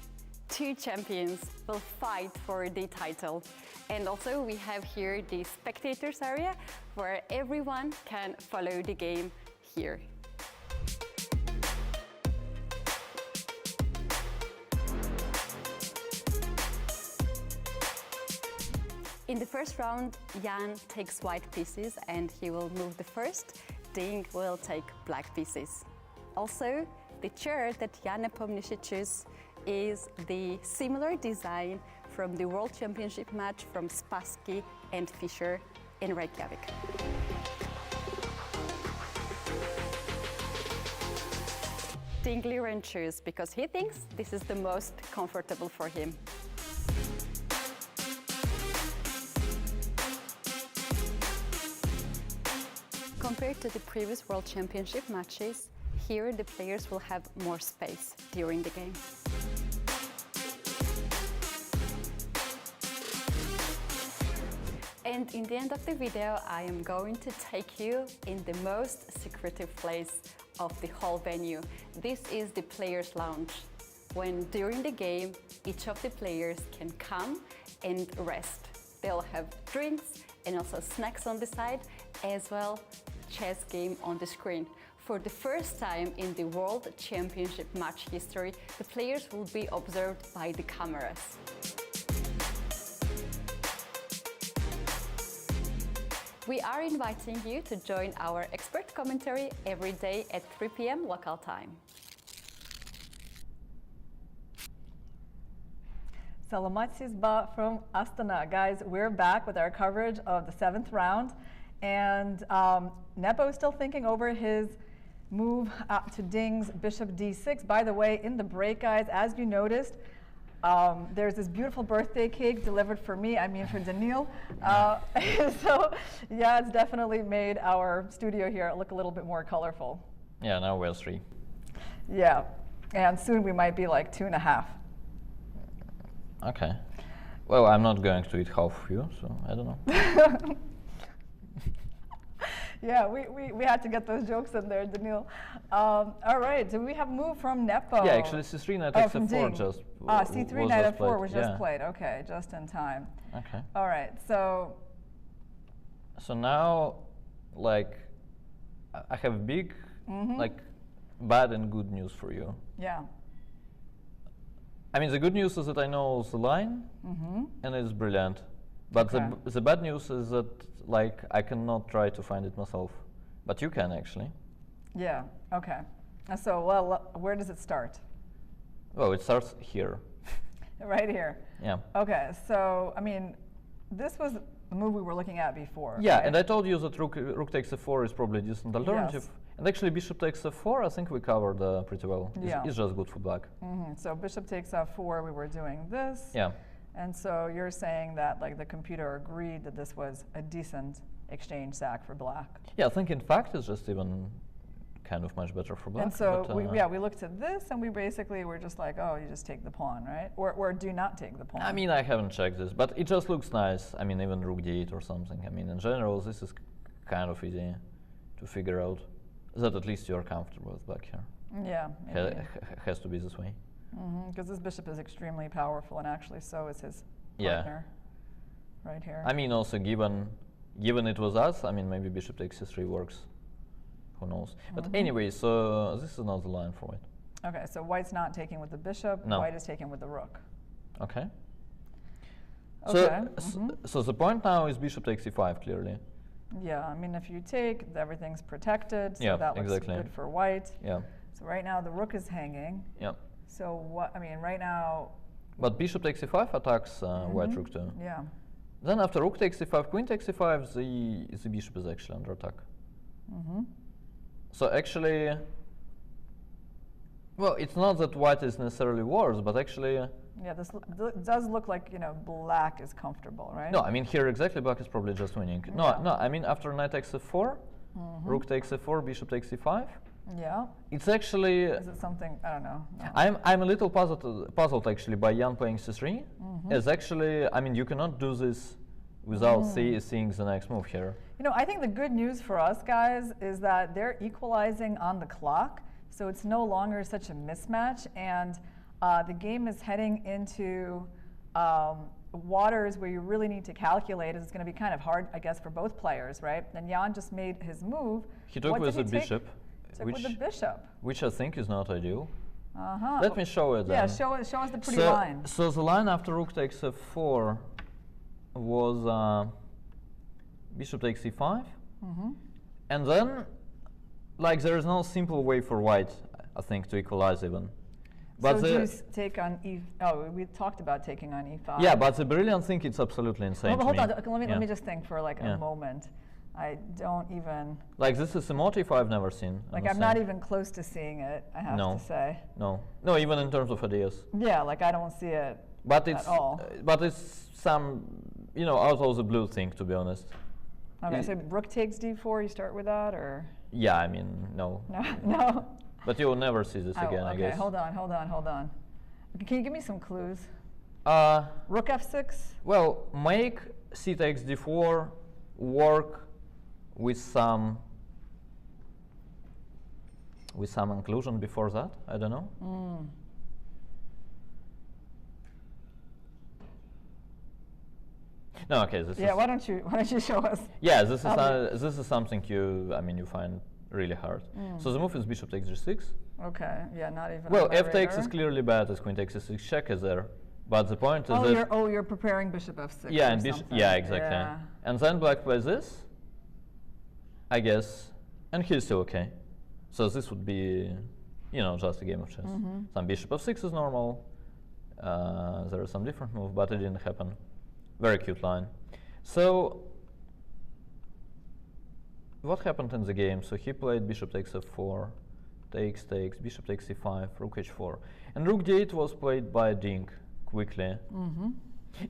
Speaker 4: Two champions will fight for the title. And also we have here the spectators area where everyone can follow the game here. In the first round, Jan takes white pieces and he will move the first. Ding will take black pieces. Also, the chair that Jan Nepomniachtchi chose is the similar design from the World Championship match from Spassky and Fischer in Reykjavik. Ding Liren chose because he thinks this is the most comfortable for him. Compared to the previous World Championship matches, here the players will have more space during the game. And in the end of the video, I am going to take you in the most secretive place of the whole venue. This is the players' lounge, when during the game, each of the players can come and rest. They'll have drinks and also snacks on the side, as well chess game on the screen. For the first time in the World Championship match history, the players will be observed by the cameras. We are inviting you to join our expert commentary every day at 3 p.m. local time.
Speaker 2: Salamat from Astana. Guys, we're back with our coverage of the 7th round. And Nepo is still thinking over his move to Ding's bishop d6. By the way, in the break, guys, as you noticed, there's this beautiful birthday cake delivered for me, for Daniil. So, yeah, it's definitely made our studio here look a little bit more colorful.
Speaker 3: Yeah, now we're 3.
Speaker 2: Yeah, and soon we might be like 2.5.
Speaker 3: Okay. Well, I'm not going to eat half of you, so I don't know.
Speaker 2: Yeah, we had to get those jokes in there, Daniil. All right, so we have a move from Nepo.
Speaker 3: Yeah, actually C3 knight takes f4 just
Speaker 2: C3 knight f4 was just played. Okay, just in time.
Speaker 3: Okay.
Speaker 2: All right, so
Speaker 3: now, like, I have big, like, bad and good news for you.
Speaker 2: Yeah.
Speaker 3: The good news is that I know the line, and it's brilliant. But the bad news is that, like, I cannot try to find it myself. But you can, actually.
Speaker 2: Yeah, okay. So, well, where does it start?
Speaker 3: Well, it starts here.
Speaker 2: Right here?
Speaker 3: Yeah.
Speaker 2: Okay, so, this was the move we were looking at before.
Speaker 3: Yeah,
Speaker 2: right?
Speaker 3: and I told you that rook takes f4 is probably a decent alternative.
Speaker 2: Yes.
Speaker 3: And actually bishop takes f4, I think we covered pretty well.
Speaker 2: Yeah.
Speaker 3: It's just good for black.
Speaker 2: So bishop takes f4, we were doing this.
Speaker 3: Yeah.
Speaker 2: And so you're saying that, like, the computer agreed that this was a decent exchange sack for black.
Speaker 3: Yeah, I think in fact it's just even kind of much better for black.
Speaker 2: And so we looked at this and we basically were just like, oh, you just take the pawn, right? Or do not take the pawn.
Speaker 3: I haven't checked this, but it just looks nice. Even rook d8 or something. in general, this is kind of easy to figure out that at least you're comfortable with black here.
Speaker 2: Yeah.
Speaker 3: Has to be this way.
Speaker 2: Because this bishop is extremely powerful, and actually so is his partner. Right here.
Speaker 3: Also given it was us, maybe bishop takes c3 works. Who knows? But anyway, so this is not the line for white.
Speaker 2: Okay, so white's not taking with the bishop.
Speaker 3: No.
Speaker 2: White is taking with the rook.
Speaker 3: Okay.
Speaker 2: Okay.
Speaker 3: So the point now is bishop takes c5 clearly.
Speaker 2: Yeah, if you take, everything's protected, so that looks good for white.
Speaker 3: Yeah.
Speaker 2: So right now the rook is hanging.
Speaker 3: Yeah.
Speaker 2: So what? Right now.
Speaker 3: But bishop takes c5 attacks white rook too.
Speaker 2: Yeah.
Speaker 3: Then after rook takes c5, queen takes c5, the bishop is actually under attack. So actually, Well, it's not that white is necessarily worse, but actually...
Speaker 2: Yeah, this does look like, you know, black is comfortable, right?
Speaker 3: No, I mean, here exactly black is probably just winning. No,
Speaker 2: Yeah.
Speaker 3: no, I mean, after knight takes f4, rook takes f4, bishop takes e5.
Speaker 2: Yeah.
Speaker 3: It's actually...
Speaker 2: Is it something, I don't know. No.
Speaker 3: I'm a little puzzled actually by Jan playing c3. As actually, I mean, you cannot do this without seeing the next move here.
Speaker 2: You know, I think the good news for us guys is that they're equalizing on the clock, so it's no longer such a mismatch, and the game is heading into waters where you really need to calculate. It's going to be kind of hard, I guess, for both players, right? And Jan just made his move.
Speaker 3: He took with the bishop.
Speaker 2: Took with the bishop.
Speaker 3: Which I think is not ideal.
Speaker 2: Uh-huh.
Speaker 3: Let me show it then.
Speaker 2: Yeah, show us the pretty line.
Speaker 3: So the line after rook takes f4 was bishop takes e5. And then, like, there is no simple way for white, I think, to equalize even. But
Speaker 2: so you take on e. Oh, we talked about taking on e5.
Speaker 3: Yeah, but the brilliant thing, it's absolutely insane.
Speaker 2: Hold on, let me just think for like a moment. I don't even...
Speaker 3: Like, this is a motif I've never seen.
Speaker 2: Like, I'm not even close to seeing it, I have to say.
Speaker 3: No, even in terms of ideas.
Speaker 2: Yeah, like, I don't see it at all.
Speaker 3: But it's some, you know, out of the blue thing, to be honest.
Speaker 2: Okay, so rook takes d4, you start with that, or?
Speaker 3: Yeah, I mean, no.
Speaker 2: No.
Speaker 3: But you will never see this again, I guess.
Speaker 2: Okay, hold on. Can you give me some clues? Rook f6?
Speaker 3: Well, make c takes d4 work with some inclusion before that. I don't know. No, okay. This is
Speaker 2: why don't you show us?
Speaker 3: Yeah, this is something you find really hard. So the move is bishop takes g6.
Speaker 2: Okay. Yeah, not even.
Speaker 3: Well, f takes is clearly bad as queen takes e6 check is there. But the point is that
Speaker 2: you're preparing bishop f6.
Speaker 3: Yeah, and yeah, exactly.
Speaker 2: Yeah.
Speaker 3: And then black plays this, I guess, and he's still okay. So this would be, you know, just a game of chess. Some bishop f6 is normal. There is some different move, but it didn't happen. Very cute line. So what happened in the game? So he played bishop takes f4, takes, bishop takes e5, rook h4, and rook d8 was played by Ding quickly.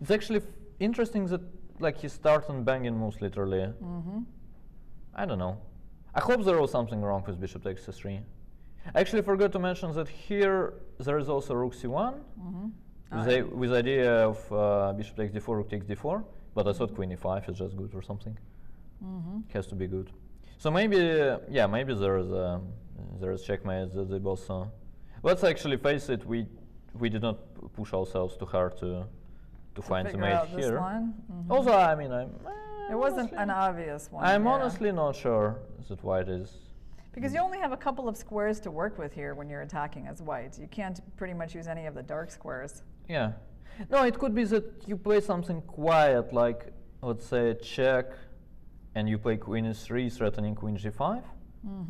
Speaker 3: It's actually interesting that like he starts on banging moves literally. I don't know. I hope there was something wrong with bishop takes c3. I actually forgot to mention that here there is also rook c1 with the idea of bishop takes d4, rook takes d4, but I thought queen e5 is just good or something. Has to be good. So maybe, yeah, maybe there is checkmate that they both saw. Let's actually face it, we did not push ourselves too hard to find the mate here.
Speaker 2: This line?
Speaker 3: Also, I mean,
Speaker 2: it wasn't an obvious one.
Speaker 3: I'm honestly not sure that white is.
Speaker 2: Because you only have a couple of squares to work with here when you're attacking as white. You can't pretty much use any of the dark squares.
Speaker 3: Yeah. No, it could be that you play something quiet, like, let's say, check, and you play queen e3, threatening queen g5,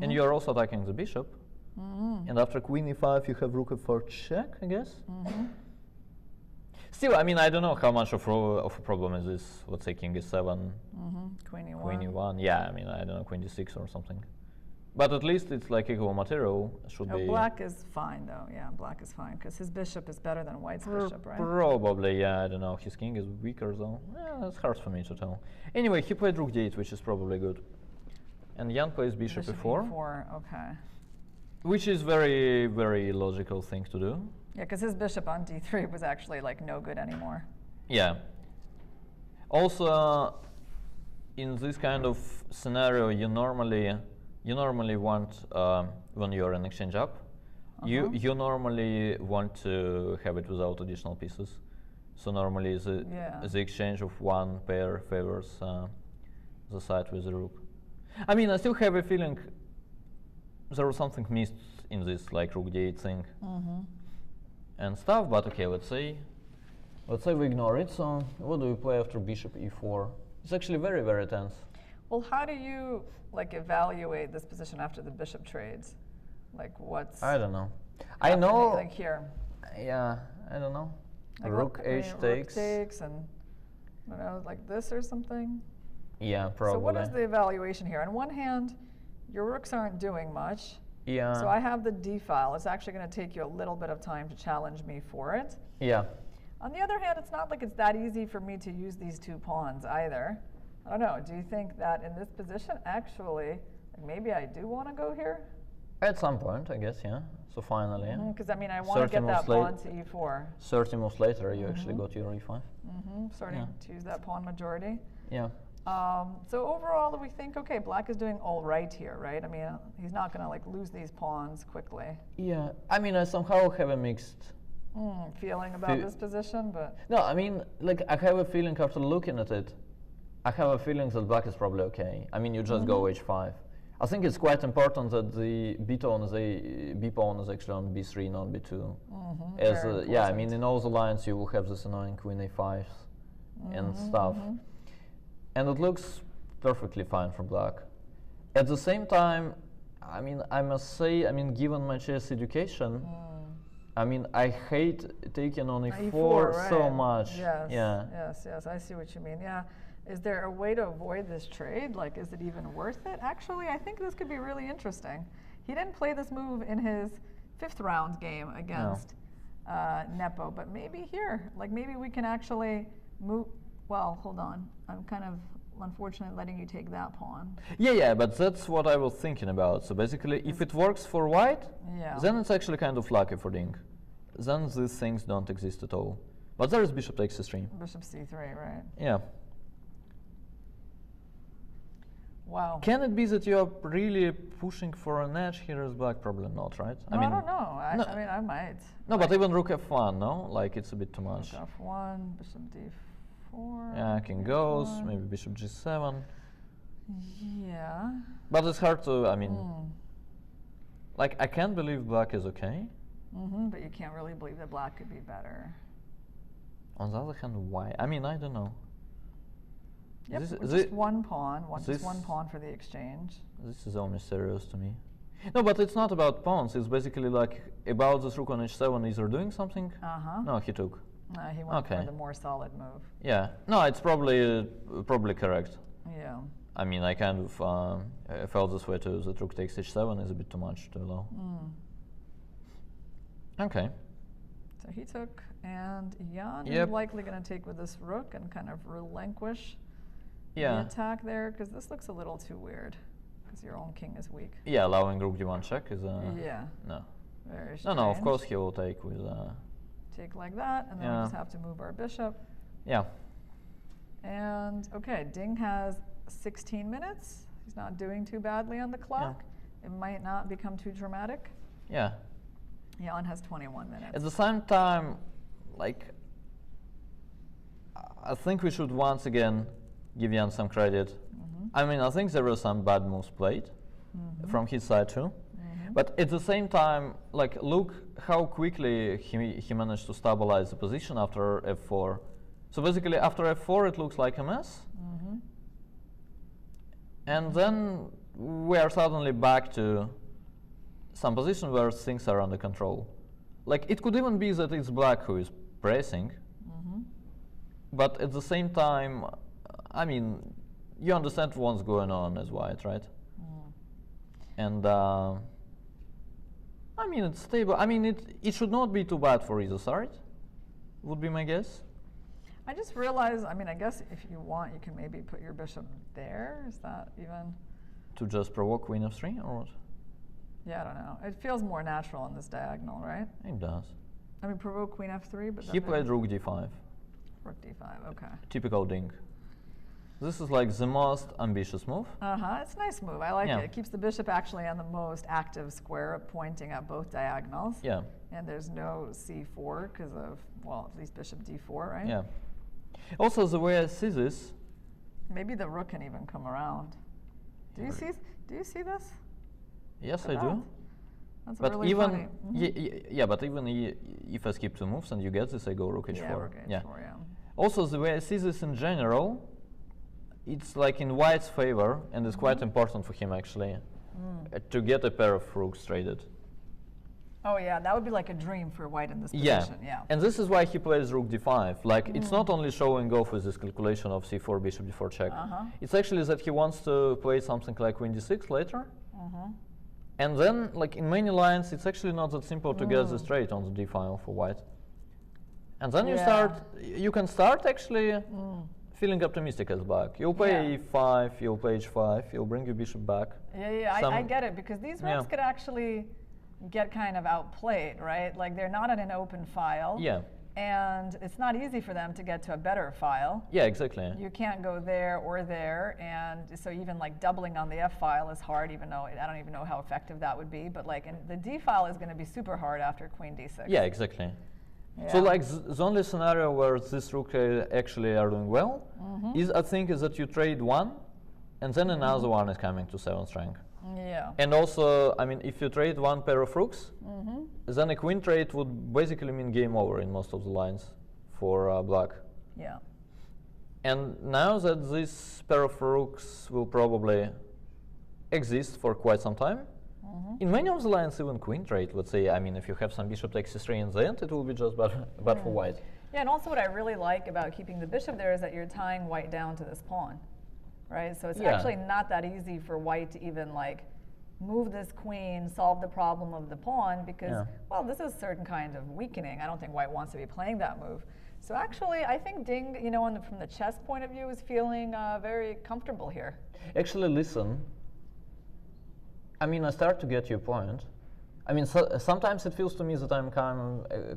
Speaker 3: and you are also attacking the bishop. And after queen e5, you have rook f4 check, I guess. Still, I mean, I don't know how much of a problem is this. Let's say king e7,
Speaker 2: queen e1.
Speaker 3: Queen e1. Yeah, I mean, I don't know, queen d6 or something. But at least it's like equal material. Should be.
Speaker 2: Black is fine, though. Yeah, black is fine because his bishop is better than white's bishop, right?
Speaker 3: Probably, yeah. I don't know. His king is weaker, though. Yeah, it's hard for me to tell. Anyway, he played rook d8, which is probably good. And Jan plays bishop e4.
Speaker 2: Okay.
Speaker 3: Which is very, very logical thing to do.
Speaker 2: Yeah, because his bishop on d3 was actually like no good anymore.
Speaker 3: Yeah. Also, in this kind of scenario, you normally want, when you're in exchange up, you normally want to have it without additional pieces. So normally the exchange of one pair favors the side with the rook. I mean, I still have a feeling there was something missed in this, like rook d8 thing and stuff. But okay, let's say we ignore it. So what do we play after bishop e4? It's actually very, very tense.
Speaker 2: Well, how do you like evaluate this position after the bishop trades? Like what's
Speaker 3: I don't know. I know
Speaker 2: like here.
Speaker 3: Yeah, I don't know.
Speaker 2: Like
Speaker 3: rook h takes.
Speaker 2: Rook takes and I don't know, like this or something.
Speaker 3: Yeah, probably.
Speaker 2: So what is the evaluation here? On one hand, your rooks aren't doing much,
Speaker 3: Yeah.
Speaker 2: So I have the D file. It's actually going to take you a little bit of time to challenge me for it.
Speaker 3: Yeah.
Speaker 2: On the other hand, it's not like it's that easy for me to use these two pawns either. I don't know. Do you think that in this position, actually, maybe I do want to go here?
Speaker 3: At some point, I guess, yeah. So finally, yeah.
Speaker 2: Because I mean, I want to get that pawn to e4.
Speaker 3: 30 moves later, you actually got your e5.
Speaker 2: Starting to use that pawn majority.
Speaker 3: Yeah.
Speaker 2: So overall, we think, okay, black is doing all right here, right? I mean, he's not going to like lose these pawns quickly.
Speaker 3: Yeah. I mean, I somehow have a mixed
Speaker 2: feeling about this position, but
Speaker 3: no, I mean, like I have a feeling after looking at it, I have a feeling that black is probably okay. I mean, you just go h5. I think it's quite important that the b pawn is actually on b3, not b2. Yeah, I mean, in all the lines you will have this annoying queen a5 and stuff, and it looks perfectly fine for black. At the same time, I mean, I must say, I mean, given my chess education, I mean, I hate taking on e4 so much.
Speaker 2: Yes,
Speaker 3: yeah.
Speaker 2: yes, I see what you mean. Yeah. Is there a way to avoid this trade? Like, is it even worth it? Actually, I think this could be really interesting. He didn't play this move in his 5th round game against Nepo, but maybe here, like maybe we can actually move. Well, hold on. I'm kind of unfortunately letting you take that pawn.
Speaker 3: Yeah, but that's what I was thinking about. So basically, if it works for white, then it's actually kind of lucky for Ding. Then these things don't exist at all. But there is bishop takes c3.
Speaker 2: Bishop c3, right?
Speaker 3: Yeah.
Speaker 2: Wow.
Speaker 3: Can it be that you are really pushing for an edge here as black? Probably not, right?
Speaker 2: No, I don't know. I mean, I might.
Speaker 3: No, but even rook f1, no? Like, it's a bit too much.
Speaker 2: Rook f1, bishop d4.
Speaker 3: Yeah, king goes, maybe bishop g7.
Speaker 2: Yeah.
Speaker 3: But it's hard to, I mean, like, I can't believe black is okay.
Speaker 2: But you can't really believe that black could be better.
Speaker 3: On the other hand, why? I mean, I don't know.
Speaker 2: Yep, just one pawn, just one pawn for the exchange.
Speaker 3: This is only serious to me. No, but it's not about pawns. It's basically like about this rook on h7. Is there doing something? No, he took.
Speaker 2: He went for the more solid move.
Speaker 3: Yeah. No, it's probably correct.
Speaker 2: Yeah.
Speaker 3: I mean, I kind of felt this way too. That rook takes h7 is a bit too much, too low. Okay.
Speaker 2: So he took, and Jan is likely going to take with this rook and kind of relinquish the attack there, because this looks a little too weird, because your own king is weak.
Speaker 3: Yeah, allowing rook d1 check is no.
Speaker 2: Very strange.
Speaker 3: No, of course he will take with
Speaker 2: take like that, and then we just have to move our bishop.
Speaker 3: Yeah.
Speaker 2: And okay, Ding has 16 minutes. He's not doing too badly on the clock. It might not become too dramatic.
Speaker 3: Yeah.
Speaker 2: Jan has 21 minutes.
Speaker 3: At the same time, like, I think we should once again give Jan some credit. I mean, I think there were some bad moves played from his side too. But at the same time, like, look how quickly he managed to stabilize the position after f4. So basically, after f4, it looks like a mess. And then we are suddenly back to some position where things are under control. Like, it could even be that it's black who is pressing. But at the same time, I mean, you understand what's going on as white, right? And I mean, it's stable. I mean, it should not be too bad for either side, would be my guess.
Speaker 2: I just realized, I mean, I guess if you want, you can maybe put your bishop there. Is that even?
Speaker 3: To just provoke queen f3 or what?
Speaker 2: Yeah, I don't know. It feels more natural on this diagonal, right?
Speaker 3: It does.
Speaker 2: I mean, provoke queen f3, but
Speaker 3: he played rook d5.
Speaker 2: Rook d5, okay.
Speaker 3: Typical Ding. This is like the most ambitious move.
Speaker 2: It's a nice move. I like it. It keeps the bishop actually on the most active square, pointing at both diagonals.
Speaker 3: Yeah.
Speaker 2: And there's no c4 because of, well, at least bishop d4, right?
Speaker 3: Yeah. Also, the way I see this,
Speaker 2: maybe the rook can even come around. Do you see this?
Speaker 3: Yes, I do.
Speaker 2: That's
Speaker 3: but
Speaker 2: really
Speaker 3: even
Speaker 2: funny.
Speaker 3: but even if I skip 2 moves and you get this, I go rook h4.
Speaker 2: Yeah, rook h4, yeah.
Speaker 3: Also, the way I see this in general, it's like in white's favor, and it's quite important for him actually to get a pair of rooks traded.
Speaker 2: Oh yeah, that would be like a dream for white in this position. Yeah.
Speaker 3: And this is why he plays rook d5. Like, it's not only showing off with this calculation of c4, bishop d4 check. It's actually that he wants to play something like queen d6 later. And then, like in many lines, it's actually not that simple to get this trade on the d file for white. And then you can start actually feeling optimistic as black. You'll play e5, you'll play h5, you'll bring your bishop back.
Speaker 2: I get it, because these rooks could actually get kind of outplayed, right? Like they're not in an open file.
Speaker 3: Yeah.
Speaker 2: And it's not easy for them to get to a better file.
Speaker 3: Yeah, exactly.
Speaker 2: You can't go there or there, and so even like doubling on the F file is hard, even though I don't even know how effective that would be, but like the D file is going to be super hard after queen d6.
Speaker 3: Yeah, exactly.
Speaker 2: Yeah.
Speaker 3: So like the only scenario where this rook actually are doing well is, I think, is that you trade one, and then another one is coming to 7th rank.
Speaker 2: Yeah.
Speaker 3: And also, I mean, if you trade one pair of rooks, then a queen trade would basically mean game over in most of the lines for black.
Speaker 2: Yeah.
Speaker 3: And now that this pair of rooks will probably exist for quite some time, in many of the lines, even queen trade, let's say, I mean, if you have some bishop takes c3 in the end, it will be just bad for white.
Speaker 2: Yeah, and also what I really like about keeping the bishop there is that you're tying white down to this pawn, right? So it's actually not that easy for white to even like move this queen, solve the problem of the pawn, because, well, this is a certain kind of weakening. I don't think white wants to be playing that move. So actually, I think Ding, you know, from the chess point of view, is feeling very comfortable here.
Speaker 3: Actually, listen. I mean, I start to get your point. I mean, sometimes it feels to me that I'm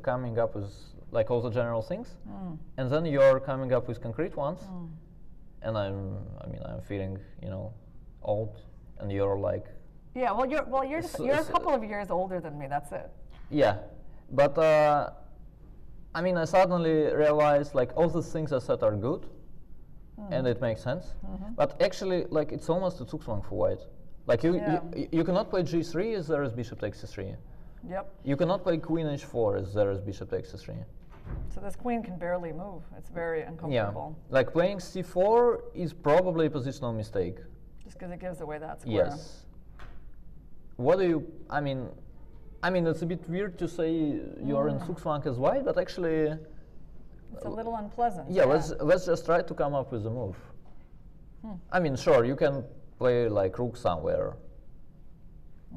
Speaker 3: coming up with like all the general things, and then you're coming up with concrete ones, and I'm feeling, you know, old, and you're like.
Speaker 2: Yeah, well, you're a couple of years older than me. That's it.
Speaker 3: Yeah, but I mean, I suddenly realized like all the things I said are good, and it makes sense. But actually, like it's almost a zugzwang for white. Like you cannot play g3 as there is bishop takes c3.
Speaker 2: Yep.
Speaker 3: You cannot play queen h4 as there is bishop takes c3.
Speaker 2: So this queen can barely move. It's very uncomfortable.
Speaker 3: Yeah. Like playing c4 is probably a positional mistake.
Speaker 2: Just because it gives away that square.
Speaker 3: Yes. What do you? I mean, it's a bit weird to say you're in zugzwang as white, but actually.
Speaker 2: It's a little unpleasant.
Speaker 3: Yeah. Let's just try to come up with a move. I mean, sure, you can play like rook somewhere.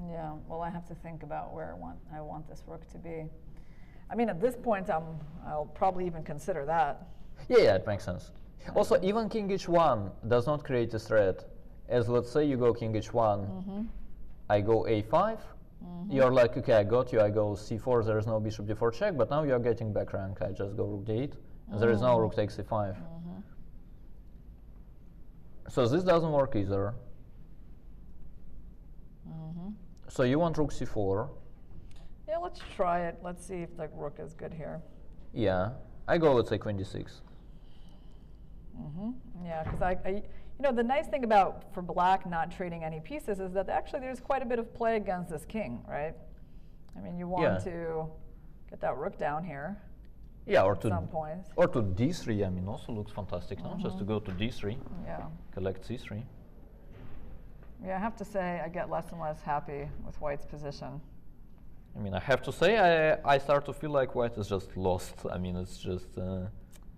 Speaker 2: Yeah, well, I have to think about where I want this rook to be. I mean, at this point, I'll probably even consider that.
Speaker 3: Yeah, it makes sense. Also, even king h1 does not create a threat. As let's say you go king h1, I go a5, you're like, okay, I got you, I go c4, there is no bishop d4 check, but now you're getting back rank. I just go rook d8, and there is no rook takes c5. So this doesn't work either. So you want rook c4.
Speaker 2: Yeah, let's try it. Let's see if the rook is good here.
Speaker 3: Yeah, I go, let's say, queen d6.
Speaker 2: Yeah, because you know, the nice thing about for black not trading any pieces is that actually there's quite a bit of play against this king, right? I mean, you want to get that rook down here.
Speaker 3: Yeah, or to
Speaker 2: some points.
Speaker 3: Or to d3. I mean, also looks fantastic. No, just to go to d3.
Speaker 2: Yeah.
Speaker 3: Collect c3.
Speaker 2: Yeah, I have to say I get less and less happy with white's position.
Speaker 3: I mean, I have to say I start to feel like white is just lost. I mean, it's just.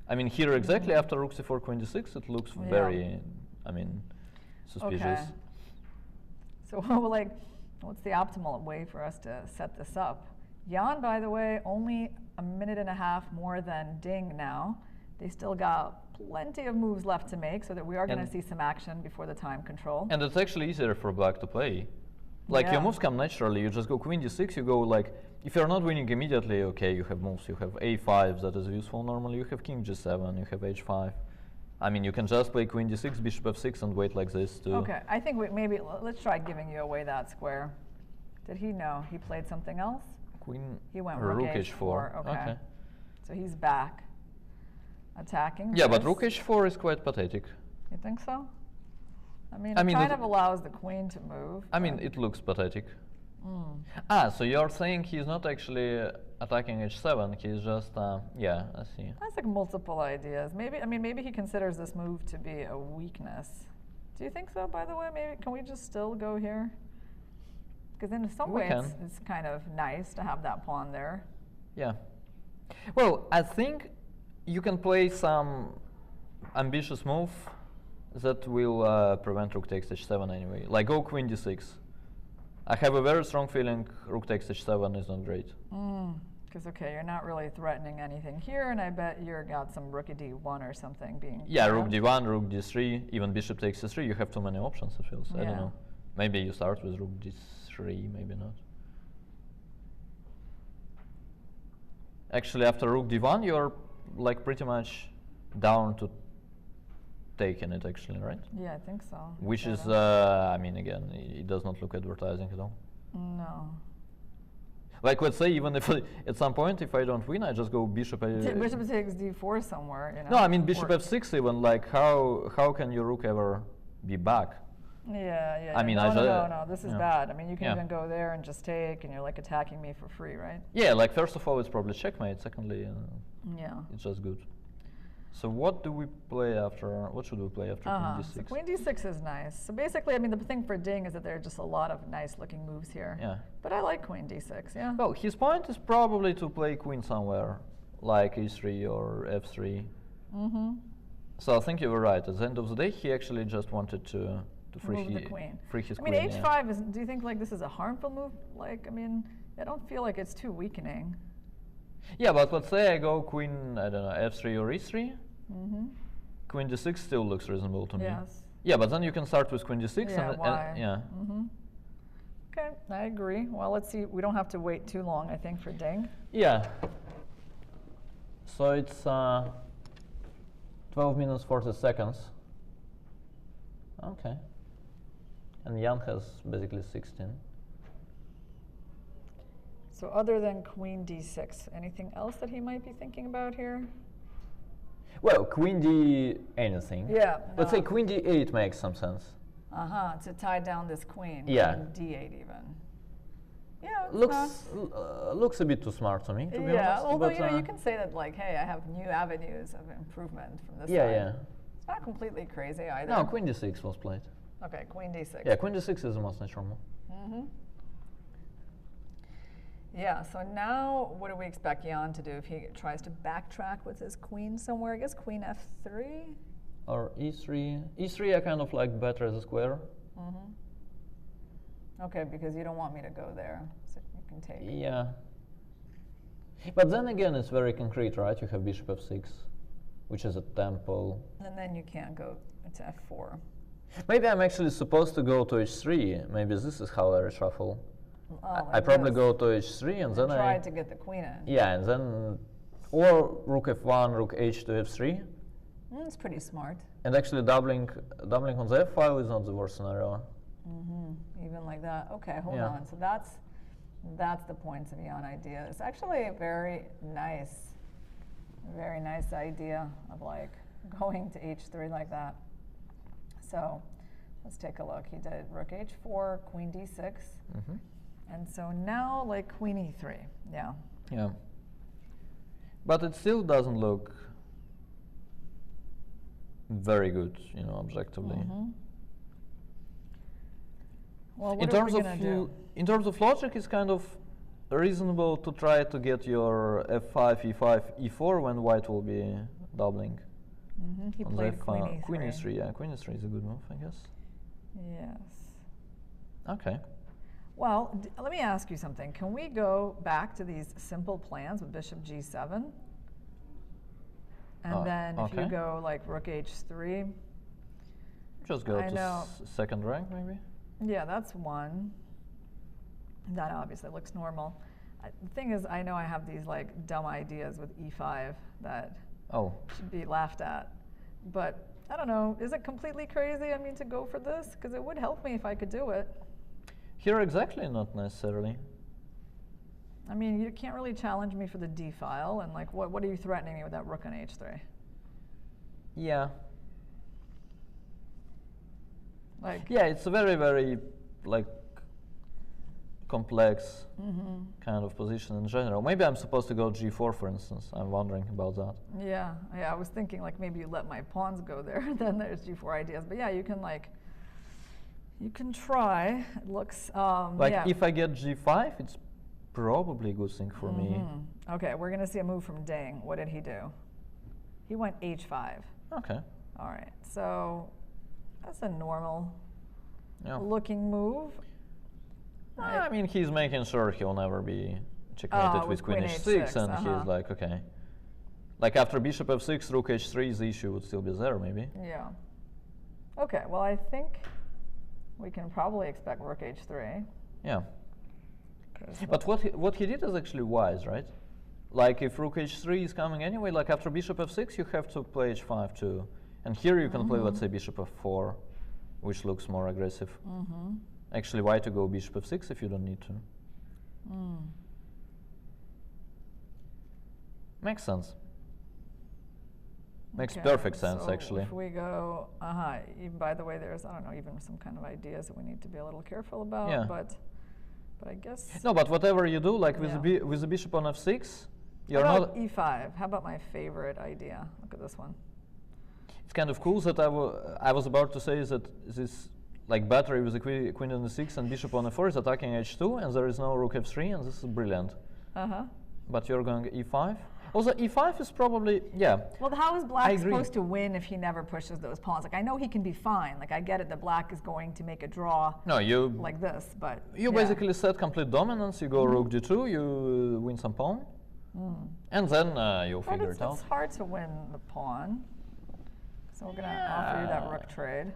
Speaker 3: I mean, here exactly after rook c4, queen d6, it looks very. I mean, suspicious.
Speaker 2: Okay. So, like, what's the optimal way for us to set this up? Jan, by the way, only a minute and a half more than Ding now. They still got plenty of moves left to make, so that we are going to see some action before the time control.
Speaker 3: And it's actually easier for black to play. Like your moves come naturally. You just go queen d6. You go like, if you're not winning immediately, okay, you have moves. You have a5 that is useful normally. You have king g7. You have h5. I mean, you can just play queen d6, bishop f6, and wait like this too.
Speaker 2: Okay, I think maybe let's try giving you away that square. Did he know he played something else?
Speaker 3: Queen.
Speaker 2: He went
Speaker 3: rook h4.
Speaker 2: Okay. So he's back, attacking.
Speaker 3: Yeah, but rook h4 is quite pathetic.
Speaker 2: You think so? I mean, it kind of allows the queen to move.
Speaker 3: I mean, it looks pathetic. So you're saying he's not actually attacking h7, he's just, yeah, I see.
Speaker 2: That's like multiple ideas. Maybe, I mean, maybe he considers this move to be a weakness. Do you think so, by the way? Maybe, can we just still go here? Because in some way it's kind of nice to have that pawn there.
Speaker 3: Yeah. Well, I think you can play some ambitious move that will prevent rook takes h7 anyway. Like go queen d6. I have a very strong feeling rook takes h7 is not great.
Speaker 2: Because, okay, you're not really threatening anything here, and I bet you've got some rook at d1 or something being
Speaker 3: Yeah, rook
Speaker 2: grabbed.
Speaker 3: d1, rook d3, even bishop takes c3. You have too many options, it feels. I don't know. Maybe you start with rook d3, maybe not. Actually, after rook d1, you're like pretty much down to taking it, actually, right?
Speaker 2: Yeah, I think so.
Speaker 3: Which is, I mean, again, it does not look advertising at all.
Speaker 2: No.
Speaker 3: Like, let's say, even if at some point, if I don't win, I just go bishop.
Speaker 2: Bishop takes d4 somewhere, you know.
Speaker 3: No, I mean bishop f6 even. Like, how can your rook ever be back?
Speaker 2: Yeah.
Speaker 3: I mean,
Speaker 2: no, this is
Speaker 3: yeah.
Speaker 2: bad. I mean, you can
Speaker 3: Yeah.
Speaker 2: even go there and just take, and you're like attacking me for free, right?
Speaker 3: Yeah, like first of all, it's probably checkmate. Secondly,
Speaker 2: Yeah.
Speaker 3: it's just good. So what do we play after? What should we play after queen d6?
Speaker 2: So queen d6 is nice. So basically, I mean, the thing for Ding is that there are just a lot of nice-looking moves here.
Speaker 3: Yeah.
Speaker 2: But I like queen d6. Yeah.
Speaker 3: Well, his point is probably to play queen somewhere, like e3 or f3. So I think you were right. At the end of the day, he actually just wanted to free,
Speaker 2: Move the queen.
Speaker 3: free his
Speaker 2: I mean,
Speaker 3: queen.
Speaker 2: h5 is. Do you think like this is a harmful move? Like, I mean, I don't feel like it's too weakening.
Speaker 3: Yeah, but let's say I go queen, I don't know, f3 or e3. Queen d6 still looks reasonable to me.
Speaker 2: Yes.
Speaker 3: Yeah, but then you can start with queen d6
Speaker 2: Yeah, why?
Speaker 3: yeah.
Speaker 2: Okay, I agree. Well, let's see. We don't have to wait too long, I think, for Ding.
Speaker 3: Yeah. So it's 12 minutes 40 seconds. Okay. And Jan has basically 16.
Speaker 2: So other than queen d6, anything else that he might be thinking about here?
Speaker 3: Well, queen d anything.
Speaker 2: Yeah.
Speaker 3: Let's say queen d8 makes some sense.
Speaker 2: To tie down this queen.
Speaker 3: Yeah.
Speaker 2: Queen d8 even. Yeah.
Speaker 3: Looks a bit too smart to me, to be honest.
Speaker 2: Yeah, although
Speaker 3: but,
Speaker 2: you know, you can say that like, hey, I have new avenues of improvement from this
Speaker 3: yeah,
Speaker 2: side.
Speaker 3: yeah.
Speaker 2: It's not completely crazy either.
Speaker 3: No, queen d6 was played.
Speaker 2: Okay, queen d6.
Speaker 3: Yeah, queen d6 is the most natural move.
Speaker 2: Yeah, so now what do we expect Jan to do if he tries to backtrack with his queen somewhere? I guess queen f3?
Speaker 3: Or e3. e3 I kind of like better as a square.
Speaker 2: Okay, because you don't want me to go there, so you can take.
Speaker 3: Yeah. But then again, it's very concrete, right? You have bishop f6, which is a temple.
Speaker 2: And then you can't go to f4.
Speaker 3: Maybe I'm actually supposed to go to h3. Maybe this is how I reshuffle.
Speaker 2: Oh,
Speaker 3: I probably go to h3 and then
Speaker 2: try to get the queen in.
Speaker 3: Yeah, and then or rook f1, rook h to f3.
Speaker 2: It's pretty smart.
Speaker 3: And actually doubling on the f file is not the worst scenario.
Speaker 2: Even like that. Okay, hold on. So that's the points of Jan idea. It's actually a very nice idea of like going to h3 like that. So let's take a look. He did rook h4, queen d6. And so now like queen e3. Yeah.
Speaker 3: Yeah. But it still doesn't look very good, you know, objectively.
Speaker 2: Well, what are we gonna do?
Speaker 3: In terms of logic, it's kind of reasonable to try to get your f5, e5, e4 when white will be doubling.
Speaker 2: He played queen e3.
Speaker 3: Queen e3, yeah, queen e3 is a good move, I guess.
Speaker 2: Yes.
Speaker 3: Okay.
Speaker 2: Well, let me ask you something. Can we go back to these simple plans with bishop g7? And then if you go like rook h3.
Speaker 3: Just go to second rank, maybe?
Speaker 2: Yeah, that's one. That obviously looks normal. The thing is, I know I have these like dumb ideas with e5 that should be laughed at. But I don't know, is it completely crazy, I mean, to go for this? Because it would help me if I could do it.
Speaker 3: Here exactly, not necessarily.
Speaker 2: I mean, you can't really challenge me for the d file, and like, what are you threatening me with that rook on h3?
Speaker 3: Yeah.
Speaker 2: Like.
Speaker 3: Yeah, it's a very, very like complex kind of position in general. Maybe I'm supposed to go g4, for instance. I'm wondering about that.
Speaker 2: Yeah, I was thinking like maybe you let my pawns go there, then there's g4 ideas. But yeah, you can like. You can try. It looks
Speaker 3: if I get g5, it's probably a good thing for me.
Speaker 2: Okay, we're gonna see a move from Ding. What did he do? He went h5.
Speaker 3: Okay.
Speaker 2: All right. So that's a normal looking move.
Speaker 3: I mean, he's making sure he'll never be checkmated with queen h6, and he's like, okay. Like after bishop f6, rook h3, the issue would still be there, maybe.
Speaker 2: Yeah. Okay, well, I think we can probably expect rook h3.
Speaker 3: Yeah. But what he did is actually wise, right? Like if rook h3 is coming anyway, like after bishop f6, you have to play h5 too. And here you can play, let's say, bishop f4, which looks more aggressive. Actually, why to go bishop f6 if you don't need to? Makes sense. Makes perfect sense, actually.
Speaker 2: If we go, by the way, there's, I don't know, even some kind of ideas that we need to be a little careful about, but I guess.
Speaker 3: No, but whatever you do, like with the bishop on f6, you're
Speaker 2: How
Speaker 3: not.
Speaker 2: about e5? How about my favorite idea? Look at this one.
Speaker 3: It's kind of cool that I was about to say that this like battery with the queen on e6 and bishop on e4 is attacking h2, and there is no rook f3, and this is brilliant. But you're going e5. Also, e5 is probably,
Speaker 2: Well, how is black supposed to win if he never pushes those pawns? Like, I know he can be fine. Like, I get it that black is going to make a draw like this, but
Speaker 3: you basically set complete dominance. You go rook d2, you win some pawn, and then you'll figure it out.
Speaker 2: It's hard to win the pawn, so we're going to offer you that rook trade.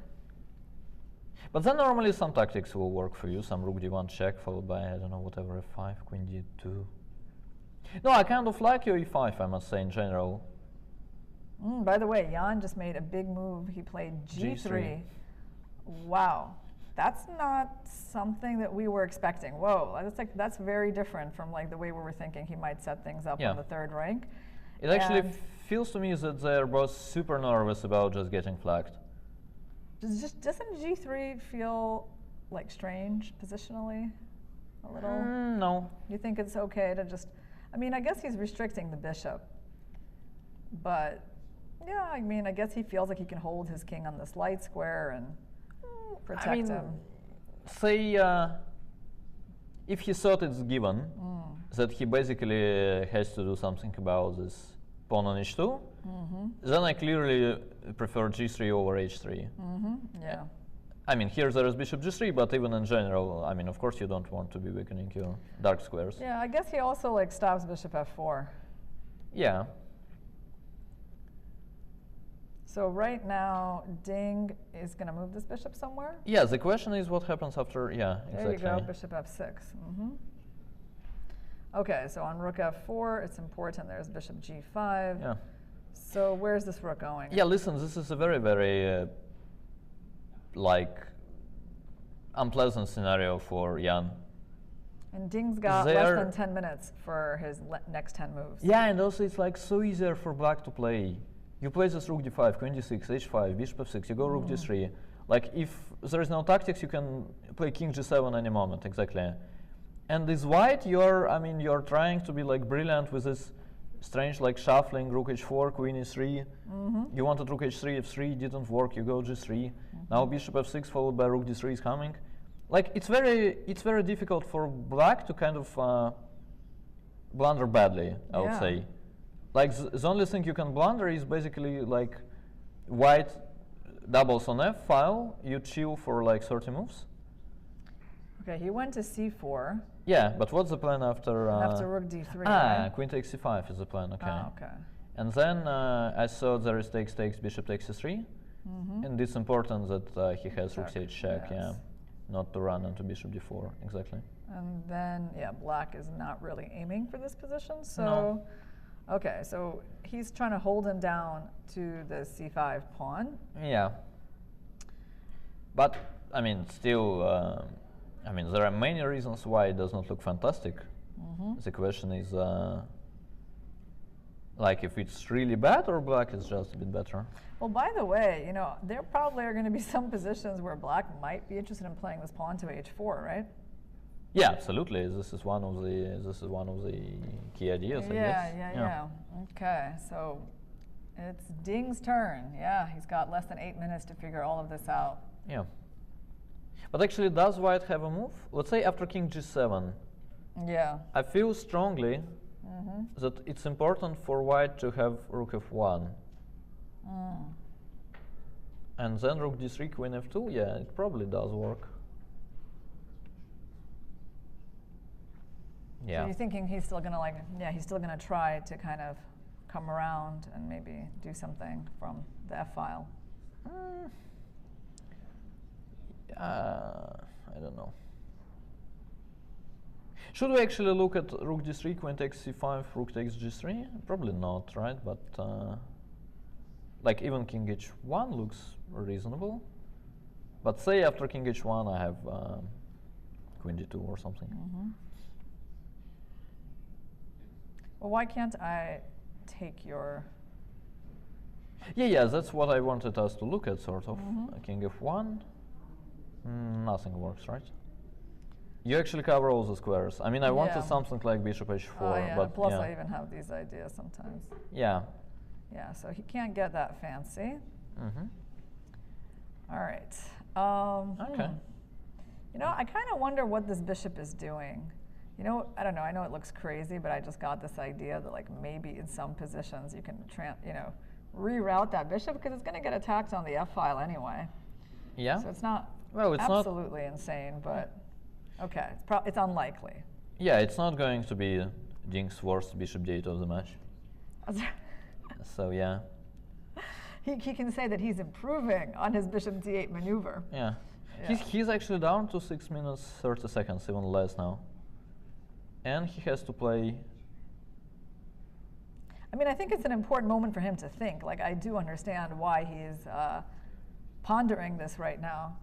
Speaker 3: But then normally some tactics will work for you. Some rook d1 check followed by, I don't know, whatever, f5, queen d2. No, I kind of like your e5, I must say, in general.
Speaker 2: By the way, Jan just made a big move. He played g3. Wow. That's not something that we were expecting. Whoa, that's very different from like the way we were thinking he might set things up on the third rank.
Speaker 3: It actually feels to me that they're both super nervous about just getting flagged.
Speaker 2: Doesn't g3 feel like strange positionally? A little?
Speaker 3: No.
Speaker 2: You think it's okay to just... I mean, I guess he's restricting the bishop. But, yeah, I mean, I guess he feels like he can hold his king on this light square and protect him.
Speaker 3: Say, if he thought it's given that he basically has to do something about this pawn on h2, then I clearly prefer g3 over h3.
Speaker 2: Yeah.
Speaker 3: I mean, here there is bishop g3, but even in general, I mean, of course you don't want to be weakening your dark squares.
Speaker 2: Yeah, I guess he also like stops bishop f4.
Speaker 3: Yeah.
Speaker 2: So right now, Ding is going to move this bishop somewhere?
Speaker 3: Yeah, the question is what happens after, exactly.
Speaker 2: There you go, bishop f6. Okay, so on rook f4, it's important there's bishop g5.
Speaker 3: Yeah.
Speaker 2: So where's this rook going?
Speaker 3: Yeah, listen, this is a very, very like unpleasant scenario for Jan.
Speaker 2: And Ding's got less than 10 minutes for his next 10 moves.
Speaker 3: Yeah, and also it's like so easier for black to play. You play this rook d5, queen d6, h5, bishop f6, you go rook d3. Like if there is no tactics, you can play king g7 any moment, exactly. And this white, you're trying to be like brilliant with this strange like shuffling, rook h4, queen e3. You wanted rook h3, f3, didn't work, you go g3. Now bishop f6 followed by rook d3 is coming. Like it's very difficult for black to kind of blunder badly, I would say. Like the only thing you can blunder is basically like white doubles on f file, you chill for like 30 moves.
Speaker 2: Okay, he went to c4.
Speaker 3: Yeah, but what's the plan after?
Speaker 2: After rook d3.
Speaker 3: Right? Queen takes c5 is the plan. Okay.
Speaker 2: Okay.
Speaker 3: And then I saw there is takes, bishop takes c3, and it's important that he has rook c8 check. Yeah, not to run into bishop d4. Exactly.
Speaker 2: And then black is not really aiming for this position. So, okay, so he's trying to hold him down to the c5 pawn.
Speaker 3: Yeah. But I mean, still. I mean, there are many reasons why it does not look fantastic. The question is, like, if it's really bad or black is just a bit better.
Speaker 2: Well, by the way, there probably are going to be some positions where black might be interested in playing this pawn to h4, right?
Speaker 3: Yeah, absolutely. This is one of the key ideas. I guess.
Speaker 2: Yeah. Okay, so it's Ding's turn. Yeah, he's got less than 8 minutes to figure all of this out.
Speaker 3: Yeah. But actually, does white have a move? Let's say after king g7.
Speaker 2: Yeah.
Speaker 3: I feel strongly that it's important for white to have rook f1. And then rook d3, queen f2. Yeah, it probably does work. Yeah.
Speaker 2: So you're thinking he's still gonna he's still gonna try to kind of come around and maybe do something from the F file.
Speaker 3: I don't know. Should we actually look at rook d3, queen takes c5, rook takes g3? Probably not, right? But like even king h1 looks reasonable. But say after king h1 I have queen d2 or something.
Speaker 2: Well, why can't I take your...
Speaker 3: Yeah, that's what I wanted us to look at, sort of. King f1, nothing works, right? You actually cover all the squares. I mean, I wanted something like bishop h4, but
Speaker 2: plus I even have these ideas sometimes.
Speaker 3: Yeah.
Speaker 2: Yeah, so he can't get that fancy. All right.
Speaker 3: Okay.
Speaker 2: You know, I kind of wonder what this bishop is doing. You know, I don't know. I know it looks crazy, but I just got this idea that like maybe in some positions you can, reroute that bishop because it's going to get attacked on the F file anyway.
Speaker 3: Yeah.
Speaker 2: So it's not
Speaker 3: it's
Speaker 2: absolutely insane, but okay, it's unlikely.
Speaker 3: Yeah, it's not going to be Ding's worst bishop d8 of the match. So yeah.
Speaker 2: He can say that he's improving on his bishop d8 maneuver.
Speaker 3: Yeah. He's actually down to 6 minutes 30 seconds, even less now. And he has to play.
Speaker 2: I mean, I think it's an important moment for him to think. Like, I do understand why he's pondering this right now.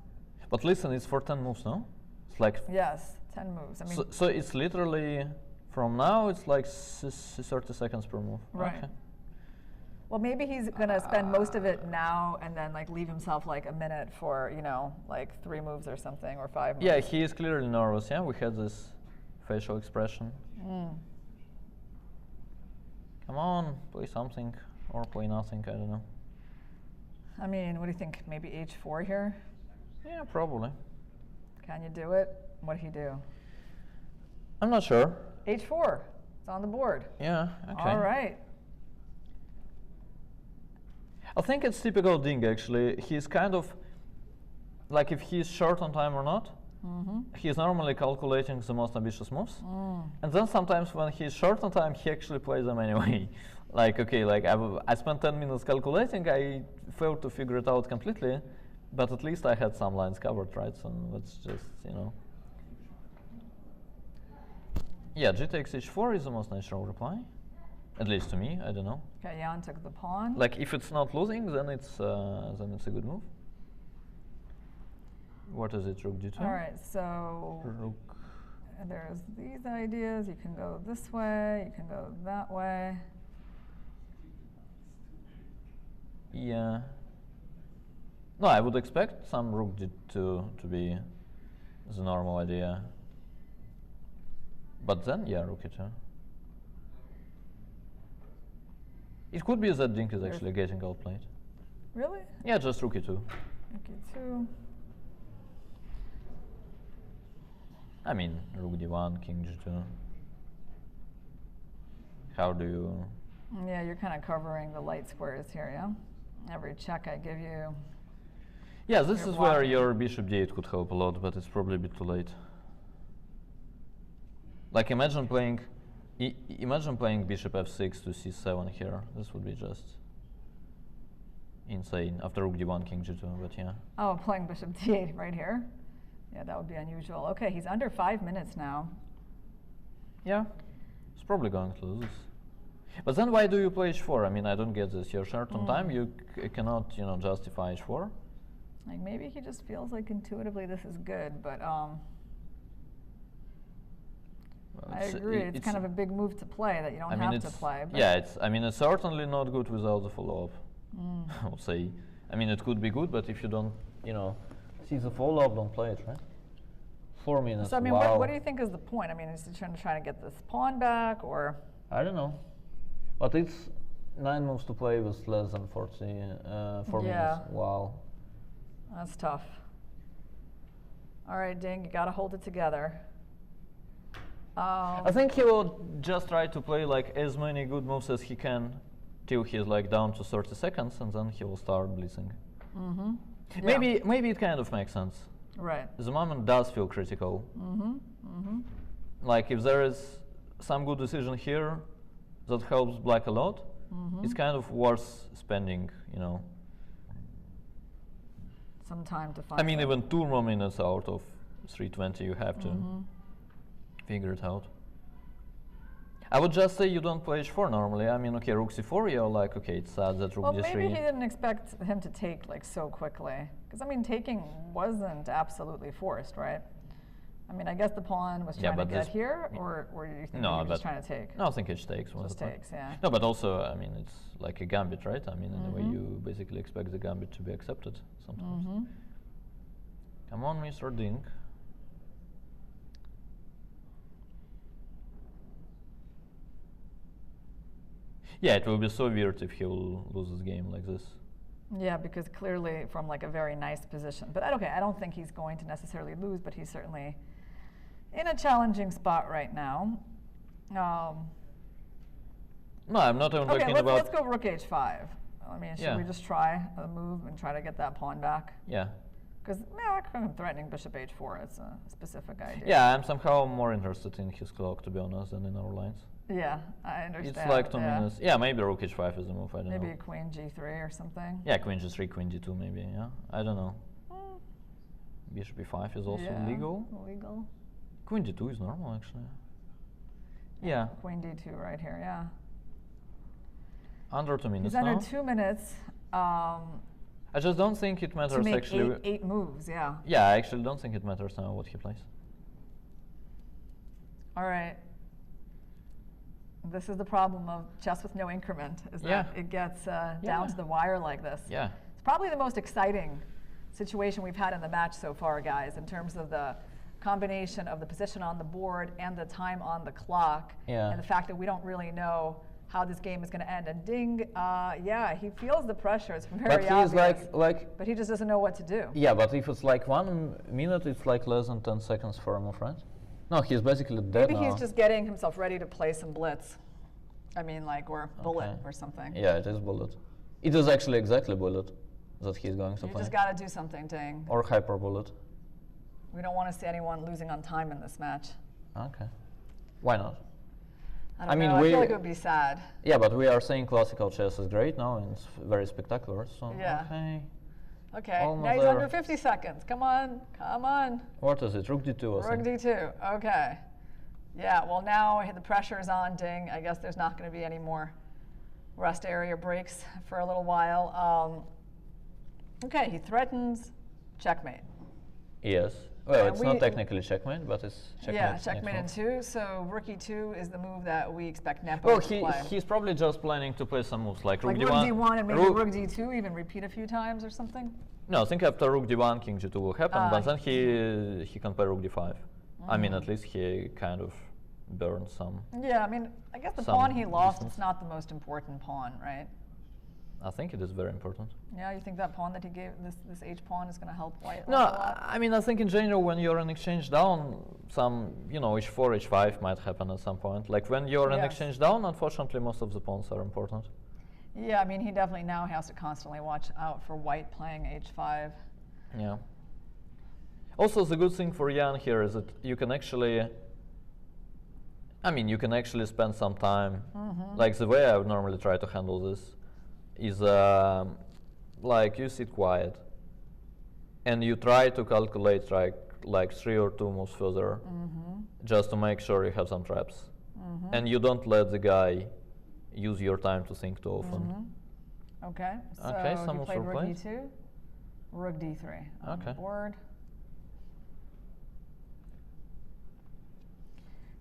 Speaker 3: But listen, it's for 10 moves, no? It's like...
Speaker 2: Yes, 10 moves. I mean,
Speaker 3: so it's literally, from now, it's like 30 seconds per move.
Speaker 2: Right.
Speaker 3: Okay.
Speaker 2: Well, maybe he's going to spend most of it now and then like leave himself like a minute for, like 3 moves or something, or 5 moves.
Speaker 3: Yeah, he is clearly nervous. Yeah, we had this facial expression. Come on, play something or play nothing, I don't know.
Speaker 2: I mean, what do you think? Maybe h4 here?
Speaker 3: Yeah, probably.
Speaker 2: Can you do it? What did he do?
Speaker 3: I'm not sure.
Speaker 2: h4. It's on the board.
Speaker 3: Yeah, okay.
Speaker 2: All right.
Speaker 3: I think it's typical Ding, actually. He's kind of, like if he's short on time or not, he's normally calculating the most ambitious moves. And then sometimes when he's short on time, he actually plays them anyway. Like, okay, like I spent 10 minutes calculating, I failed to figure it out completely, but at least I had some lines covered, right? So let's just, Yeah, g takes h4 is the most natural reply. At least to me, I don't know.
Speaker 2: Okay, Jan took the pawn.
Speaker 3: Like if it's not losing, then it's a good move. What is it, rook d2?
Speaker 2: All right, so
Speaker 3: rook.
Speaker 2: There's these ideas. You can go this way. You can go that way.
Speaker 3: Yeah. No, I would expect some rook d2 to be the normal idea. But then, yeah, rook e2. It could be that Ding is actually getting outplayed.
Speaker 2: Really?
Speaker 3: Yeah, just rook e2.
Speaker 2: Rook e2.
Speaker 3: I mean, rook d1, king g2. How do you...
Speaker 2: Yeah, you're kind of covering the light squares here, yeah? Every check I give you.
Speaker 3: Yeah, this is where your bishop d8 could help a lot, but it's probably a bit too late. Like imagine playing bishop f6 to c7 here. This would be just insane after rook d1, king g2, but yeah.
Speaker 2: Oh, playing bishop d8 right here? Yeah, that would be unusual. Okay, he's under 5 minutes now.
Speaker 3: Yeah, he's probably going to lose. But then why do you play h4? I mean, I don't get this. You're short on time, you cannot, justify h4.
Speaker 2: Like maybe he just feels like intuitively this is good, but well, I agree. It's kind of a big move to play that you don't have to play. But
Speaker 3: yeah, it's certainly not good without the follow-up. I'll say. I mean, it could be good, but if you don't, see the follow-up, don't play it, right? 4 minutes.
Speaker 2: So I mean,
Speaker 3: wow.
Speaker 2: what do you think is the point? I mean, is he trying to get this pawn back, or?
Speaker 3: I don't know. But it's 9 moves to play with less than 4 minutes. Wow.
Speaker 2: That's tough. All right, Ding, you got to hold it together.
Speaker 3: I think he will just try to play like as many good moves as he can till he's like down to 30 seconds, and then he will start blitzing.
Speaker 2: Yeah.
Speaker 3: Maybe it kind of makes sense.
Speaker 2: Right.
Speaker 3: The moment does feel critical. Like if there is some good decision here that helps black a lot. It's kind of worth spending, you know.
Speaker 2: Some time to find
Speaker 3: I mean,
Speaker 2: it.
Speaker 3: even 2 more minutes out of 320, you have to figure it out. I would just say you don't play h4 normally. I mean, okay, rook c4, you're like, okay, it's sad that rook
Speaker 2: Well,
Speaker 3: d3.
Speaker 2: maybe he didn't expect him to take like so quickly. Because I mean, taking wasn't absolutely forced, right? I mean, I guess the pawn was trying to get here, or do you think he was just trying to take?
Speaker 3: No, I think h takes.
Speaker 2: Just takes, yeah.
Speaker 3: No, but also, I mean, it's like a gambit, right? I mean, in a way, you basically expect the gambit to be accepted sometimes. Come on, Mr. Ding. Yeah, it will be so weird if he will lose this game like this.
Speaker 2: Yeah, because clearly from like a very nice position. But okay, I don't think he's going to necessarily lose, but he's certainly in a challenging spot right now.
Speaker 3: No, I'm not even talking about...
Speaker 2: let's go rook h5. I mean, should we just try a move and try to get that pawn back?
Speaker 3: Yeah.
Speaker 2: Because I'm threatening bishop h4. It's a specific idea.
Speaker 3: Yeah, I'm somehow more interested in his clock, to be honest, than in our lines.
Speaker 2: Yeah, I understand.
Speaker 3: It's like 2 minutes. Yeah, maybe rook h5 is the move, I don't know.
Speaker 2: Maybe queen g3 or something.
Speaker 3: Yeah, queen g3, queen d2 maybe, yeah. I don't know. Bishop e5 is also legal.
Speaker 2: Legal.
Speaker 3: Queen d2 is normal, actually. Yeah.
Speaker 2: Queen d2 right here, yeah.
Speaker 3: Under 2 minutes
Speaker 2: He's under
Speaker 3: now.
Speaker 2: 2 minutes.
Speaker 3: I just don't think it matters
Speaker 2: to make
Speaker 3: actually.
Speaker 2: eight moves, yeah.
Speaker 3: Yeah, I actually don't think it matters now what he plays.
Speaker 2: All right. This is the problem of chess with no increment, is that it gets down to the wire like this.
Speaker 3: Yeah.
Speaker 2: It's probably the most exciting situation we've had in the match so far, guys, in terms of the combination of the position on the board and the time on the clock, and the fact that we don't really know how this game is going to end. And Ding, he feels the pressure. It's very obvious. But he just doesn't know what to do.
Speaker 3: Yeah, but if it's like 1 minute, it's like less than 10 seconds for a move, right? No, he's basically dead
Speaker 2: Maybe
Speaker 3: now.
Speaker 2: he's just getting himself ready to play some blitz. I mean, like, or bullet or something.
Speaker 3: Yeah, it is bullet. It is actually exactly bullet that he's going to play.
Speaker 2: You just got to do something, Ding.
Speaker 3: Or hyper bullet.
Speaker 2: We don't want to see anyone losing on time in this match.
Speaker 3: Okay. Why not?
Speaker 2: I mean, I feel like it would be sad.
Speaker 3: Yeah, but we are saying classical chess is great now and it's very spectacular, so
Speaker 2: Okay,
Speaker 3: almost
Speaker 2: now he's
Speaker 3: there.
Speaker 2: under 50 seconds. Come on, come on.
Speaker 3: What is it? Rook d2 or
Speaker 2: Rook d2, okay. Yeah, well now the pressure is on Ding. I guess there's not going to be any more rest area breaks for a little while. Okay, he threatens checkmate.
Speaker 3: Yes. Well, it's not technically checkmate, but it's checkmate.
Speaker 2: Yeah, checkmate in 2. So rook e2 is the move that we expect Nepo
Speaker 3: well,
Speaker 2: to play.
Speaker 3: He's probably just planning to play some moves like rook
Speaker 2: rook
Speaker 3: d1.
Speaker 2: d1 and maybe rook d2, even repeat a few times or something?
Speaker 3: No, I think after rook d1, king g2 will happen, but then he can play rook d5. I mean, at least he kind of burned some.
Speaker 2: Yeah, I mean, I guess the pawn he lost is not the most important pawn, right?
Speaker 3: I think it is very important.
Speaker 2: Yeah, you think that pawn that he gave, this h pawn is going to help white?
Speaker 3: No, I mean, I think in general when you're in exchange down, some, h4, h5 might happen at some point. Like when you're in exchange down, unfortunately, most of the pawns are important.
Speaker 2: Yeah, I mean, he definitely now has to constantly watch out for white playing h5.
Speaker 3: Yeah. Also, the good thing for Jan here is that you can actually, you can actually spend some time. Like the way I would normally try to handle this is like you sit quiet and you try to calculate like 3 or 2 moves further just to make sure you have some traps. And you don't let the guy use your time to think too often.
Speaker 2: Okay, so
Speaker 3: some
Speaker 2: he played rook
Speaker 3: played.
Speaker 2: e2, rook d3 on the board.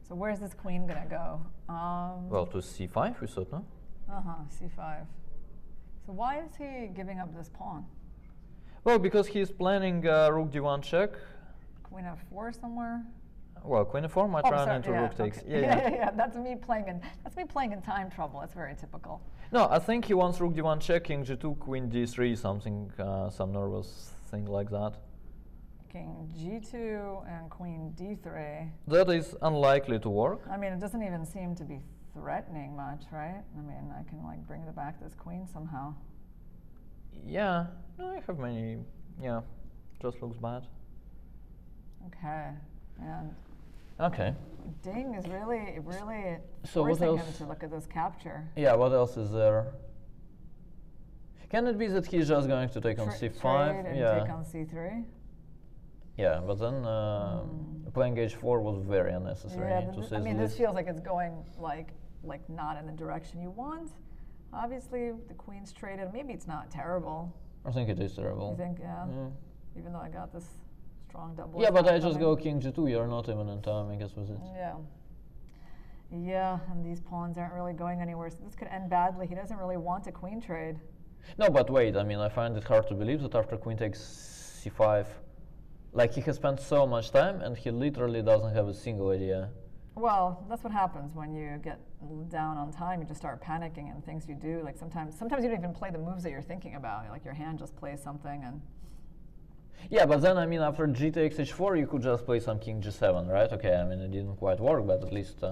Speaker 2: So where's this queen going to go?
Speaker 3: Well, to c5 we thought, no?
Speaker 2: C5. So why is he giving up this pawn?
Speaker 3: Well, because he's planning rook d1 check.
Speaker 2: Queen f4 somewhere?
Speaker 3: Well, queen f4 might run into rook takes.
Speaker 2: Okay. Yeah. That's me playing in time trouble. It's very typical.
Speaker 3: No, I think he wants rook d1 check, king g2, queen d3, something, some nervous thing like that.
Speaker 2: King g2 and queen d3.
Speaker 3: That is unlikely to work.
Speaker 2: I mean, it doesn't even seem to be threatening much, right? I mean, I can like bring back this queen somehow.
Speaker 3: Yeah, no, I have many. Yeah, just looks bad.
Speaker 2: Okay, and
Speaker 3: Okay.
Speaker 2: Ding is really
Speaker 3: So what
Speaker 2: forcing him
Speaker 3: else?
Speaker 2: to look at this capture.
Speaker 3: Yeah, what else is there? Can it be that he's just going to take on c5?
Speaker 2: Trade and
Speaker 3: Yeah.
Speaker 2: take on c3.
Speaker 3: Yeah, but then playing h4 was very unnecessary,
Speaker 2: Yeah,
Speaker 3: to say
Speaker 2: I
Speaker 3: the
Speaker 2: mean, this
Speaker 3: least.
Speaker 2: feels like it's going like not in the direction you want. Obviously, the queen's traded. Maybe it's not terrible.
Speaker 3: I think it is terrible.
Speaker 2: You think, yeah?
Speaker 3: Yeah.
Speaker 2: Even though I got this strong double.
Speaker 3: Yeah, but
Speaker 2: attack
Speaker 3: I just
Speaker 2: coming.
Speaker 3: go king g2, you're not even in time, I guess, with it.
Speaker 2: Yeah. Yeah, and these pawns aren't really going anywhere, so this could end badly. He doesn't really want a queen trade.
Speaker 3: No, but wait, I mean, I find it hard to believe that after queen takes c5, like he has spent so much time and he literally doesn't have a single idea.
Speaker 2: Well, that's what happens when you get down on time. You just start panicking and things you do. Like sometimes you don't even play the moves that you're thinking about. Like your hand just plays something and.
Speaker 3: Yeah, but then, I mean, after g takes h4, you could just play some king g7, right? Okay, I mean, it didn't quite work, but at least,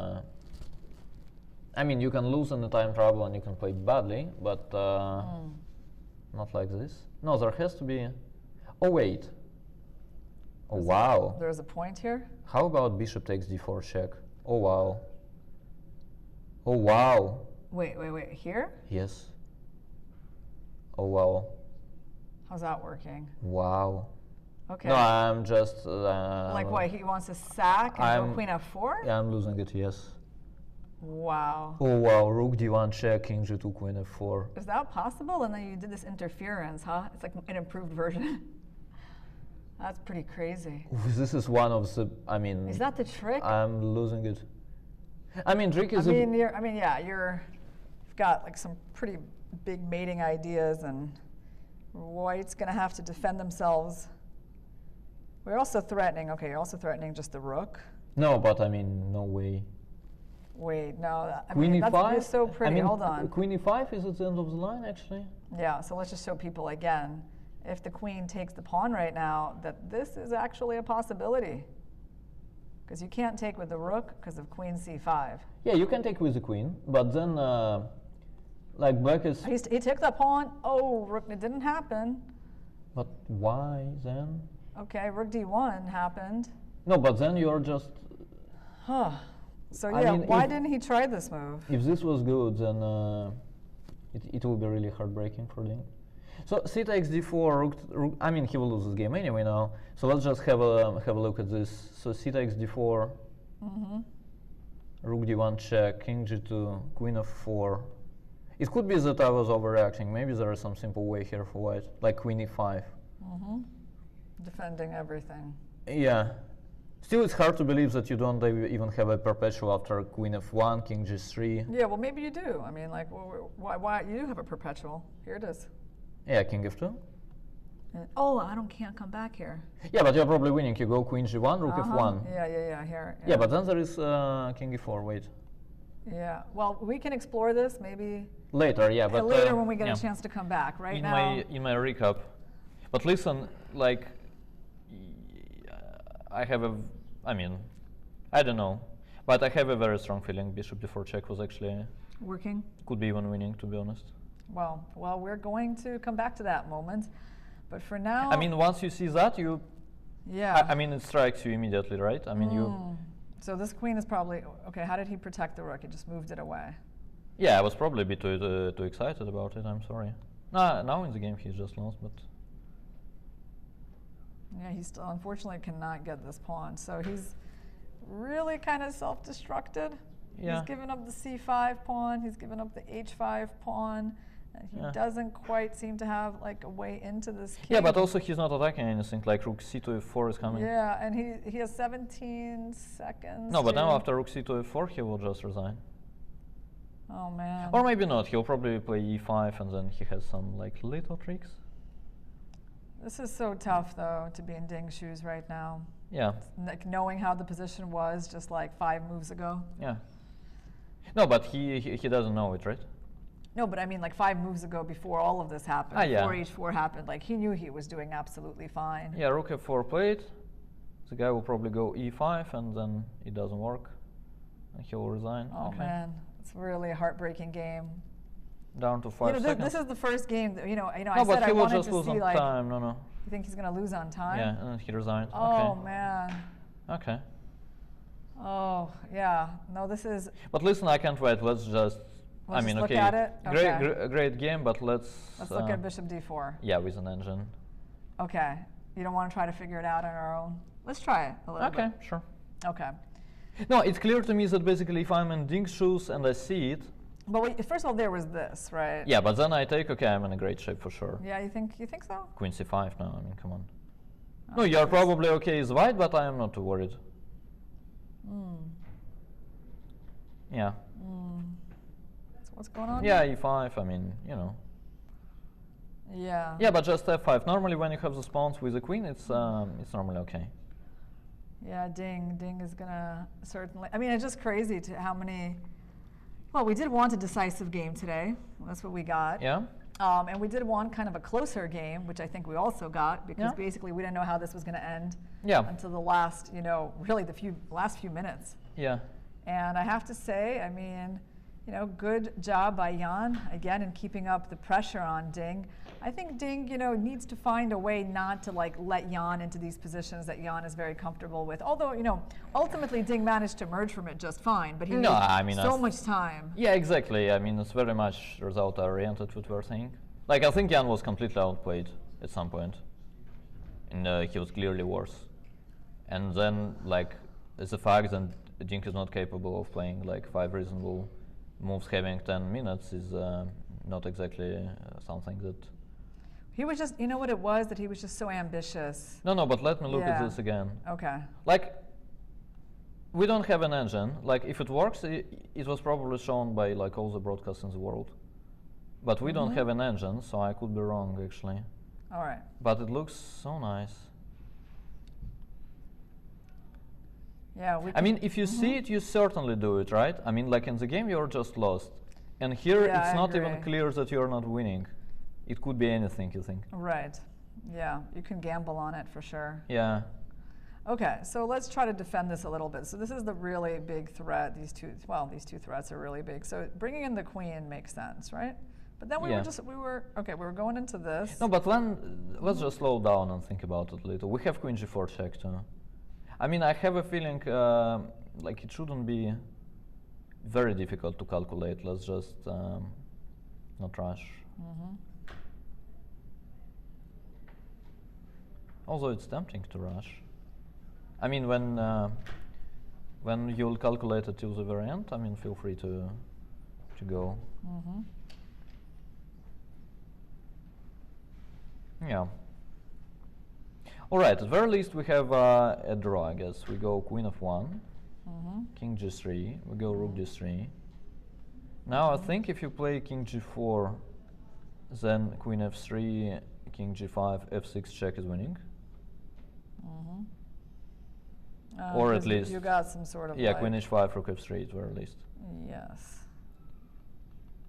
Speaker 3: I mean, you can lose in the time trouble and you can play badly, but not like this. No, there has to be, oh wait. Oh, wow.
Speaker 2: There's a point here.
Speaker 3: How about bishop takes d4 check? Oh, wow. Oh, wow.
Speaker 2: Wait. Here?
Speaker 3: Yes. Oh, wow.
Speaker 2: How's that working?
Speaker 3: Wow.
Speaker 2: Okay.
Speaker 3: No, I'm just...
Speaker 2: like what? He wants to sack and go queen f4?
Speaker 3: Yeah, I'm losing it, yes.
Speaker 2: Wow.
Speaker 3: Oh, wow. Rook d1 check, king g2, queen f4.
Speaker 2: Is that possible? And then you did this interference, huh? It's like an improved version. That's pretty crazy.
Speaker 3: This is one of the, I mean...
Speaker 2: Is that the trick?
Speaker 3: I'm losing it. I mean, trick is...
Speaker 2: you've got like some pretty big mating ideas, and White's gonna have to defend themselves. We're also threatening, okay, you're also threatening just the rook.
Speaker 3: No, but I mean, no way.
Speaker 2: Wait, no, I
Speaker 3: Queen
Speaker 2: mean,
Speaker 3: e5?
Speaker 2: that's so pretty,
Speaker 3: I mean,
Speaker 2: hold on.
Speaker 3: Queen e5 is at the end of the line, actually.
Speaker 2: Yeah, so let's just show people again. If the queen takes the pawn right now, that this is actually a possibility. Because you can't take with the rook because of queen c5.
Speaker 3: Yeah, you can take with the queen, but then, like black is...
Speaker 2: He took the pawn. Oh, rook, it didn't happen.
Speaker 3: But why then?
Speaker 2: Okay, rook d1 happened.
Speaker 3: No, but then you're just...
Speaker 2: Huh. So
Speaker 3: I
Speaker 2: yeah,
Speaker 3: mean,
Speaker 2: why didn't he try this move?
Speaker 3: If this was good, then it will be really heartbreaking for Ding. So c takes d4, rook, I mean, he will lose this game anyway now. So let's just have a look at this. So c takes d4, rook d1 check, king g2, queen f4. It could be that I was overreacting. Maybe there is some simple way here for white, like queen e5.
Speaker 2: Defending everything.
Speaker 3: Yeah. Still, it's hard to believe that you don't even have a perpetual after queen f1, king g3.
Speaker 2: Yeah, well, maybe you do. I mean, like, why you do have a perpetual? Here it is.
Speaker 3: Yeah, king f2.
Speaker 2: Oh, can't come back here.
Speaker 3: Yeah, but you're probably winning. You go queen g1, rook f1.
Speaker 2: Yeah, here.
Speaker 3: Yeah, but then there is king e4, wait.
Speaker 2: Yeah, well, we can explore this maybe
Speaker 3: later, yeah, but
Speaker 2: later when we get a chance to come back. Right now,
Speaker 3: in my recap. But listen, like, I have a, I mean, I don't know, but I have a very strong feeling bishop d4 check was actually
Speaker 2: working.
Speaker 3: Could be even winning, to be honest.
Speaker 2: Well, we're going to come back to that moment, but for now,
Speaker 3: I mean, once you see that, you,
Speaker 2: yeah,
Speaker 3: I mean, it strikes you immediately, right? I mean, you.
Speaker 2: So this queen is probably okay. How did he protect the rook? He just moved it away.
Speaker 3: Yeah, I was probably a bit too excited about it. I'm sorry. Now in the game he's just lost, but.
Speaker 2: Yeah, he still unfortunately cannot get this pawn. So he's really kind of self-destructed.
Speaker 3: Yeah.
Speaker 2: He's given up the c5 pawn. He's given up the h5 pawn. And he doesn't quite seem to have like a way into this king.
Speaker 3: Yeah, but also he's not attacking anything. Like rook c to f4 is coming.
Speaker 2: Yeah, and he has 17 seconds.
Speaker 3: No, but now after rook c to f4 he will just resign.
Speaker 2: Oh man.
Speaker 3: Or maybe not. He'll probably play e5 and then he has some like little tricks.
Speaker 2: This is so tough though to be in Ding's shoes right now.
Speaker 3: Yeah.
Speaker 2: Like knowing how the position was just like 5 moves ago.
Speaker 3: Yeah. No, but he doesn't know it, right?
Speaker 2: No, but I mean like 5 moves ago before all of this happened, before h4 happened, like he knew he was doing absolutely fine.
Speaker 3: Yeah, rook f4 played. The guy will probably go e5 and then it doesn't work. And he will resign.
Speaker 2: Oh man, it's really a heartbreaking game.
Speaker 3: Down to 5 seconds.
Speaker 2: This is the first game that,
Speaker 3: no,
Speaker 2: I said
Speaker 3: but he
Speaker 2: I
Speaker 3: will
Speaker 2: wanted
Speaker 3: just
Speaker 2: to
Speaker 3: lose
Speaker 2: see
Speaker 3: on
Speaker 2: like,
Speaker 3: time. No.
Speaker 2: You think he's going to lose on time?
Speaker 3: Yeah, and he resigned.
Speaker 2: Oh
Speaker 3: okay.
Speaker 2: man.
Speaker 3: Okay.
Speaker 2: Oh, yeah. No, this is...
Speaker 3: But listen, I can't wait. Let's just...
Speaker 2: Let's just look at it?
Speaker 3: Great game, but let's
Speaker 2: look at bishop d4.
Speaker 3: Yeah, with an engine.
Speaker 2: Okay. You don't want to try to figure it out on our own? Let's try it a little bit.
Speaker 3: Okay, sure.
Speaker 2: Okay.
Speaker 3: No, it's clear to me that basically if I'm in Ding's shoes and I see it...
Speaker 2: But wait, first of all, there was this, right?
Speaker 3: Yeah, but then I take, okay, I'm in a great shape for sure.
Speaker 2: Yeah, you think so?
Speaker 3: Queen c5 now, I mean, come on. No, you're probably okay as white, but I am not too worried. Yeah.
Speaker 2: So what's going on?
Speaker 3: Yeah, e5, I mean, you know.
Speaker 2: Yeah.
Speaker 3: Yeah, but just f5. Normally when you have the spawns with the queen, it's normally okay.
Speaker 2: Yeah, Ding is gonna certainly, I mean, it's just crazy to how many, well, we did want a decisive game today. That's what we got.
Speaker 3: Yeah.
Speaker 2: And we did want kind of a closer game, which I think we also got, because basically we didn't know how this was going to end until the last, you know, really the last few minutes.
Speaker 3: Yeah.
Speaker 2: And I have to say, I mean, you know, good job by Jan, again, in keeping up the pressure on Ding. I think Ding, you know, needs to find a way not to, like, let Jan into these positions that Jan is very comfortable with. Although, you know, ultimately Ding managed to emerge from it just fine, but he needed so much time.
Speaker 3: Yeah, exactly. I mean, it's very much result-oriented, what we're saying. Like, I think Jan was completely outplayed at some point. And he was clearly worse. And then, like, it's a fact that Ding is not capable of playing, like, 5 reasonable moves having 10 minutes is not exactly something that...
Speaker 2: He was just, you know what it was? That he was just so ambitious.
Speaker 3: No, but let me look at this again.
Speaker 2: Okay.
Speaker 3: Like, we don't have an engine. Like, if it works, it was probably shown by, like, all the broadcasts in the world. But we don't have an engine, so I could be wrong, actually.
Speaker 2: All right.
Speaker 3: But it looks so nice.
Speaker 2: Yeah,
Speaker 3: I mean, if you see it, you certainly do it, right? I mean, like in the game, you're just lost. And here, it's not even clear that you're not winning. It could be anything, you think.
Speaker 2: Right. Yeah, you can gamble on it for sure.
Speaker 3: Yeah.
Speaker 2: Okay, so let's try to defend this a little bit. So this is the really big threat. These two threats are really big. So bringing in the queen makes sense, right? But then we were going into this.
Speaker 3: No, but let's just slow down and think about it a little. We have queen g4 check too. I mean, I have a feeling like it shouldn't be very difficult to calculate. Let's just not rush. Although it's tempting to rush. I mean, when you'll calculate it till the very end, I mean, feel free to go. Yeah. All right, at the very least we have a draw, I guess. We go queen f1, king g3, we go rook g3. Now I think if you play king g4, then queen f3, king g5, f6 check is winning. Or at least
Speaker 2: you got some sort of
Speaker 3: queen h5, rook f3 at the very least.
Speaker 2: Yes.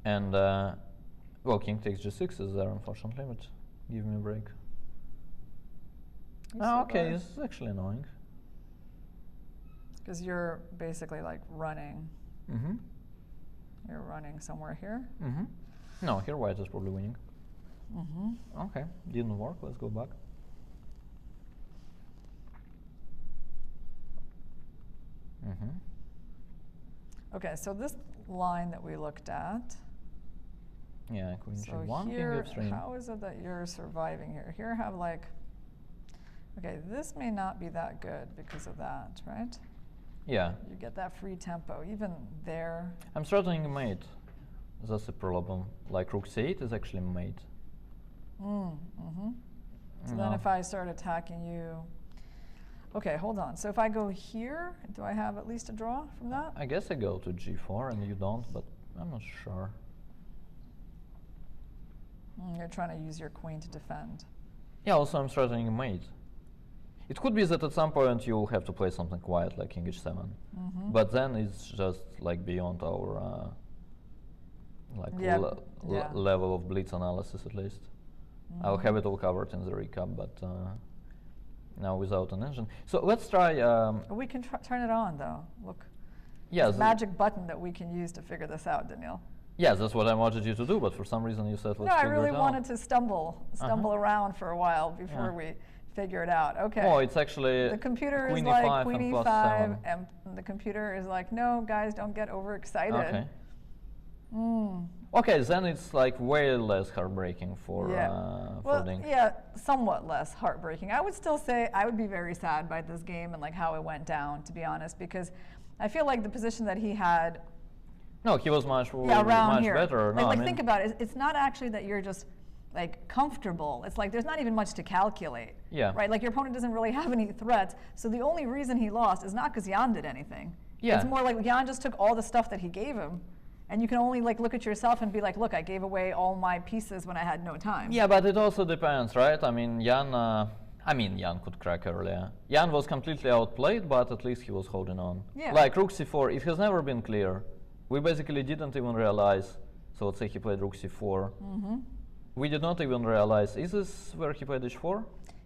Speaker 3: And well, king takes g6 is there, unfortunately, but give me a break. Okay, this is actually annoying.
Speaker 2: Because you're basically like running. You're running somewhere here.
Speaker 3: No, here white is probably winning. Okay, didn't work. Let's go back.
Speaker 2: Okay, so this line that we looked at.
Speaker 3: Yeah, queen
Speaker 2: g1,
Speaker 3: king f3.
Speaker 2: How is it that you're surviving here? Here I have like, okay, this may not be that good because of that, right?
Speaker 3: Yeah.
Speaker 2: You get that free tempo, even there.
Speaker 3: I'm threatening mate. That's the problem. Like rook c8 is actually mate.
Speaker 2: So then if I start attacking you, okay, hold on. So if I go here, do I have at least a draw from that?
Speaker 3: I guess I go to g4 and you don't, but I'm not sure.
Speaker 2: You're trying to use your queen to defend.
Speaker 3: Yeah, also I'm threatening mate. It could be that at some point you'll have to play something quiet like king h7. But then it's just like beyond our level of blitz analysis at least. I'll have it all covered in the recap, but now without an engine. So let's try...
Speaker 2: we can turn it on though, look.
Speaker 3: Yeah,
Speaker 2: there's a magic button that we can use to figure this out, Daniil.
Speaker 3: Yes, that's what I wanted you to do, but for some reason you said let's figure it out.
Speaker 2: No, I really wanted to stumble around for a while before we figure it out. Okay.
Speaker 3: Oh, it's actually
Speaker 2: The computer is
Speaker 3: queen
Speaker 2: like
Speaker 3: e5
Speaker 2: queen
Speaker 3: and plus
Speaker 2: e5,
Speaker 3: 7.
Speaker 2: and the computer is like, no, guys, don't get overexcited.
Speaker 3: Okay. Okay, then it's like way less heartbreaking for Ding.
Speaker 2: Yeah, somewhat less heartbreaking. I would still say I would be very sad by this game and like how it went down, to be honest, because I feel like the position that he had.
Speaker 3: No, he was much
Speaker 2: around here.
Speaker 3: better. No,
Speaker 2: Like,
Speaker 3: I mean,
Speaker 2: think about it. It's not actually that you're just like comfortable. It's like there's not even much to calculate.
Speaker 3: Yeah.
Speaker 2: Right. Like your opponent doesn't really have any threats. So the only reason he lost is not because Jan did anything.
Speaker 3: Yeah.
Speaker 2: It's more like Jan just took all the stuff that he gave him. And you can only like look at yourself and be like, look, I gave away all my pieces when I had no time.
Speaker 3: Yeah, but it also depends, right? I mean, Jan could crack earlier. Jan was completely outplayed, but at least he was holding on.
Speaker 2: Yeah.
Speaker 3: Like rook c4, it has never been clear. We basically didn't even realize. So let's say he played rook c4. We did not even realize, is this where he played h4?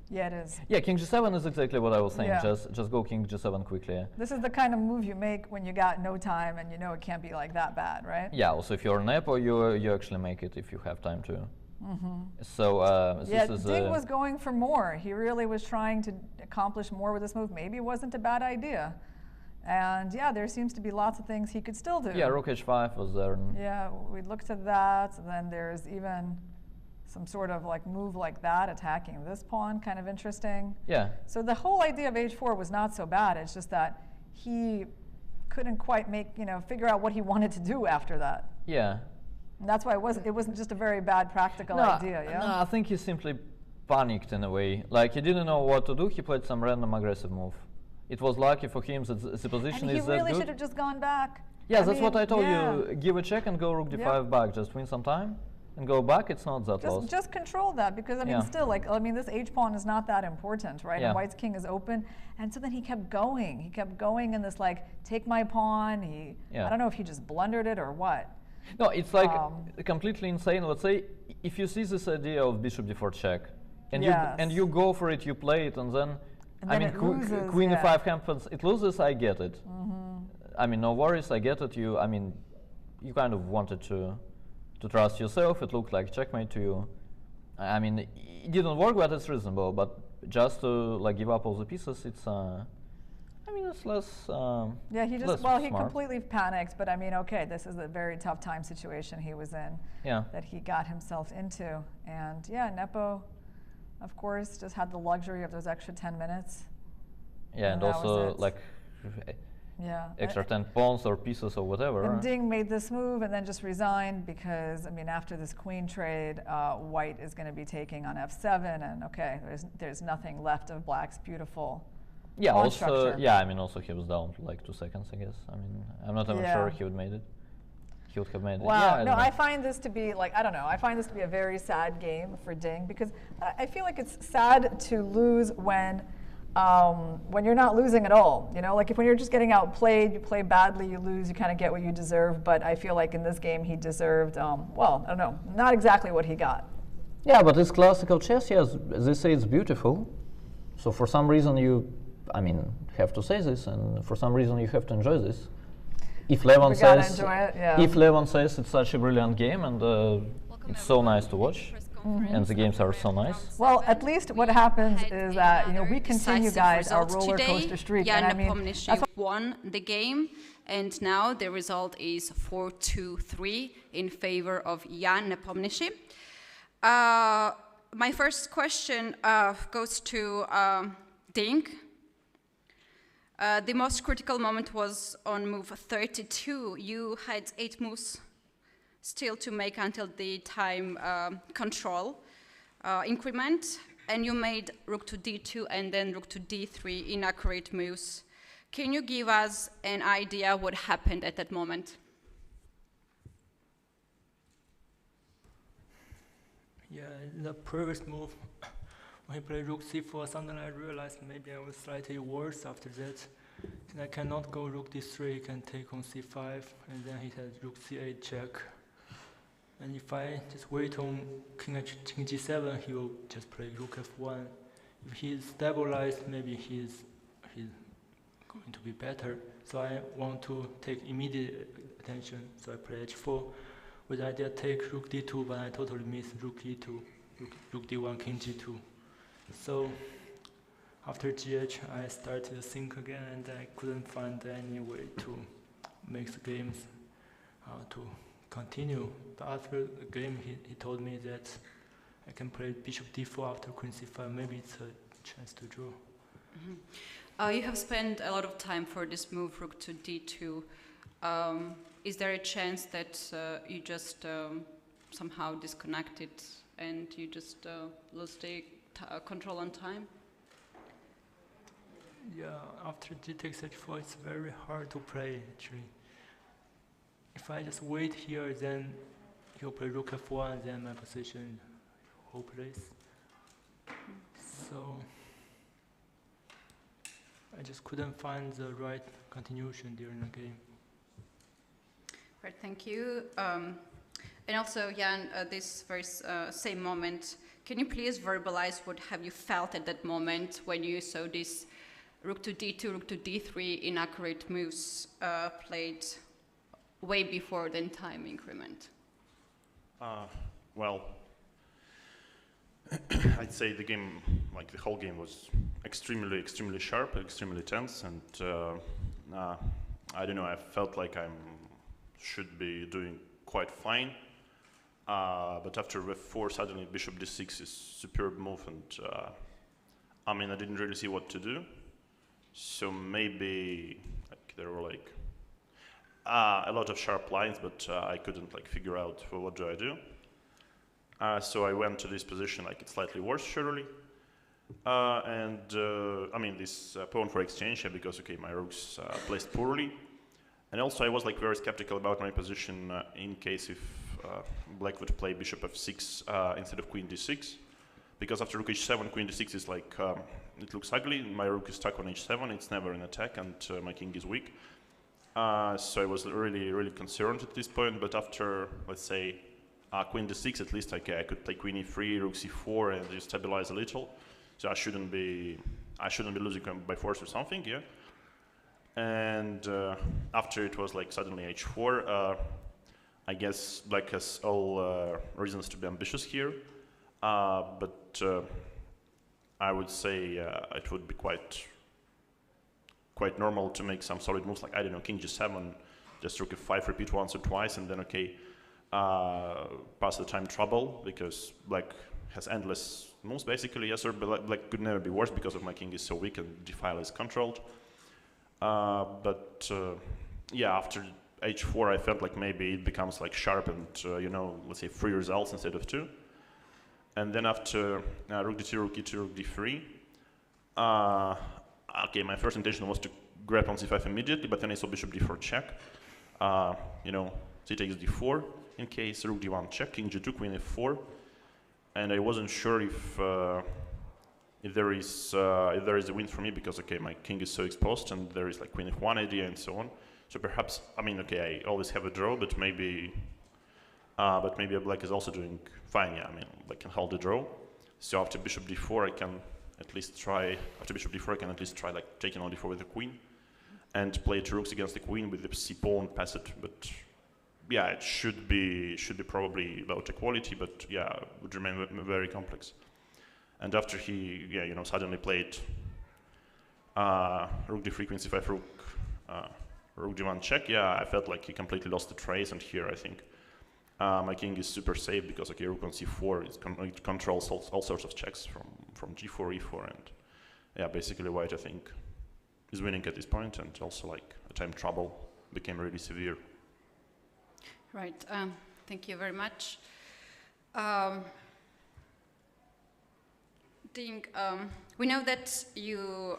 Speaker 2: Yeah, it is.
Speaker 3: Yeah, king g7 is exactly what I was saying.
Speaker 2: Yeah.
Speaker 3: Just go king g7 quickly.
Speaker 2: This is the kind of move you make when you got no time and you know it can't be like that bad, right?
Speaker 3: Yeah, also if you're Nepo, you actually make it if you have time to. So
Speaker 2: Yeah,
Speaker 3: this is
Speaker 2: Ding was going for more. He really was trying to accomplish more with this move. Maybe it wasn't a bad idea. And yeah, there seems to be lots of things he could still do.
Speaker 3: yeah, rook h5 was there.
Speaker 2: Yeah, we looked at that. And then there's even some sort of like move like that, attacking this pawn, kind of interesting.
Speaker 3: Yeah.
Speaker 2: So the whole idea of h4 was not so bad. It's just that he couldn't quite figure out what he wanted to do after that.
Speaker 3: Yeah.
Speaker 2: And that's why it wasn't just a very bad practical idea, yeah?
Speaker 3: No, I think he simply panicked in a way. Like he didn't know what to do. He played some random aggressive move. It was lucky for him that the position
Speaker 2: And
Speaker 3: is
Speaker 2: he really
Speaker 3: that good.
Speaker 2: should have just gone back.
Speaker 3: Yeah, that's what I told
Speaker 2: yeah.
Speaker 3: you. Give a check and go rook d5 back. Just win some time and go back. It's not that lost.
Speaker 2: Just control that, because I mean, still, this h pawn is not that important, right?
Speaker 3: Yeah.
Speaker 2: And white's king is open, and so then he kept going. He kept going in this like, take my pawn. I don't know if he just blundered it or what.
Speaker 3: No, it's like completely insane. Let's say if you see this idea of bishop d4 check, and you go for it, you play it, and then
Speaker 2: it loses,
Speaker 3: queen e5 happens. It loses. I get it. I mean, no worries. I get it. You kind of wanted to trust yourself. It looked like checkmate to you. I mean, it didn't work, but it's reasonable. But just to like give up all the pieces, it's it's less.
Speaker 2: Yeah, he just he
Speaker 3: smart.
Speaker 2: completely panicked. But I mean, okay, this is a very tough time situation he was in.
Speaker 3: Yeah.
Speaker 2: That he got himself into, and yeah, Nepo, of course, just had the luxury of those extra 10 minutes.
Speaker 3: Yeah, and also like.
Speaker 2: Yeah.
Speaker 3: Extra 10 pawns or pieces or whatever.
Speaker 2: And Ding made this move and then just resigned because, I mean, after this queen trade, white is going to be taking on f7, and okay, there's nothing left of black's beautiful pawn structure.
Speaker 3: Yeah, I mean, also he was down for like 2 seconds, I guess. I mean, I'm not even sure he would made it. He would have made it.
Speaker 2: Wow,
Speaker 3: Yeah,
Speaker 2: no, I find this to be like, I don't know, I find this to be a very sad game for Ding, because I feel like it's sad to lose when you're not losing at all. You know, like when you're just getting outplayed, you play badly, you lose, you kind of get what you deserve. But I feel like in this game he deserved, well, I don't know, not exactly what he got.
Speaker 3: Yeah, but it's classical chess, yes. They say it's beautiful. So for some reason you, have to say this, and for some reason you have to enjoy this. If Levon says, if Levon says it's such a brilliant game and it's so nice to watch. And the games are so nice.
Speaker 2: Well, at least what happens is that we continue, guys, our roller coaster streak.
Speaker 4: Jan Nepomniachtchi won the game, and now the result is 4-2-3 in favor of Jan Nepomniachtchi. My first question goes to Ding. The most critical moment was on move 32. You had 8 moves still to make until the time control increment, and you made rook to d2 and then rook to d3 inaccurate moves. Can you give us an idea what happened at that moment?
Speaker 6: Yeah, in the previous move, when he played rook c4, suddenly I realized maybe I was slightly worse after that. Then I cannot go rook d3, he can take on c5, and then he had rook c8 check. And if I just wait on king g7, he will just play rook f1. If he's stabilized, maybe he's going to be better. So I want to take immediate attention. So I play h4. With the idea take rook d2, but I totally miss rook e2, rook d1, king g2. So after GH, I started to think again, and I couldn't find any way to make the games to continue. But after the game, he told me that I can play bishop d4 after queen c5. Maybe it's a chance to draw.
Speaker 4: You have spent a lot of time for this move, rook to d2. Is there a chance that you just somehow disconnected and you just lose the control on time?
Speaker 6: Yeah, after d takes h4, it's very hard to play, actually. If I just wait here, then he'll play rook f1, and then my position hopeless. So I just couldn't find the right continuation during the game.
Speaker 4: Right, thank you. And also, Jan, this very same moment, can you please verbalize what have you felt at that moment when you saw this rook to d2, rook to d3 inaccurate moves played way before the time increment?
Speaker 5: Well, I'd say the game, like the whole game, was extremely sharp, extremely tense, and I don't know, I felt like I should be doing quite fine. But after f4, suddenly bishop d6 is superb move, and I mean, I didn't really see what to do. So maybe like there were like a lot of sharp lines, but I couldn't like figure out what do I do. So I went to this position like it's slightly worse, surely. And I mean this pawn for exchange, because okay, my rook's placed poorly. And also I was like very skeptical about my position in case if black would play bishop f6 instead of queen d6. Because after rook h7, queen d6 is like, it looks ugly, my rook is stuck on h7, it's never an attack, and my king is weak. So I was really concerned at this point, but after, let's say, queen d6, at least okay, I could play queen e3, rook c4, and just stabilize a little. So I shouldn't be losing by force or something, yeah. And after it was like suddenly h4, I guess black has all reasons to be ambitious here. But I would say it would be quite normal to make some solid moves, like, I don't know, king g7, just rook f5, repeat once or twice, and then, okay, pass the time trouble, because black has endless moves, basically. Yes, sir, but black could never be worse because of my king is so weak and d-file is controlled. But yeah, after h4, I felt like maybe it becomes like sharp and, you know, let's say 3 results instead of 2. And then after rook d2, rook e2, rook d3, okay, my first intention was to grab on c5 immediately, but then I saw bishop d4 check. You know, c takes d4 in case, rook d1 check, king g2, queen f4, and I wasn't sure if there is a win for me, because okay, my king is so exposed, and there is like queen f1 idea and so on. So perhaps, I mean, okay, I always have a draw, but maybe black is also doing fine. Yeah, I mean, black can hold the draw. So after bishop d4, I can at least try. After bishop d4, I can at least try like taking on d4 with the queen, and play 2 rooks against the queen with the c pawn, pass it. But yeah, it should be probably about equality. But yeah, it would remain very complex. And after he, yeah, you know, suddenly played rook d3, queen c5, rook d1 check. Yeah, I felt like he completely lost the trace, and here I think my king is super safe, because okay, rook on c4 it controls all sorts of checks from g4, e4, and yeah, basically white, I think, is winning at this point, and also like a time trouble became really severe.
Speaker 4: Right. Thank you very much. Ding, we know that you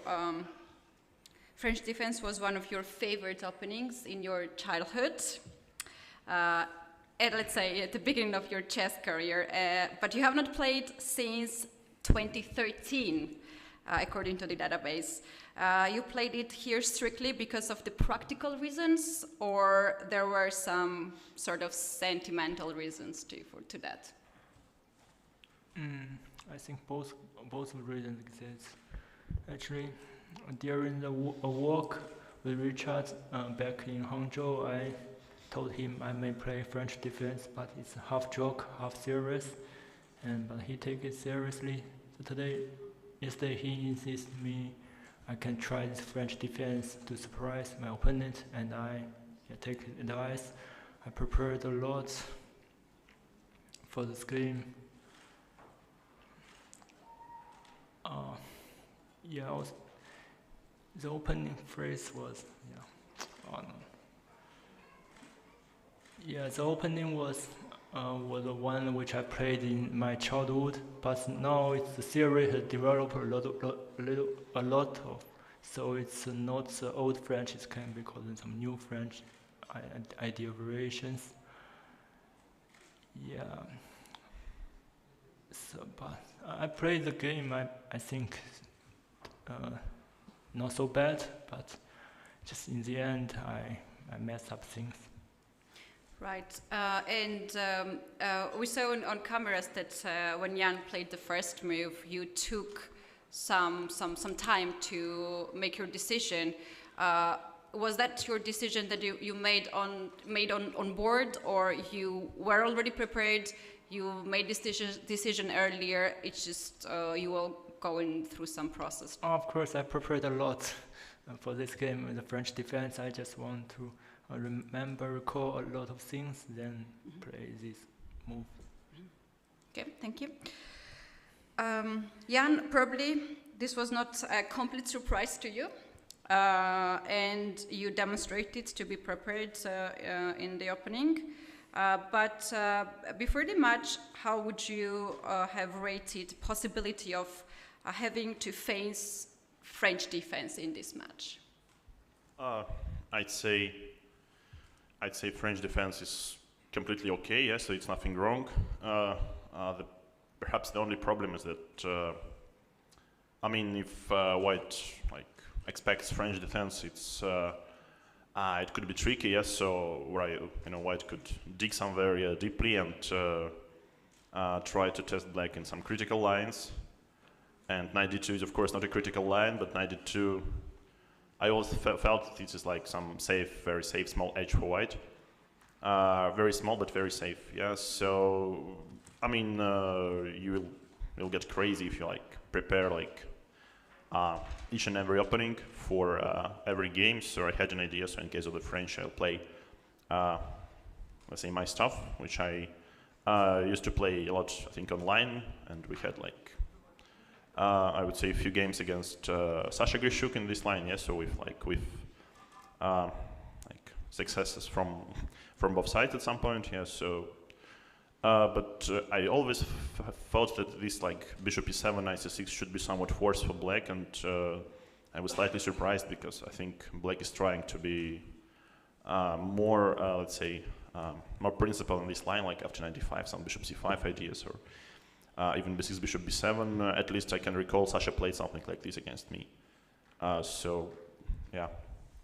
Speaker 4: French defense was one of your favorite openings in your childhood. Let's say at the beginning of your chess career, but you have not played since 2013, according to the database. You played it here strictly because of the practical reasons, or there were some sort of sentimental reasons to that?
Speaker 6: I think both reasons exist. Actually, during a walk with Richard back in Hangzhou, I told him I may play French defense, but it's half joke, half serious, but he take it seriously. So today, yesterday he insisted me I can try this French defense to surprise my opponent, and I take his advice. I prepared a lot for this game. The opening phrase was, the opening was the one which I played in my childhood, but now the theory has developed a lot of, so it's not the old French, it can be called some new French idea variations. Yeah. So, but I played the game, I think, not so bad, but just in the end, I messed up things.
Speaker 4: Right, and we saw on cameras that when Jan played the first move, you took some time to make your decision. Was that your decision that you made on board, or you were already prepared? You made this decision earlier. It's just you were going through some process.
Speaker 6: Of course, I prepared a lot for this game. The French defense, I just want to recall a lot of things, then play this move.
Speaker 4: Okay, thank you. Jan, probably this was not a complete surprise to you, and you demonstrated to be prepared in the opening. But before the match, how would you have rated possibility of having to face French defense in this match?
Speaker 5: I'd say French defense is completely okay. Yes, so it's nothing wrong. Perhaps the only problem is that if White expects French defense, it could be tricky. Yes, so White could dig some very deeply and try to test Black in some critical lines. And knight d2 is of course not a critical line, but knight d2, I always felt this is like some safe, very safe small edge for White. Very small, but very safe. Yeah. So, you'll get crazy if you prepare each and every opening for every game. So I had an idea. So in case of the French, I'll play, let's say, my stuff, which I used to play a lot, I think, online, and we had I would say a few games against Sasha Grishuk in this line, yes. So with successes from both sides at some point, yes. So, but I always thought that this Bishop e7, knight c6 should be somewhat forced for Black, and I was slightly surprised because I think Black is trying to be more, let's say, more principled in this line, like after knight d5, some Bishop c5 ideas, or even b6, Bishop b7. At least I can recall Sasha played something like this against me. So, yeah,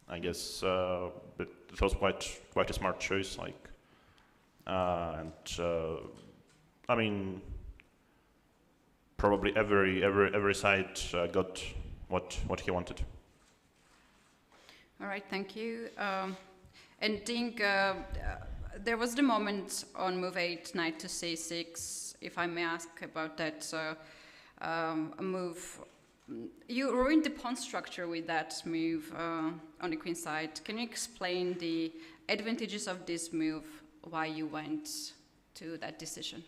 Speaker 5: I guess but it was quite a smart choice. Probably every side got what he wanted.
Speaker 4: All right, thank you. And Ding, there was the moment on move 8, knight to c6, if I may ask about that move. You ruined the pawn structure with that move on the queen side. Can you explain the advantages of this move, why you went to that decision?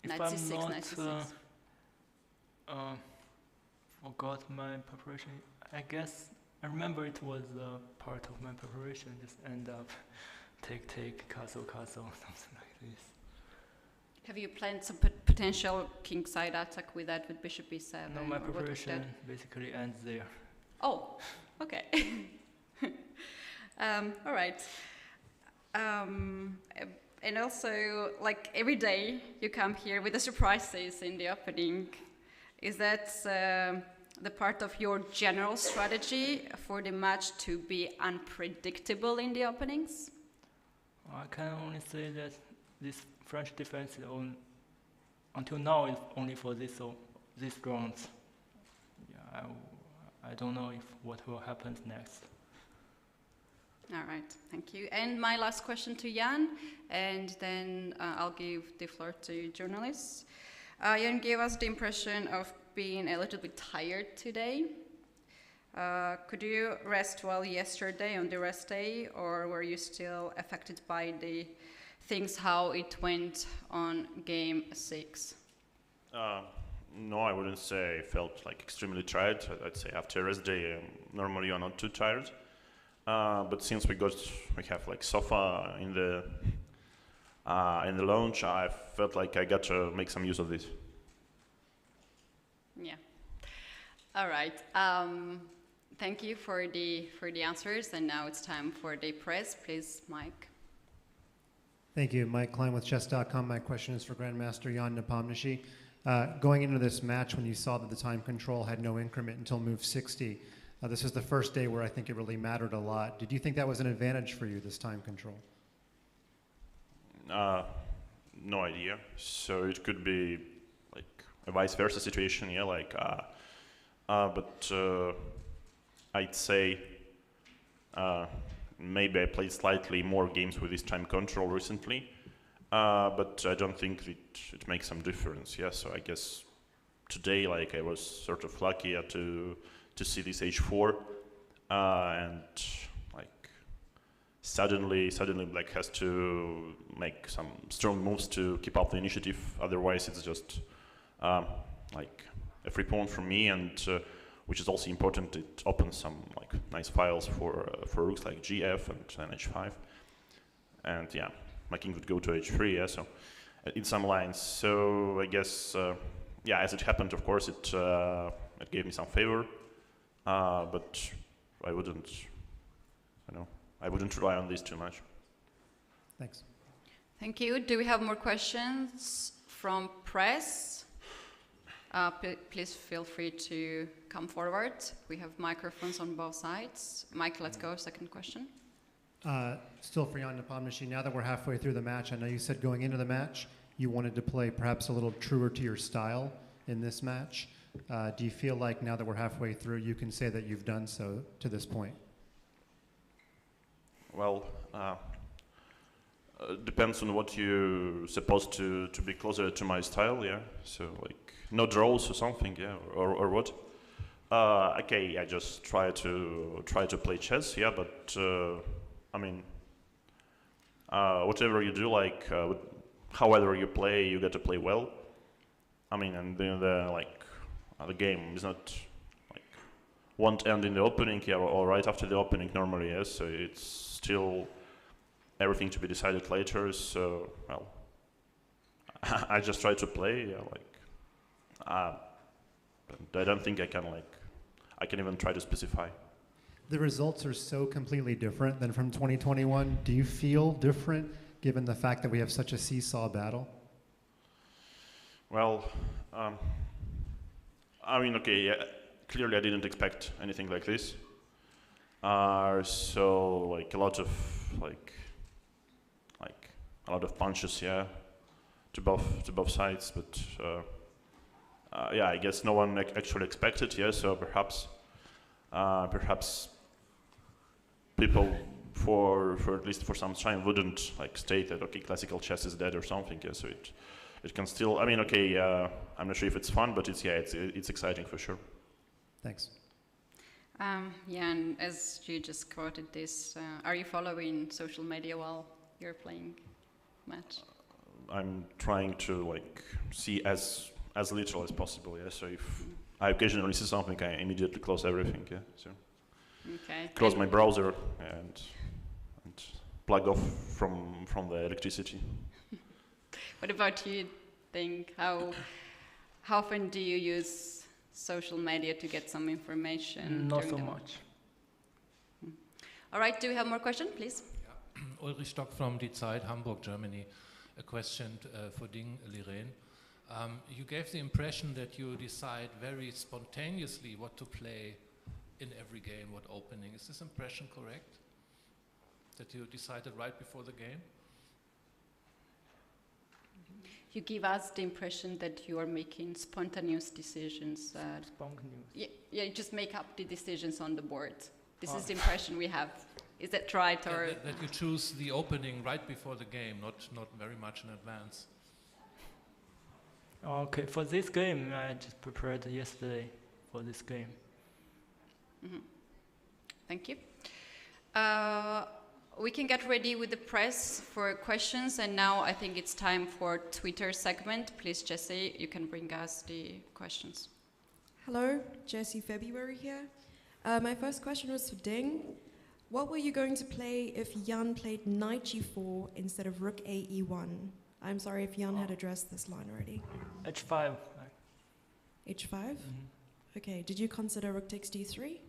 Speaker 6: If
Speaker 4: knight c6, knight c6.
Speaker 6: Forgot my preparation. I guess I remember it was part of my preparation. Just end up take, castle, something like this.
Speaker 4: Have you planned some potential kingside attack with that, with bishop e7?
Speaker 6: No, my preparation basically ends there.
Speaker 4: Oh, okay. All right. And also, every day you come here with the surprises in the opening. Is that the part of your general strategy for the match to be unpredictable in the openings?
Speaker 6: I can only say that this French defense is until now is only for this rounds. Yeah, I don't know what will happen next.
Speaker 4: All right, thank you. And my last question to Jan, and then I'll give the floor to journalists. Jan gave us the impression of been a little bit tired today. Could you rest well yesterday on the rest day, or were you still affected by the things how it went on game 6?
Speaker 5: No, I wouldn't say I felt like extremely tired. I'd say after a rest day, normally you're not too tired. But since we have like sofa in the lounge, I felt like I got to make some use of this.
Speaker 4: Yeah. All right. Thank you for the answers, and now it's time for the press. Please, Mike.
Speaker 7: Thank you. Mike Klein with chess.com. My question is for Grandmaster Jan Nepomniachtchi. Going into this match, when you saw that the time control had no increment until move 60, this was the first day where I think it really mattered a lot. Did you think that was an advantage for you, this time control?
Speaker 5: No idea. So it could be like a vice versa situation, yeah. Like, but I'd say maybe I played slightly more games with this time control recently. But I don't think it makes some difference. Yeah, so I guess today, like, I was sort of lucky to see this h4, and like suddenly Black has to make some strong moves to keep up the initiative. Otherwise, it's just like a free pawn from me, and which is also important. It opens some like nice files for rooks like gf and then h5, and yeah. My king would go to h3, yeah, so in some lines. So I guess, yeah, as it happened, of course, it gave me some favor, but I wouldn't rely on this too much.
Speaker 7: Thanks.
Speaker 4: Thank you. Do we have more questions from press? Please feel free to come forward. We have microphones on both sides. Mike, let's go. Second question.
Speaker 7: Still for Jan Nepomniachtchi, now that we're halfway through the match, I know you said going into the match you wanted to play perhaps a little truer to your style in this match. Do you feel like now that we're halfway through you can say that you've done so to this point?
Speaker 5: Well, depends on what you're supposed to be closer to my style, yeah. So like no draws or something, yeah, or what? Okay, I just try to play chess, yeah, but I mean, whatever you do, like however you play, you get to play well. I mean, and the game is not like won't end in the opening, yeah, or right after the opening normally, yes. So it's still everything to be decided later. So well, I just try to play, yeah, like. I don't think I can even try to specify.
Speaker 7: The results are so completely different than from 2021. Do you feel different given the fact that we have such a seesaw battle?
Speaker 5: Well, I mean, okay, yeah, clearly I didn't expect anything like this. So like a lot of punches, yeah, to both sides, but yeah, I guess no one actually expected, yeah. So perhaps people for at least for some time wouldn't like state that okay, classical chess is dead or something. Yeah, so it can still. I mean, okay, I'm not sure if it's fun, but it's exciting for sure.
Speaker 7: Thanks.
Speaker 4: Yeah, and as you just quoted this, are you following social media while you're playing match?
Speaker 5: I'm trying to like see as little as possible. Yeah, so if I occasionally see something, I immediately close everything. Yeah, so close my browser and plug off from the electricity.
Speaker 4: What about you, Ding? How often do you use social media to get some information?
Speaker 6: Not so much.
Speaker 4: All right, do we have more questions, please?
Speaker 12: Yeah. Ulrich Stock from Die Zeit, Hamburg, Germany. A question for Ding Liren. You gave the impression that you decide very spontaneously what to play in every game, what opening. Is this impression correct? That you decided right before the game?
Speaker 4: You give us the impression that you are making spontaneous decisions.
Speaker 6: Spontaneous?
Speaker 4: Yeah, you just make up the decisions on the board. This is the impression we have. Is that right? Or
Speaker 12: that you choose the opening right before the game, not very much in advance.
Speaker 6: Okay, for this game, I just prepared yesterday for this game.
Speaker 4: Thank you. We can get ready with the press for questions, and now I think it's time for Twitter segment. Please, Jesse, you can bring us the questions.
Speaker 1: Hello, Jessie February here. My first question was for Ding. What were you going to play if Jan played knight g4 instead of rook a e1? I'm sorry if Jan had addressed this line already.
Speaker 6: H5.
Speaker 1: H5? Okay, did you consider rook takes d3?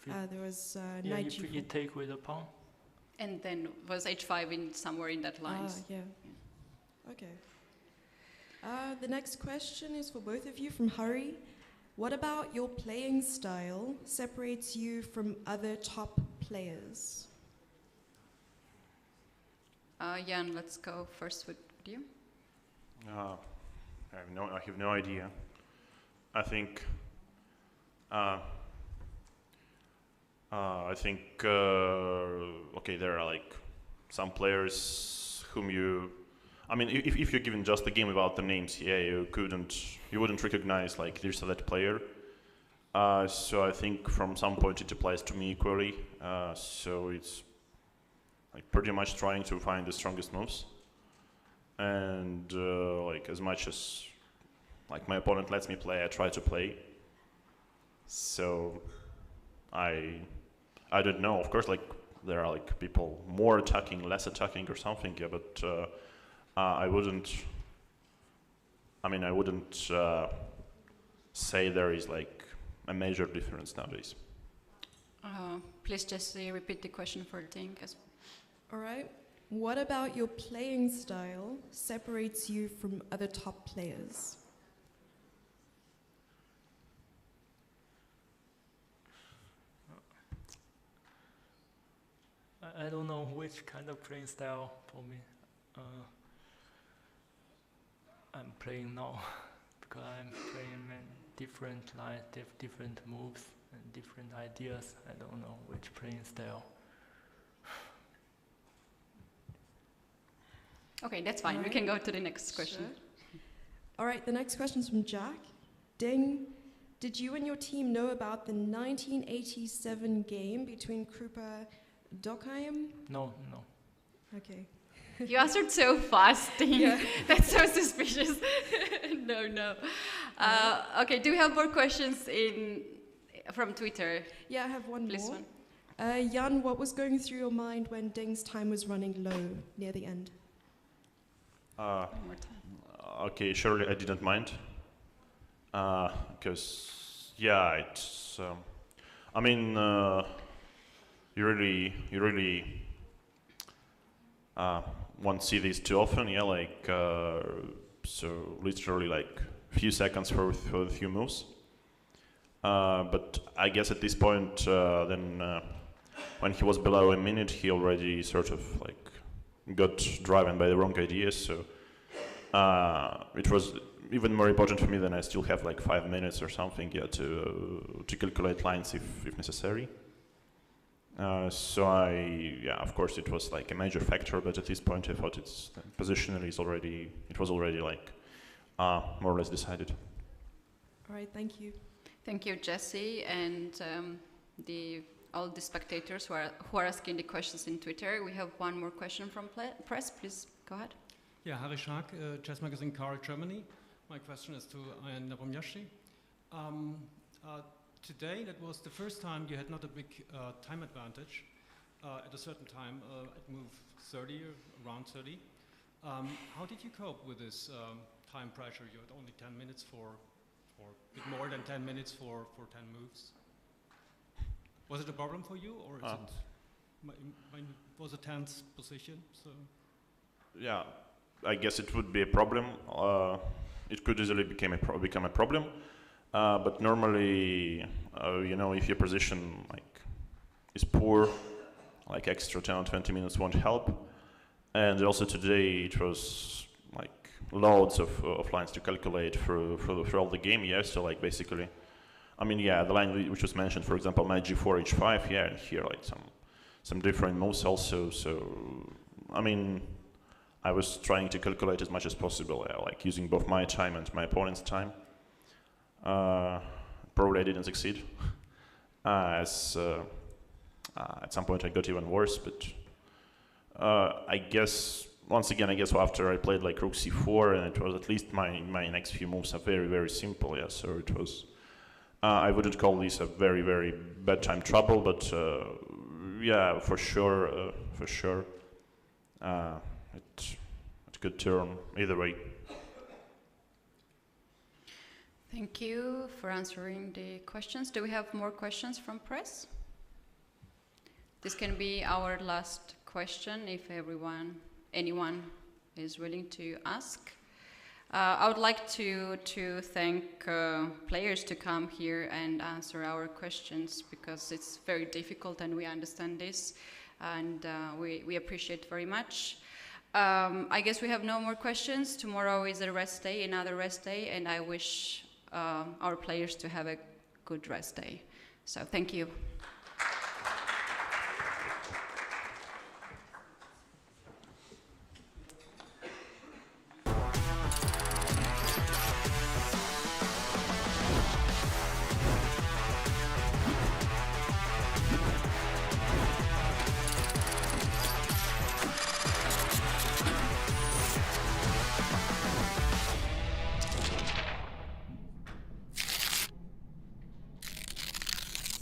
Speaker 1: There was knight g4.
Speaker 6: You take with a pawn.
Speaker 4: And then was h5 in somewhere in that line?
Speaker 1: Yeah. Okay. The next question is for both of you from Hari. What about your playing style separates you from other top players?
Speaker 4: Jan, let's go first with you.
Speaker 5: I have no idea. I think okay, there are like some players whom you, I mean, if you're given just the game without the names, yeah, you wouldn't recognize like this or that player. So I think from some point it applies to me equally. So it's like pretty much trying to find the strongest moves, and like as much as like my opponent lets me play, I try to play. So I don't know. Of course, like there are like people more attacking, less attacking, or something. Yeah, but I wouldn't say there is like a major difference nowadays.
Speaker 4: Please just repeat the question for Ding.
Speaker 1: All right. What about your playing style separates you from other top players?
Speaker 6: I don't know which kind of playing style for me. I'm playing now because I'm playing different lines, different moves and different ideas. I don't know which playing style.
Speaker 4: Okay, that's fine. We can go to the next question.
Speaker 1: Sure. All right, the next question is from Jack. Ding, did you and your team know about the 1987 game between Krupa Dokheim?
Speaker 6: No.
Speaker 1: Okay.
Speaker 4: You answered so fast, Ding. Yeah. That's so suspicious. No. Okay, do we have more questions from Twitter?
Speaker 1: Yeah, I have one
Speaker 4: Please
Speaker 1: more.
Speaker 4: One.
Speaker 1: Jan, what was going through your mind when Ding's time was running low near the end?
Speaker 4: One more time.
Speaker 5: Okay, surely I didn't mind. Because, yeah, it's... I mean, you really won't see these too often, yeah, like, so literally like few seconds for a few moves. But I guess at this point, then when he was below a minute, he already sort of like got driven by the wrong ideas, so it was even more important for me than I still have like 5 minutes or something, yeah, to calculate lines if necessary. So of course it was like a major factor, but at this point I thought it's positionally it was already like more or less decided.
Speaker 1: All right, thank you.
Speaker 4: Thank you, Jesse, and all the spectators who are asking the questions in Twitter. We have one more question from press. Please go ahead.
Speaker 13: Yeah, Harry Schark, Chess Magazine Car Germany. My question is to Nepomniachtchi. Today, that was the first time you had not a big time advantage. At a certain time, at move 30, around 30. How did you cope with this time pressure? You had only 10 minutes or a bit more than 10 minutes for 10 moves. Was it a problem for you, or is it was a tense position? So. Yeah,
Speaker 5: I guess it would be a problem. It could easily become a problem. But normally, if your position is poor, like extra 10 or 20 minutes won't help. And also today it was like loads of lines to calculate through all the game. Yeah, so like basically, the line which was mentioned, for example, knight g4, h5. Yeah, and here like some different moves also. So I was trying to calculate as much as possible, like using both my time and my opponent's time. Probably I didn't succeed. At some point I got even worse, but I guess, once again, after I played like rook c4, and it was at least my next few moves are very, very simple, yeah, so it was, I wouldn't call this a very, very bad time trouble, but yeah, for sure, it could turn either way.
Speaker 4: Thank you for answering the questions. Do we have more questions from press? This can be our last question if anyone is willing to ask. I would like to thank players to come here and answer our questions, because it's very difficult and we understand this, and we appreciate very much. I guess we have no more questions. Tomorrow is a rest day, another rest day, and I wish our players to have a good rest day. So thank you.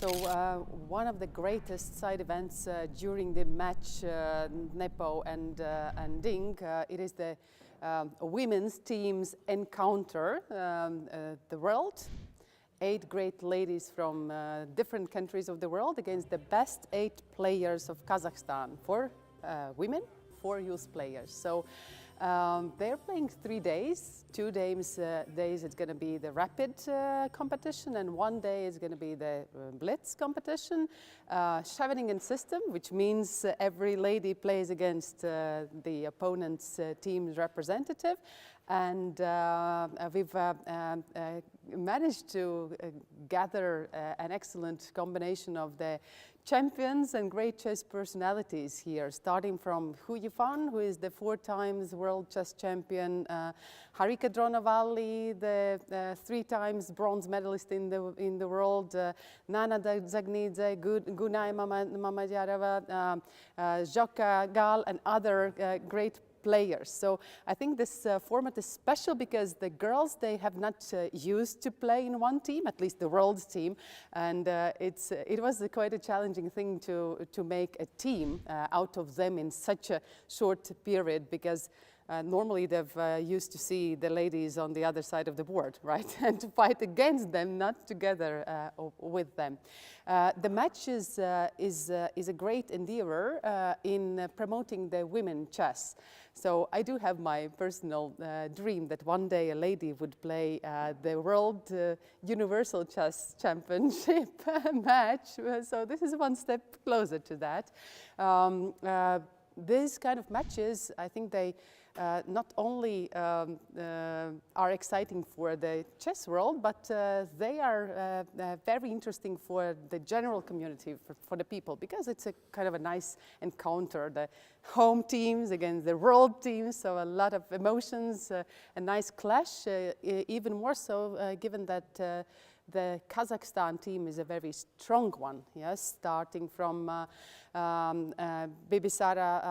Speaker 14: So one of the greatest side events during the match, Nepo and Ding, it is the women's team's encounter, the world. 8 great ladies from different countries of the world against the best 8 players of Kazakhstan, 4 women, 4 youth players. So they're playing 3 days. 2 days it's going to be the rapid competition, and 1 day is going to be the blitz competition. Scheveningen system, which means every lady plays against the opponent's team's representative. And we've managed to gather an excellent combination of the champions and great chess personalities here, starting from Hu Yifan, who is the 4 times world chess champion, Harika Dronovalli, the 3 times bronze medalist in the world, Nana Zagnidze, Gunay Mamadyarova, Zsoka Gal, and other great players. So I think this format is special because the girls, they have not used to play in one team, at least the world's team, and it was quite a challenging thing to make a team out of them in such a short period, because normally they've used to see the ladies on the other side of the board, right? And to fight against them, not together with them. The match is a great endeavor in promoting the women chess. So I do have my personal dream that one day a lady would play the World Universal Chess Championship match. So this is one step closer to that. These kind of matches, I think they not only are exciting for the chess world, but they are very interesting for the general community, for the people, because it's a kind of a nice encounter, the home teams against the world teams, so a lot of emotions, a nice clash, even more so given that the Kazakhstan team is a very strong one, yes, starting from Bibisara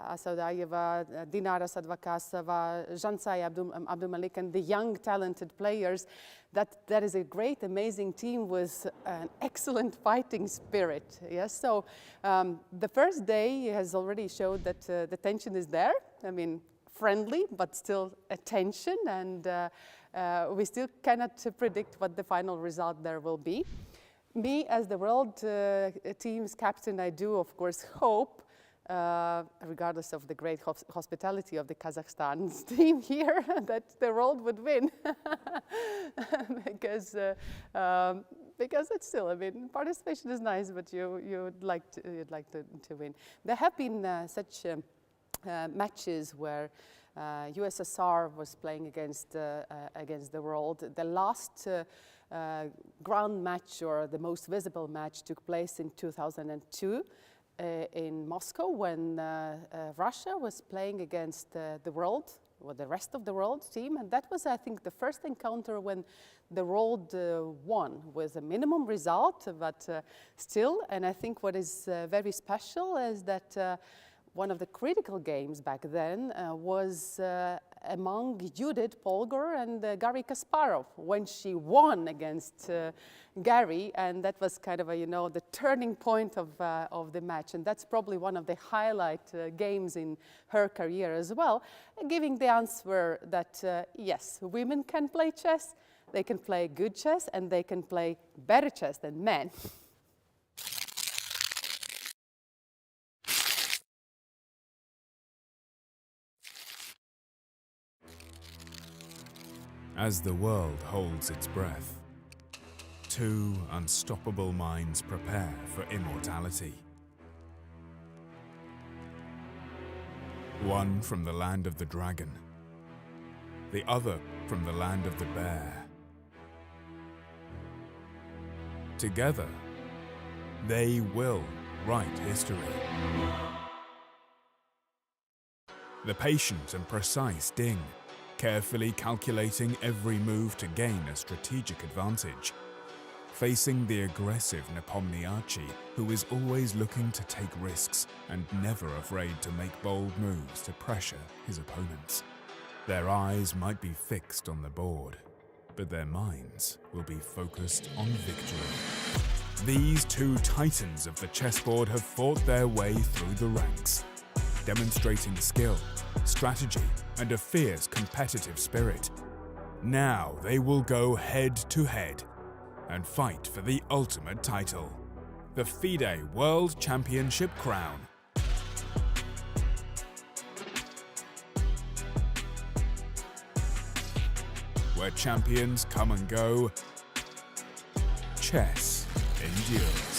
Speaker 14: Asadayeva, Dinara Sadvakasova, Jansai Abdulmalik, and the young talented players. That is a great, amazing team with an excellent fighting spirit. Yes, so the first day has already showed that the tension is there. I mean, friendly, but still a tension, and we still cannot predict what the final result there will be. Me, as the world team's captain, I do, of course, hope, regardless of the great hospitality of the Kazakhstan team here, that the world would win. Because it's still, I mean, participation is nice, but you'd like to win. There have been such matches where USSR was playing against the world. The last grand match, or the most visible match, took place in 2002. in Moscow when Russia was playing against the rest of the world team, and that was, I think, the first encounter when the world won with a minimum result, but still. And I think what is very special is that one of the critical games back then was among Judith Polgar and Garry Kasparov when she won against Garry, and that was kind of the turning point of the match, and that's probably one of the highlight games in her career as well, giving the answer that yes, women can play chess, they can play good chess, and they can play better chess than men.
Speaker 8: As the world holds its breath, two unstoppable minds prepare for immortality. One from the land of the dragon, the other from the land of the bear. Together, they will write history. The patient and precise Ding, carefully calculating every move to gain a strategic advantage, facing the aggressive Nepomniachtchi, who is always looking to take risks and never afraid to make bold moves to pressure his opponents. Their eyes might be fixed on the board, but their minds will be focused on victory. These two titans of the chessboard have fought their way through the ranks, demonstrating skill, strategy, and a fierce competitive spirit. Now they will go head-to-head and fight for the ultimate title, the FIDE World Championship crown. Where champions come and go, chess endures.